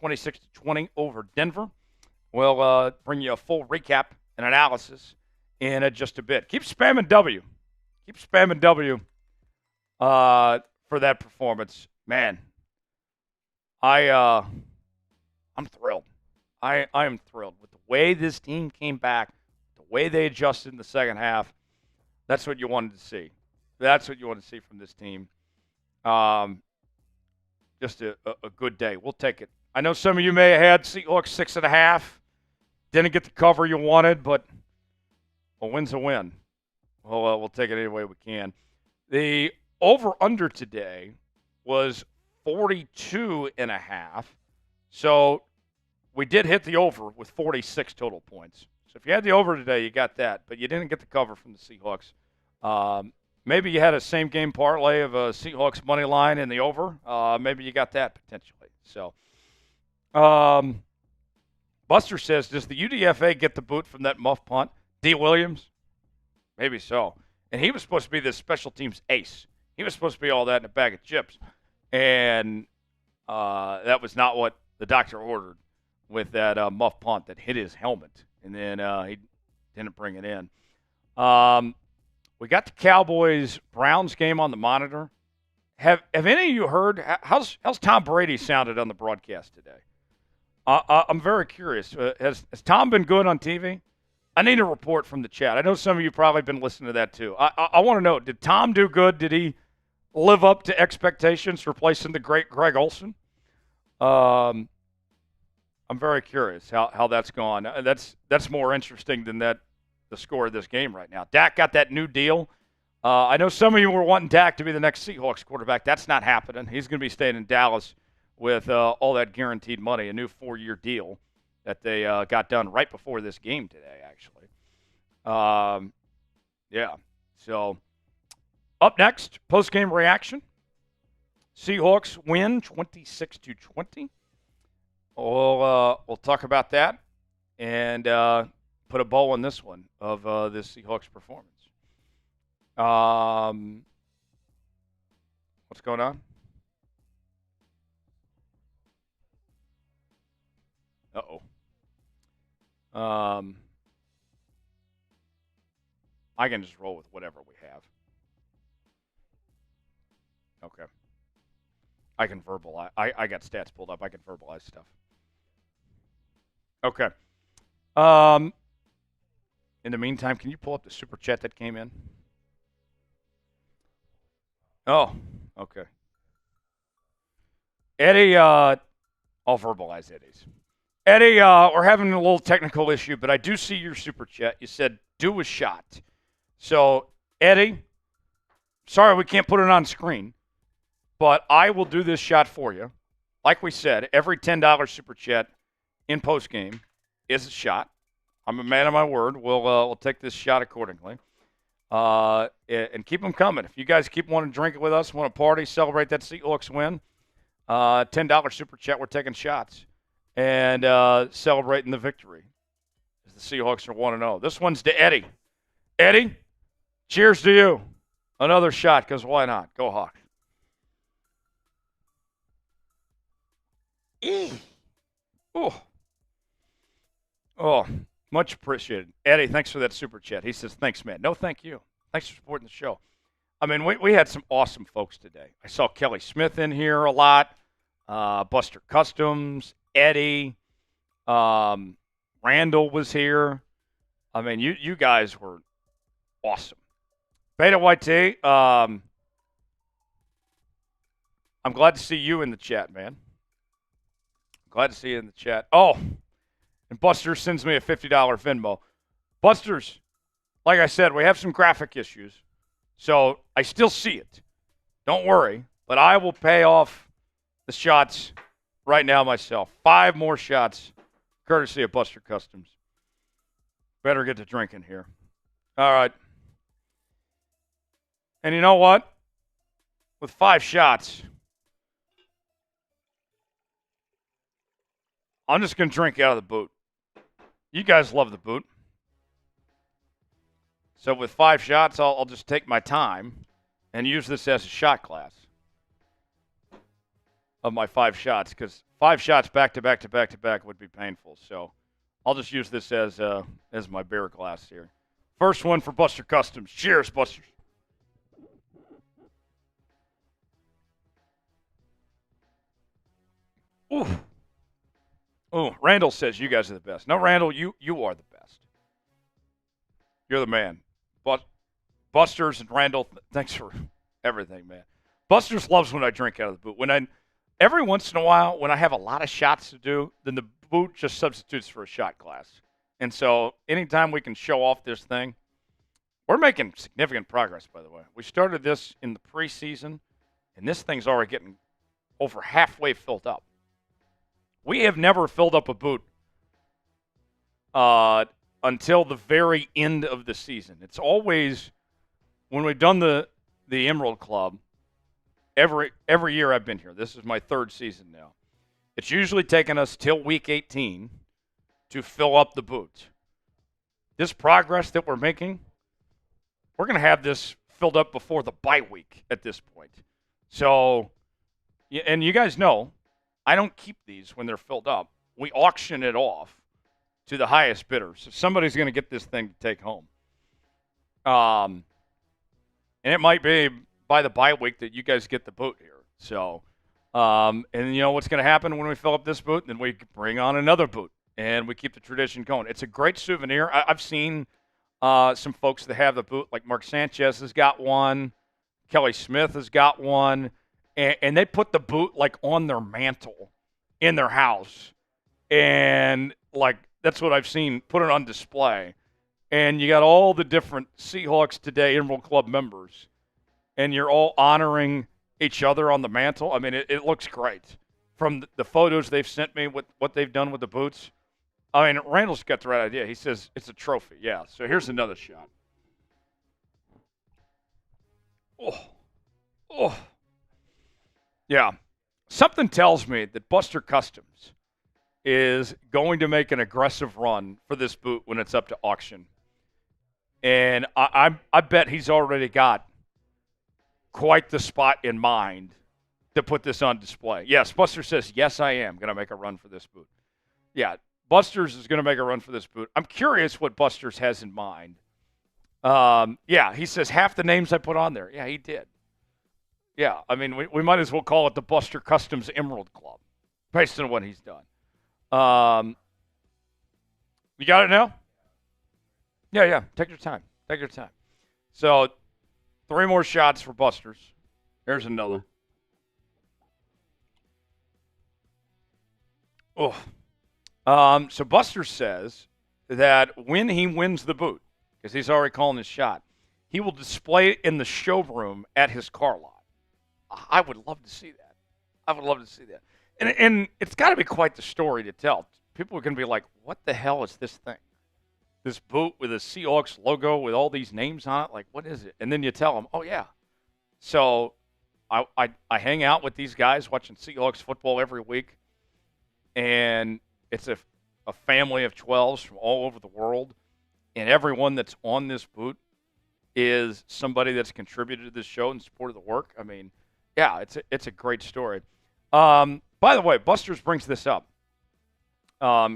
26-20 over Denver. We'll bring you a full recap and analysis in just a bit. Keep spamming W. Keep spamming W for that performance. Man, I'm thrilled. I am thrilled with the way this team came back, the way they adjusted in the second half. That's what you wanted to see. That's what you want to see from this team. Just a good day. We'll take it. I know some of you may have had Seahawks 6.5. Didn't get the cover you wanted, but a win's a win. We'll take it any way we can. The over-under today was 42.5. So we did hit the over with 46 total points. So if you had the over today, you got that, but you didn't get the cover from the Seahawks. Maybe you had a same-game parlay of a Seahawks money line in the over. Maybe you got that potentially. So Buster says, does the UDFA get the boot from that muff punt? D. Williams? Maybe so. And he was supposed to be the special teams ace. He was supposed to be all that in a bag of chips. And that was not what the doctor ordered with that muff punt that hit his helmet. And then he didn't bring it in. We got the Cowboys-Browns game on the monitor. Have any of you heard how's Tom Brady sounded on the broadcast today? I'm very curious. Has Tom been good on TV? I need a report from the chat. I know some of you probably been listening to that too. I want to know, did Tom do good? Did he live up to expectations, replacing the great Greg Olsen? I'm very curious how that's gone. That's more interesting than the score of this game right now. Dak got that new deal. I know some of you were wanting Dak to be the next Seahawks quarterback. That's not happening. He's going to be staying in Dallas with all that guaranteed money, a new 4-year deal that they got done right before this game today, actually. Yeah. So up next, post-game reaction. Seahawks win 26-20. We'll talk about that and put a bow on this one of this Seahawks performance. What's going on? Uh-oh. I can just roll with whatever we have. Okay. I can verbalize. I got stats pulled up. I can verbalize stuff. Okay. In the meantime, can you pull up the super chat that came in? Oh, okay. Eddie, I'll verbalize Eddie's. Eddie, we're having a little technical issue, but I do see your super chat. You said, do a shot. So, Eddie, sorry we can't put it on screen, but I will do this shot for you. Like we said, every $10 super chat in postgame is a shot. I'm a man of my word. We'll take this shot accordingly. And keep them coming. If you guys keep wanting to drink it with us, want to party, celebrate that Seahawks win, $10 super chat, we're taking shots and celebrating the victory as the Seahawks are 1-0. This one's to Eddie. Eddie, cheers to you. Another shot, because why not? Go Hawks. Oh, much appreciated. Eddie, thanks for that super chat. He says, thanks, man. No, thank you. Thanks for supporting the show. I mean, we had some awesome folks today. I saw Kelly Smith in here a lot, Buster Customs, Eddie, Randall was here. I mean, you guys were awesome. Beta YT, I'm glad to see you in the chat, man. Glad to see you in the chat. Oh, and Buster sends me a $50 Venmo. Buster's, like I said, we have some graphic issues, so I still see it. Don't worry, but I will pay off the shots right now myself. 5 more shots, courtesy of Buster Customs. Better get to drinking here. All right. And you know what? With 5 shots, I'm just going to drink out of the boot. You guys love the boot. So with 5 shots, I'll just take my time and use this as a shot glass of my 5 shots, because 5 shots back to back to back to back would be painful. So I'll just use this as my beer glass here. First one for Buster Customs. Cheers, Buster. Ooh. Oh, Randall says you guys are the best. No, Randall, you are the best. You're the man. But Buster's and Randall, thanks for everything, man. Buster's loves when I drink out of the boot. Every once in a while, when I have a lot of shots to do, then the boot just substitutes for a shot glass. And so anytime we can show off this thing, we're making significant progress, by the way. We started this in the preseason, and this thing's already getting over halfway filled up. We have never filled up a boot until the very end of the season. It's always, when we've done the Emerald Club, every year I've been here. This is my 3rd season now. It's usually taken us till week 18 to fill up the boot. This progress that we're making, we're going to have this filled up before the bye week at this point. So, and you guys know, I don't keep these when they're filled up. We auction it off to the highest bidder. So somebody's going to get this thing to take home. And it might be by the bye week that you guys get the boot here. So, and you know what's going to happen when we fill up this boot? Then we bring on another boot, and we keep the tradition going. It's a great souvenir. I've seen some folks that have the boot, like Mark Sanchez has got one, Kelly Smith has got one, and they put the boot like on their mantle in their house, and like that's what I've seen. Put it on display, and you got all the different Seahawks Today Emerald Club members, and you're all honoring each other on the mantle. I mean, it looks great. From the photos they've sent me with what they've done with the boots, I mean, Randall's got the right idea. He says it's a trophy. Yeah, so here's another shot. Oh. Yeah. Something tells me that Buster Customs is going to make an aggressive run for this boot when it's up to auction. And I bet he's already got quite the spot in mind to put this on display. Yes, Buster says, yes, I am going to make a run for this boot. Yeah, Buster's is going to make a run for this boot. I'm curious what Buster's has in mind. Yeah, he says half the names I put on there. Yeah, he did. Yeah, I mean, we might as well call it the Buster Customs Emerald Club based on what he's done. You got it now? Yeah. Take your time. So, 3 more shots for Buster's. Here's another. So Buster says that when he wins the boot, because he's already calling his shot, he will display it in the showroom at his car lot. I would love to see that. And it's got to be quite the story to tell. People are going to be like, what the hell is this thing? This boot with a Seahawks logo with all these names on it? Like, what is it? And then you tell them, oh, yeah. So I hang out with these guys watching Seahawks football every week. And it's a family of 12s from all over the world. And everyone that's on this boot is somebody that's contributed to this show and supported the work. I mean, yeah, it's a great story. By the way, Buster's brings this up.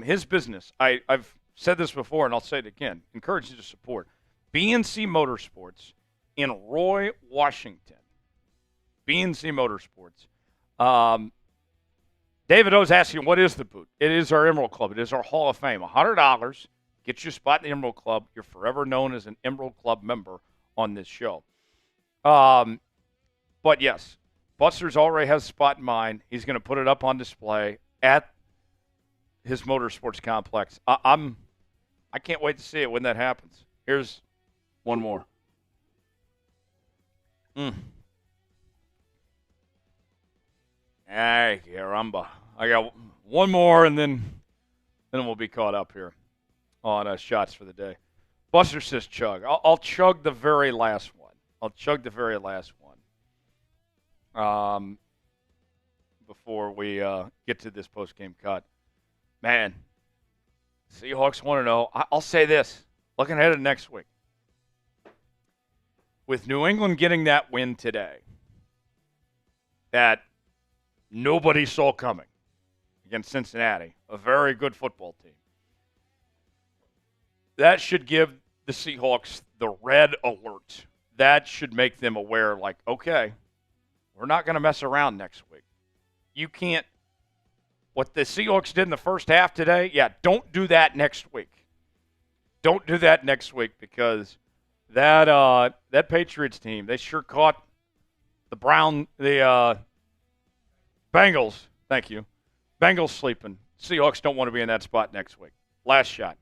His business, I've said this before and I'll say it again, encourage you to support BNC Motorsports in Roy, Washington. BNC Motorsports. David O's asking, what is the boot? It is our Emerald Club. It is our Hall of Fame. $100 gets you a spot in the Emerald Club. You're forever known as an Emerald Club member on this show. But yes, Buster's already has a spot in mind. He's going to put it up on display at his motorsports complex. I can't wait to see it when that happens. Here's one more. Ay, caramba. I got one more, and then we'll be caught up here on shots for the day. Buster says chug. I'll chug the very last one. Before we get to this post-game cut. Man, Seahawks 1-0. I'll say this, looking ahead to next week. With New England getting that win today, that nobody saw coming against Cincinnati, a very good football team, that should give the Seahawks the red alert. That should make them aware, like, okay, we're not going to mess around next week. You can't. What the Seahawks did in the first half today, yeah, don't do that next week. Don't do that next week because that Patriots team, they sure caught the Bengals. Thank you. Bengals sleeping. Seahawks don't want to be in that spot next week. Last shot.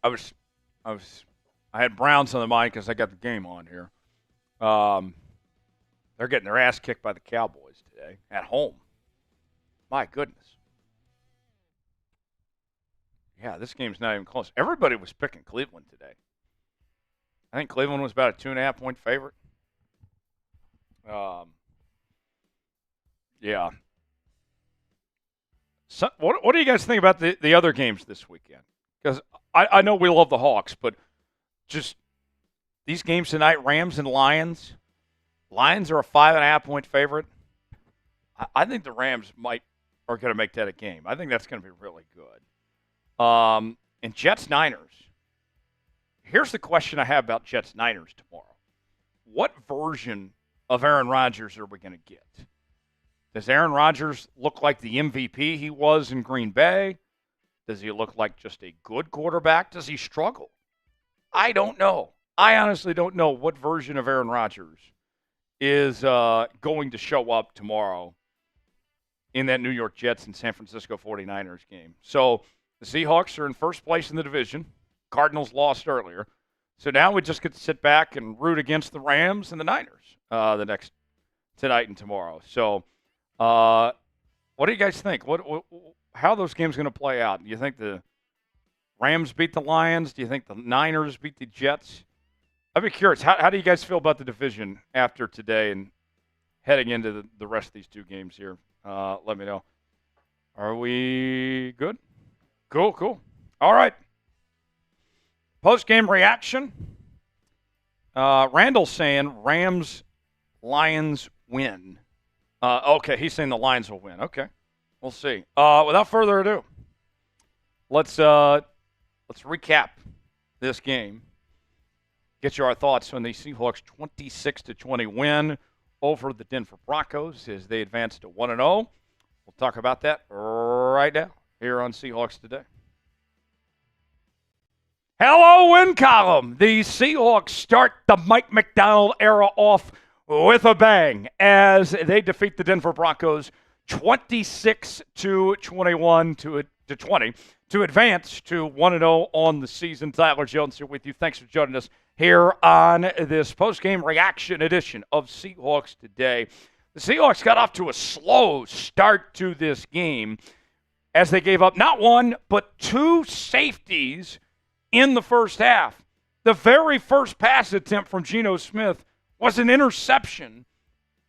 I had Browns on the mind because I got the game on here. They're getting their ass kicked by the Cowboys today at home. My goodness. Yeah, this game's not even close. Everybody was picking Cleveland today. I think Cleveland was about a 2.5-point favorite. Yeah. So, what do you guys think about the other games this weekend? Because I know we love the Hawks, but just these games tonight, Rams and Lions. Lions are a 5.5-point favorite. I think the Rams might are going to make that a game. I think that's going to be really good. And Jets-Niners. Here's the question I have about Jets-Niners tomorrow. What version of Aaron Rodgers are we going to get? Does Aaron Rodgers look like the MVP he was in Green Bay? Does he look like just a good quarterback? Does he struggle? I don't know. I honestly don't know what version of Aaron Rodgers is going to show up tomorrow in that New York Jets and San Francisco 49ers game. So the Seahawks are in first place in the division. Cardinals lost earlier. So now we just get to sit back and root against the Rams and the Niners tonight and tomorrow. So what do you guys think? How are those games going to play out? Do you think the Rams beat the Lions? Do you think the Niners beat the Jets? I'd be curious. How do you guys feel about the division after today and heading into the rest of these two games here? Let me know. Are we good? Cool. All right. Post-game reaction. Randall's saying Rams-Lions win. Okay, he's saying the Lions will win. Okay, we'll see. Without further ado, let's recap this game. Get your thoughts on the Seahawks' 26-20 win over the Denver Broncos as they advance to 1-0. We'll talk about that right now here on Seahawks Today. Hello, win column. The Seahawks start the Mike Macdonald era off with a bang as they defeat the Denver Broncos 26-21 to 20 to advance to 1-0 on the season. Tyler Jones here with you. Thanks for joining us here on this post-game reaction edition of Seahawks Today. The Seahawks got off to a slow start to this game as they gave up not one but two safeties in the first half. The very first pass attempt from Geno Smith was an interception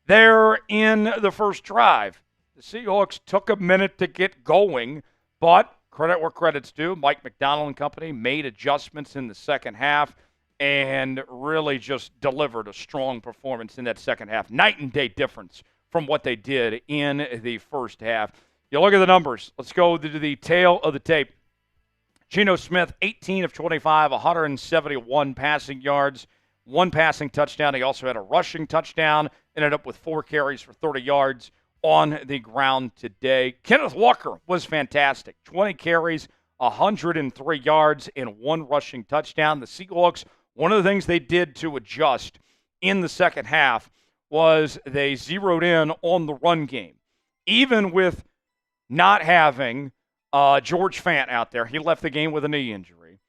there in the first drive. The Seahawks took a minute to get going, but credit where credit's due. Mike Macdonald and company made adjustments in the second half and really just delivered a strong performance in that second half. Night and day difference from what they did in the first half. You look at the numbers. Let's go to the tail of the tape. Geno Smith, 18 of 25, 171 passing yards, one passing touchdown. He also had a rushing touchdown, ended up with 4 carries for 30 yards on the ground today. Kenneth Walker was fantastic. 20 carries, 103 yards, and 1 rushing touchdown. The Seahawks, one of the things they did to adjust in the second half was they zeroed in on the run game. Even with not having George Fant out there, he left the game with a knee injury.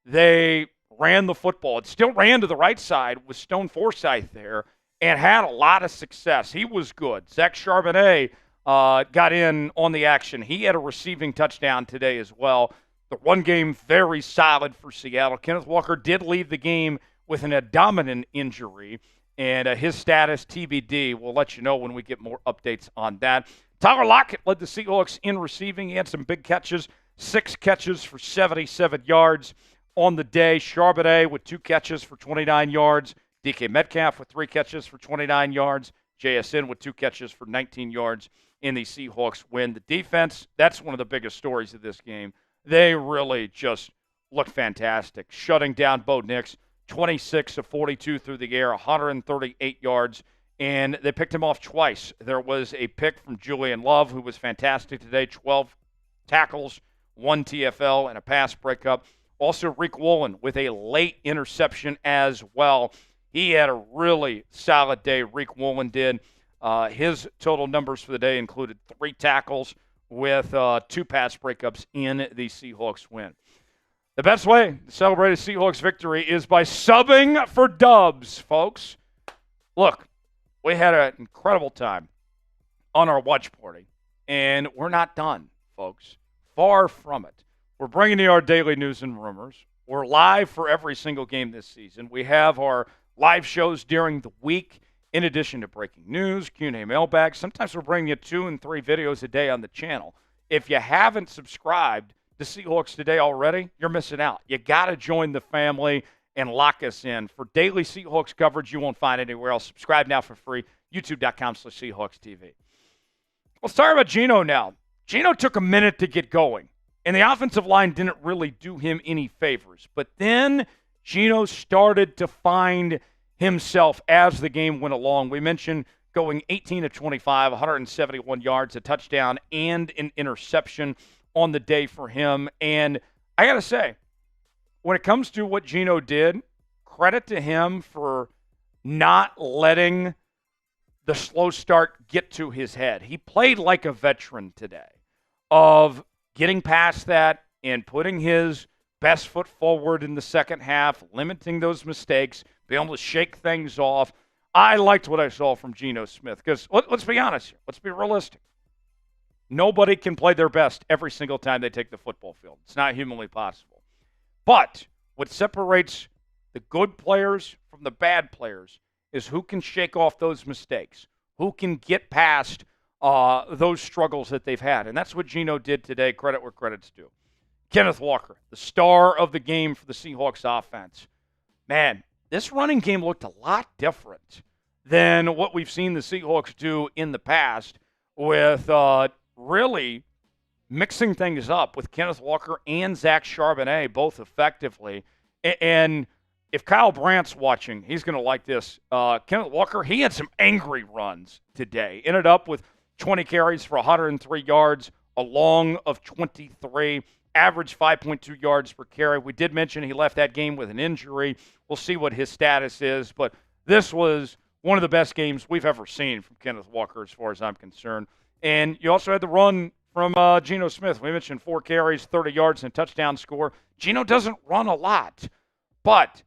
They ran the football. It still ran to the right side with Stone Forsythe there and had a lot of success. He was good. Zach Charbonnet got in on the action. He had a receiving touchdown today as well. The run game, very solid for Seattle. Kenneth Walker did leave the game with an abdominal injury, and his status TBD. We'll let you know when we get more updates on that. Tyler Lockett led the Seahawks in receiving. He had some big catches, 6 catches for 77 yards on the day. Charbonnet with 2 catches for 29 yards. DK Metcalf with 3 catches for 29 yards. JSN with 2 catches for 19 yards in the Seahawks win. The defense, that's one of the biggest stories of this game. They really just look fantastic. Shutting down Bo Nix, 26 of 42 through the air, 138 yards. And they picked him off twice. There was a pick from Julian Love, who was fantastic today, 12 tackles, 1 TFL, and a pass breakup. Also, Riq Woolen with a late interception as well. He had a really solid day, Riq Woolen did. His total numbers for the day included 3 tackles with 2 pass breakups in the Seahawks win. The best way to celebrate a Seahawks victory is by subbing for dubs, folks. Look, we had an incredible time on our watch party, and we're not done, folks. Far from it. We're bringing you our daily news and rumors. We're live for every single game this season. We have our live shows during the week, in addition to breaking news, Q&A mailbag. Sometimes we're bringing you 2 and 3 videos a day on the channel. If you haven't subscribed to Seahawks Today already, you're missing out. You got to join the family and lock us in. For daily Seahawks coverage you won't find anywhere else. Subscribe now for free, youtube.com/SeahawksTV. Let's talk about Geno now. Geno took a minute to get going, and the offensive line didn't really do him any favors. But then Geno started to find himself as the game went along. We mentioned going 18 of 25, 171 yards, a touchdown, and an interception on the day for him. And I got to say, when it comes to what Geno did, credit to him for not letting the slow start get to his head. He played like a veteran today of getting past that and putting his best foot forward in the second half, limiting those mistakes, being able to shake things off. I liked what I saw from Geno Smith because let's be honest here. Let's be realistic. Nobody can play their best every single time they take the football field. It's not humanly possible. But what separates the good players from the bad players is who can shake off those mistakes, who can get past those struggles that they've had. And that's what Geno did today. Credit where credit's due. Kenneth Walker, the star of the game for the Seahawks offense. Man, this running game looked a lot different than what we've seen the Seahawks do in the past with really mixing things up with Kenneth Walker and Zach Charbonnet both effectively. And if Kyle Brandt's watching, he's going to like this. Kenneth Walker, he had some angry runs today. Ended up with 20 carries for 103 yards, a long of 23, average 5.2 yards per carry. We did mention he left that game with an injury. We'll see what his status is. But this was one of the best games we've ever seen from Kenneth Walker as far as I'm concerned. And you also had the run from Geno Smith. We mentioned 4 carries, 30 yards, and a touchdown score. Geno doesn't run a lot. But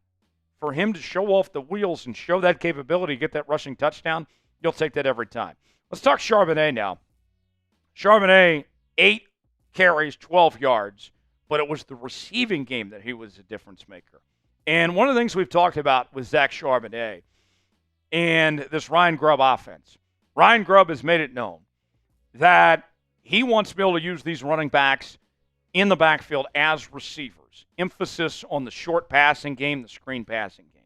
for him to show off the wheels and show that capability to get that rushing touchdown, you'll take that every time. Let's talk Charbonnet now. Charbonnet, 8 carries, 12 yards, but it was the receiving game that he was a difference maker. And one of the things we've talked about with Zach Charbonnet and this Ryan Grubb offense, Ryan Grubb has made it known that he wants to be able to use these running backs in the backfield as receivers. Emphasis on the short passing game, the screen passing game.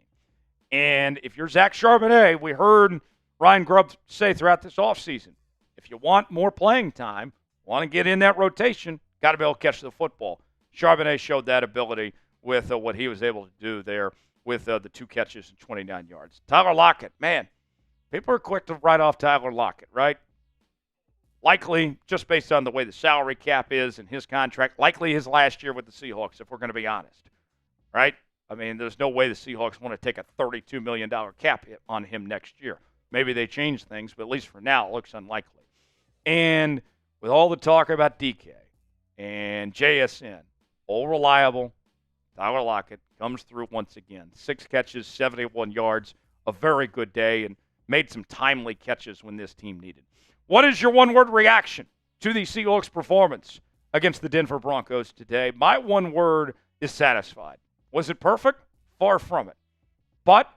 And if you're Zach Charbonnet, we heard Ryan Grubb say throughout this offseason, if you want more playing time, want to get in that rotation, got to be able to catch the football. Charbonnet showed that ability with what he was able to do there with the 2 catches and 29 yards. Tyler Lockett, man, people are quick to write off Tyler Lockett, right? Likely, just based on the way the salary cap is and his contract, likely his last year with the Seahawks, if we're going to be honest, right? I mean, there's no way the Seahawks want to take a $32 million cap hit on him next year. Maybe they change things, but at least for now, it looks unlikely. And with all the talk about DK and JSN, all reliable, Tyler Lockett comes through once again. 6 catches, 71 yards, a very good day, and made some timely catches when this team needed. What is your one-word reaction to the Seahawks' performance against the Denver Broncos today? My one word is satisfied. Was it perfect? Far from it. But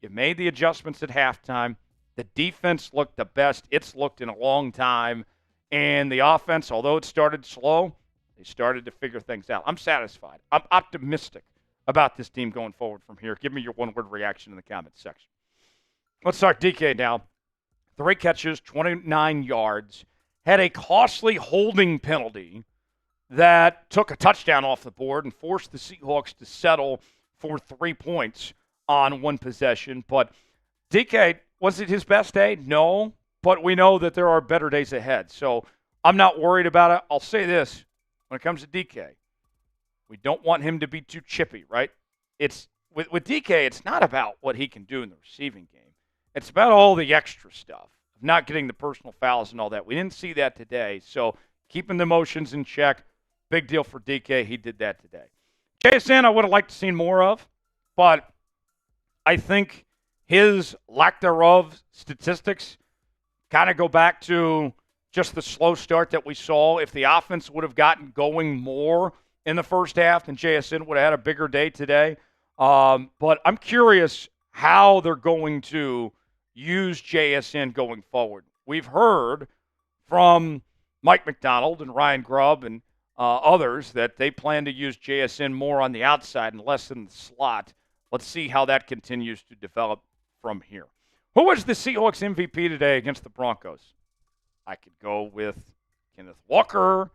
you made the adjustments at halftime. The defense looked the best it's looked in a long time. And the offense, although it started slow, they started to figure things out. I'm satisfied. I'm optimistic about this team going forward from here. Give me your one-word reaction in the comments section. Let's talk DK now. 3 catches, 29 yards, had a costly holding penalty that took a touchdown off the board and forced the Seahawks to settle for 3 points on one possession. But DK, was it his best day? No, but we know that there are better days ahead. So I'm not worried about it. I'll say this, when it comes to DK, we don't want him to be too chippy, right? It's with DK, it's not about what he can do in the receiving game. It's about all the extra stuff, not getting the personal fouls and all that. We didn't see that today, so keeping the emotions in check, big deal for DK. He did that today. JSN, I would have liked to see more of, but I think his lack thereof statistics kind of go back to just the slow start that we saw. If the offense would have gotten going more in the first half, then JSN would have had a bigger day today. But I'm curious how they're going to use JSN going forward. We've heard from Mike Macdonald and Ryan Grubb and others that they plan to use JSN more on the outside and less in the slot. Let's see how that continues to develop from here. Who was the Seahawks MVP today against the Broncos? I could go with Kenneth Walker.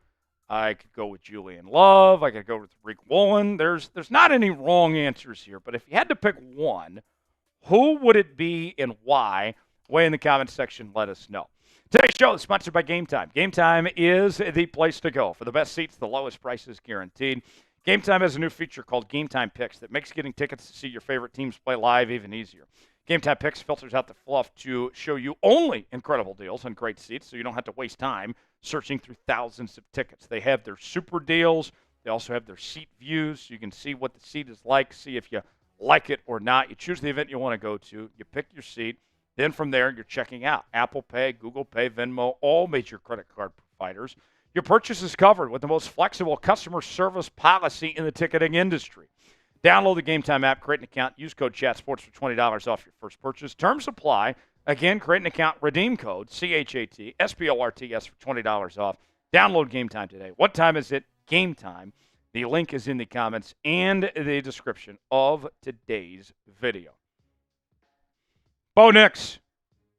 I could go with Julian Love. I could go with Riq Woolen. There's not any wrong answers here, but if you had to pick one, who would it be and why? Way in the comments section, let us know. Today's show is sponsored by Game Time. Game Time is the place to go. For the best seats, the lowest prices guaranteed. Game Time has a new feature called Game Time Picks that makes getting tickets to see your favorite teams play live even easier. Game Time Picks filters out the fluff to show you only incredible deals and great seats, so you don't have to waste time searching through thousands of tickets. They have their super deals. They also have their seat views, so you can see what the seat is like, see if you like it or not. You choose the event you want to go to. You pick your seat. Then from there, you're checking out Apple Pay, Google Pay, Venmo, all major credit card providers. Your purchase is covered with the most flexible customer service policy in the ticketing industry. Download the Game Time app, create an account, use code CHATSPORTS for $20 off your first purchase. Terms apply. Again, create an account, redeem code CHATSPORTS for $20 off. Download Game Time today. What time is it? Game Time. The link is in the comments and the description of today's video. Bo Nix,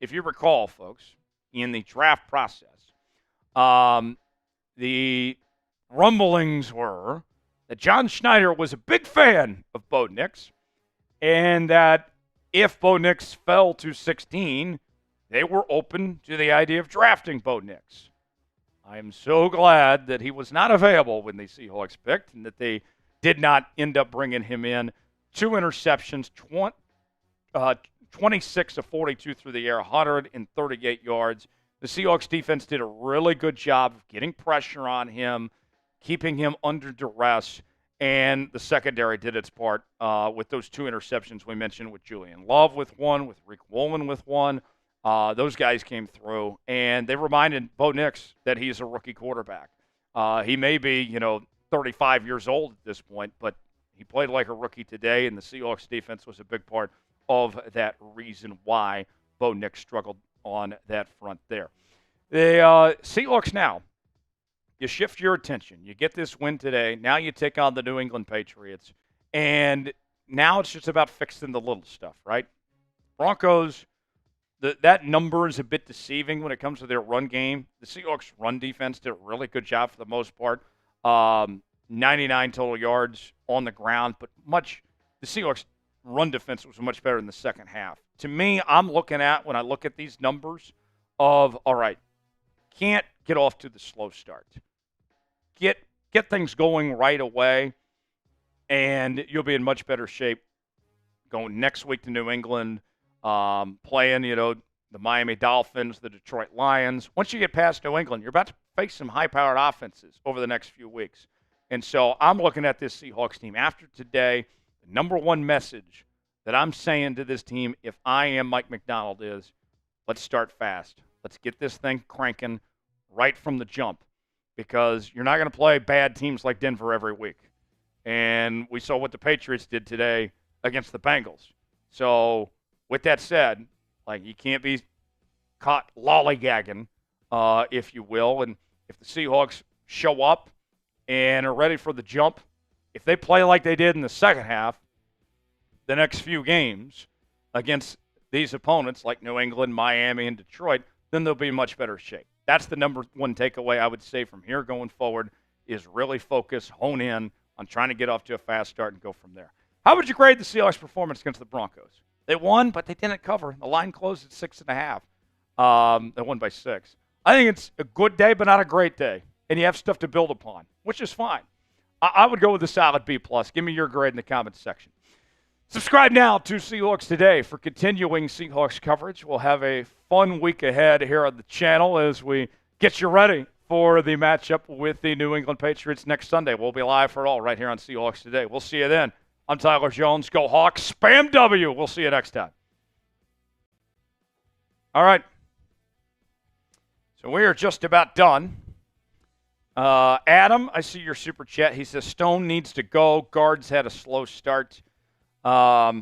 if you recall, folks, in the draft process, the rumblings were that John Schneider was a big fan of Bo Nix, and that if Bo Nix fell to 16, they were open to the idea of drafting Bo Nix. I am so glad that he was not available when the Seahawks picked and that they did not end up bringing him in. 2 interceptions, 26 of 42 through the air, 138 yards. The Seahawks defense did a really good job of getting pressure on him, keeping him under duress, and the secondary did its part with those 2 interceptions we mentioned, with Julian Love with 1, with Riq Woolen with 1. Those guys came through, and they reminded Bo Nix that he's a rookie quarterback. He may be, 35 years old at this point, but he played like a rookie today, and the Seahawks defense was a big part of that reason why Bo Nix struggled on that front there. The Seahawks now, you shift your attention. You get this win today. Now you take on the New England Patriots. And now it's just about fixing the little stuff, right? Broncos, that number is a bit deceiving when it comes to their run game. The Seahawks run defense did a really good job for the most part. 99 total yards on the ground, but the Seahawks run defense was much better in the second half. To me, I'm looking at, when I look at these numbers, of, all right, can't get off to the slow start. Get things going right away, and you'll be in much better shape going next week to New England, playing, the Miami Dolphins, the Detroit Lions. Once you get past New England, you're about to face some high-powered offenses over the next few weeks. And so I'm looking at this Seahawks team after today. The number one message that I'm saying to this team, if I am Mike Macdonald, is let's start fast. Let's get this thing cranking right from the jump, because you're not going to play bad teams like Denver every week. And we saw what the Patriots did today against the Bengals. So with that said, you can't be caught lollygagging, if you will. And if the Seahawks show up and are ready for the jump, if they play like they did in the second half, the next few games against these opponents like New England, Miami, and Detroit, then they'll be in much better shape. That's the number one takeaway I would say from here going forward, is really focus, hone in on trying to get off to a fast start and go from there. How would you grade the Seahawks' performance against the Broncos? They won, but they didn't cover. The line closed at 6.5. They won by 6. I think it's a good day, but not a great day. And you have stuff to build upon, which is fine. I would go with a solid B+. Give me your grade in the comments section. Subscribe now to Seahawks Today for continuing Seahawks coverage. We'll have a fun week ahead here on the channel as we get you ready for the matchup with the New England Patriots next Sunday. We'll be live for it all right here on Seahawks Today. We'll see you then. I'm Tyler Jones. Go Hawks. Spam W. We'll see you next time. All right. So we are just about done. Adam, I see your super chat. He says Stone needs to go. Guards had a slow start. Yeah,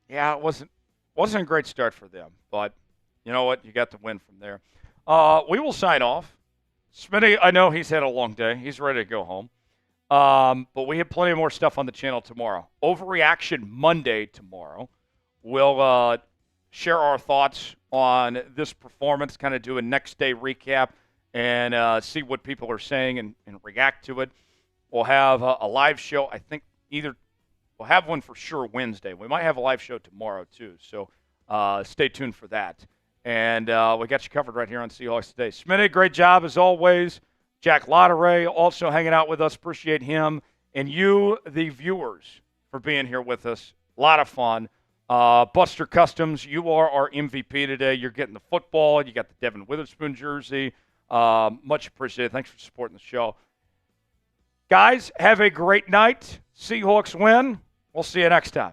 it wasn't a great start for them, but you know what? You got the win from there. We will sign off. Smitty, I know he's had a long day. He's ready to go home. But we have plenty more stuff on the channel tomorrow. Overreaction Monday tomorrow. We'll share our thoughts on this performance, kind of do a next day recap, and see what people are saying and react to it. We'll have a live show. I think we'll have one for sure Wednesday. We might have a live show tomorrow too. So stay tuned for that. And we got you covered right here on Seahawks Today. Smitty, great job as always. Jack Lotteray also hanging out with us. Appreciate him. And you, the viewers, for being here with us. A lot of fun. Buster Customs, you are our MVP today. You're getting the football. You got the Devon Witherspoon jersey. Much appreciated. Thanks for supporting the show. Guys, have a great night. Seahawks win. We'll see you next time.